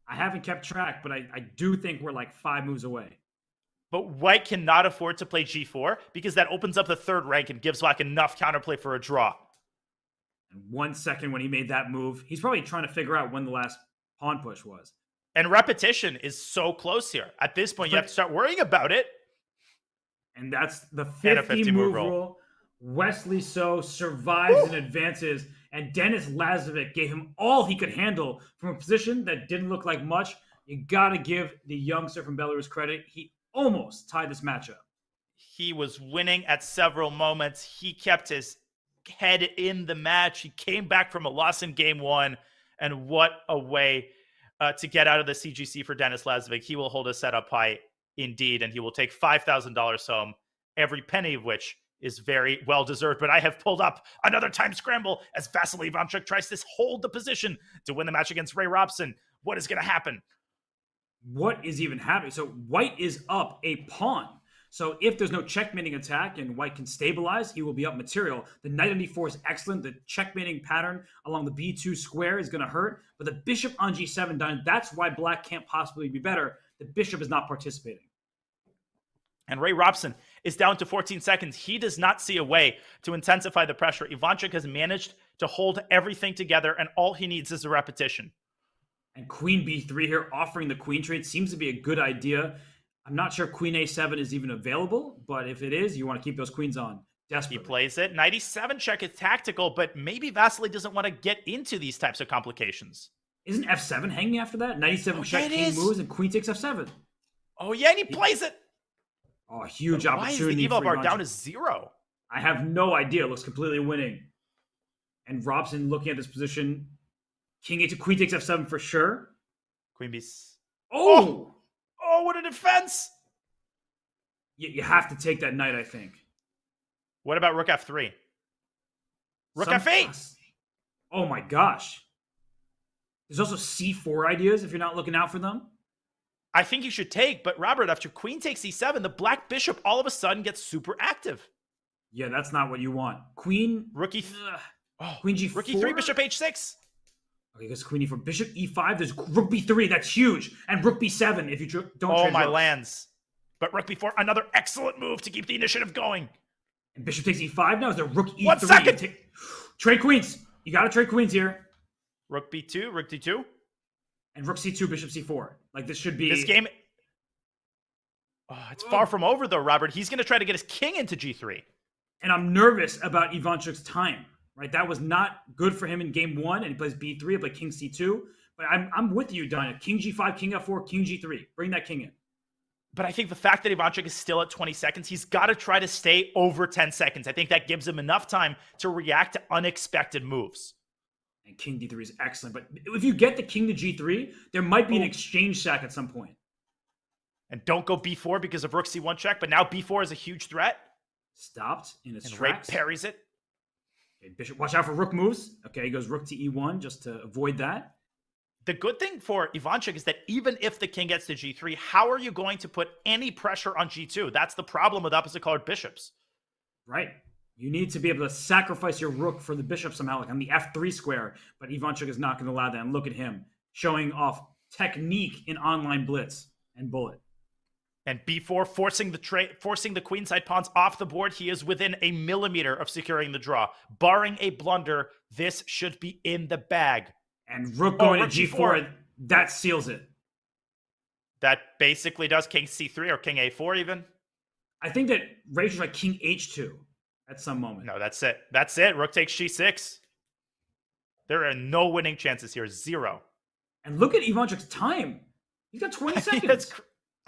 B: I haven't kept track, but I do think we're like 5 moves away.
C: But White cannot afford to play G4 because that opens up the third rank and gives Black enough counterplay for a draw.
B: And 1 second when he made that move, he's probably trying to figure out when the last pawn push was.
C: And repetition is so close here. At this point, you have to start worrying about it.
B: And that's the 50-move rule. Wesley So survives and advances, and Denis Lazavik gave him all he could handle from a position that didn't look like much. You got to give the youngster from Belarus credit. He almost tied this matchup.
C: He was winning at several moments. He kept his head in the match. He came back from a loss in game 1, and what a way to get out of the CGC for Denis Lazavik. He will hold a set up high indeed, and he will take $5,000 home, every penny of which is very well deserved. But I have pulled up another time scramble as Vasily Ivanchuk tries to hold the position to win the match against Ray Robson. What is going to happen?
B: What is even happening? So White is up a pawn. So if there's no checkmating attack and White can stabilize, he will be up material. The knight on d4 is excellent. The checkmating pattern along the b2 square is going to hurt. But the bishop on g7 done. That's why Black can't possibly be better. The bishop is not participating.
C: And Ray Robson is down to 14 seconds. He does not see a way to intensify the pressure. Ivanchuk has managed to hold everything together, and all he needs is a repetition.
B: And Queen B3 here, offering the queen trade, seems to be a good idea. I'm not sure Queen A7 is even available, but if it is, you want to keep those queens on desperately.
C: He plays it. 97 check is tactical, but maybe Vasily doesn't want to get into these types of complications.
B: Isn't F7 hanging after that? 97 check, king moves, and queen takes F7.
C: Oh, yeah, and he plays it.
B: Oh, a huge opportunity.
C: Why is the eval bar down to 0?
B: I have no idea. It looks completely winning. And Robson looking at this position. King A2, queen takes F7 for sure.
C: Queen B.
B: Oh,
C: what a defense.
B: You have to take that knight, I think.
C: What about Rook F3? Rook F8.
B: Oh my gosh. There's also C4 ideas if you're not looking out for them.
C: I think you should take, but Robert, after queen takes C7, the black bishop all of a sudden gets super active.
B: Yeah, that's not what you want. Queen... Queen G4?
C: Rook E3, bishop H6.
B: Okay, because queen E4, bishop E5, there's rook B3, that's huge. And rook B7 if you don't trade
C: my
B: rooks.
C: lands. But rook B4, another excellent move to keep the initiative going.
B: And bishop takes E5 now, is there rook E3?
C: 1 second.
B: Trade queens. You got to trade queens here.
C: Rook b2, rook d2.
B: And rook c2, bishop c4. Like, this should be...
C: This game... Oh, it's far from over, though, Robert. He's going to try to get his king into g3.
B: And I'm nervous about Ivanchuk's time, right? That was not good for him in game 1, and he plays b3, he played king c2. But I'm with you, Danya. King g5, king f4, king g3. Bring that king in.
C: But I think the fact that Ivanchuk is still at 20 seconds, he's got to try to stay over 10 seconds. I think that gives him enough time to react to unexpected moves.
B: And king d3 is excellent. But if you get the king to g3, there might be an exchange sack at some point.
C: And don't go b4 because of rook c1 check, but now b4 is a huge threat.
B: Stopped in its
C: Ray
B: tracks.
C: parries it.
B: Okay, bishop, watch out for rook moves. Okay, he goes rook to e1 just to avoid that.
C: The good thing for Ivanchuk is that even if the king gets to g3, how are you going to put any pressure on g2? That's the problem with opposite-colored bishops.
B: Right. You need to be able to sacrifice your rook for the bishop somehow, like on the f3 square, but Ivanchuk is not going to allow that. And look at him showing off technique in online blitz and bullet.
C: And b4 forcing the queenside pawns off the board. He is within a millimeter of securing the draw. Barring a blunder, this should be in the bag.
B: And rook going to g4,
C: g4,
B: that seals it.
C: That basically does king c3 or king a4 even.
B: I think that Ray should like king h2 at some moment.
C: No, that's it. That's it. Rook takes g6. There are no winning chances here. 0.
B: And look at Ivanchuk's time. He's got 20 seconds.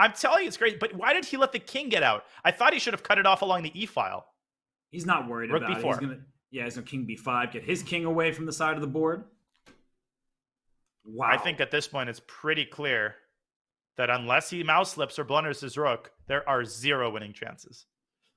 C: I'm telling you, it's great. But why did he let the king get out? I thought he should have cut it off along the e-file.
B: He's not worried
C: rook
B: about
C: b4.
B: it. He's going to king b5, get his king away from the side of the board. Wow.
C: I think at this point it's pretty clear that unless he mouse slips or blunders his rook, there are 0 winning chances.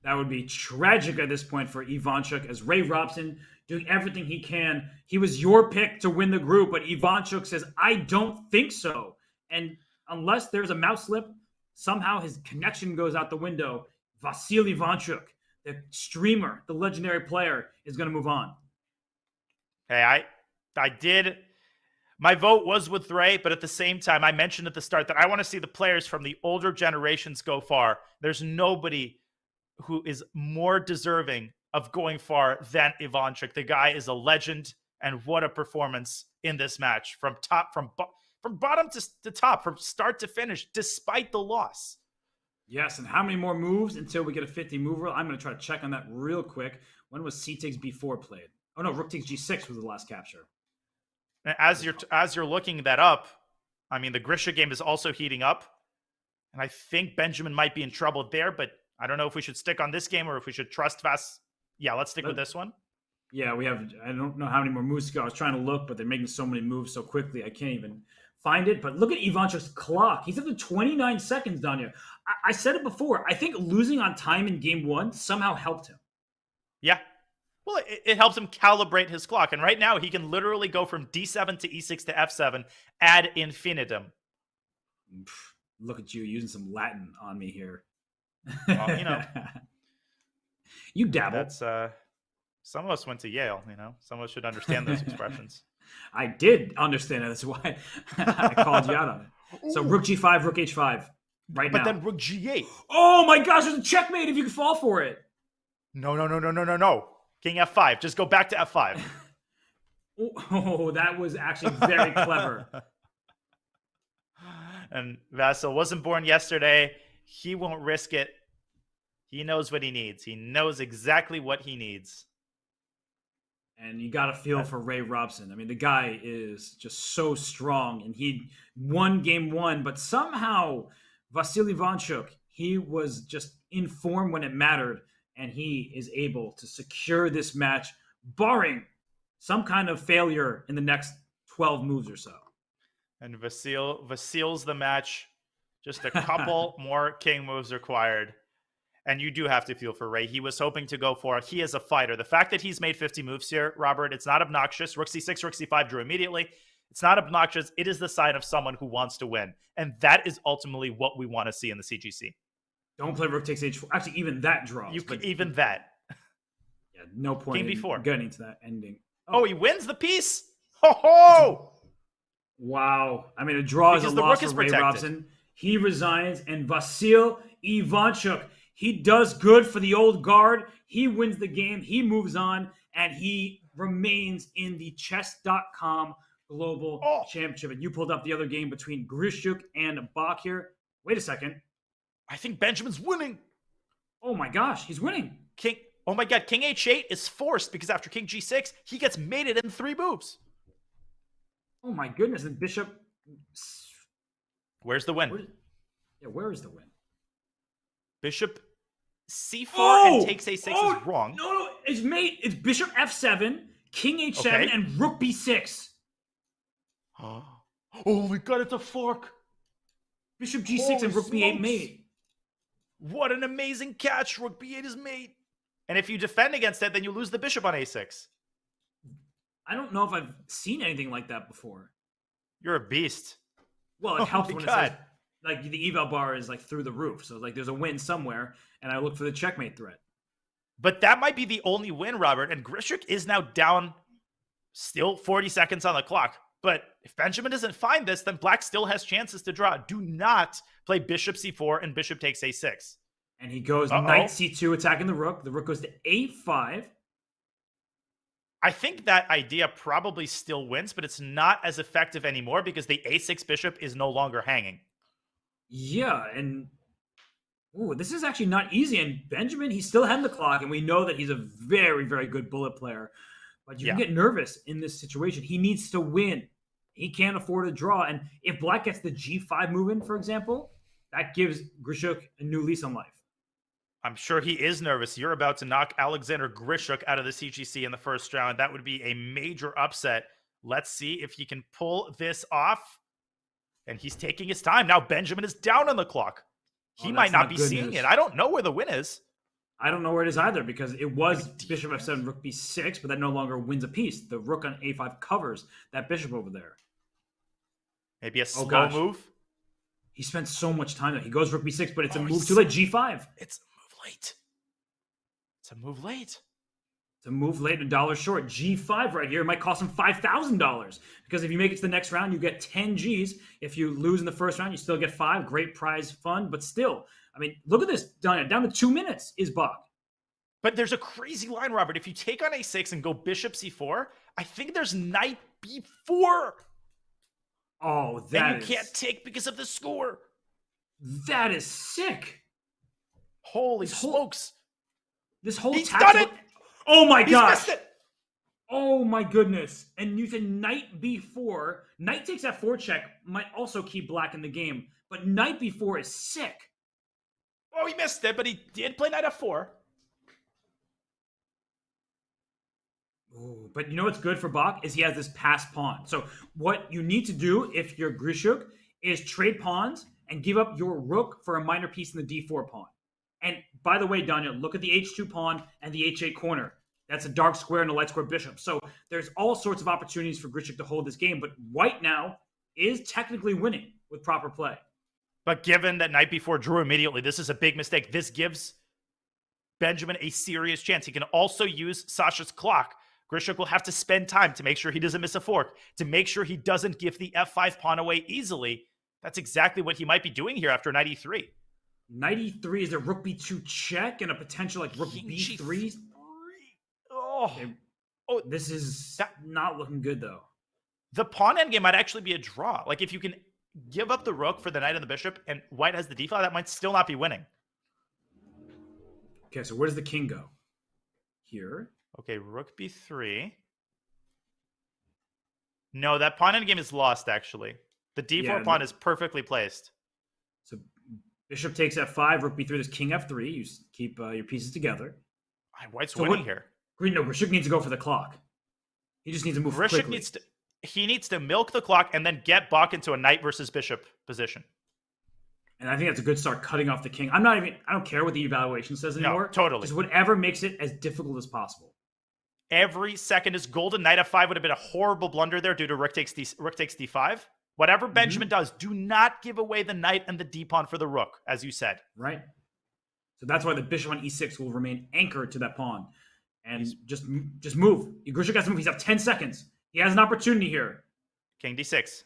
B: That would be tragic at this point for Ivanchuk, as Ray Robson doing everything he can. He was your pick to win the group, but Ivanchuk says, I don't think so. And unless there's a mouse slip, somehow his connection goes out the window. Vasil Ivanchuk, the streamer, the legendary player, is going to move on.
C: Hey, I did... My vote was with Ray, but at the same time, I mentioned at the start that I want to see the players from the older generations go far. There's nobody who is more deserving of going far than Ivanchuk. The guy is a legend, and what a performance in this match from bottom to top, from start to finish, despite the loss.
B: Yes, and how many more moves until we get a 50 move rule? I'm going to try to check on that real quick. When was c takes b4 played? Oh no, rook takes g6 was the last capture.
C: As you're looking that up, I mean, the Grischuk game is also heating up. And I think Benjamin might be in trouble there, but I don't know if we should stick on this game or if we should trust Vas. Yeah, let's stick with this one.
B: Yeah, I don't know how many more moves to go. I was trying to look, but they're making so many moves so quickly, I can't even find it. But look at Ivanchuk's clock. He's up to 29 seconds, Danya. I said it before. I think losing on time in game 1 somehow helped him.
C: Yeah. Well, it helps him calibrate his clock. And right now, he can literally go from d7 to e6 to f7 ad infinitum.
B: Look at you using some Latin on me here.
C: Well, you know.
B: You dabble.
C: That's, some of us went to Yale, you know. Some of us should understand those expressions.
B: I did understand it. That's why I called you out on it. So rook g5, rook h5 right now.
C: But then rook g8.
B: Oh my gosh, there's a checkmate if you can fall for it.
C: No. King f5. Just go back to f5.
B: Oh, that was actually very clever.
C: And Vasil wasn't born yesterday. He won't risk it. He knows what he needs. He knows exactly what he needs.
B: And you got to feel for Ray Robson. I mean, the guy is just so strong. And he won game 1, but somehow Vasil Ivanchuk, he was just in form when it mattered. And he is able to secure this match, barring some kind of failure in the next 12 moves or so.
C: And Vasil's the match. Just a couple more king moves required. And you do have to feel for Ray. He was hoping to go for it. He is a fighter. The fact that he's made 50 moves here, Robert, it's not obnoxious. Rook c6, rook c5 drew immediately. It's not obnoxious. It is the sign of someone who wants to win. And that is ultimately what we want to see in the CGC.
B: Don't play rook takes h4. Actually, even that draws.
C: Even that.
B: Yeah, no point
C: King b4.
B: Getting to that ending.
C: Oh, he wins the piece? Ho-ho!
B: Wow. I mean, a draw is a loss for Ray Robson. He resigns, and Vasil Ivanchuk, he does good for the old guard. He wins the game. He moves on, and he remains in the chess.com Global Championship. And you pulled up the other game between Grischuk and Bok here. Wait a second.
C: I think Benjamin's winning.
B: Oh my gosh, he's winning.
C: Oh my god, King H8 is forced because after King G6, he gets mated in 3 moves.
B: Oh my goodness, and Bishop...
C: Where's the win?
B: Where is the win?
C: Bishop C4 and takes A6 is wrong.
B: No, it's mate. It's Bishop F7, King H7, and Rook B6.
C: Oh my god, it's a fork.
B: Bishop G6 and Rook B8 mate.
C: What an amazing catch. Rook B8 is mate. And if you defend against it, then you lose the bishop on A6.
B: I don't know if I've seen anything like that before.
C: You're a beast.
B: Well, it helps when it says, like, the eval bar is, like, through the roof. So, like, there's a win somewhere, and I look for the checkmate threat.
C: But that might be the only win, Robert. And Grischuk is now down still 40 seconds on the clock. But if Benjamin doesn't find this, then Black still has chances to draw. Do not play Bishop C4 and Bishop takes A6.
B: And he goes Knight C2 attacking the Rook. The Rook goes to A5.
C: I think that idea probably still wins, but it's not as effective anymore because the A6 Bishop is no longer hanging.
B: Yeah, and this is actually not easy. And Benjamin, he's still ahead of the clock, and we know that he's a very, very good bullet player. But you can get nervous in this situation. He needs to win. He can't afford a draw. And if Black gets the G5 move in, for example, that gives Grischuk a new lease on life.
C: I'm sure he is nervous. You're about to knock Alexander Grischuk out of the CGC in the first round. That would be a major upset. Let's see if he can pull this off. And he's taking his time. Now Benjamin is down on the clock. He might not be seeing it. I don't know where the win is.
B: I don't know where it is either because it was Bishop F7, Rook B6, but that no longer wins a piece. The Rook on A5 covers that Bishop over there.
C: Maybe a slow move?
B: He spent so much time there. He goes Rook B6, but it's a move too late. G5.
C: It's a move late. It's a move late.
B: It's a move late, $1 short. G5 right here. It might cost him $5,000 because if you make it to the next round, you get 10 Gs. If you lose in the first round, you still get 5. Great prize fund, but still, I mean, look at this. Down to 2 minutes is Bok.
C: But there's a crazy line, Robert. If you take on A6 and go Bishop C4, I think there's Knight B4.
B: Oh,
C: and you can't take because of the score.
B: That is sick.
C: Holy smokes.
B: This whole
C: He's done it.
B: Oh my gosh.
C: Missed it.
B: Oh my goodness. And you said Knight B4. Knight takes F4 check might also keep Black in the game. But Knight B4 is sick.
C: Oh, he missed it, but he did play Knight F4.
B: Ooh, but you know what's good for Bok is he has this pass pawn. So what you need to do if you're Grischuk is trade pawns and give up your rook for a minor piece in the D4 pawn. And by the way, Daniel, look at the H2 pawn and the H8 corner. That's a dark square and a light square bishop. So there's all sorts of opportunities for Grischuk to hold this game. But White now is technically winning with proper play.
C: But given that Knight B4 drew immediately, this is a big mistake. This gives Benjamin a serious chance. He can also use Sasha's clock. Grischuk will have to spend time to make sure he doesn't miss a fork, to make sure he doesn't give the F5 pawn away easily. That's exactly what he might be doing here after Knight E3.
B: Knight E3 is a Rook B2 check and a potential like Rook B3. This is not looking good though.
C: The pawn endgame might actually be a draw. Like if you can give up the rook for the knight and the bishop and White has the d-file, that might still not be winning.
B: Okay, so where does the king go? Here.
C: Okay, Rook B3. No, that pawn endgame is lost, actually. The D4 pawn is perfectly placed.
B: So Bishop takes F5, Rook B3, there's King F3. You keep your pieces together.
C: White's winning here.
B: No, Grischuk needs to go for the clock. He just needs to move quickly.
C: He needs to milk the clock and then get Bok into a knight versus bishop position.
B: And I think that's a good start, cutting off the king. I don't care what the evaluation says anymore.
C: No, totally.
B: Just whatever makes it as difficult as possible.
C: Every second is golden. Knight F5 would have been a horrible blunder there due to rook takes D5. Whatever Benjamin does, do not give away the knight and the d-pawn for the rook, as you said.
B: Right. So that's why the bishop on E6 will remain anchored to that pawn. And just move. Grischuk has to move. He's up 10 seconds. He has an opportunity here.
C: King D6.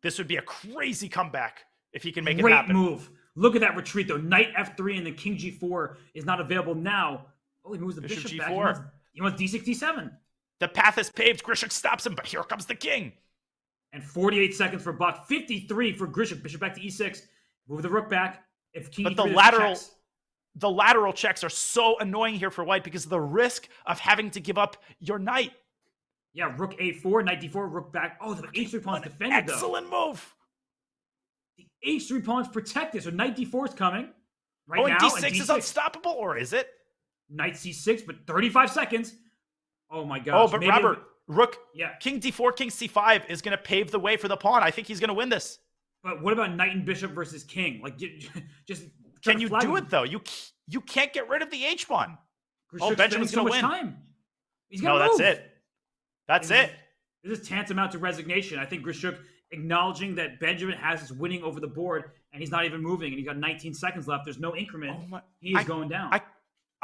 C: This would be a crazy comeback if he can make it happen.
B: Great move. Look at that retreat, though. Knight F3 and then King G4 is not available now. Oh, he moves the bishop back. He wants D6, D7.
C: The path is paved. Grischuk stops him, but here comes the king.
B: And 48 seconds for Bok. 53 for Grischuk. Bishop back to e6. Move the rook back. If king
C: but
B: e3
C: the lateral checks are so annoying here for white because of the risk of having to give up your knight.
B: Yeah, rook a4, knight d4, rook back. Oh, the h3 pawn's defended, though.
C: Excellent move.
B: The h3 pawn's protected, so knight d4 is coming. Right
C: and
B: now,
C: d6 is unstoppable, or is it?
B: Knight c6, but 35 seconds. Oh my gosh.
C: Oh, but Robert, rook,
B: yeah.
C: king d4, king c5 is going to pave the way for the pawn. I think he's going to win this.
B: But what about knight and bishop versus king? Like, just
C: can you do it though? You can't get rid of the h pawn.
B: Oh, Benjamin's going to win. Time. He's going to
C: move. That's it. That's it.
B: This is tantamount to resignation. I think Grischuk acknowledging that Benjamin has his winning over the board and he's not even moving and he's got 19 seconds left. There's no increment. He is going down.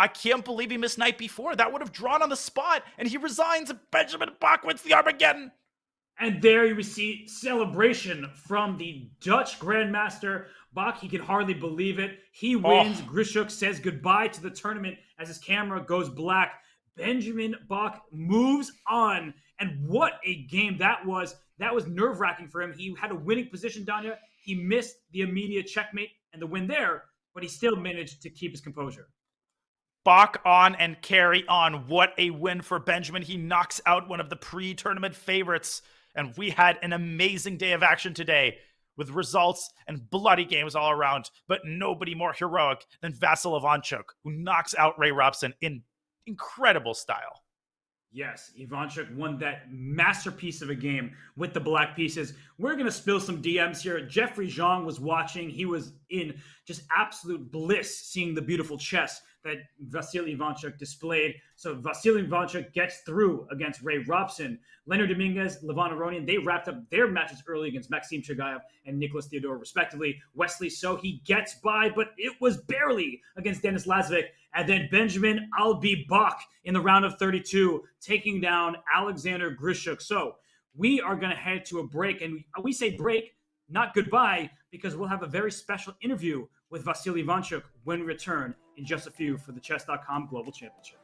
C: I can't believe he missed knight b4. That would have drawn on the spot, and he resigns, and Benjamin Bok wins the Armageddon.
B: And there you see celebration from the Dutch Grandmaster Bok. He can hardly believe it. He wins. Grischuk says goodbye to the tournament as his camera goes black. Benjamin Bok moves on. And what a game that was. That was nerve-wracking for him. He had a winning position down here. He missed the immediate checkmate and the win there, but he still managed to keep his composure.
C: Bok on and carry on. What a win for Benjamin. He knocks out one of the pre-tournament favorites. And we had an amazing day of action today with results and bloody games all around. But nobody more heroic than Vasyl Ivanchuk, who knocks out Ray Robson in incredible style.
B: Yes, Ivanchuk won that masterpiece of a game with the black pieces. We're going to spill some DMs here. Jeffrey Zhang was watching. He was in just absolute bliss seeing the beautiful chess that Vasyl Ivanchuk displayed. So Vasyl Ivanchuk gets through against Ray Robson. Leonard Dominguez, Levon Aronian, they wrapped up their matches early against Maxime Chigaev and Nicholas Theodorou, respectively. Wesley So, he gets by, but it was barely against Denis Lazavik. And then Benjamin Bok in the round of 32, taking down Alexander Grischuk. So we are going to head to a break. And we say break, not goodbye, because we'll have a very special interview with Vasyl Ivanchuk when we return in just a few for the Chess.com Global Championship.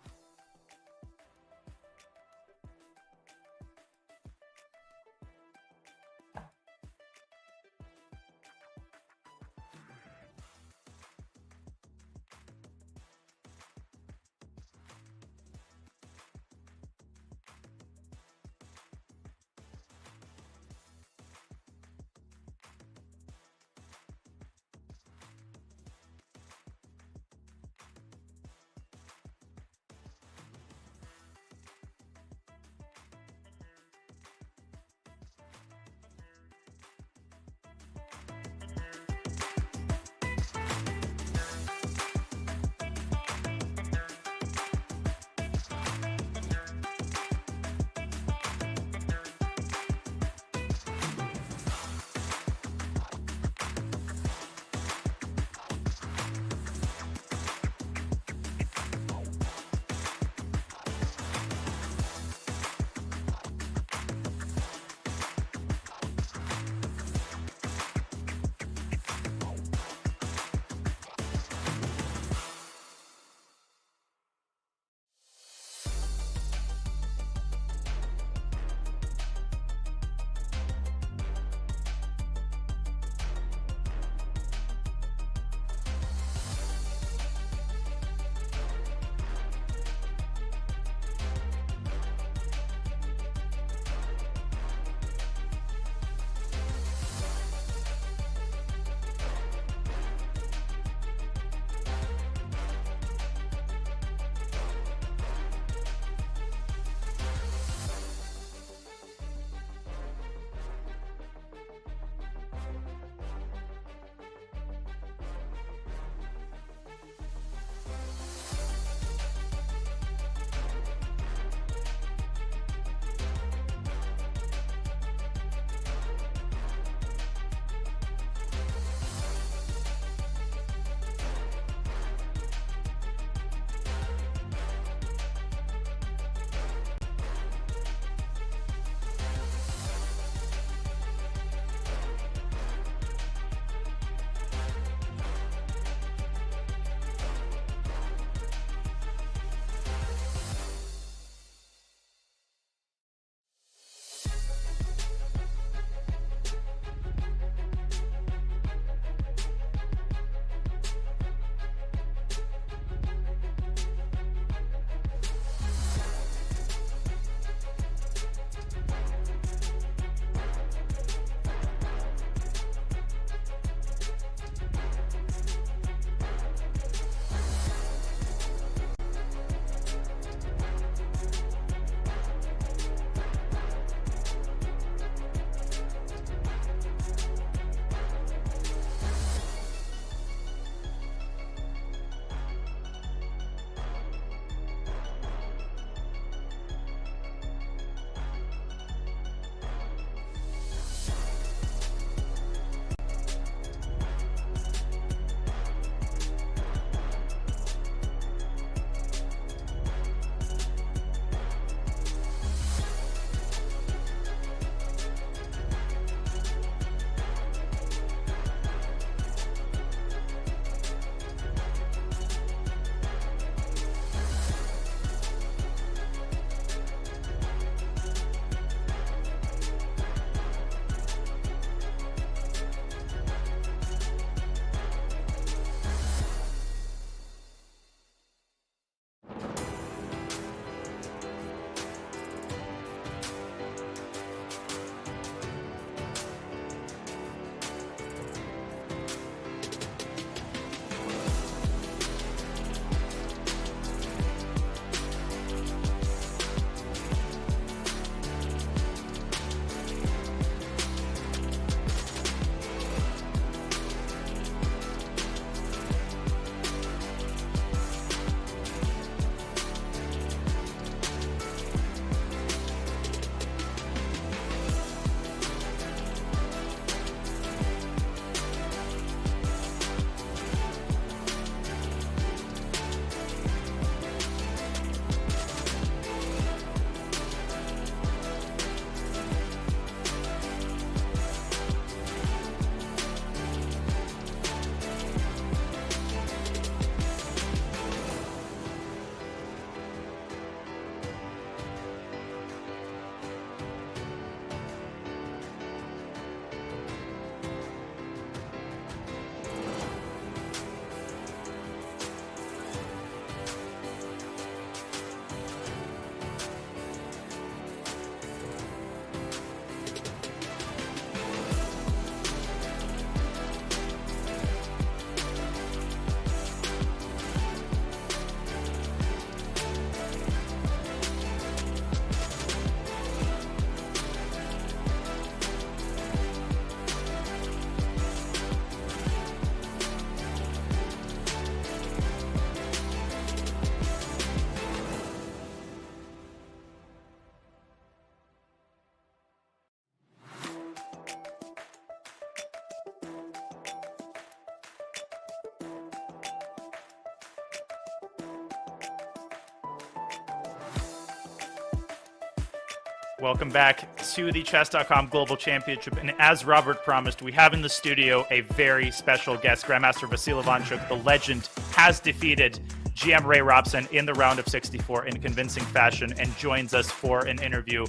C: Welcome back to the Chess.com Global Championship. And as Robert promised, we have in the studio a very special guest. Grandmaster Vasil Ivanchuk, the legend, has defeated GM Ray Robson in the round of 64 in convincing fashion and joins us for an interview.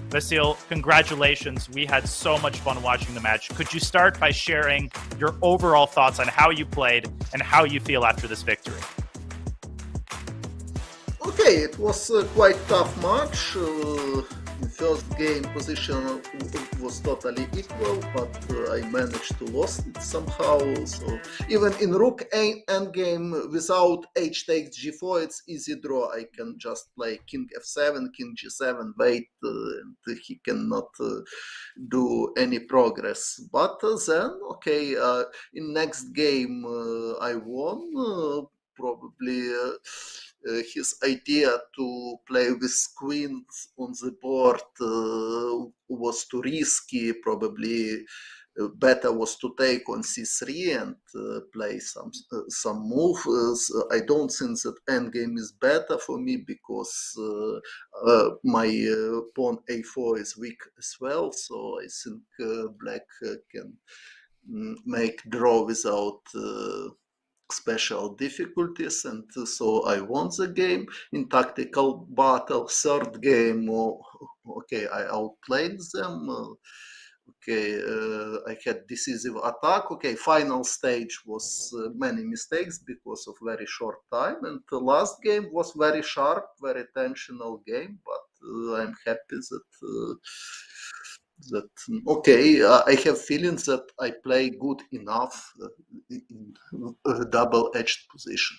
C: Vasil, congratulations. We had so much fun watching the match. Could you start by sharing your overall thoughts on how you played and how you feel after this victory?
F: Okay, it was quite tough match. In first game position was totally equal, but I managed to lose it somehow. So even in rook endgame without h takes g4, it's easy draw. I can just play king f7, king g7, wait, and he cannot do any progress. But then, okay, in next game I won. Probably his idea to play with queens on the board was too risky. Probably better was to take on c3 and play some moves. I don't think that endgame is better for me because my pawn a4 is weak as well. So I think black can make draw without special difficulties, and so I won the game. In tactical battle, third game, okay, I outplayed them. Okay, I had decisive attack. Okay, final stage was many mistakes because of very short time, and the last game was very sharp, very tensional game. But I'm happy that okay, I have feelings that I play good enough in a double-edged position.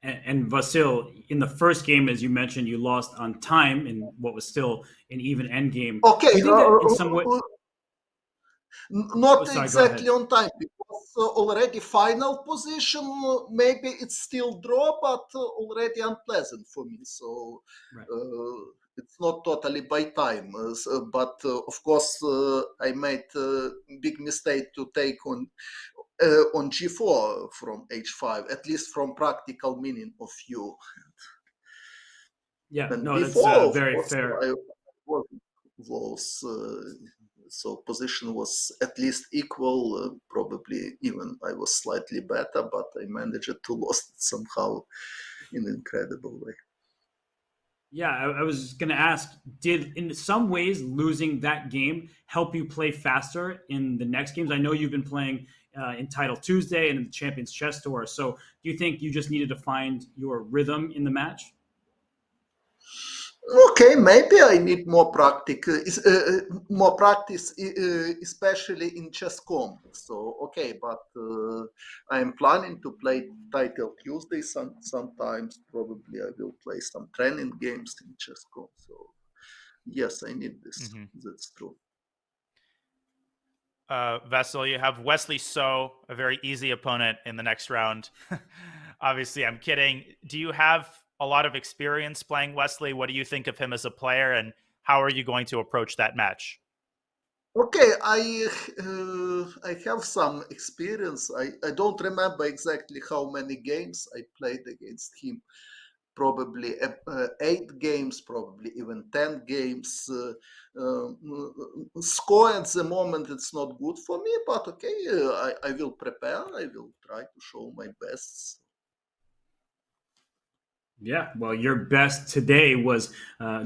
B: And Vasil, in the first game, as you mentioned, you lost on time in what was still an even endgame.
F: Okay,
B: do you think that in some way,
F: not exactly on time, because already final position, maybe it's still draw, but already unpleasant for me. So
B: right.
F: It's not totally by time, but of course I made a big mistake to take on g4 from h5, at least from practical meaning of view.
B: Yeah,
F: and
B: no,
F: before,
B: that's very fair.
F: So position was at least equal, probably even I was slightly better, but I managed to lose it somehow in an incredible way.
B: Yeah, I was going to ask, did in some ways losing that game help you play faster in the next games? I know you've been playing in Title Tuesday and in the Champions Chess Tour. So do you think you just needed to find your rhythm in the match?
F: Okay, maybe I need more practice, especially in Chesscom. So okay, but I'm planning to play Title Tuesday sometimes. Probably I will play some training games in Chesscom. So yes, I need this. That's true.
C: Vasil, you have Wesley So, a very easy opponent in the next round. Obviously, I'm kidding. Do you have a lot of experience playing Wesley? What do you think of him as a player, and how are you going to approach that match?
F: Okay, I have some experience. I don't remember exactly how many games I played against him. Probably 8 games, probably even 10 games. Score at the moment, it's not good for me, but okay, I will prepare. I will try to show my best.
B: Yeah, well, your best today was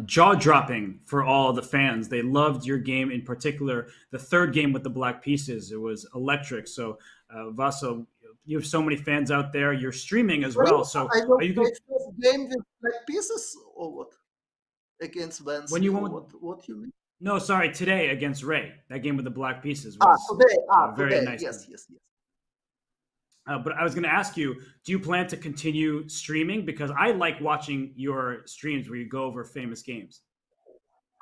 B: jaw-dropping for all the fans. They loved your game, in particular, the third game with the black pieces. It was electric. So, Vasil, you have so many fans out there. You're streaming as well. So,
F: are you going to game with black pieces or what? Against Vance?
B: When you
F: what you mean?
B: No, sorry, today against Ray. That game with the black pieces
F: was
B: today. Very
F: today.
B: nice.
F: Yes.
B: But I was going to ask you, do you plan to continue streaming? Because I like watching your streams where you go over famous games.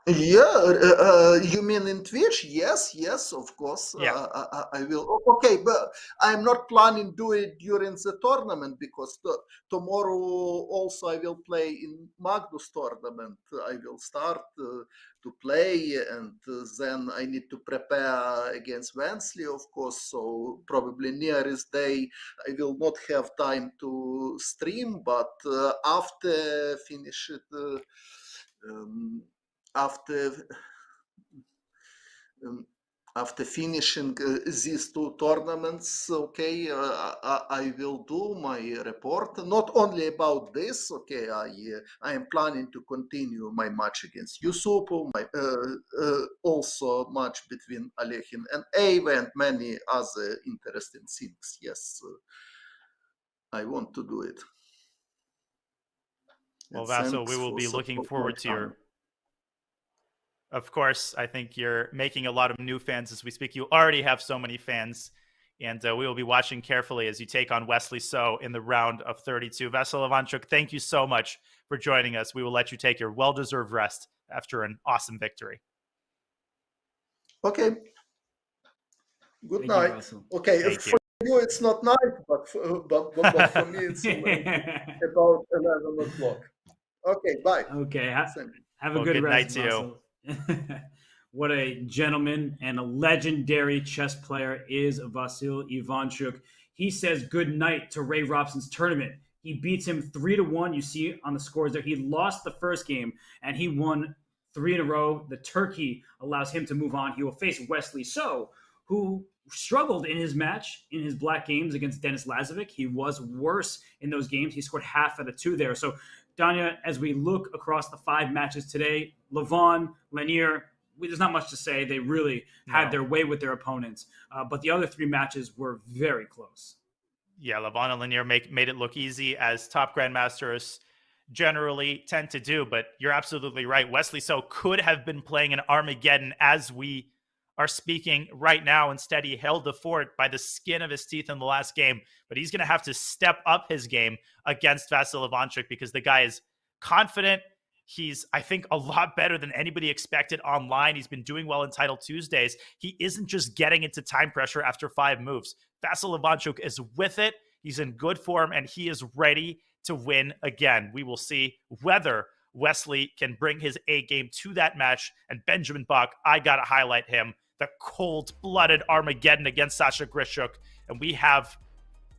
F: Yeah, you mean in Twitch? Yes, of course.
C: Yeah.
F: I will. Okay, but I'm not planning to do it during the tournament because tomorrow also I will play in Magnus tournament. I will start to play, and then I need to prepare against Wensley, of course. So probably nearest day I will not have time to stream, but after finish it. after after finishing these two tournaments, okay, I will do my report, not only about this, okay, I am planning to continue my match against Yusupu, also match between Alekhine and Ava, and many other interesting things. Yes, I want to do it.
C: Well, Vasil, we will be looking forward to your... Of course, I think you're making a lot of new fans as we speak. You already have so many fans, and we will be watching carefully as you take on Wesley So in the round of 32. Vasil Ivanchuk, thank you so much for joining us. We will let you take your well-deserved rest after an awesome victory.
F: Okay. Good night. Okay, for you it's not night, but for me it's about 11 o'clock. Okay, bye.
B: Okay, have a good rest,
C: night to you.
B: What a gentleman and a legendary chess player is Vasil Ivanchuk. He says good night to Ray Robson's tournament. He beats him 3-1. You see on the scores there. He lost the first game, and he won 3 in a row. The Turkey allows him to move on. He will face Wesley So, who struggled in his match, in his black games against Denis Lazavik. He was worse in those games. He scored half out of 2 there. So, Danya, as we look across the 5 matches today, Levon, Lanier, there's not much to say. They really had their way with their opponents. But the other 3 matches were very close.
C: Yeah, Levon and Lanier made it look easy, as top grandmasters generally tend to do. But you're absolutely right. Wesley So could have been playing an Armageddon as we are speaking right now. Instead, he held the fort by the skin of his teeth in the last game. But he's going to have to step up his game against Vasil Ivanchuk because the guy is confident. He's, I think, a lot better than anybody expected online. He's been doing well in Title Tuesdays. He isn't just getting into time pressure after 5 moves. Vasil Ivanchuk is with it. He's in good form, and he is ready to win again. We will see whether Wesley can bring his A game to that match. And Benjamin Bok, I got to highlight him. The cold-blooded Armageddon against Sasha Grischuk. And we have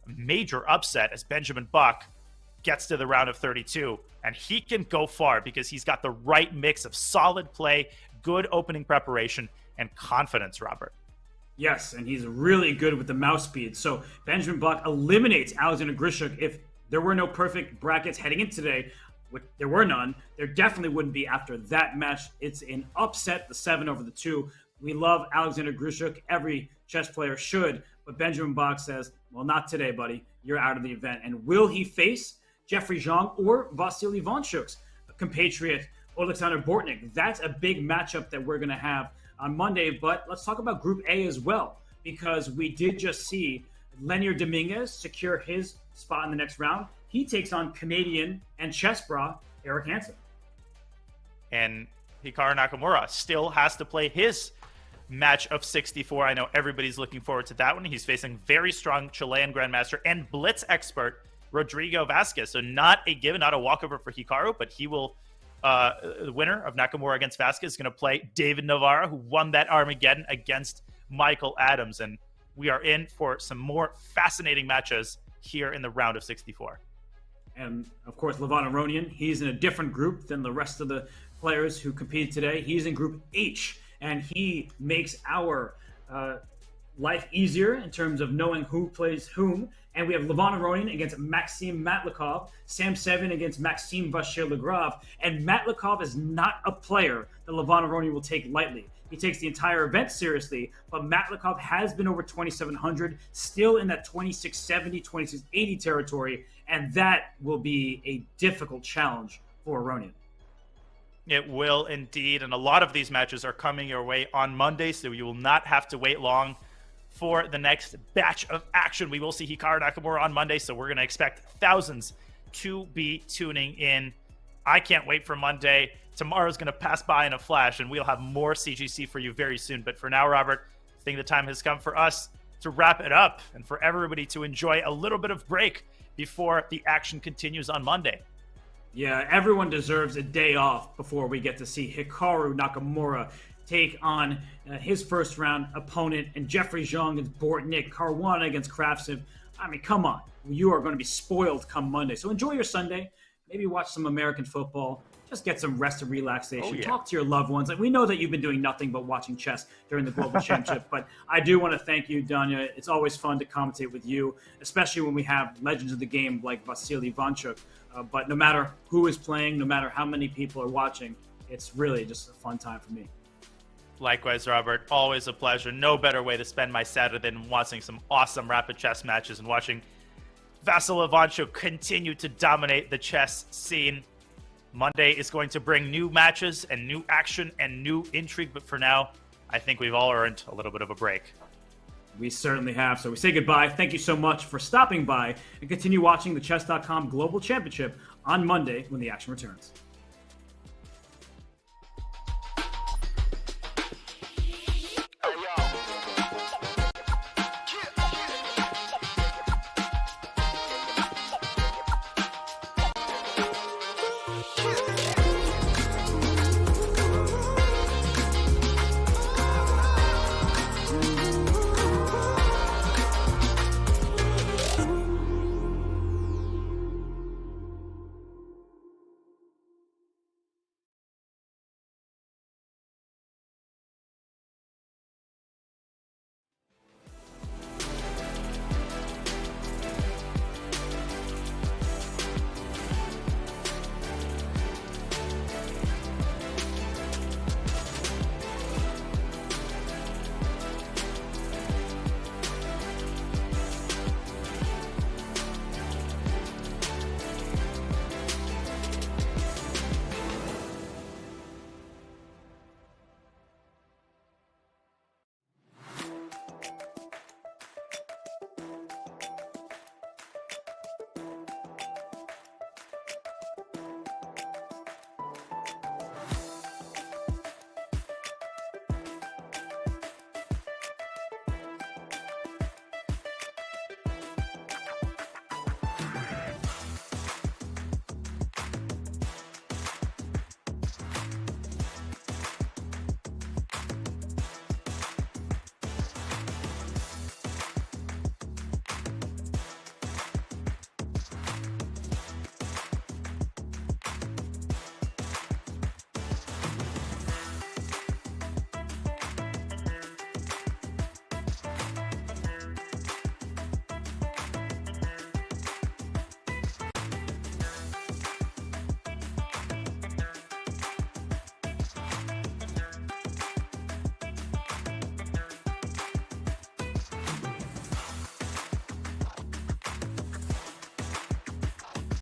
C: a major upset as Benjamin Bok gets to the round of 32. And he can go far because he's got the right mix of solid play, good opening preparation, and confidence, Robert.
B: Yes, and he's really good with the mouse speed. So Benjamin Bok eliminates Alexander Grischuk. If there were no perfect brackets heading in today, which there were none, there definitely wouldn't be after that match. It's an upset, the 7 over the 2. We love Alexander Grischuk. Every chess player should. But Benjamin Bok says, well, not today, buddy. You're out of the event. And will he face Jeffrey Zhang or Vasil Ivanchuk's compatriot, Alexander Bortnik? That's a big matchup that we're going to have on Monday. But let's talk about Group A as well, because we did just see Lenier Dominguez secure his spot in the next round. He takes on Canadian and chess bra Eric Hansen.
C: And Hikaru Nakamura still has to play his match of 64. I know everybody's looking forward to that one. He's facing very strong Chilean grandmaster and blitz expert Rodrigo Vasquez. So not a given, not a walkover for Hikaru, but he will, the winner of Nakamura against Vasquez is going to play David Navarro, who won that Armageddon against Michael Adams. And we are in for some more fascinating matches here in the round of 64.
B: And of course, Levon Aronian, he's in a different group than the rest of the players who competed today. He's in Group H, and he makes our life easier in terms of knowing who plays whom. And we have Levon Aronian against Maxim Matlikov, Sam Sevin against Maxime Vachier-Lagrave. And Matlikov is not a player that Levon Aronian will take lightly. He takes the entire event seriously, but Matlikov has been over 2,700, still in that 2,670, 2,680 territory, and that will be a difficult challenge for Aronian.
C: It will indeed, and a lot of these matches are coming your way on Monday, so you will not have to wait long for the next batch of action. We will see Hikaru Nakamura on Monday, so we're going to expect thousands to be tuning in. I can't wait for Monday. Tomorrow's going to pass by in a flash, and we'll have more CGC for you very soon. But for now, Robert, I think the time has come for us to wrap it up and for everybody to enjoy a little bit of break before the action continues on Monday.
B: Yeah, everyone deserves a day off before we get to see Hikaru Nakamura take on his first round opponent, and Jeffrey Zhang against Bortnik, Caruana against Kravtsov. I mean, come on. You are going to be spoiled come Monday. So enjoy your Sunday. Maybe watch some American football. just get some rest and relaxation.
C: Oh, yeah.
B: Talk to your loved ones. Like, we know that you've been doing nothing but watching chess during the Global Championship, but I do want to thank you, Danya. It's always fun to commentate with you, especially when we have legends of the game like Vasily Ivanchuk. But no matter who is playing, no matter how many people are watching, it's really just a fun time for me.
C: Likewise, Robert. Always a pleasure. No better way to spend my Saturday than watching some awesome rapid chess matches and watching Vasil Ivanchuk continue to dominate the chess scene. Monday is going to bring new matches and new action and new intrigue, but for now, I think we've all earned a little bit of a break.
B: We certainly have. So we say goodbye. Thank you so much for stopping by, and continue watching the Chess.com Global Championship on Monday when the action returns.